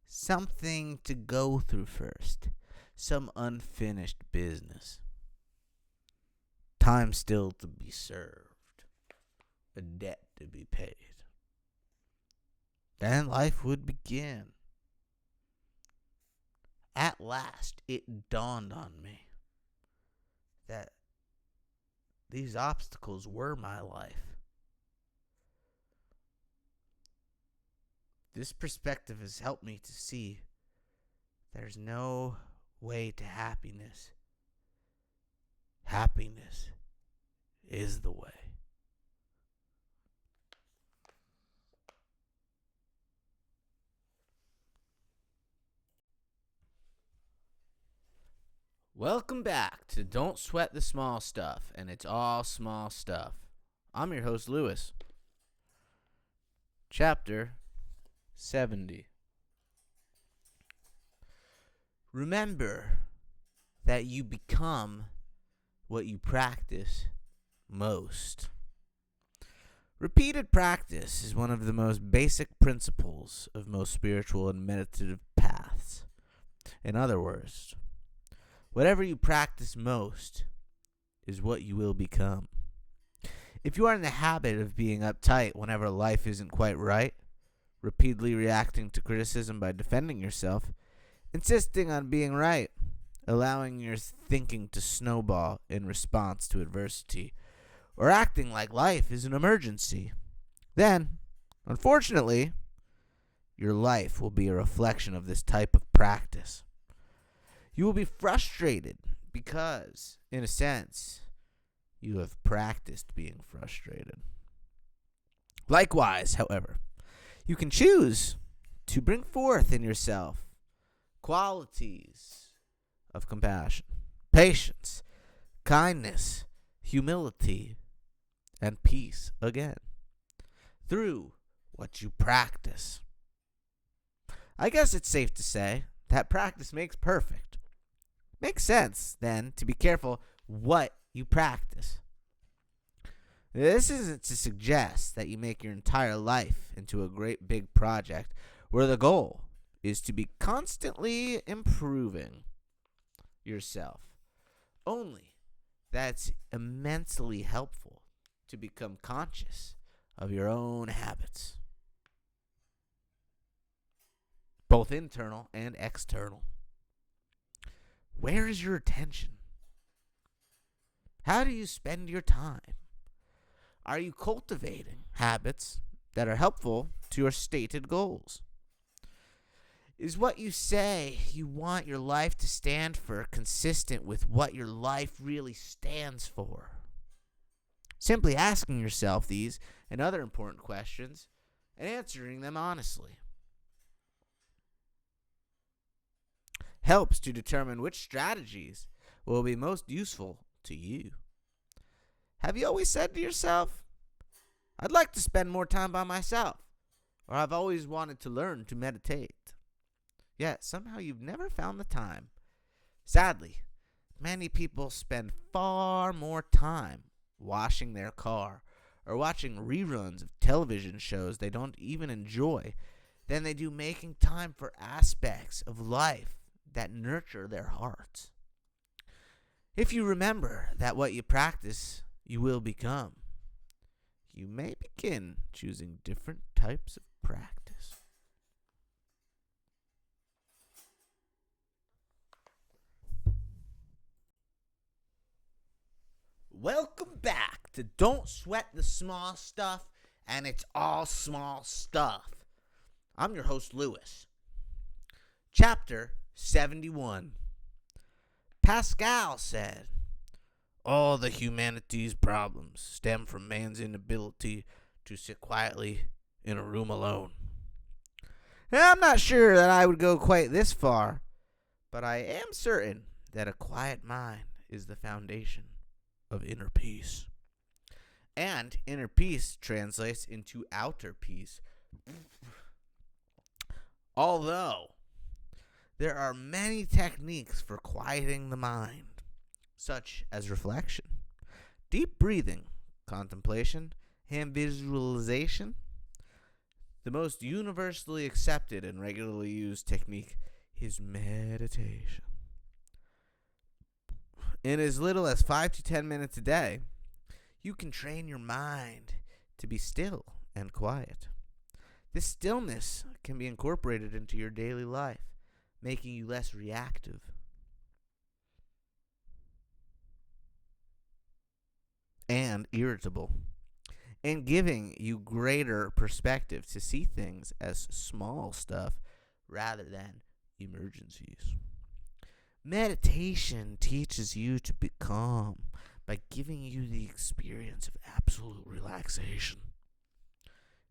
Something to go through first. Some unfinished business. Time still to be served. A debt to be paid. Then life would begin. At last, it dawned on me that these obstacles were my life. This perspective has helped me to see there's no way to happiness. Happiness is the way." Welcome back to Don't Sweat the Small Stuff, and it's all small stuff. I'm your host, Lewis. Chapter 70. Remember that you become what you practice most. Repeated practice is one of the most basic principles of most spiritual and meditative paths. In other words, whatever you practice most is what you will become. If you are in the habit of being uptight whenever life isn't quite right, repeatedly reacting to criticism by defending yourself, insisting on being right, allowing your thinking to snowball in response to adversity, or acting like life is an emergency, then, unfortunately, your life will be a reflection of this type of practice. You will be frustrated because, in a sense, you have practiced being frustrated. Likewise, however, you can choose to bring forth in yourself qualities of compassion, patience, kindness, humility, and peace again through what you practice. I guess it's safe to say that practice makes perfect. Makes sense, then, to be careful what you practice. This isn't to suggest that you make your entire life into a great big project where the goal is to be constantly improving yourself. Only that's immensely helpful to become conscious of your own habits, both internal and external. Where is your attention? How do you spend your time? Are you cultivating habits that are helpful to your stated goals? Is what you say you want your life to stand for consistent with what your life really stands for? Simply asking yourself these and other important questions and answering them honestly helps to determine which strategies will be most useful to you. Have you always said to yourself, "I'd like to spend more time by myself," or "I've always wanted to learn to meditate"? Yet somehow you've never found the time. Sadly, many people spend far more time washing their car or watching reruns of television shows they don't even enjoy than they do making time for aspects of life that nurture their hearts. If you remember that what you practice, you will become, you may begin choosing different types of practice. Welcome back to Don't Sweat the Small Stuff, and it's all small stuff. I'm your host, Lewis. Chapter 71. Pascal said, "All the humanity's problems stem from man's inability to sit quietly in a room alone." Now, I'm not sure that I would go quite this far, but I am certain that a quiet mind is the foundation of inner peace. And inner peace translates into outer peace. Although there are many techniques for quieting the mind, such as reflection, deep breathing, contemplation, and visualization. The most universally accepted and regularly used technique is meditation. In as little as 5 to 10 minutes a day, you can train your mind to be still and quiet. This stillness can be incorporated into your daily life, making you less reactive and irritable, and giving you greater perspective to see things as small stuff rather than emergencies. Meditation teaches you to be calm by giving you the experience of absolute relaxation.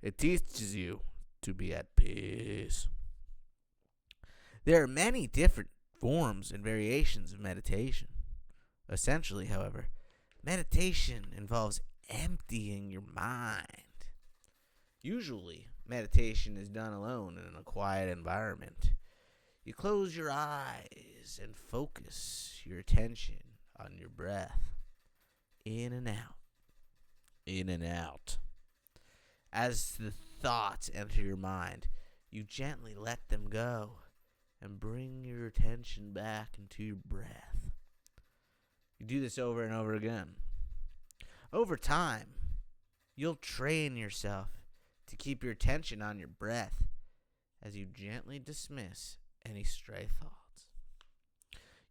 It teaches you to be at peace. There are many different forms and variations of meditation. Essentially, however, meditation involves emptying your mind. Usually, meditation is done alone in a quiet environment. You close your eyes and focus your attention on your breath. In and out. In and out. As the thoughts enter your mind, you gently let them go and bring your attention back into your breath. You do this over and over again. Over time, you'll train yourself to keep your attention on your breath as you gently dismiss any stray thoughts.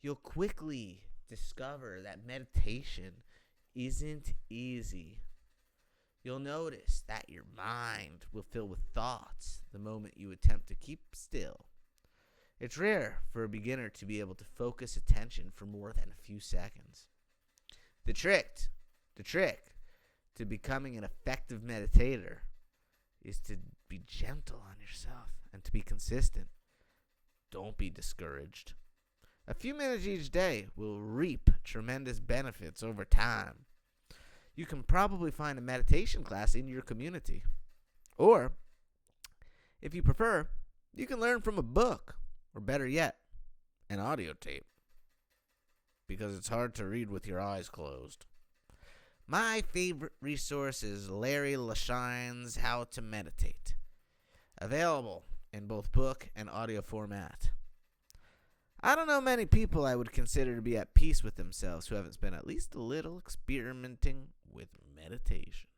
You'll quickly discover that meditation isn't easy. You'll notice that your mind will fill with thoughts the moment you attempt to keep still. It's rare for a beginner to be able to focus attention for more than a few seconds. The trick to becoming an effective meditator is to be gentle on yourself and to be consistent. Don't be discouraged. A few minutes each day will reap tremendous benefits over time. You can probably find a meditation class in your community. Or, if you prefer, you can learn from a book, or better yet, an audio tape, because it's hard to read with your eyes closed. My favorite resource is Larry LeShine's How to Meditate, available in both book and audio format. I don't know many people I would consider to be at peace with themselves who haven't spent at least a little experimenting with meditation.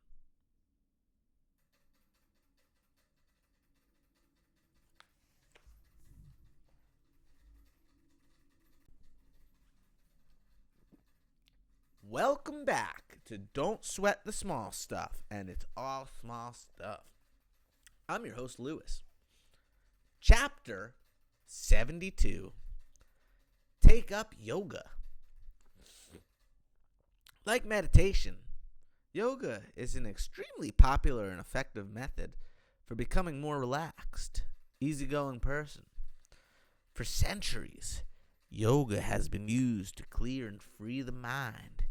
Welcome back to Don't Sweat the Small Stuff, and it's all small stuff. I'm your host, Lewis. Chapter 72. Take up yoga. Like meditation, yoga is an extremely popular and effective method for becoming more relaxed, easygoing person. For centuries, yoga has been used to clear and free the mind,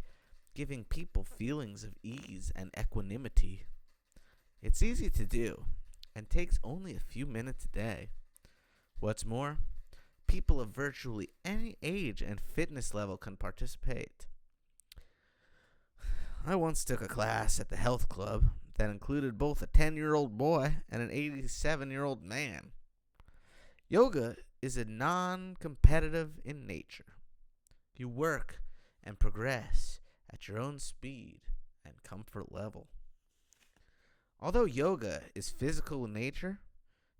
giving people feelings of ease and equanimity. It's easy to do and takes only a few minutes a day. What's more, people of virtually any age and fitness level can participate. I once took a class at the health club that included both a 10-year-old boy and an 87-year-old man. Yoga is a non-competitive in nature. You work and progress at your own speed and comfort level. Although yoga is physical in nature,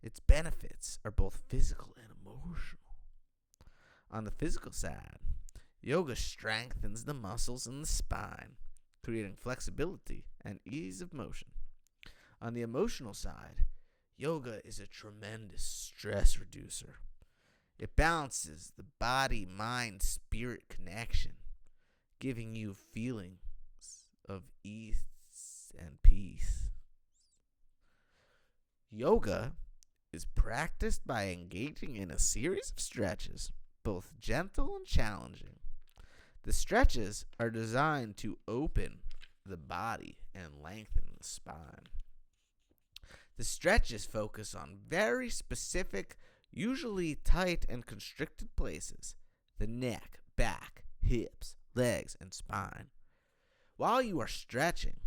its benefits are both physical and emotional. On the physical side, yoga strengthens the muscles in the spine, creating flexibility and ease of motion. On the emotional side, yoga is a tremendous stress reducer. It balances the body, mind, spirit connection, giving you feelings of ease and peace. Yoga is practiced by engaging in a series of stretches, both gentle and challenging. The stretches are designed to open the body and lengthen the spine. The stretches focus on very specific, usually tight and constricted places: the neck, back, hips, legs, and spine. While you are stretching,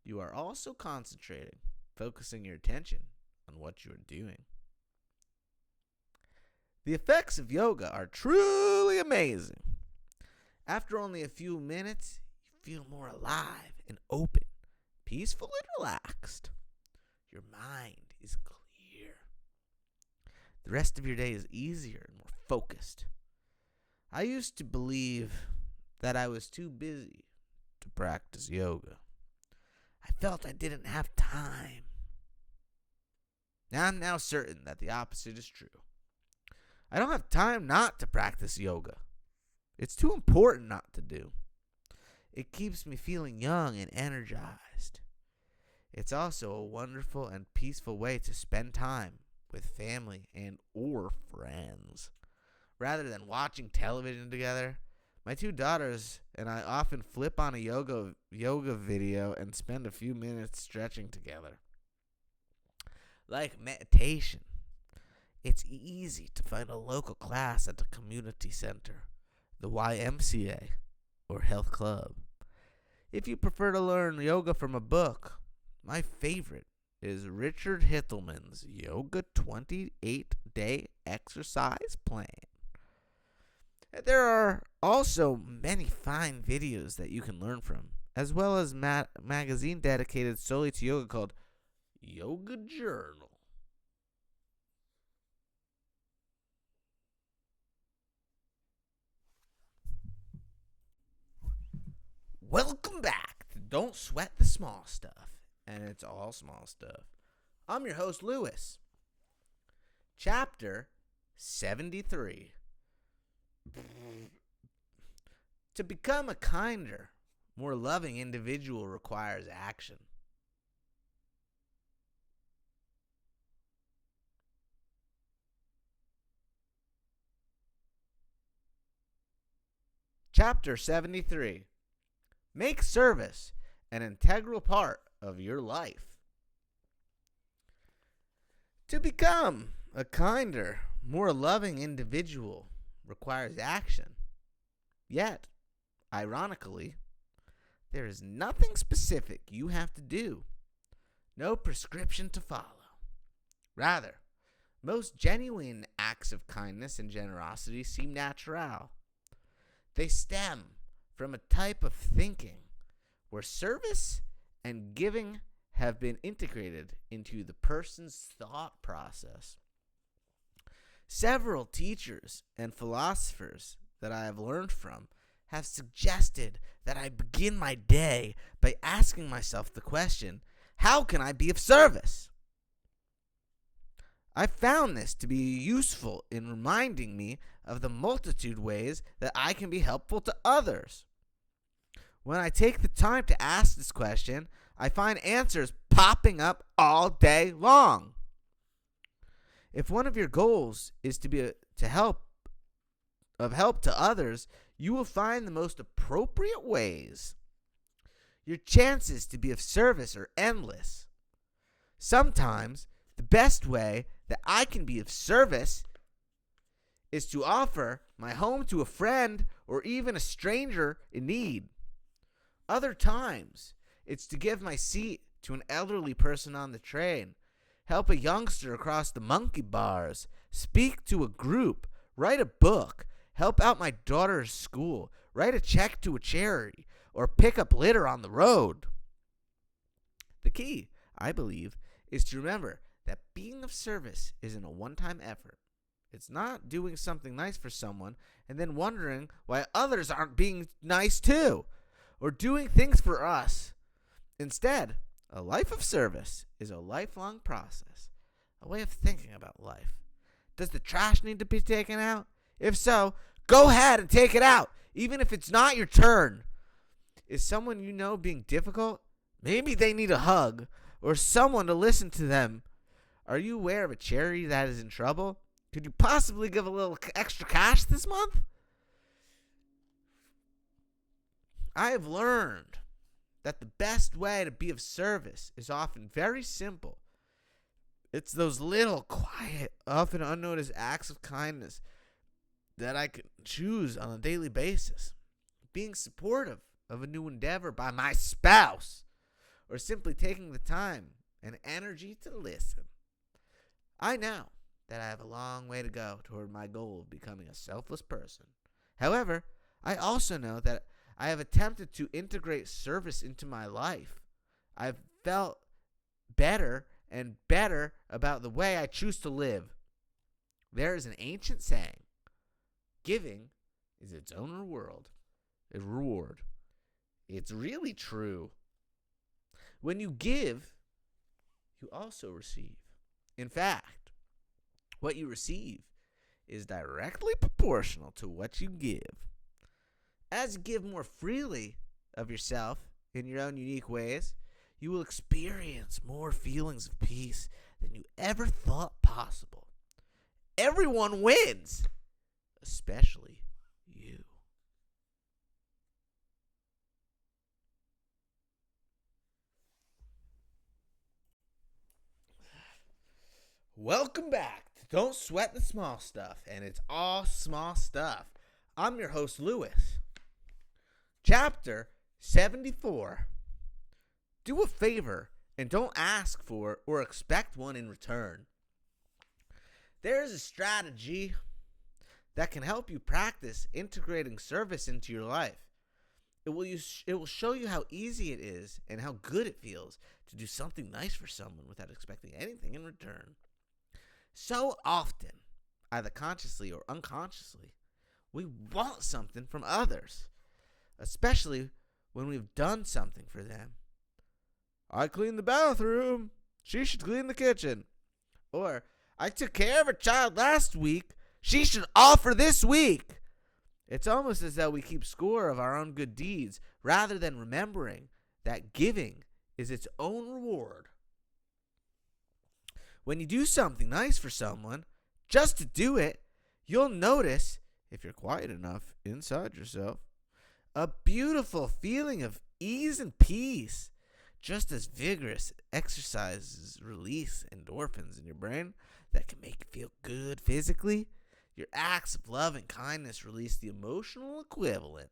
you are also concentrating, focusing your attention on what you are doing. The effects of yoga are truly amazing. After only a few minutes, you feel more alive and open, peaceful and relaxed. Your mind is clear. The rest of your day is easier and more focused. I used to believe that I was too busy to practice yoga. I felt I didn't have time. I'm now certain that the opposite is true. I don't have time not to practice yoga. It's too important not to do. It keeps me feeling young and energized. It's also a wonderful and peaceful way to spend time with family and or friends. Rather than watching television together, my two daughters and I often flip on a yoga video and spend a few minutes stretching together. Like meditation, it's easy to find a local class at the community center, the YMCA, or health club. If you prefer to learn yoga from a book, my favorite is Richard Hittelman's Yoga 28-Day Exercise Plan. There are also many fine videos that you can learn from, as well as magazine dedicated solely to yoga called Yoga Journal. Welcome back to Don't Sweat the Small Stuff, and it's all small stuff. I'm your host, Lewis. Chapter 73. To become a kinder, more loving individual requires action. Chapter 73. Make service an integral part of your life. To become a kinder, more loving individual requires action. Yet, ironically, there is nothing specific you have to do, no prescription to follow. Rather, most genuine acts of kindness and generosity seem natural. They stem from a type of thinking where service and giving have been integrated into the person's thought process. Several teachers and philosophers that I have learned from have suggested that I begin my day by asking myself the question, how can I be of service? I found this to be useful in reminding me of the multitude ways that I can be helpful to others. When I take the time to ask this question, I find answers popping up all day long. If one of your goals is to be help to others, you will find the most appropriate ways. Your chances to be of service are endless. Sometimes the best way that I can be of service is to offer my home to a friend or even a stranger in need. Other times, it's to give my seat to an elderly person on the train, help a youngster across the monkey bars, speak to a group, write a book, help out my daughter's school, write a check to a charity, or pick up litter on the road. The key, I believe, is to remember that being of service isn't a one-time effort. It's not doing something nice for someone and then wondering why others aren't being nice too, or doing things for us. Instead, a life of service is a lifelong process, a way of thinking about life. Does the trash need to be taken out? If so, go ahead and take it out, even if it's not your turn. Is someone you know being difficult? Maybe they need a hug or someone to listen to them. Are you aware of a charity that is in trouble? Could you possibly give a little extra cash this month? I have learned that the best way to be of service is often very simple. It's those little, quiet, often unnoticed acts of kindness that I can choose on a daily basis. Being supportive of a new endeavor by my spouse, or simply taking the time and energy to listen. I know that I have a long way to go toward my goal of becoming a selfless person. However, I also know that I have attempted to integrate service into my life. I've felt better and better about the way I choose to live. There is an ancient saying, giving is its own reward. It's really true. When you give, you also receive. In fact, what you receive is directly proportional to what you give. As you give more freely of yourself in your own unique ways, you will experience more feelings of peace than you ever thought possible. Everyone wins, especially you. Welcome back to Don't Sweat the Small Stuff, and it's all small stuff. I'm your host, Lewis. Chapter 74. Do a favor and don't ask for or expect one in return. There is a strategy that can help you practice integrating service into your life. It will show you how easy it is and how good it feels to do something nice for someone without expecting anything in return. So often, either consciously or unconsciously, we want something from others, especially when we've done something for them. I cleaned the bathroom. She should clean the kitchen. Or, I took care of a child last week. She should offer this week. It's almost as though we keep score of our own good deeds rather than remembering that giving is its own reward. When you do something nice for someone, just to do it, you'll notice, if you're quiet enough inside yourself, a beautiful feeling of ease and peace. Just as vigorous exercises release endorphins in your brain that can make you feel good physically, your acts of love and kindness release the emotional equivalent.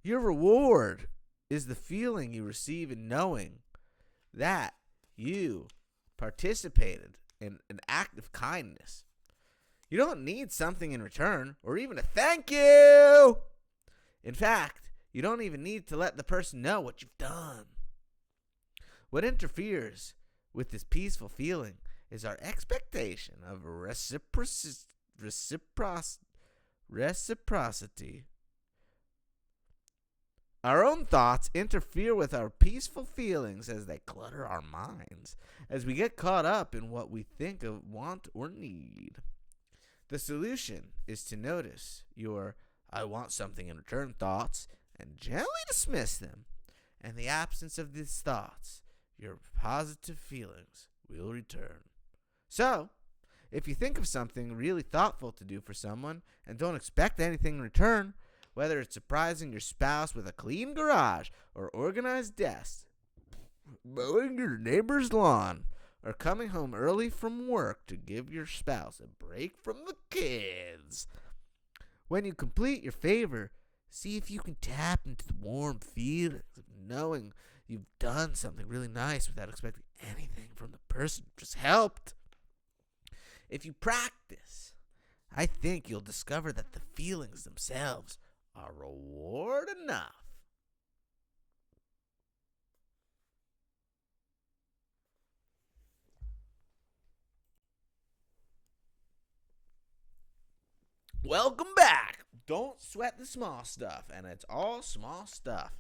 Your reward is the feeling you receive in knowing that you participated in an act of kindness. You don't need something in return or even a thank you. In fact, you don't even need to let the person know what you've done. What interferes with this peaceful feeling is our expectation of reciprocity. Our own thoughts interfere with our peaceful feelings as they clutter our minds, as we get caught up in what we think of, want, or need. The solution is to notice your I want something in return thoughts and gently dismiss them. In the absence of these thoughts, your positive feelings will return. So, if you think of something really thoughtful to do for someone and don't expect anything in return, whether it's surprising your spouse with a clean garage or organized desk, mowing your neighbor's lawn, or coming home early from work to give your spouse a break from the kids, when you complete your favor, see if you can tap into the warm feelings of knowing you've done something really nice without expecting anything from the person who just helped. If you practice, I think you'll discover that the feelings themselves a reward enough. Welcome back. Don't sweat the small stuff, and it's all small stuff.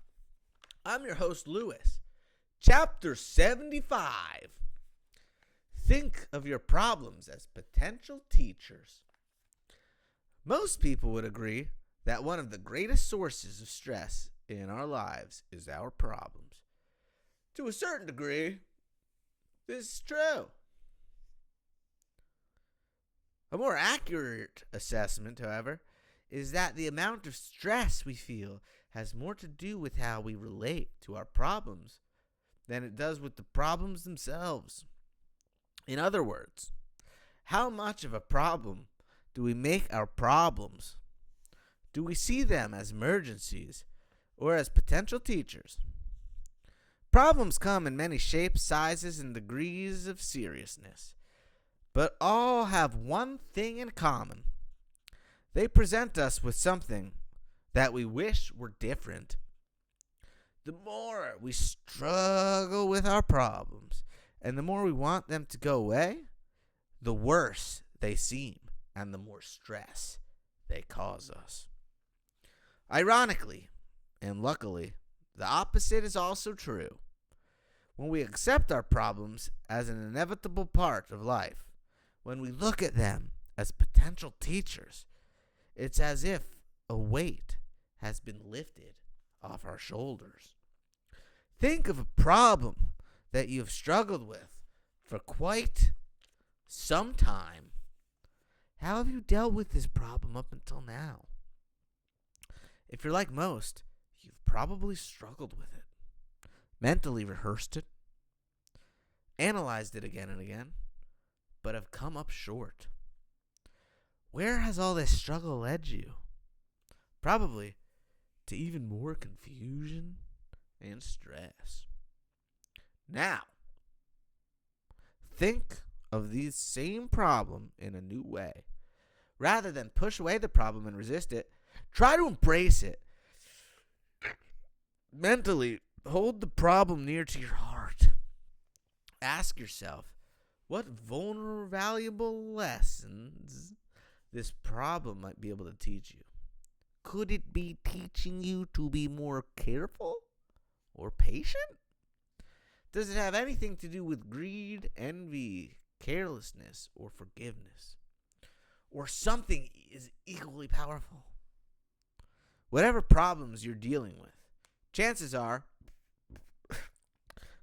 I'm your host, Lewis. Chapter 75. Think of your problems as potential teachers. Most people would agree that one of the greatest sources of stress in our lives is our problems. To a certain degree, this is true. A more accurate assessment, however, is that the amount of stress we feel has more to do with how we relate to our problems than it does with the problems themselves. In other words, how much of a problem do we make our problems? Do we see them as emergencies or as potential teachers? Problems come in many shapes, sizes, and degrees of seriousness, but all have one thing in common. They present us with something that we wish were different. The more we struggle with our problems, and the more we want them to go away, the worse they seem, and the more stress they cause us. Ironically, and luckily, the opposite is also true. When we accept our problems as an inevitable part of life, when we look at them as potential teachers, it's as if a weight has been lifted off our shoulders. Think of a problem that you have struggled with for quite some time. How have you dealt with this problem up until now? If you're like most, you've probably struggled with it, mentally rehearsed it, analyzed it again and again, but have come up short. Where has all this struggle led you? Probably to even more confusion and stress. Now, think of the same problem in a new way. Rather than push away the problem and resist it, try to embrace it. Mentally, hold the problem near to your heart. Ask yourself, what vulnerable, valuable lessons this problem might be able to teach you? Could it be teaching you to be more careful or patient? Does it have anything to do with greed, envy, carelessness, or forgiveness? Or something is equally powerful? Whatever problems you're dealing with, chances are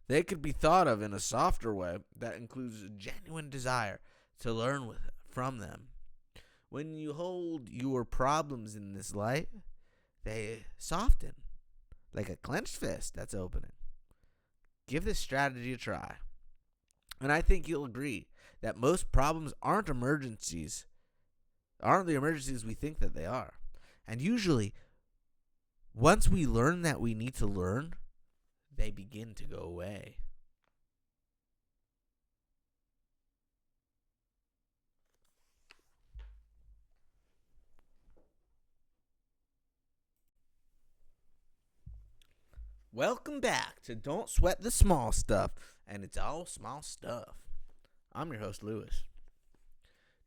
they could be thought of in a softer way that includes a genuine desire to learn from them. When you hold your problems in this light, they soften like a clenched fist that's opening. Give this strategy a try. And I think you'll agree that most problems aren't the emergencies we think that they are. And usually, once we learn that we need to learn, they begin to go away. Welcome back to Don't Sweat the Small Stuff, and it's all small stuff. I'm your host, Lewis.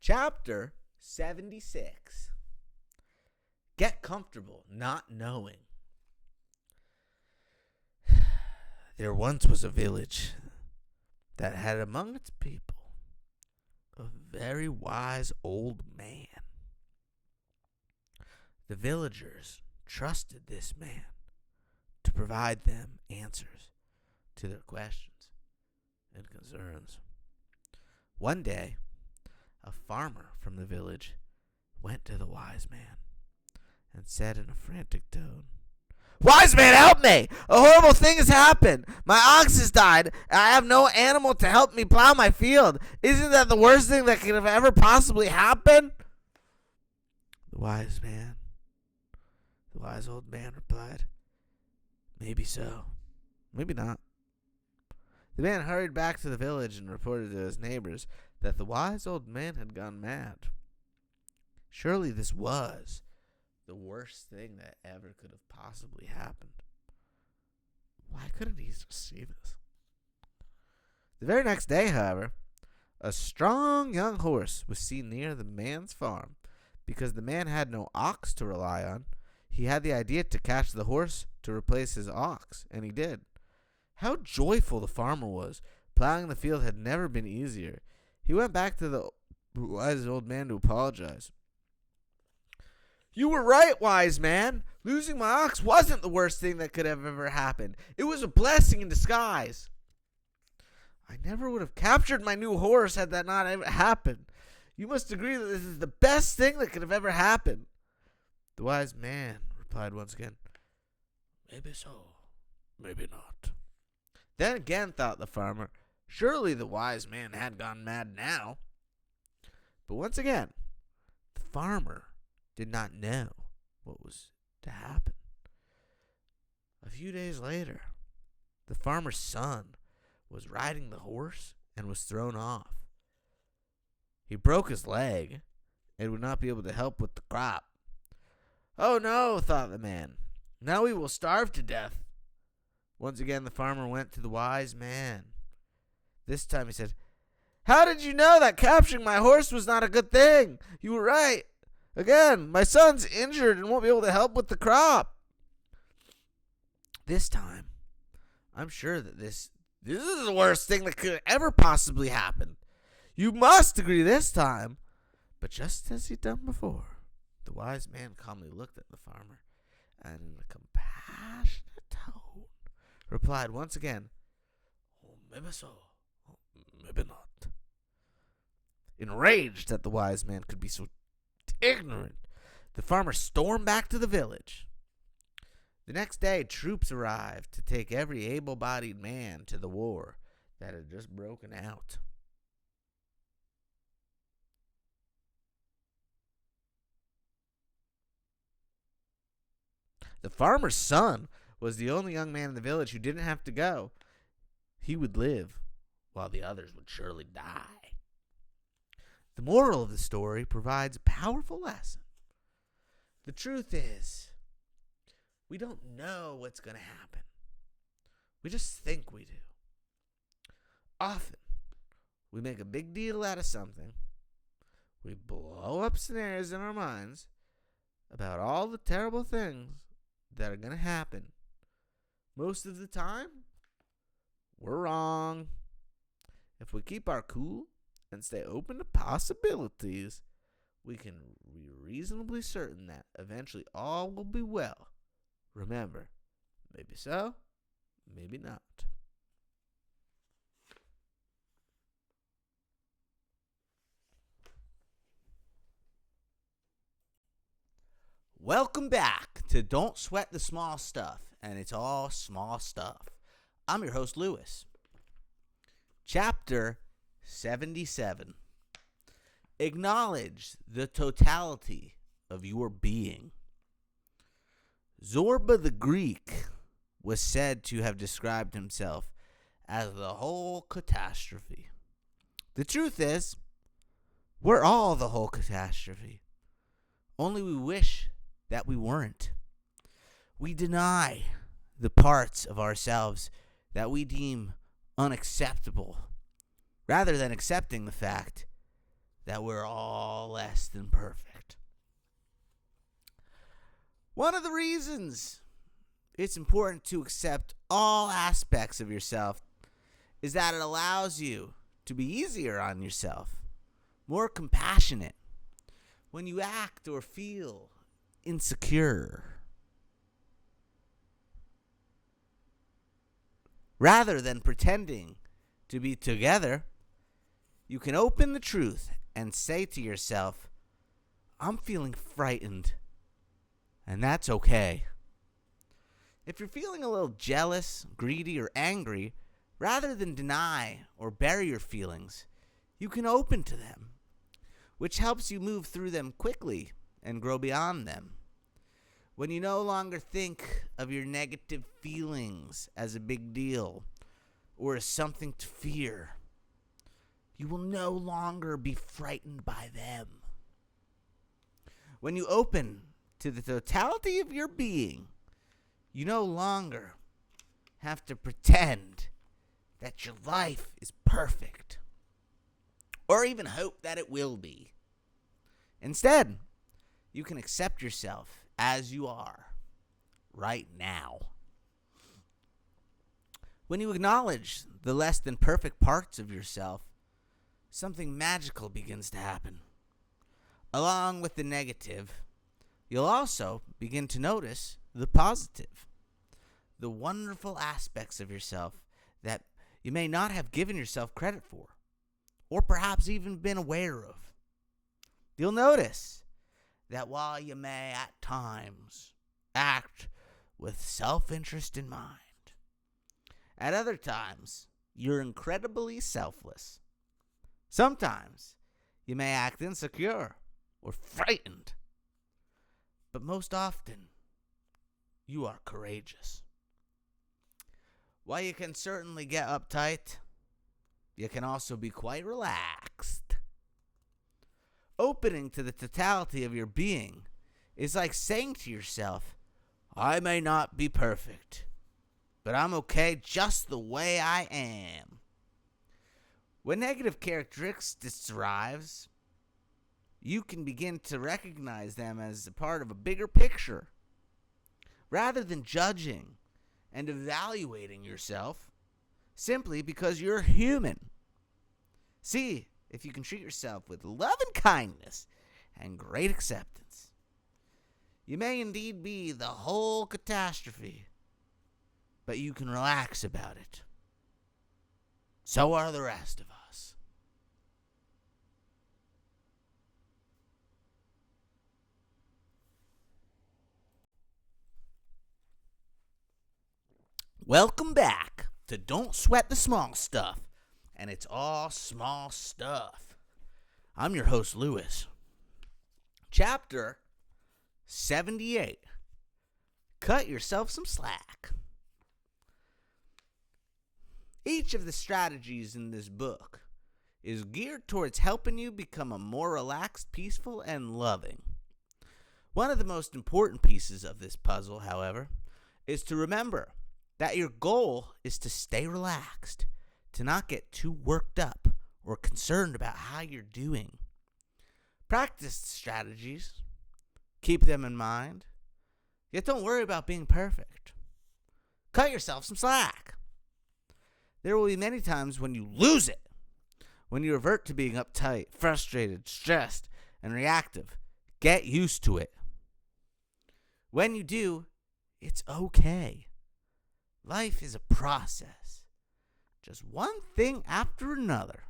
Chapter 76. Get comfortable not knowing. There once was a village that had among its people a very wise old man. The villagers trusted this man to provide them answers to their questions and concerns. One day, a farmer from the village went to the wise man and said in a frantic tone, "Wise man, help me! A horrible thing has happened. My ox has died, and I have no animal to help me plow my field. Isn't that the worst thing that could have ever possibly happened?" The wise old man replied, "Maybe so, maybe not." The man hurried back to the village and reported to his neighbors that the wise old man had gone mad. Surely this was the worst thing that ever could have possibly happened. Why couldn't he just see this? The very next day, however, a strong young horse was seen near the man's farm. Because the man had no ox to rely on, he had the idea to catch the horse to replace his ox, and he did. How joyful the farmer was! Plowing the field had never been easier. He went back to the wise old man to apologize. You were right, wise man. Losing my ox wasn't the worst thing that could have ever happened. It was a blessing in disguise. I never would have captured my new horse had that not ever happened. You must agree that this is the best thing that could have ever happened. The wise man replied once again, Maybe so, maybe not. Then again, thought the farmer, surely the wise man had gone mad now. But once again, the farmer did not know what was to happen. A few days later, the farmer's son was riding the horse and was thrown off. He broke his leg and would not be able to help with the crop. Oh no, thought the man. Now we will starve to death. Once again, the farmer went to the wise man. This time he said, How did you know that capturing my horse was not a good thing? You were right. Again, my son's injured and won't be able to help with the crop. This time, I'm sure that this is the worst thing that could ever possibly happen. You must agree this time. But just as he'd done before, the wise man calmly looked at the farmer and in a compassionate tone replied once again, Maybe so, maybe not. Enraged that the wise man could be so ignorant, the farmer stormed back to the village. The next day, troops arrived to take every able-bodied man to the war that had just broken out. The farmer's son was the only young man in the village who didn't have to go. He would live, while the others would surely die. The moral of the story provides a powerful lesson. The truth is, we don't know what's going to happen. We just think we do. Often, we make a big deal out of something. We blow up scenarios in our minds about all the terrible things that are going to happen. Most of the time, we're wrong. If we keep our cool and stay open to possibilities, we can be reasonably certain that eventually all will be well. Remember, maybe so, maybe not. Welcome back to Don't Sweat the Small Stuff, and it's all small stuff. I'm your host, Lewis. Chapter 77. Acknowledge the totality of your being. Zorba the Greek was said to have described himself as the whole catastrophe. The truth is, we're all the whole catastrophe. Only we wish that we weren't. We deny the parts of ourselves that we deem unacceptable, rather than accepting the fact that we're all less than perfect. One of the reasons it's important to accept all aspects of yourself is that it allows you to be easier on yourself, more compassionate when you act or feel insecure. Rather than pretending to be together, you can open the truth and say to yourself, I'm feeling frightened, and that's okay. If you're feeling a little jealous, greedy, or angry, rather than deny or bury your feelings, you can open to them, which helps you move through them quickly and grow beyond them. When you no longer think of your negative feelings as a big deal or as something to fear, you will no longer be frightened by them. When you open to the totality of your being, you no longer have to pretend that your life is perfect or even hope that it will be. Instead, you can accept yourself as you are right now. When you acknowledge the less than perfect parts of yourself, something magical begins to happen. Along with the negative, you'll also begin to notice the positive, the wonderful aspects of yourself that you may not have given yourself credit for, or perhaps even been aware of. You'll notice that while you may at times act with self-interest in mind, at other times you're incredibly selfless. Sometimes you may act insecure or frightened, but most often you are courageous. While you can certainly get uptight, you can also be quite relaxed. Opening to the totality of your being is like saying to yourself, I may not be perfect, but I'm okay just the way I am. When negative characteristics arise, you can begin to recognize them as a part of a bigger picture. Rather than judging and evaluating yourself simply because you're human. See if you can treat yourself with love and kindness and great acceptance. You may indeed be the whole catastrophe, but you can relax about it. So are the rest of us. Welcome back to Don't Sweat the Small Stuff, and it's all small stuff. I'm your host, Lewis. Chapter 78. Cut yourself some slack. Each of the strategies in this book is geared towards helping you become a more relaxed, peaceful, and loving. One of the most important pieces of this puzzle, however, is to remember that your goal is to stay relaxed, to not get too worked up or concerned about how you're doing. Practice strategies, keep them in mind, yet don't worry about being perfect. Cut yourself some slack. There will be many times when you lose it, when you revert to being uptight, frustrated, stressed, and reactive. Get used to it. When you do, it's okay. Life is a process, just one thing after another.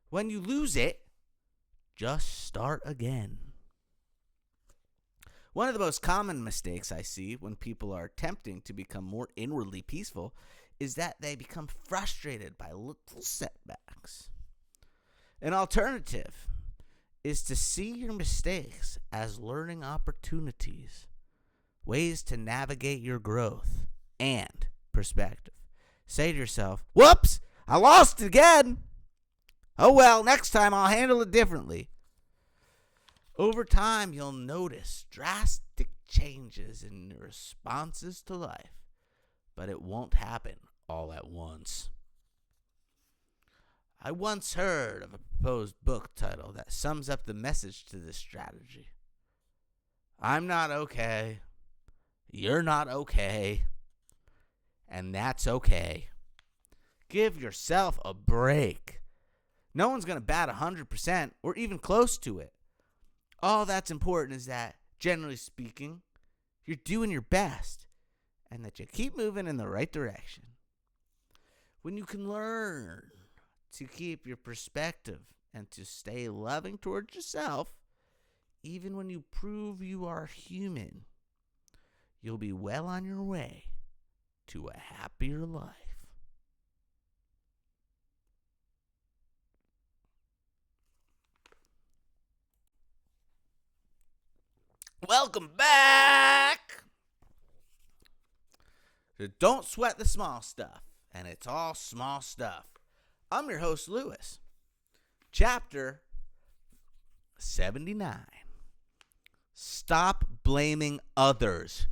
When you lose it, just start again. One of the most common mistakes I see when people are attempting to become more inwardly peaceful is that they become frustrated by little setbacks. An alternative is to see your mistakes as learning opportunities, ways to navigate your growth and perspective. Say to yourself, whoops, I lost it again. Oh well, next time I'll handle it differently. Over time, you'll notice drastic changes in your responses to life, but it won't happen all at once. I once heard of a proposed book title that sums up the message to this strategy. I'm not okay. You're not okay. And that's okay. Give yourself a break. No one's going to bat 100% or even close to it. All that's important is that, generally speaking, you're doing your best and that you keep moving in the right direction. When you can learn to keep your perspective and to stay loving towards yourself, even when you prove you are human, you'll be well on your way to a happier life. Welcome back to Don't Sweat the Small Stuff, and it's all small stuff. I'm your host, Lewis. Chapter 79. Stop blaming others.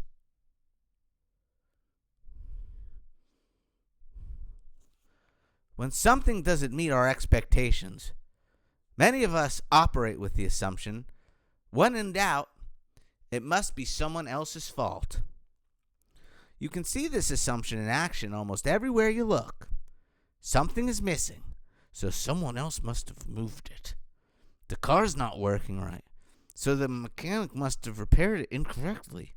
When something doesn't meet our expectations, many of us operate with the assumption, when in doubt, it must be someone else's fault. You can see this assumption in action almost everywhere you look. Something is missing, so someone else must have moved it. The car's not working right, so the mechanic must have repaired it incorrectly.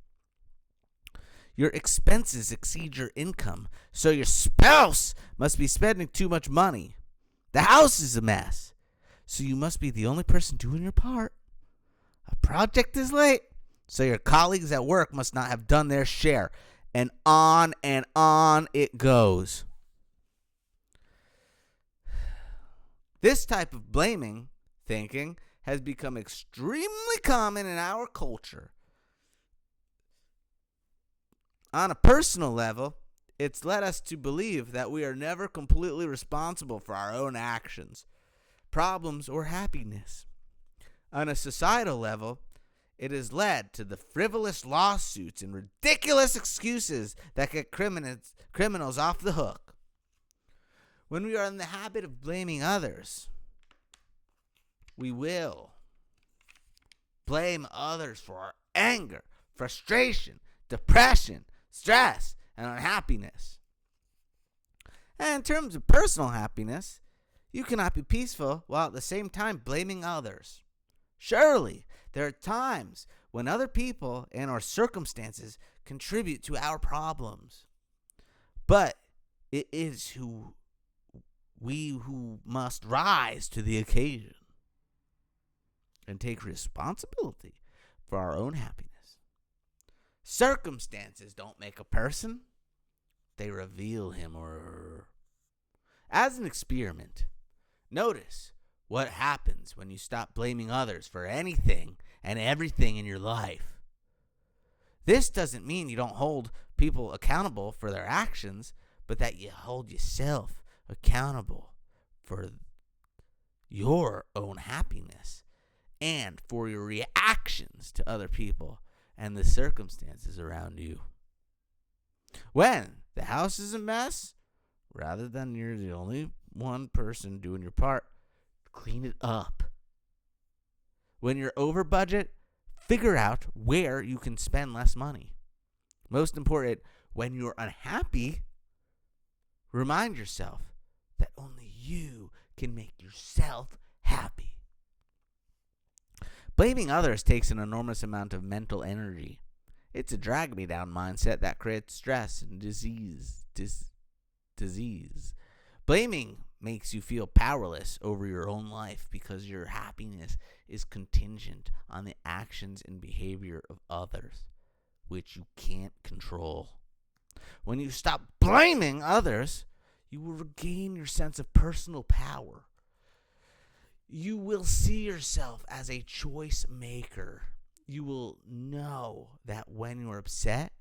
Your expenses exceed your income, so your spouse must be spending too much money. The house is a mess, so you must be the only person doing your part. A project is late, so your colleagues at work must not have done their share. And on it goes. This type of blaming thinking has become extremely common in our culture. On a personal level, it's led us to believe that we are never completely responsible for our own actions, problems, or happiness. On a societal level, it has led to the frivolous lawsuits and ridiculous excuses that get criminals off the hook. When we are in the habit of blaming others, we will blame others for our anger, frustration, depression, stress, and unhappiness. And in terms of personal happiness, you cannot be peaceful while at the same time blaming others. Surely, there are times when other people and our circumstances contribute to our problems. But it is we who must rise to the occasion and take responsibility for our own happiness. Circumstances don't make a person. They reveal him or her. As an experiment, notice what happens when you stop blaming others for anything and everything in your life. This doesn't mean you don't hold people accountable for their actions, but that you hold yourself accountable for your own happiness and for your reactions to other people and the circumstances around you. When the house is a mess, rather than you're the only one person doing your part, clean it up. When you're over budget, figure out where you can spend less money. Most important, when you're unhappy, remind yourself that only you can make yourself happy. Blaming others takes an enormous amount of mental energy. It's a drag me down mindset that creates stress and disease. Blaming makes you feel powerless over your own life because your happiness is contingent on the actions and behavior of others, which you can't control. When you stop blaming others, you will regain your sense of personal power. You will see yourself as a choice maker. You will know that when you are upset,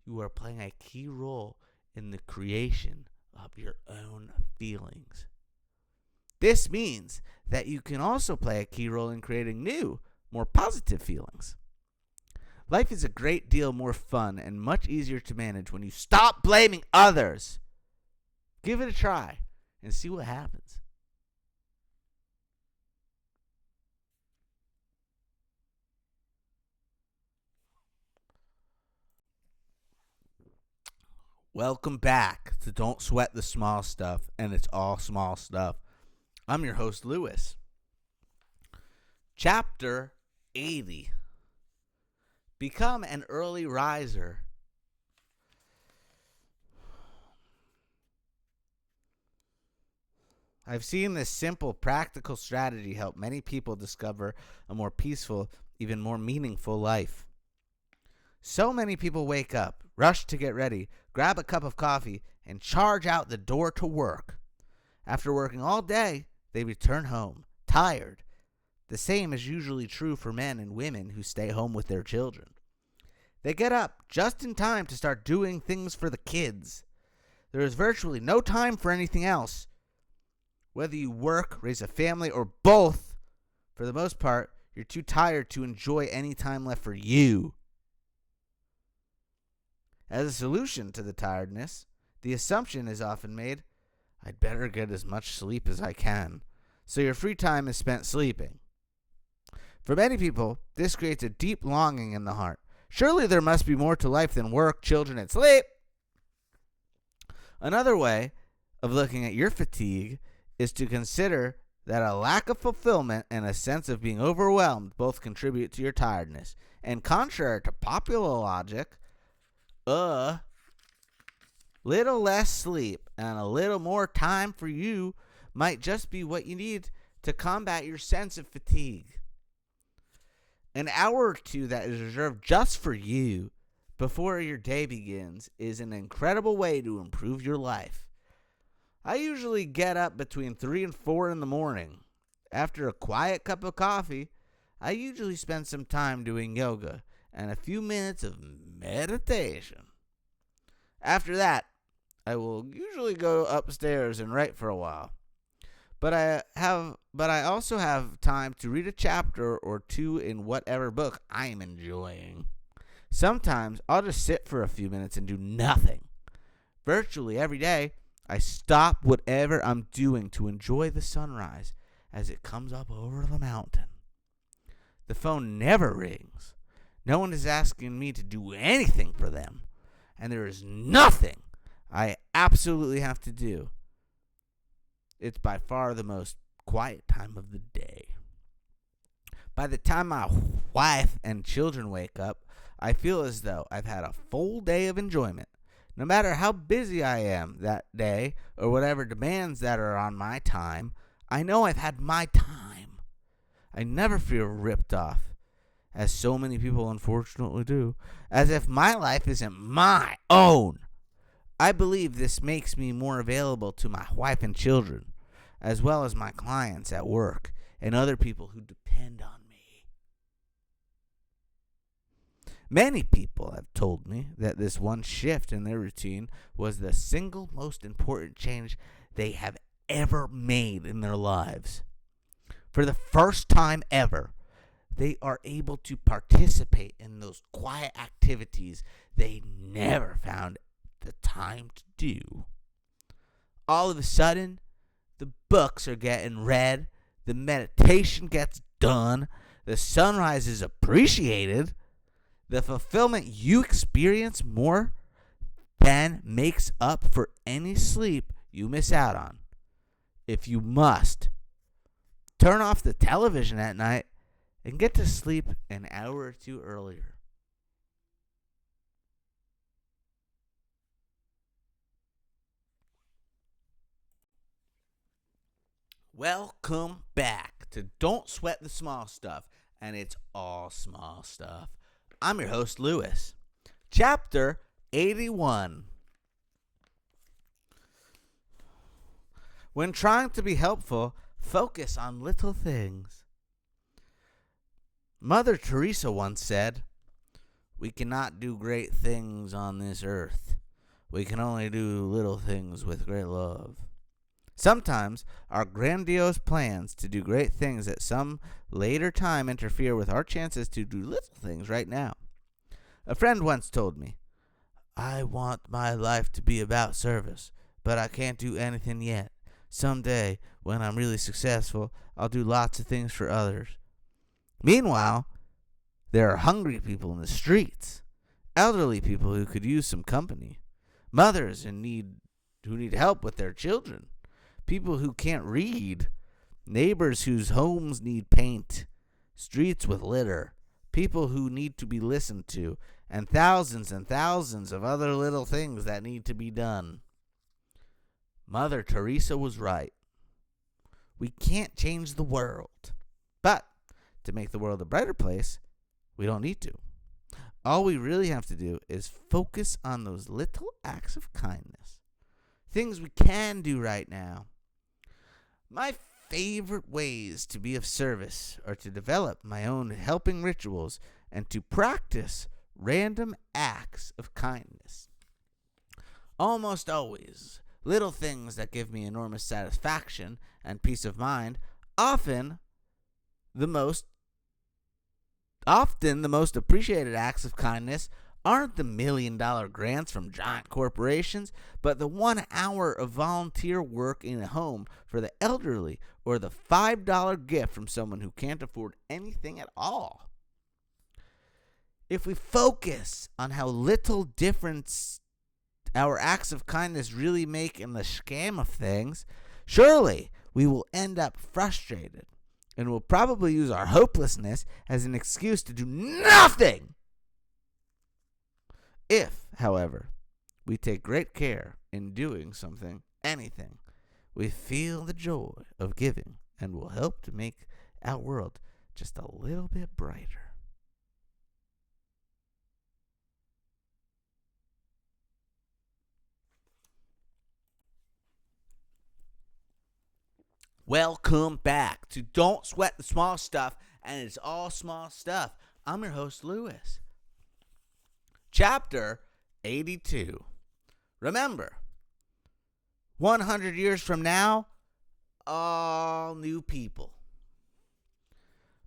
you are playing a key role in the creation of your own feelings. This means that you can also play a key role in creating new, more positive feelings. Life is a great deal more fun and much easier to manage when you stop blaming others. Give it a try and see what happens. Welcome back to Don't Sweat the Small Stuff, and it's all small stuff. I'm your host, Lewis. Chapter 80. Become an early riser. I've seen this simple, practical strategy help many people discover a more peaceful, even more meaningful life. So many people wake up, rush to get ready, grab a cup of coffee, and charge out the door to work. After working all day, they return home, tired. The same is usually true for men and women who stay home with their children. They get up just in time to start doing things for the kids. There is virtually no time for anything else. Whether you work, raise a family, or both, for the most part, you're too tired to enjoy any time left for you. As a solution to the tiredness, the assumption is often made, I'd better get as much sleep as I can, so your free time is spent sleeping. For many people, this creates a deep longing in the heart. Surely there must be more to life than work, children, and sleep. Another way of looking at your fatigue is to consider that a lack of fulfillment and a sense of being overwhelmed both contribute to your tiredness. And contrary to popular logic, little less sleep and a little more time for you might just be what you need to combat your sense of fatigue. An hour or two that is reserved just for you before your day begins is an incredible way to improve your life. I usually get up between 3 and 4 in the morning. After a quiet cup of coffee, I usually spend some time doing yoga and a few minutes of meditation. After that, I will usually go upstairs and write for a while. But I also have time to read a chapter or two in whatever book I am enjoying. Sometimes I'll just sit for a few minutes and do nothing. Virtually every day, I stop whatever I'm doing to enjoy the sunrise as it comes up over the mountain. The phone never rings. No one is asking me to do anything for them. And there is nothing I absolutely have to do. It's by far the most quiet time of the day. By the time my wife and children wake up, I feel as though I've had a full day of enjoyment. No matter how busy I am that day or whatever demands that are on my time, I know I've had my time. I never feel ripped off, as so many people unfortunately do, as if my life isn't my own. I believe this makes me more available to my wife and children, as well as my clients at work and other people who depend on me. Many people have told me that this one shift in their routine was the single most important change they have ever made in their lives. For the first time ever, they are able to participate in those quiet activities they never found the time to do. All of a sudden, the books are getting read, the meditation gets done, the sunrise is appreciated, the fulfillment you experience more than makes up for any sleep you miss out on. If you must, turn off the television at night and get to sleep an hour or two earlier. Welcome back to Don't Sweat the Small Stuff, and it's all small stuff. I'm your host, Lewis. Chapter 81. When trying to be helpful, focus on little things. Mother Teresa once said, "We cannot do great things on this earth. We can only do little things with great love." Sometimes our grandiose plans to do great things at some later time interfere with our chances to do little things right now. A friend once told me, "I want my life to be about service, but I can't do anything yet. Someday, when I'm really successful, I'll do lots of things for others." Meanwhile, there are hungry people in the streets, elderly people who could use some company, mothers who need help with their children, people who can't read, neighbors whose homes need paint, streets with litter, people who need to be listened to, and thousands of other little things that need to be done. Mother Teresa was right. We can't change the world, but to make the world a brighter place, we don't need to. All we really have to do is focus on those little acts of kindness, things we can do right now. My favorite ways to be of service are to develop my own helping rituals and to practice random acts of kindness. Almost always, little things that give me enormous satisfaction and peace of mind, often the most appreciated acts of kindness aren't the $1 million grants from giant corporations, but the 1 hour of volunteer work in a home for the elderly, or the $5 gift from someone who can't afford anything at all. If we focus on how little difference our acts of kindness really make in the scheme of things, surely we will end up frustrated and will probably use our hopelessness as an excuse to do nothing. If, however, we take great care in doing something, anything, we feel the joy of giving and will help to make our world just a little bit brighter. Welcome back to Don't Sweat the Small Stuff, and it's all small stuff. I'm your host, Lewis. Chapter 82. Remember, 100 years from now, all new people.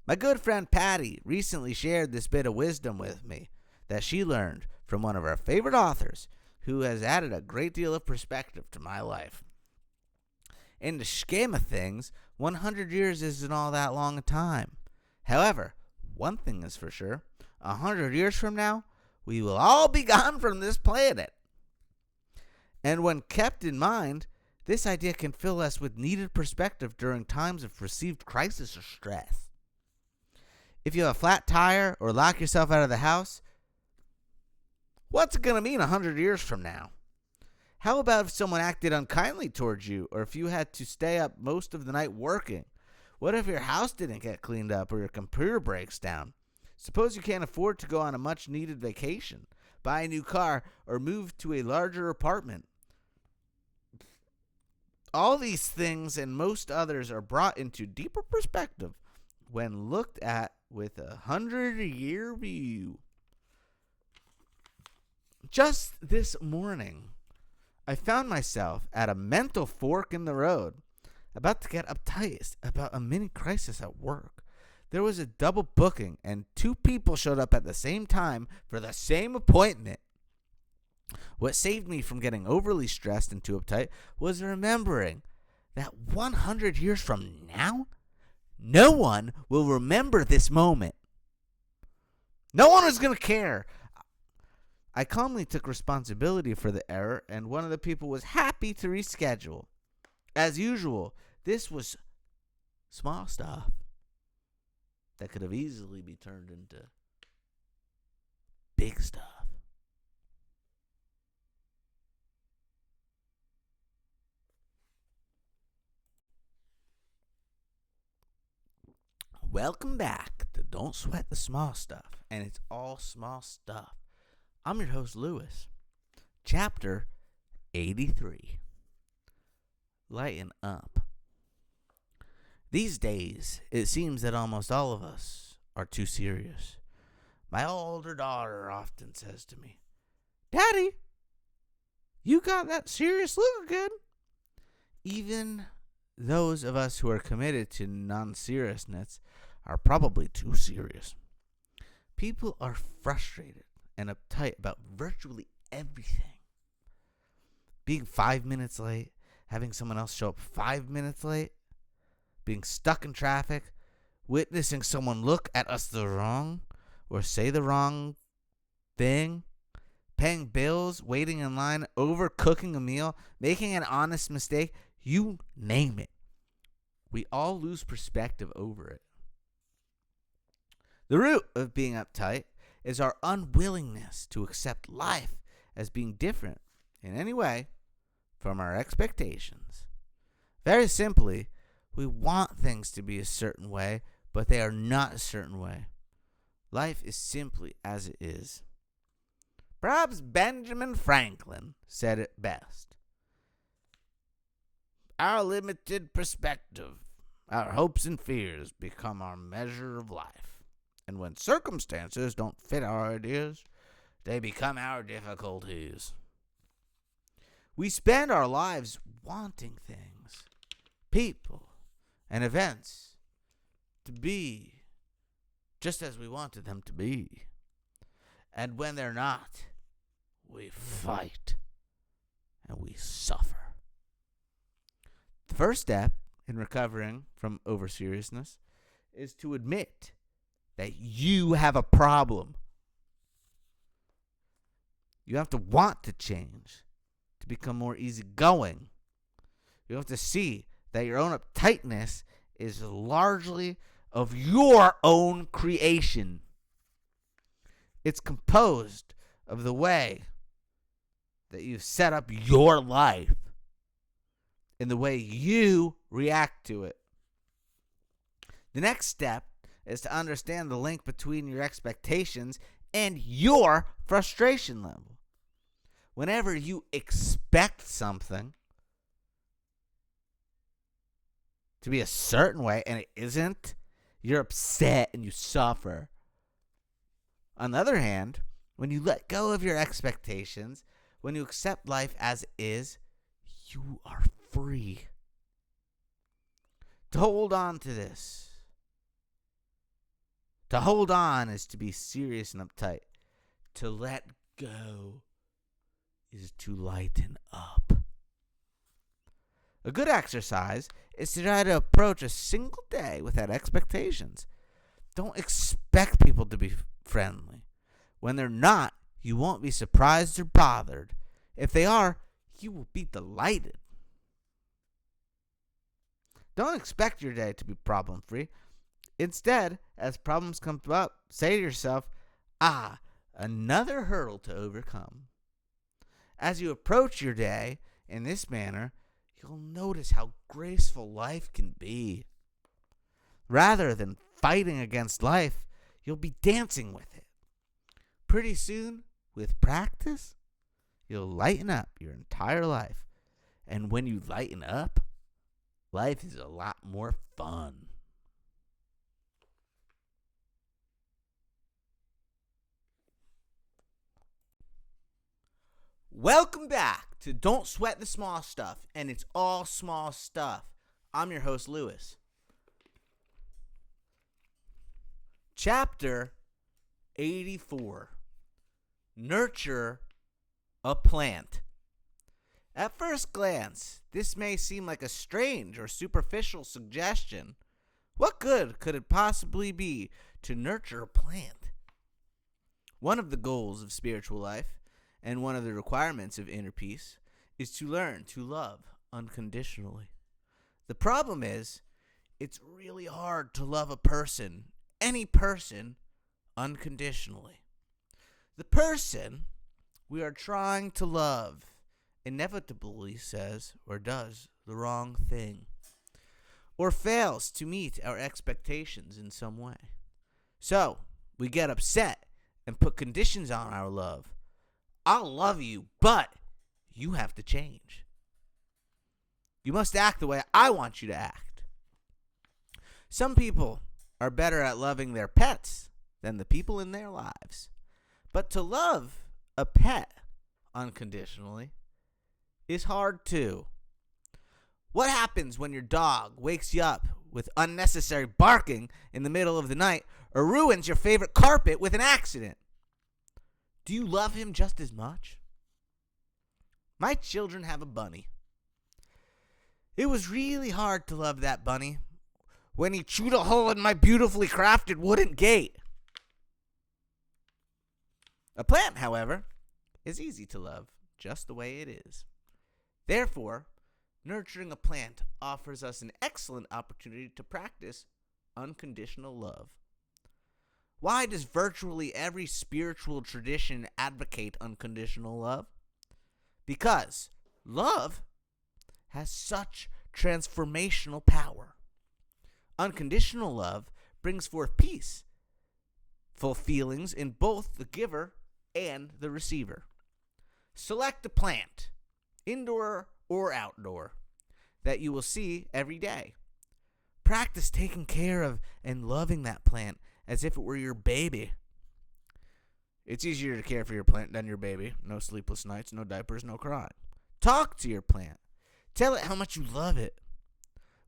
My good friend Patty recently shared this bit of wisdom with me that she learned from one of our favorite authors who has added a great deal of perspective to my life. In the scheme of things, 100 years isn't all that long a time. However, one thing is for sure, 100 years from now, we will all be gone from this planet. And when kept in mind, this idea can fill us with needed perspective during times of perceived crisis or stress. If you have a flat tire or lock yourself out of the house, what's it going to mean 100 years from now? How about if someone acted unkindly towards you, or if you had to stay up most of the night working? What if your house didn't get cleaned up or your computer breaks down? Suppose you can't afford to go on a much-needed vacation, buy a new car, or move to a larger apartment. All these things and most others are brought into deeper perspective when looked at with a 100-year view. Just this morning, I found myself at a mental fork in the road, about to get uptight about a mini crisis at work. There was a double booking, and 2 people showed up at the same time for the same appointment. What saved me from getting overly stressed and too uptight was remembering that 100 years from now, no one will remember this moment. No one is going to care. I calmly took responsibility for the error, and one of the people was happy to reschedule. As usual, this was small stuff that could have easily be turned into big stuff. Welcome back to Don't Sweat the Small Stuff, and it's all small stuff. I'm your host, Lewis. Chapter 83. Lighten up. These days, it seems that almost all of us are too serious. My older daughter often says to me, "Daddy, you got that serious look again." Even those of us who are committed to non-seriousness are probably too serious. People are frustrated and uptight about virtually everything. Being 5 minutes late, having someone else show up 5 minutes late, being stuck in traffic, witnessing someone look at us the wrong or say the wrong thing, paying bills, waiting in line, overcooking a meal, making an honest mistake, you name it. We all lose perspective over it. The root of being uptight is our unwillingness to accept life as being different in any way from our expectations. Very simply, we want things to be a certain way, but they are not a certain way. Life is simply as it is. Perhaps Benjamin Franklin said it best. Our limited perspective, our hopes and fears become our measure of life. And when circumstances don't fit our ideas, they become our difficulties. We spend our lives wanting things, people, and events to be just as we wanted them to be. And when they're not, we fight and we suffer. The first step in recovering from overseriousness is to admit that you have a problem. You have to want to change, to become more easygoing. You have to see that your own uptightness is largely of your own creation. It's composed of the way that you've set up your life and the way you react to it. The next step is to understand the link between your expectations and your frustration level. Whenever you expect something to be a certain way and it isn't, you're upset and you suffer. On the other hand, when you let go of your expectations, when you accept life as it is, you are free. To hold on to this. To hold on is to be serious and uptight. To let go is to lighten up. A good exercise is to try to approach a single day without expectations. Don't expect people to be friendly. When they're not, you won't be surprised or bothered. If they are, you will be delighted. Don't expect your day to be problem-free. Instead, as problems come up, say to yourself, another hurdle to overcome. As you approach your day in this manner, you'll notice how graceful life can be. Rather than fighting against life, you'll be dancing with it. Pretty soon, with practice, you'll lighten up your entire life. And when you lighten up, life is a lot more fun. Welcome back to Don't Sweat the Small Stuff, and it's all small stuff. I'm your host, Lewis. Chapter 84. Nurture a plant. At first glance, this may seem like a strange or superficial suggestion. What good could it possibly be to nurture a plant? One of the goals of spiritual life, and one of the requirements of inner peace, is to learn to love unconditionally. The problem is, it's really hard to love a person, any person, unconditionally. The person we are trying to love inevitably says or does the wrong thing, or fails to meet our expectations in some way. So, we get upset and put conditions on our love. I'll love you, but you have to change. You must act the way I want you to act. Some people are better at loving their pets than the people in their lives. But to love a pet unconditionally is hard too. What happens when your dog wakes you up with unnecessary barking in the middle of the night or ruins your favorite carpet with an accident? Do you love him just as much? My children have a bunny. It was really hard to love that bunny when he chewed a hole in my beautifully crafted wooden gate. A plant, however, is easy to love just the way it is. Therefore, nurturing a plant offers us an excellent opportunity to practice unconditional love. Why does virtually every spiritual tradition advocate unconditional love? Because love has such transformational power. Unconditional love brings forth peace, full feelings in both the giver and the receiver. Select a plant, indoor or outdoor, that you will see every day. Practice taking care of and loving that plant as if it were your baby. It's easier to care for your plant than your baby. No sleepless nights, no diapers, no crying. Talk to your plant. Tell it how much you love it.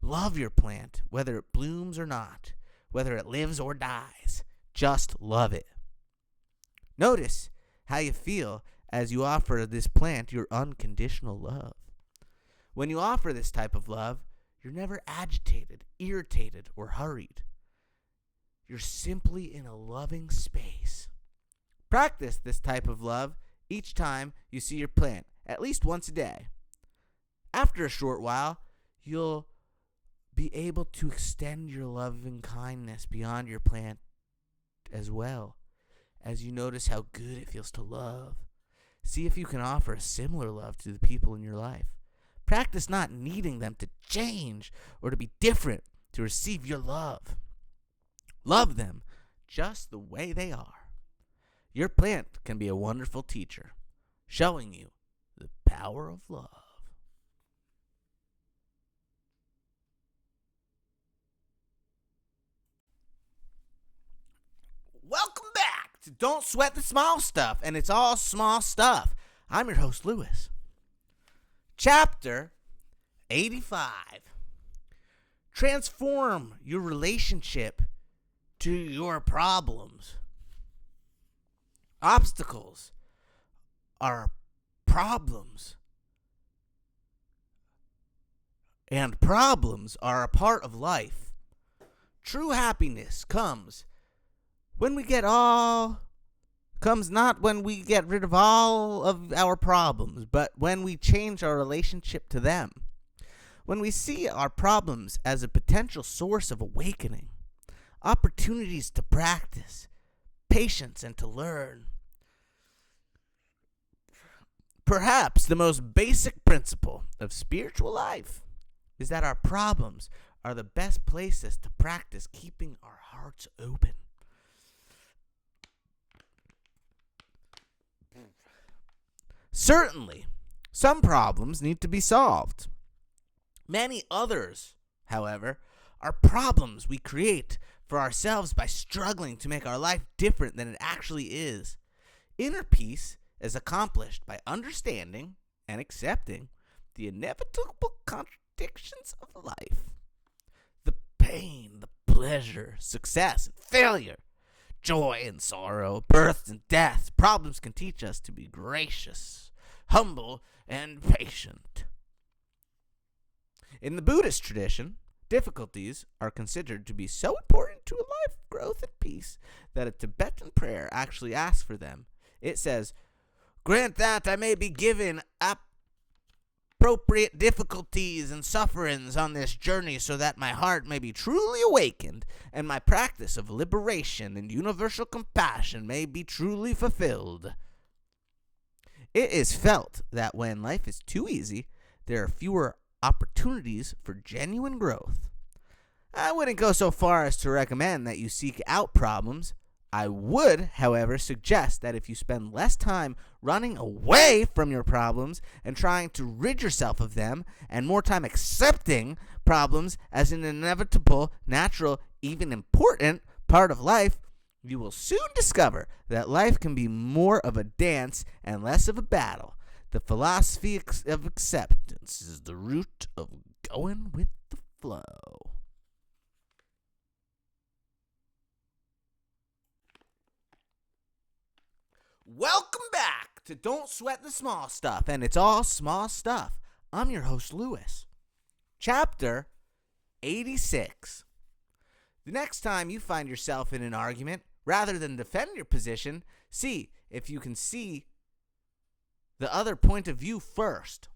Love your plant, whether it blooms or not, whether it lives or dies. Just love it. Notice how you feel as you offer this plant your unconditional love. When you offer this type of love, you're never agitated, irritated, or hurried. You're simply in a loving space. Practice this type of love each time you see your plant, at least once a day. After a short while, you'll be able to extend your loving kindness beyond your plant as well, as you notice how good it feels to love. See if you can offer a similar love to the people in your life. Practice not needing them to change or to be different to receive your love. Love them just the way they are. Your plant can be a wonderful teacher, showing you the power of love. Welcome back to Don't Sweat the Small Stuff, and it's all small stuff. I'm your host, Lewis. Chapter 85. Transform your relationship to your problems. Obstacles are problems, and problems are a part of life. True happiness comes not when we get rid of all of our problems, but when we change our relationship to them. When we see our problems as a potential source of awakening, opportunities to practice patience and to learn. Perhaps the most basic principle of spiritual life is that our problems are the best places to practice keeping our hearts open. Certainly, some problems need to be solved. Many others, however, are problems we create for ourselves by struggling to make our life different than it actually is. Inner peace is accomplished by understanding and accepting the inevitable contradictions of life. The pain, the pleasure, success and failure, joy and sorrow, birth and death. Problems can teach us to be gracious, humble, and patient. In the Buddhist tradition, difficulties are considered to be so important to a life of growth and peace that a Tibetan prayer actually asks for them. It says, "Grant that I may be given appropriate difficulties and sufferings on this journey so that my heart may be truly awakened and my practice of liberation and universal compassion may be truly fulfilled." It is felt that when life is too easy, there are fewer opportunities for genuine growth. I wouldn't go so far as to recommend that you seek out problems. I would, however, suggest that if you spend less time running away from your problems and trying to rid yourself of them, and more time accepting problems as an inevitable, natural, even important part of life, you will soon discover that life can be more of a dance and less of a battle. The philosophy of acceptance is the root of going with the flow. Welcome back to Don't Sweat the Small Stuff, and it's all small stuff. I'm your host, Lewis. Chapter 86. The next time you find yourself in an argument, rather than defend your position, see if you can see the other point of view first.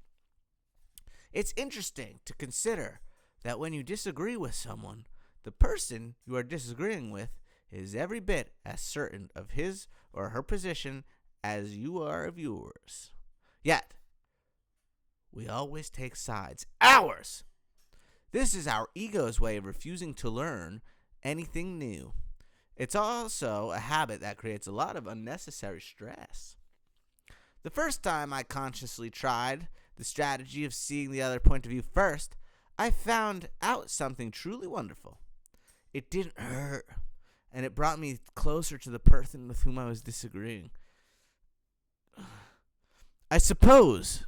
It's interesting to consider that when you disagree with someone, the person you are disagreeing with is every bit as certain of his or her position as you are of yours. Yet, we always take sides. Ours! This is our ego's way of refusing to learn anything new. It's also a habit that creates a lot of unnecessary stress. The first time I consciously tried the strategy of seeing the other point of view first, I found out something truly wonderful. It didn't hurt, and it brought me closer to the person with whom I was disagreeing. Suppose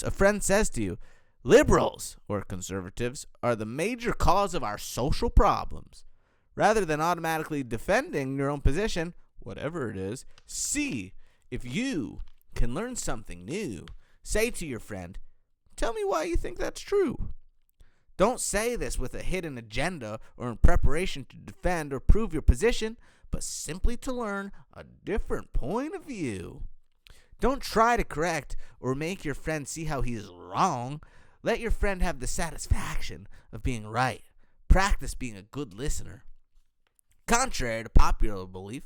a friend says to you, liberals or conservatives are the major cause of our social problems. Rather than automatically defending your own position, whatever it is. See if you can learn something new. Say to your friend, tell me why you think that's true. Don't say this with a hidden agenda or in preparation to defend or prove your position, but simply to learn a different point of view. Don't try to correct or make your friend see how he is wrong. Let your friend have the satisfaction of being right. Practice being a good listener. Contrary to popular belief,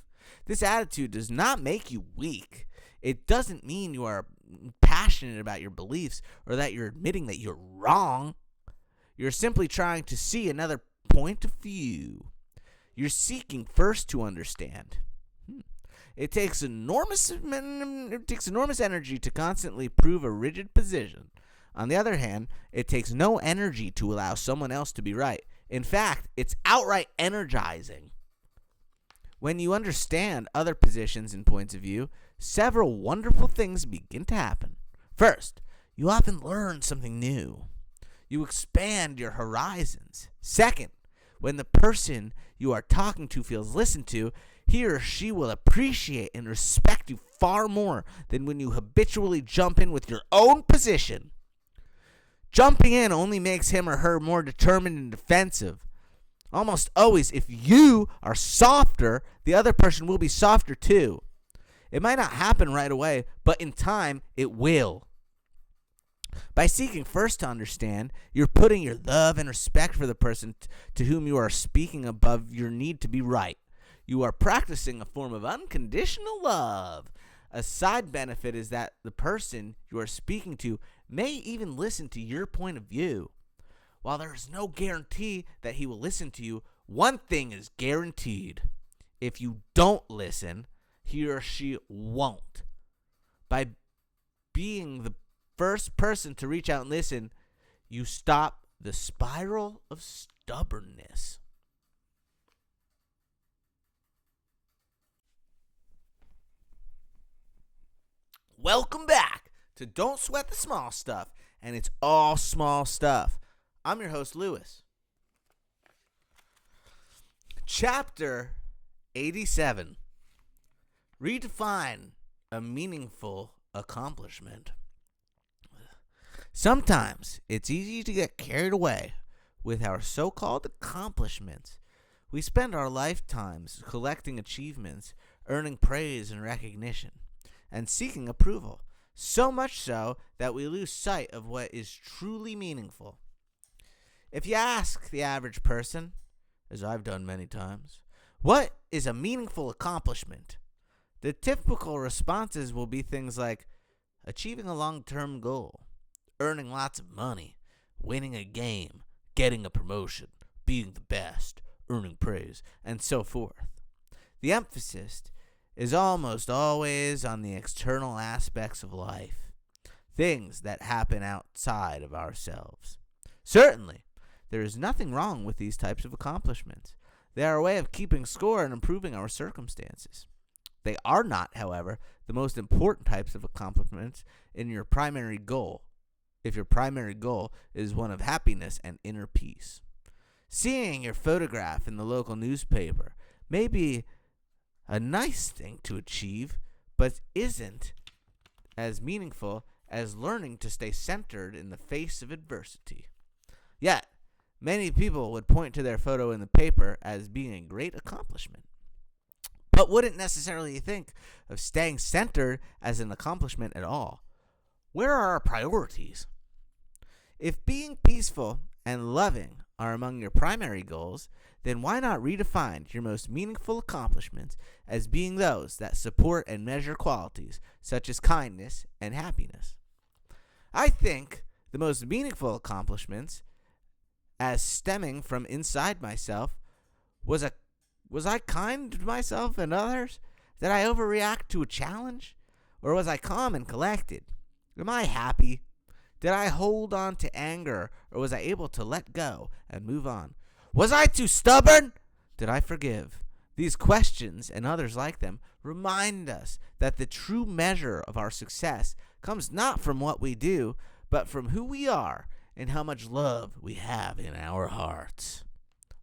this attitude does not make you weak. It doesn't mean you are passionate about your beliefs or that you're admitting that you're wrong. You're simply trying to see another point of view. You're seeking first to understand. It takes enormous energy to constantly prove a rigid position. On the other hand, it takes no energy to allow someone else to be right. In fact, it's outright energizing. When you understand other positions and points of view, several wonderful things begin to happen. First, you often learn something new. You expand your horizons. Second, when the person you are talking to feels listened to, he or she will appreciate and respect you far more than when you habitually jump in with your own position. Jumping in only makes him or her more determined and defensive. Almost always, if you are softer, the other person will be softer too. It might not happen right away, but in time, it will. By seeking first to understand, you're putting your love and respect for the person to whom you are speaking above your need to be right. You are practicing a form of unconditional love. A side benefit is that the person you are speaking to may even listen to your point of view. While there is no guarantee that he will listen to you, one thing is guaranteed. If you don't listen, he or she won't. By being the first person to reach out and listen, you stop the spiral of stubbornness. Welcome back to Don't Sweat the Small Stuff, and it's all small stuff. I'm your host, Lewis. Chapter 87. Redefine a meaningful accomplishment. Sometimes it's easy to get carried away with our so-called accomplishments. We spend our lifetimes collecting achievements, earning praise and recognition, and seeking approval, so much so that we lose sight of what is truly meaningful. If you ask the average person, as I've done many times, what is a meaningful accomplishment? The typical responses will be things like achieving a long-term goal, earning lots of money, winning a game, getting a promotion, being the best, earning praise, and so forth. The emphasis is almost always on the external aspects of life, things that happen outside of ourselves. Certainly, there is nothing wrong with these types of accomplishments. They are a way of keeping score and improving our circumstances. They are not, however, the most important types of accomplishments in your primary goal, if your primary goal is one of happiness and inner peace. Seeing your photograph in the local newspaper may be a nice thing to achieve, but isn't as meaningful as learning to stay centered in the face of adversity. Yet, many people would point to their photo in the paper as being a great accomplishment, but wouldn't necessarily think of staying centered as an accomplishment at all. Where are our priorities? If being peaceful and loving are among your primary goals, then why not redefine your most meaningful accomplishments as being those that support and measure qualities such as kindness and happiness? I think the most meaningful accomplishments, as stemming from inside myself, was I kind to myself and others? Did I overreact to a challenge? Or was I calm and collected? Am I happy? Did I hold on to anger, or was I able to let go and move on? Was I too stubborn? Did I forgive? These questions and others like them remind us that the true measure of our success comes not from what we do, but from who we are and how much love we have in our hearts.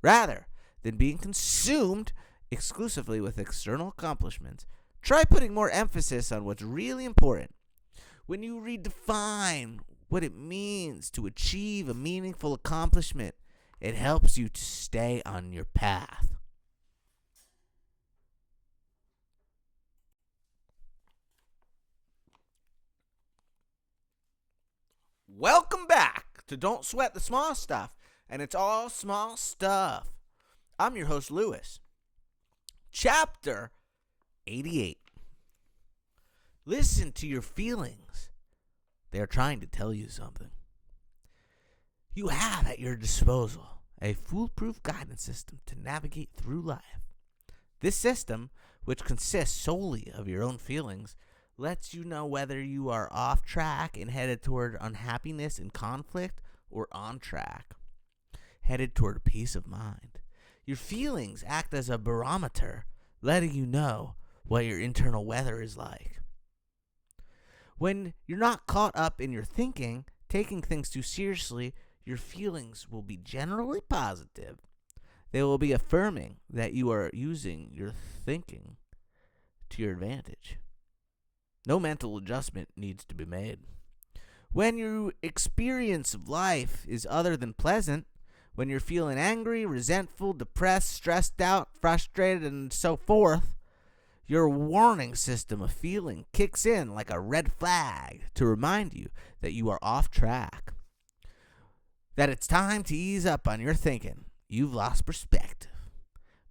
Rather than being consumed exclusively with external accomplishments, try putting more emphasis on what's really important. When you redefine what it means to achieve a meaningful accomplishment, it helps you to stay on your path. Welcome back to Don't Sweat the Small Stuff, and it's all small stuff. I'm your host, Lewis. Chapter 88. Listen to your feelings. They are trying to tell you something. You have at your disposal a foolproof guidance system to navigate through life. This system, which consists solely of your own feelings, lets you know whether you are off track and headed toward unhappiness and conflict, or on track, headed toward peace of mind. Your feelings act as a barometer, letting you know what your internal weather is like. When you're not caught up in your thinking, taking things too seriously, your feelings will be generally positive. They will be affirming that you are using your thinking to your advantage. No mental adjustment needs to be made. When your experience of life is other than pleasant, when you're feeling angry, resentful, depressed, stressed out, frustrated, and so forth, your warning system of feeling kicks in like a red flag to remind you that you are off track, that it's time to ease up on your thinking. You've lost perspective.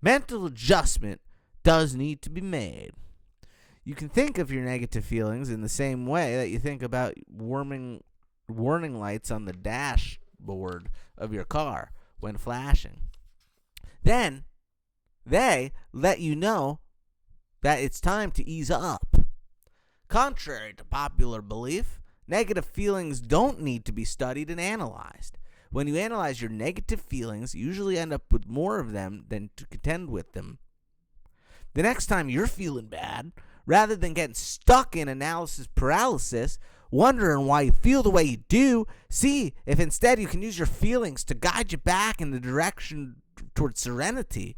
Mental adjustment does need to be made. You can think of your negative feelings in the same way that you think about warning lights on the dashboard of your car when flashing. Then they let you know that it's time to ease up. Contrary to popular belief, negative feelings don't need to be studied and analyzed. When you analyze your negative feelings, you usually end up with more of them than to contend with them. The next time you're feeling bad, rather than getting stuck in analysis paralysis, wondering why you feel the way you do, see if instead you can use your feelings to guide you back in the direction towards serenity.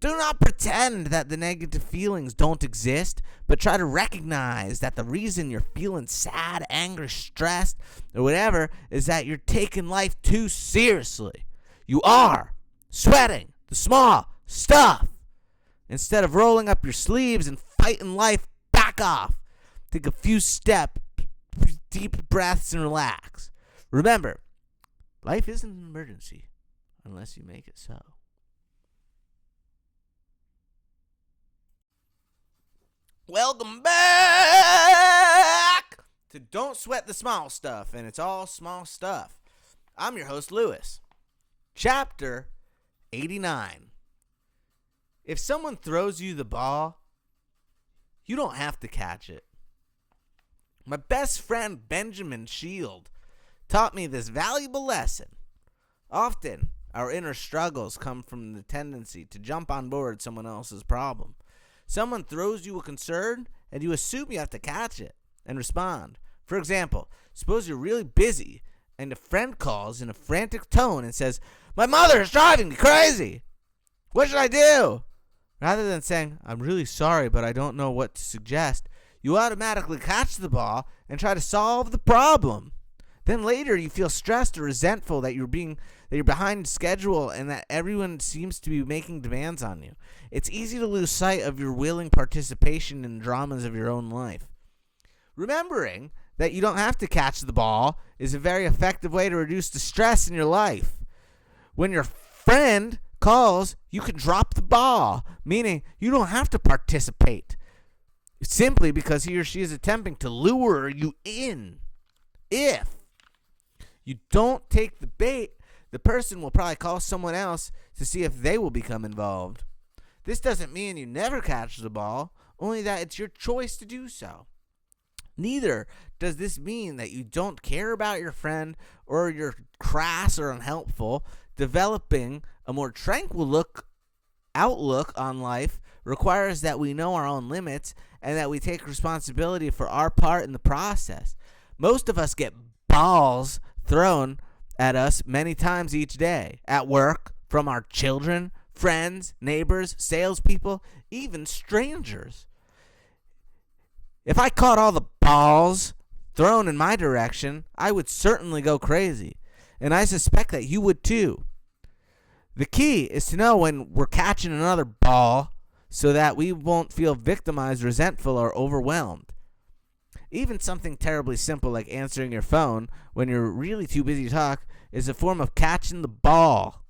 Do not pretend that the negative feelings don't exist, but try to recognize that the reason you're feeling sad, angry, stressed, or whatever is that you're taking life too seriously. You are sweating the small stuff. Instead of rolling up your sleeves and fighting life, back off. Take a few deep breaths and relax. Remember, life isn't an emergency unless you make it so. Welcome back to Don't Sweat the Small Stuff, and it's all small stuff. I'm your host, Lewis. Chapter 89. If someone throws you the ball, you don't have to catch it. My best friend Benjamin Shield taught me this valuable lesson. Often, our inner struggles come from the tendency to jump on board someone else's problem. Someone throws you a concern, and you assume you have to catch it and respond. For example, suppose you're really busy, and a friend calls in a frantic tone and says, "My mother is driving me crazy. What should I do?" Rather than saying, "I'm really sorry, but I don't know what to suggest," you automatically catch the ball and try to solve the problem. Then later you feel stressed or resentful that you're behind schedule and that everyone seems to be making demands on you. It's easy to lose sight of your willing participation in the dramas of your own life. Remembering that you don't have to catch the ball is a very effective way to reduce the stress in your life. When your friend calls, you can drop the ball, meaning you don't have to participate, simply because he or she is attempting to lure you in. If you don't take the bait, the person will probably call someone else to see if they will become involved. This doesn't mean you never catch the ball, only that it's your choice to do so. Neither does this mean that you don't care about your friend or you're crass or unhelpful. Developing a more tranquil outlook on life requires that we know our own limits and that we take responsibility for our part in the process. Most of us get balls thrown at us many times each day. At work, from our children, friends, neighbors, salespeople, even strangers. If I caught all the balls thrown in my direction, I would certainly go crazy. And I suspect that you would too. The key is to know when we're catching another ball so that we won't feel victimized, resentful, or overwhelmed. Even something terribly simple like answering your phone when you're really too busy to talk is a form of catching the ball.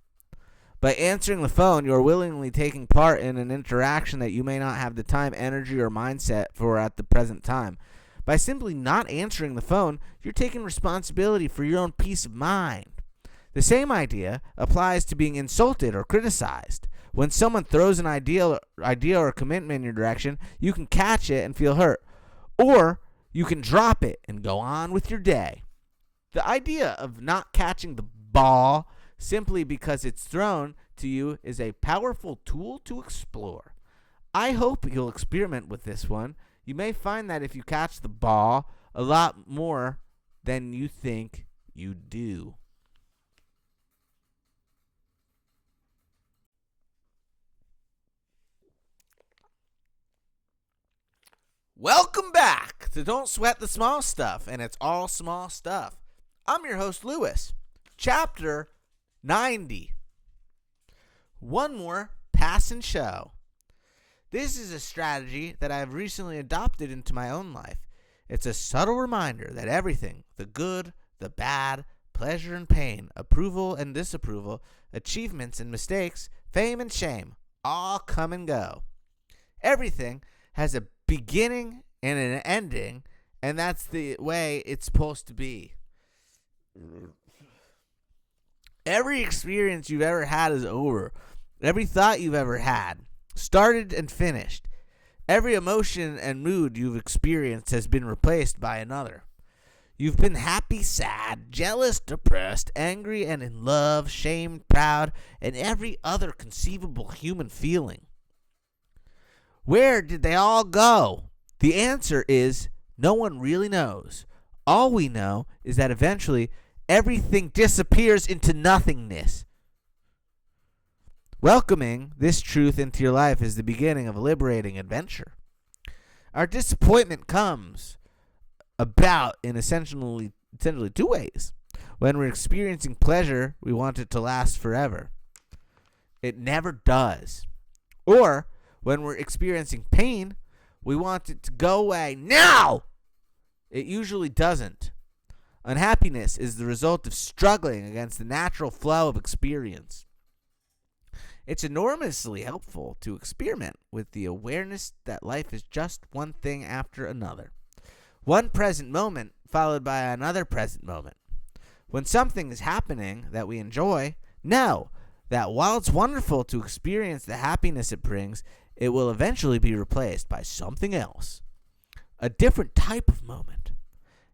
By answering the phone, you are willingly taking part in an interaction that you may not have the time, energy, or mindset for at the present time. By simply not answering the phone, you're taking responsibility for your own peace of mind. The same idea applies to being insulted or criticized. When someone throws an idea or commitment in your direction, you can catch it and feel hurt. Or you can drop it and go on with your day. The idea of not catching the ball simply because it's thrown to you is a powerful tool to explore. I hope you'll experiment with this one. You may find that if you catch the ball, a lot more than you think you do. Welcome back to Don't Sweat the Small Stuff, and it's all small stuff. I'm your host, Lewis. Chapter 90. One more pass and show. This is a strategy that I have recently adopted into my own life. It's a subtle reminder that everything, the good, the bad, pleasure and pain, approval and disapproval, achievements and mistakes, fame and shame, all come and go. Everything has a beginning and an ending, and that's the way it's supposed to be. Every experience you've ever had is over. Every thought you've ever had started and finished. Every emotion and mood you've experienced has been replaced by another. You've been happy, sad, jealous, depressed, angry, and in love, shamed, proud, and every other conceivable human feeling. Where did they all go? The answer is no one really knows. All we know is that eventually everything disappears into nothingness. Welcoming this truth into your life is the beginning of a liberating adventure. Our disappointment comes about in essentially two ways. When we're experiencing pleasure, we want it to last forever. It never does. Or when we're experiencing pain, we want it to go away now. It usually doesn't. Unhappiness is the result of struggling against the natural flow of experience. It's enormously helpful to experiment with the awareness that life is just one thing after another. One present moment followed by another present moment. When something is happening that we enjoy, know that while it's wonderful to experience the happiness it brings, it will eventually be replaced by something else. A different type of moment.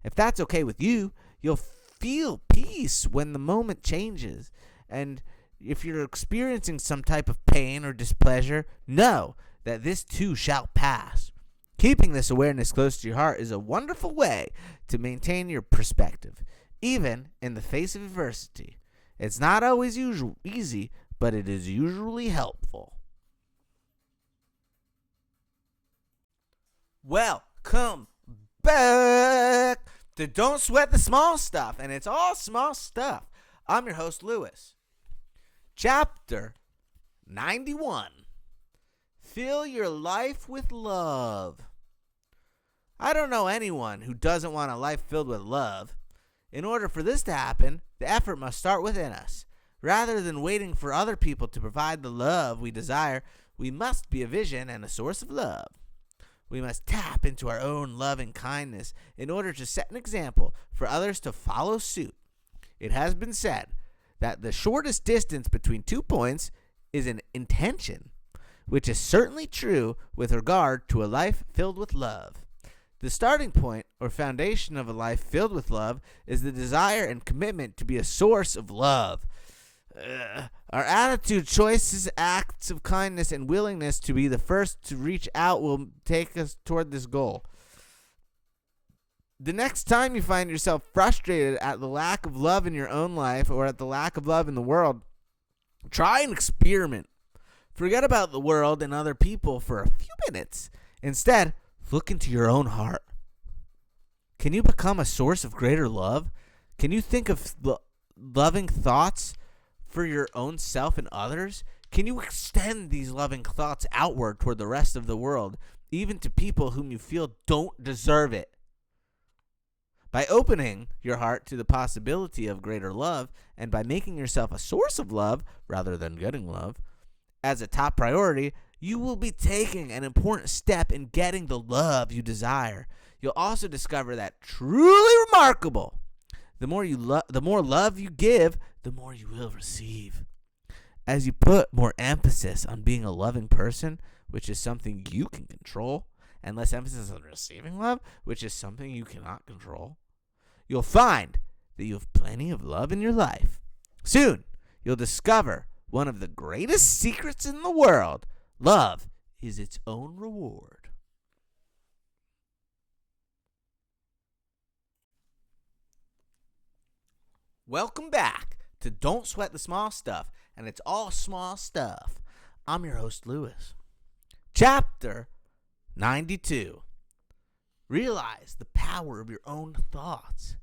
If that's okay with you, you'll feel peace when the moment changes. And if you're experiencing some type of pain or displeasure, know that this too shall pass. Keeping this awareness close to your heart is a wonderful way to maintain your perspective, even in the face of adversity. It's not always easy, but it is usually helpful. Welcome back to Don't Sweat the Small Stuff, and it's all small stuff. I'm your host, Lewis. Chapter 91. Fill your life with love. I don't know anyone who doesn't want a life filled with love. In order for this to happen, the effort must start within us. Rather than waiting for other people to provide the love we desire, we must be a vision and a source of love. We must tap into our own loving kindness in order to set an example for others to follow suit. It has been said that the shortest distance between 2 points is an intention, which is certainly true with regard to a life filled with love. The starting point or foundation of a life filled with love is the desire and commitment to be a source of love. Our attitude, choices, acts of kindness, and willingness to be the first to reach out will take us toward this goal. The next time you find yourself frustrated at the lack of love in your own life or at the lack of love in the world, try an experiment. Forget about the world and other people for a few minutes. Instead, look into your own heart. Can you become a source of greater love? Can you think of loving thoughts for your own self and others? Can you extend these loving thoughts outward toward the rest of the world, even to people whom you feel don't deserve it? By opening your heart to the possibility of greater love, and by making yourself a source of love rather than getting love, as a top priority, you will be taking an important step in getting the love you desire. You'll also discover that truly remarkable. The more love you give, the more you will receive. As you put more emphasis on being a loving person, which is something you can control, and less emphasis on receiving love, which is something you cannot control, you'll find that you have plenty of love in your life. Soon, you'll discover one of the greatest secrets in the world. Love is its own reward. Welcome back to Don't Sweat the Small Stuff, and it's all small stuff. I'm your host, Lewis. Chapter 92. Realize the power of your own thoughts.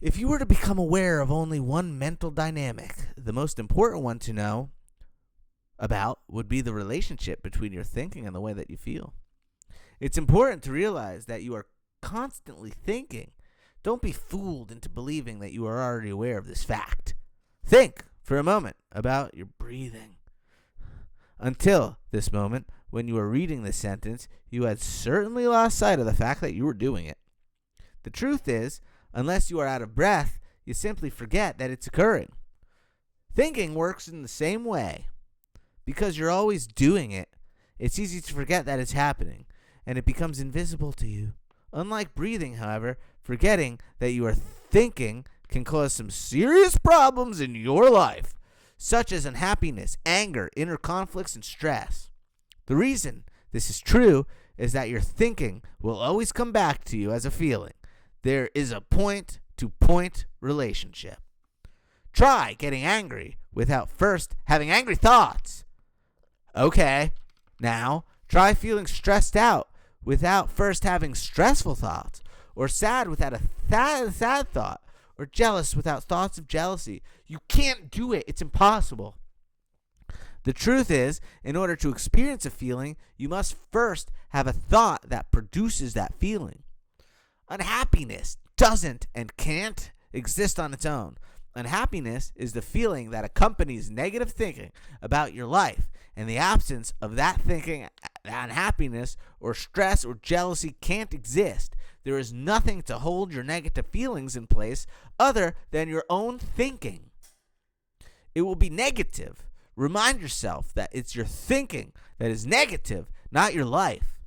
If you were to become aware of only one mental dynamic, the most important one to know about would be the relationship between your thinking and the way that you feel. It's important to realize that you are constantly thinking. Don't be fooled into believing that you are already aware of this fact. Think for a moment about your breathing. Until this moment, when you were reading this sentence, you had certainly lost sight of the fact that you were doing it. The truth is, unless you are out of breath, you simply forget that it's occurring. Thinking works in the same way. Because you're always doing it, it's easy to forget that it's happening, and it becomes invisible to you. Unlike breathing, however, forgetting that you are thinking can cause some serious problems in your life, such as unhappiness, anger, inner conflicts, and stress. The reason this is true is that your thinking will always come back to you as a feeling. There is a point-to-point relationship. Try getting angry without first having angry thoughts. Okay, now try feeling stressed out without first having stressful thoughts, or sad without a sad thought, or jealous without thoughts of jealousy. You can't do it. It's impossible. The truth is, in order to experience a feeling, you must first have a thought that produces that feeling. Unhappiness doesn't and can't exist on its own. Unhappiness is the feeling that accompanies negative thinking about your life. In the absence of that thinking, unhappiness or stress or jealousy can't exist. There is nothing to hold your negative feelings in place other than your own thinking. It will be negative. Remind yourself that it's your thinking that is negative, not your life.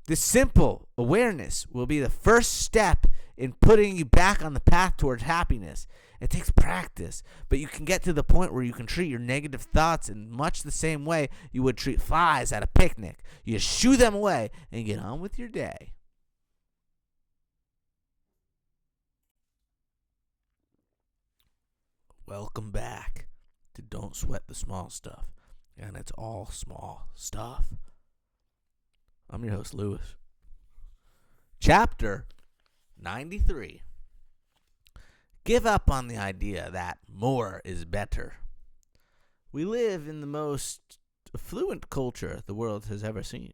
This simple awareness will be the first step in putting you back on the path towards happiness. It takes practice, but you can get to the point where you can treat your negative thoughts in much the same way you would treat flies at a picnic. You shoo them away and get on with your day. Welcome back to Don't Sweat the Small Stuff, and it's all small stuff. I'm your host, Lewis. Chapter 93. Give up on the idea that more is better. We live in the most affluent culture the world has ever seen.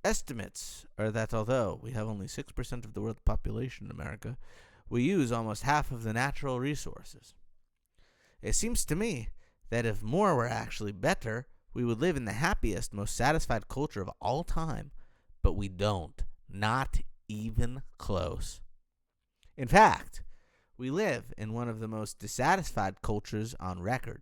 Estimates are that although we have only 6% of the world's population in America, we use almost half of the natural resources. It seems to me that if more were actually better, we would live in the happiest, most satisfied culture of all time. But we don't. Not even close. In fact, we live in one of the most dissatisfied cultures on record.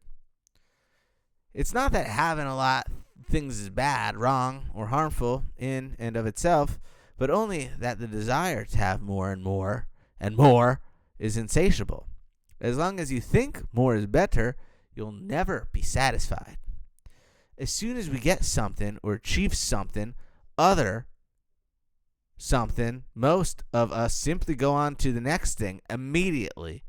It's not that having a lot of things is bad, wrong, or harmful in and of itself, but only that the desire to have more and more and more is insatiable. As long as you think more is better, you'll never be satisfied. As soon as we get something or achieve something, most of us simply go on to the next thing immediately.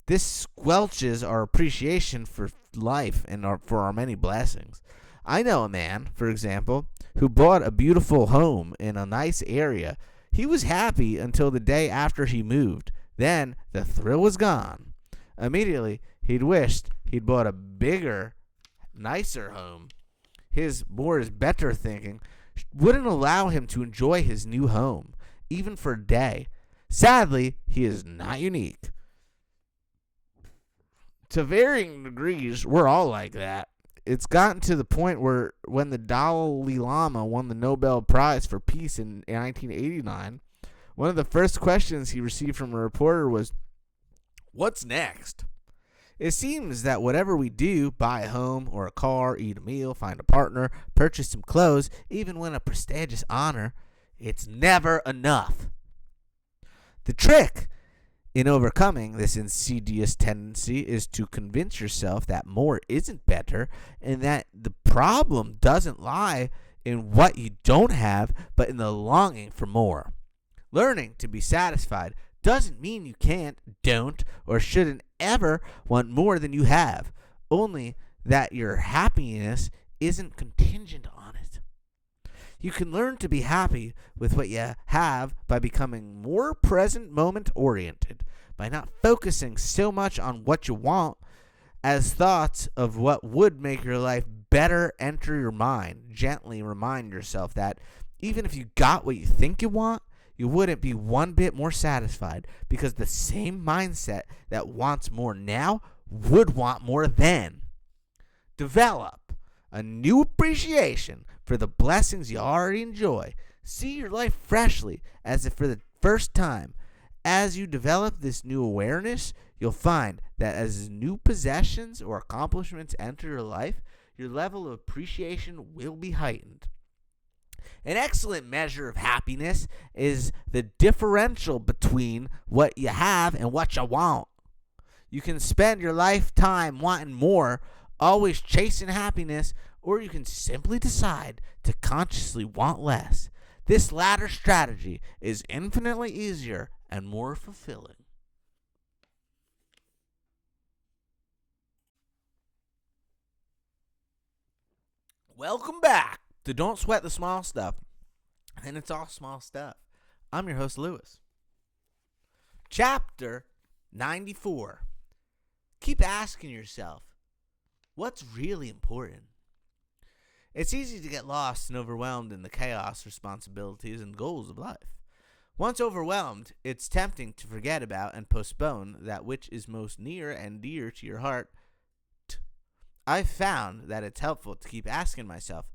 This squelches our appreciation for life and for our many blessings. I know a man, for example, who bought a beautiful home in a nice area. He was happy until the day after he moved. Then the thrill was gone. Immediately, he'd wished he'd bought a bigger, nicer home. His better thinking wouldn't allow him to enjoy his new home, even for a day. Sadly, he is not unique. To varying degrees, we're all like that. It's gotten to the point where when the Dalai Lama won the Nobel Prize for Peace in 1989, one of the first questions he received from a reporter was, "What's next?" It seems that whatever we do, buy a home or a car, eat a meal, find a partner, purchase some clothes, even win a prestigious honor, it's never enough. The trick in overcoming this insidious tendency is to convince yourself that more isn't better and that the problem doesn't lie in what you don't have, but in the longing for more. Learning to be satisfied doesn't mean you can't, don't, or shouldn't ever want more than you have, only that your happiness isn't contingent on it. You can learn to be happy with what you have by becoming more present moment oriented, by not focusing so much on what you want as thoughts of what would make your life better enter your mind. Gently remind yourself that even if you got what you think you want, you wouldn't be one bit more satisfied, because the same mindset that wants more now would want more then. Develop a new appreciation for the blessings you already enjoy. See your life freshly, as if for the first time. As you develop this new awareness, you'll find that as new possessions or accomplishments enter your life, your level of appreciation will be heightened. An excellent measure of happiness is the differential between what you have and what you want. You can spend your lifetime wanting more, always chasing happiness, or you can simply decide to consciously want less. This latter strategy is infinitely easier and more fulfilling. Welcome back to Don't Sweat the Small Stuff, and it's all small stuff. I'm your host, Lewis. Chapter 94. Keep asking yourself, what's really important? It's easy to get lost and overwhelmed in the chaos, responsibilities, and goals of life. Once overwhelmed, it's tempting to forget about and postpone that which is most near and dear to your heart. I've found that it's helpful to keep asking myself,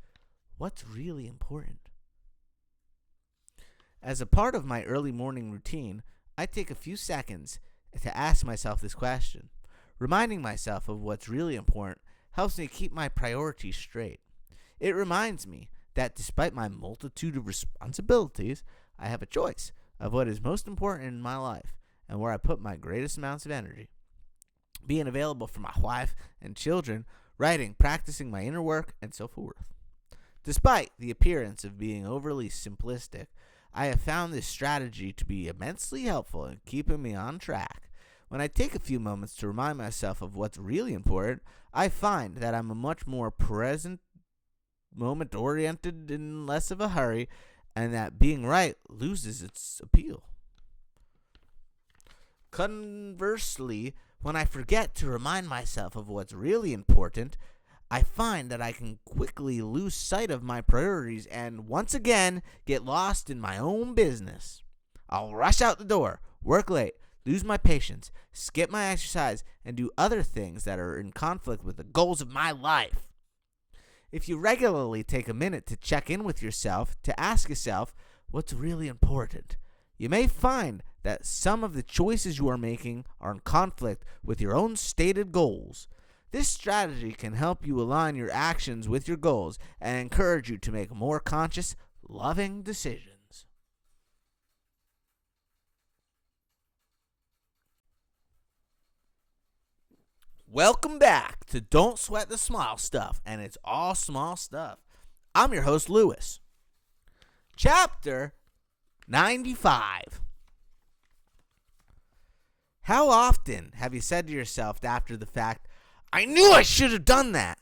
what's really important? As a part of my early morning routine, I take a few seconds to ask myself this question. Reminding myself of what's really important helps me keep my priorities straight. It reminds me that despite my multitude of responsibilities, I have a choice of what is most important in my life and where I put my greatest amounts of energy. Being available for my wife and children, writing, practicing my inner work, and so forth. Despite the appearance of being overly simplistic, I have found this strategy to be immensely helpful in keeping me on track. When I take a few moments to remind myself of what's really important, I find that I'm a much more present, moment-oriented, and less of a hurry, and that being right loses its appeal. Conversely, when I forget to remind myself of what's really important, I find that I can quickly lose sight of my priorities and once again get lost in my own business. I'll rush out the door, work late, lose my patience, skip my exercise, and do other things that are in conflict with the goals of my life. If you regularly take a minute to check in with yourself, to ask yourself what's really important, you may find that some of the choices you are making are in conflict with your own stated goals. This strategy can help you align your actions with your goals and encourage you to make more conscious, loving decisions. Welcome back to Don't Sweat the Small Stuff, and it's all small stuff. I'm your host, Lewis. Chapter 95. How often have you said to yourself after the fact, I knew I should have done that?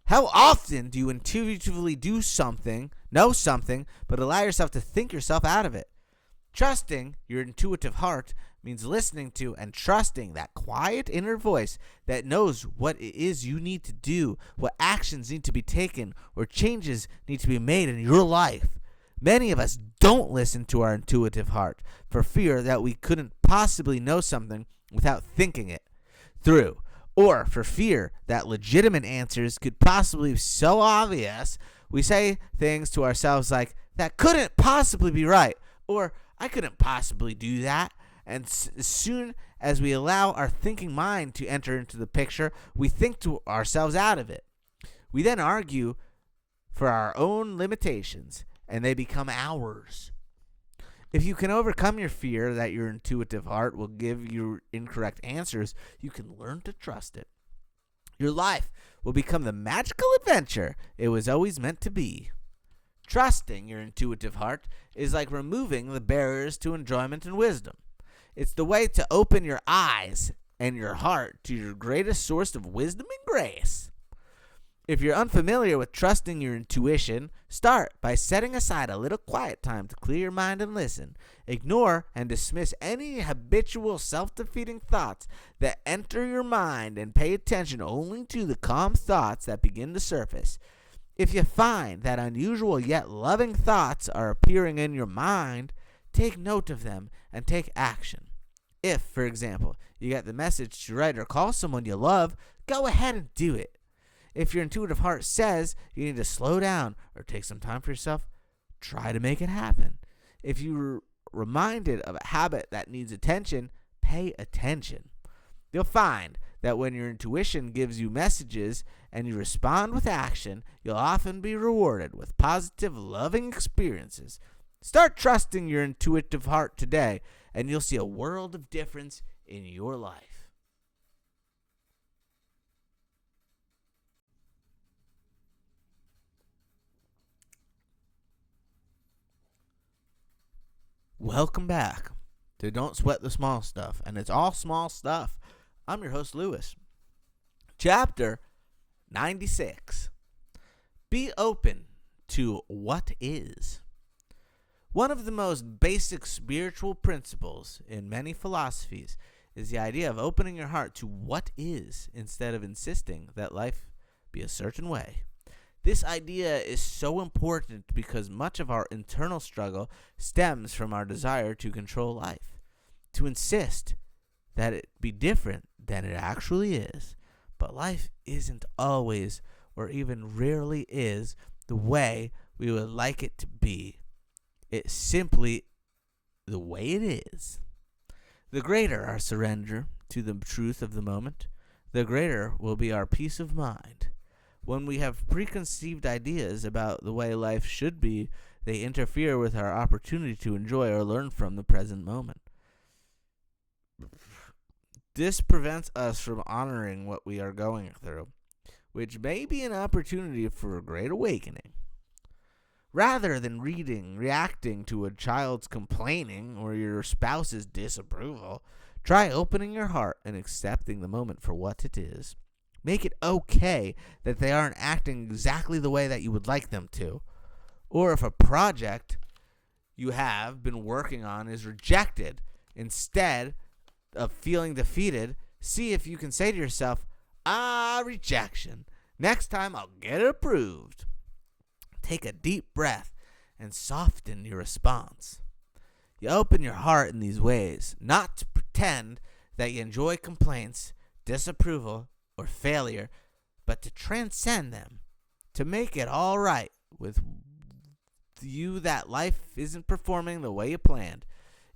How often do you intuitively know something, but allow yourself to think yourself out of it? Trusting your intuitive heart means listening to and trusting that quiet inner voice that knows what it is you need to do, what actions need to be taken, or changes need to be made in your life. Many of us don't listen to our intuitive heart for fear that we couldn't possibly know something without thinking it through, or for fear that legitimate answers could possibly be so obvious. We say things to ourselves like, that couldn't possibly be right, or I couldn't possibly do that. And as soon as we allow our thinking mind to enter into the picture, we think to ourselves out of it. We then argue for our own limitations, and they become ours. If you can overcome your fear that your intuitive heart will give you incorrect answers, you can learn to trust it. Your life will become the magical adventure it was always meant to be. Trusting your intuitive heart is like removing the barriers to enjoyment and wisdom. It's the way to open your eyes and your heart to your greatest source of wisdom and grace. If you're unfamiliar with trusting your intuition, start by setting aside a little quiet time to clear your mind and listen. Ignore and dismiss any habitual self-defeating thoughts that enter your mind and pay attention only to the calm thoughts that begin to surface. If you find that unusual yet loving thoughts are appearing in your mind, take note of them and take action. If, for example, you get the message to write or call someone you love, go ahead and do it. If your intuitive heart says you need to slow down or take some time for yourself, try to make it happen. If you're reminded of a habit that needs attention, pay attention. You'll find that when your intuition gives you messages and you respond with action, you'll often be rewarded with positive, loving experiences. Start trusting your intuitive heart today, and you'll see a world of difference in your life. Welcome back to Don't Sweat the Small Stuff, and it's all small stuff. I'm your host, Lewis. Chapter 96. Be open to what is. One of the most basic spiritual principles in many philosophies is the idea of opening your heart to what is instead of insisting that life be a certain way. This idea is so important because much of our internal struggle stems from our desire to control life, to insist that it be different than it actually is. But life isn't always, or even rarely is, the way we would like it to be. It's simply the way it is. The greater our surrender to the truth of the moment, the greater will be our peace of mind. When we have preconceived ideas about the way life should be, they interfere with our opportunity to enjoy or learn from the present moment. This prevents us from honoring what we are going through, which may be an opportunity for a great awakening. Rather than reacting to a child's complaining or your spouse's disapproval, try opening your heart and accepting the moment for what it is. Make it okay that they aren't acting exactly the way that you would like them to. Or if a project you have been working on is rejected, instead of feeling defeated, see if you can say to yourself, rejection. Next time I'll get it approved. Take a deep breath and soften your response. You open your heart in these ways, not to pretend that you enjoy complaints, disapproval, or failure, but to transcend them, to make it all right with you that life isn't performing the way you planned.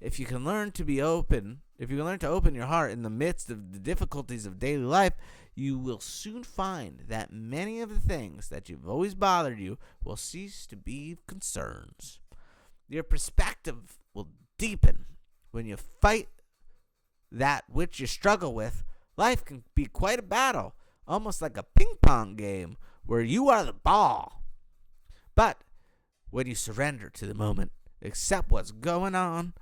If you can learn to open your heart in the midst of the difficulties of daily life, you will soon find that many of the things that have always bothered you will cease to be concerns. Your perspective will deepen when you fight that which you struggle with. Life can be quite a battle, almost like a ping pong game where you are the ball. But when you surrender to the moment, accept what's going on,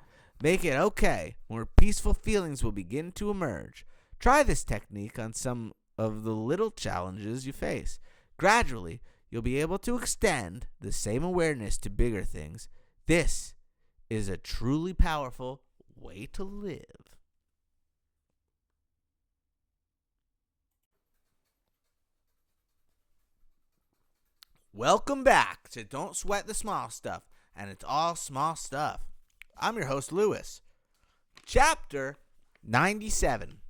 Make it okay, where peaceful feelings will begin to emerge. Try this technique on some of the little challenges you face. Gradually, you'll be able to extend the same awareness to bigger things. This is a truly powerful way to live. Welcome back to Don't Sweat the Small Stuff, and it's all small stuff. I'm your host, Lewis. Chapter 97.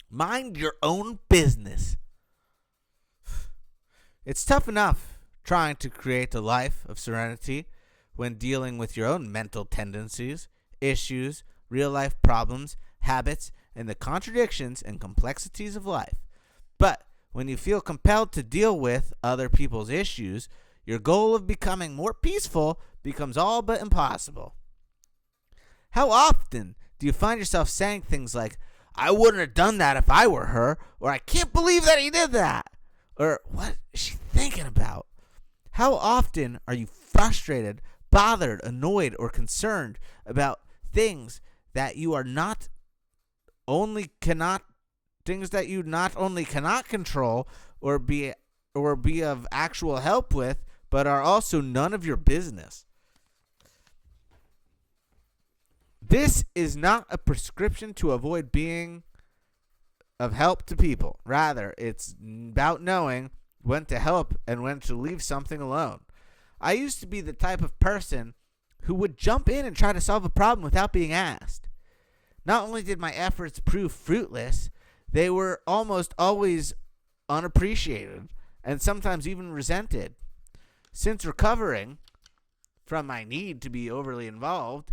Mind your own business. It's tough enough trying to create a life of serenity when dealing with your own mental tendencies, issues, real-life problems, habits, and the contradictions and complexities of life. But when you feel compelled to deal with other people's issues, your goal of becoming more peaceful becomes all but impossible. How often do you find yourself saying things like, "I wouldn't have done that if I were her," or "I can't believe that he did that," or "What is she thinking about?" How often are you frustrated, bothered, annoyed, or concerned about things that you not only cannot control or be of actual help with, but are also none of your business? This is not a prescription to avoid being of help to people. Rather, it's about knowing when to help and when to leave something alone. I used to be the type of person who would jump in and try to solve a problem without being asked. Not only did my efforts prove fruitless, they were almost always unappreciated and sometimes even resented. Since recovering from my need to be overly involved,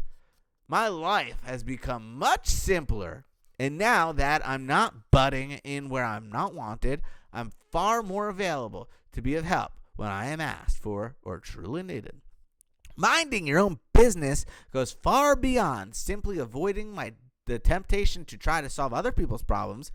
my life has become much simpler. And now that I'm not butting in where I'm not wanted, I'm far more available to be of help when I am asked for or truly needed. Minding your own business goes far beyond simply avoiding the temptation to try to solve other people's problems.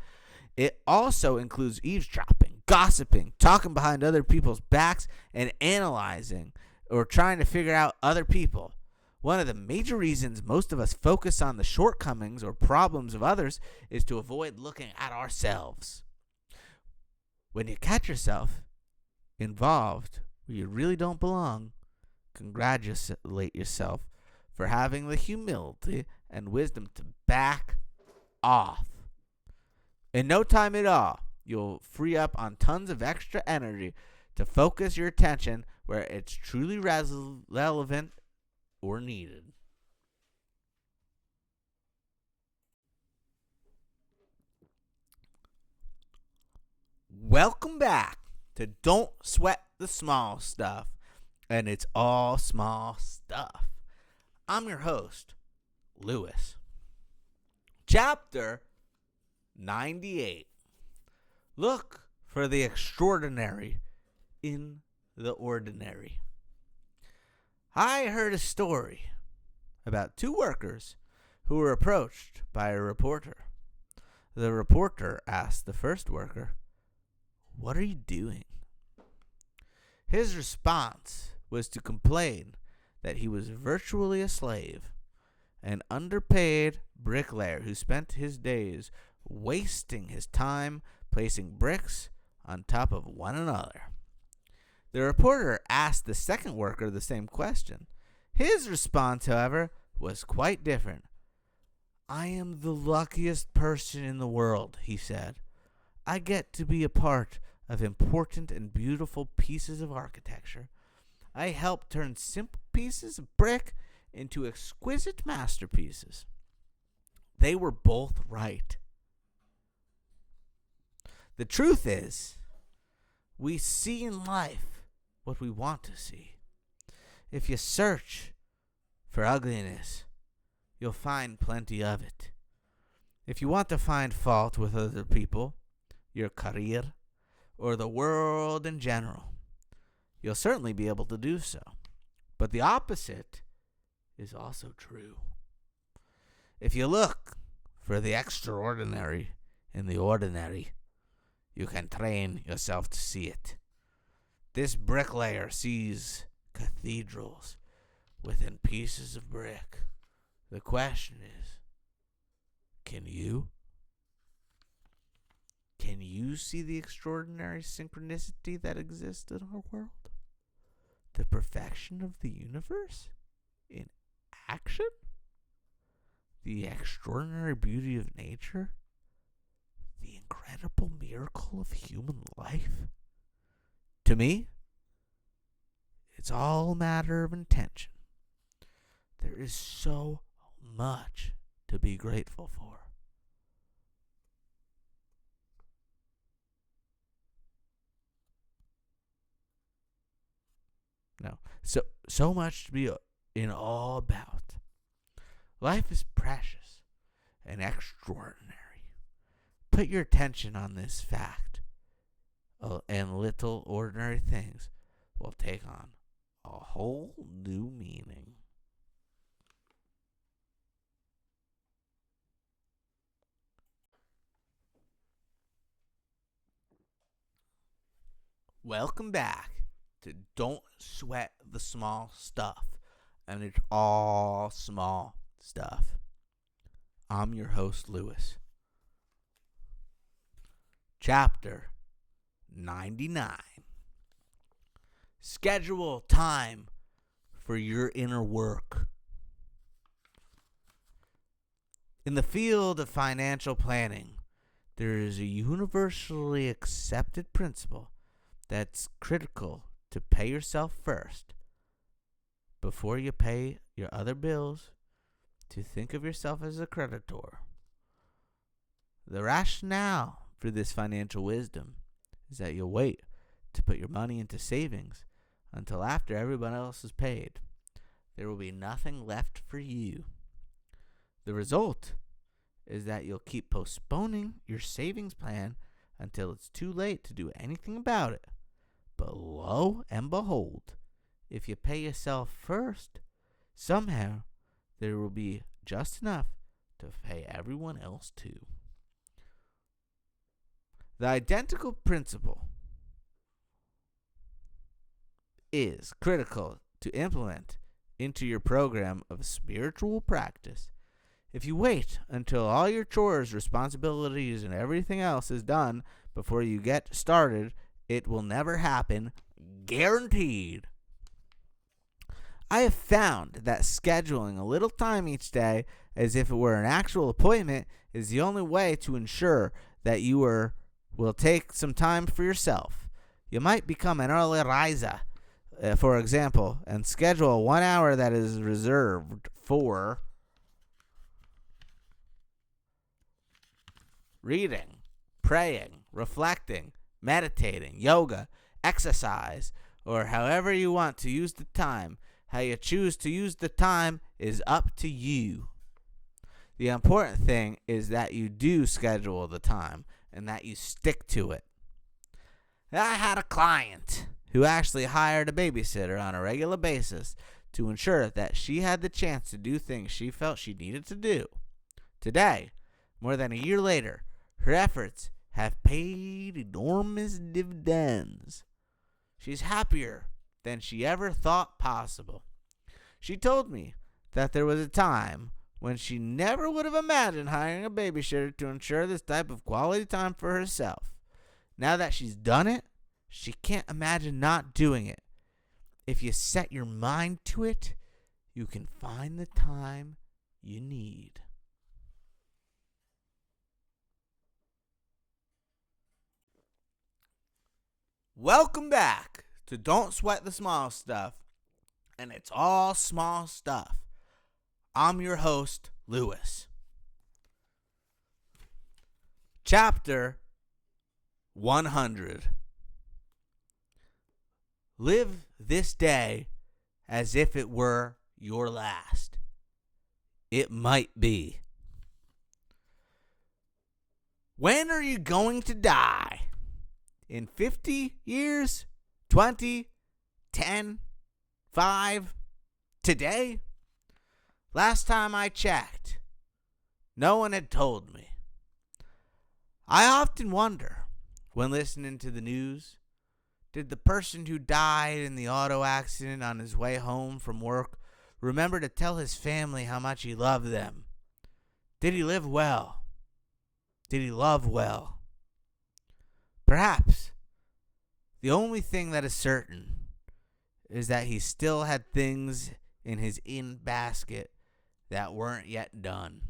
It also includes eavesdropping, gossiping, talking behind other people's backs, and analyzing or trying to figure out other people. One of the major reasons most of us focus on the shortcomings or problems of others is to avoid looking at ourselves. When you catch yourself involved where you really don't belong, congratulate yourself for having the humility and wisdom to back off. In no time at all, you'll free up on tons of extra energy to focus your attention where it's truly relevant or needed. Welcome back to Don't Sweat the Small Stuff, and it's all small stuff. I'm your host, Lewis. Chapter 98. Look for the extraordinary in the ordinary. I heard a story about two workers who were approached by a reporter. The reporter asked the first worker, "What are you doing?" His response was to complain that he was virtually a slave, an underpaid bricklayer who spent his days wasting his time placing bricks on top of one another. The reporter asked the second worker the same question. His response, however, was quite different. "I am the luckiest person in the world," he said. "I get to be a part of important and beautiful pieces of architecture. I help turn simple pieces of brick into exquisite masterpieces." They were both right. The truth is, we see in life what we want to see. If you search for ugliness, you'll find plenty of it. If you want to find fault with other people, your career, or the world in general, you'll certainly be able to do so. But the opposite is also true. If you look for the extraordinary in the ordinary, you can train yourself to see it. This bricklayer sees cathedrals within pieces of brick The question is, can you? Can you see the extraordinary synchronicity that exists in our world? The perfection of the universe in action? The extraordinary beauty of nature? The incredible miracle of human life? To me, it's all a matter of intention. There is so much to be grateful for. No, so much to be in awe about. Life is precious and extraordinary. Put your attention on this fact, and little ordinary things will take on a whole new meaning. Welcome back to Don't Sweat the Small Stuff. And it's all small stuff. I'm your host, Lewis. Chapter 99. Schedule time for your inner work. In the field of financial planning, there is a universally accepted principle that's critical to pay yourself first before you pay your other bills, to think of yourself as a creditor. The rationale for this financial wisdom is that you'll wait to put your money into savings until after everyone else is paid. There will be nothing left for you. The result is that you'll keep postponing your savings plan until it's too late to do anything about it. But lo and behold, if you pay yourself first, somehow there will be just enough to pay everyone else too. The identical principle is critical to implement into your program of spiritual practice. If you wait until all your chores, responsibilities, and everything else is done before you get started, it will never happen, guaranteed. I have found that scheduling a little time each day as if it were an actual appointment is the only way to ensure that you will take some time for yourself. You might become an early riser, for example, and schedule 1 hour that is reserved for reading, praying, reflecting, meditating, yoga, exercise, or however you want to use the time. How you choose to use the time is up to you. The important thing is that you do schedule the time and that you stick to it. I had a client who actually hired a babysitter on a regular basis to ensure that she had the chance to do things she felt she needed to do. Today, more than a year later, her efforts have paid enormous dividends. She's happier than she ever thought possible. She told me that there was a time when she never would have imagined hiring a babysitter to ensure this type of quality time for herself. Now that she's done it, she can't imagine not doing it. If you set your mind to it, you can find the time you need. Welcome back to Don't Sweat the Small Stuff, and it's all small stuff. I'm your host, Lewis. Chapter 100. Live this day as if it were your last. It might be. When are you going to die? In 50 years? 20? 10? 5? Today? Last time I checked, no one had told me. I often wonder, when listening to the news, did the person who died in the auto accident on his way home from work remember to tell his family how much he loved them. Did he live well? Did he love well? Perhaps the only thing that is certain is that he still had things in his in basket that weren't yet done.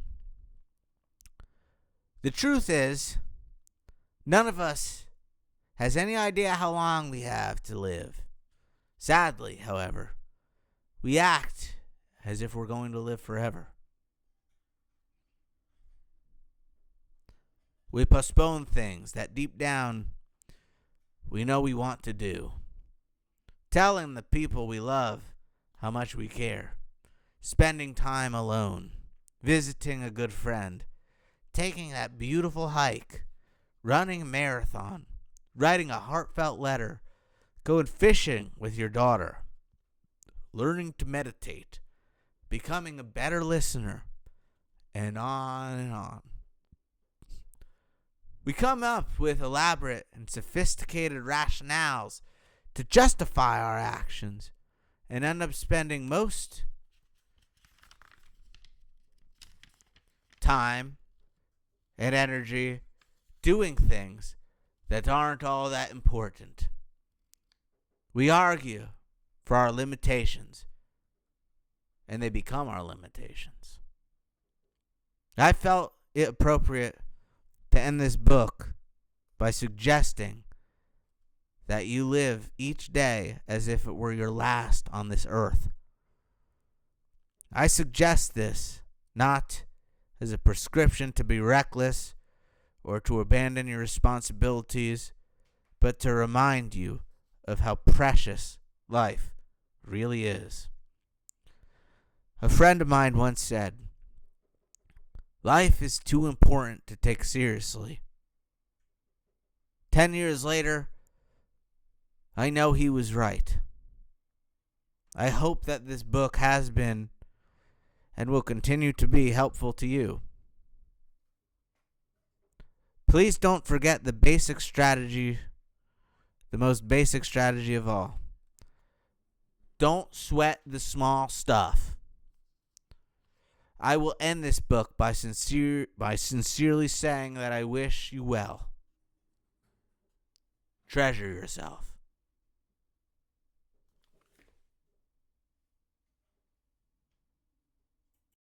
The truth is, none of us has any idea how long we have to live. Sadly, however, we act as if we're going to live forever. We postpone things that deep down we know we want to do. Telling the people we love how much we care. Spending time alone. Visiting a good friend. Taking that beautiful hike. Running a marathon. Writing a heartfelt letter. Going fishing with your daughter. Learning to meditate. Becoming a better listener. And on and on. We come up with elaborate and sophisticated rationales to justify our actions and end up spending most time and energy doing things that aren't all that important. We argue for our limitations, and they become our limitations. I felt it appropriate to end this book by suggesting that you live each day as if it were your last on this earth. I suggest this not as a prescription to be reckless or to abandon your responsibilities, but to remind you of how precious life really is. A friend of mine once said, "Life is too important to take seriously." 10 years later, I know he was right. I hope that this book has been and will continue to be helpful to you. Please don't forget the basic strategy, the most basic strategy of all. Don't sweat the small stuff. I will end this book by sincerely saying that I wish you well. Treasure yourself.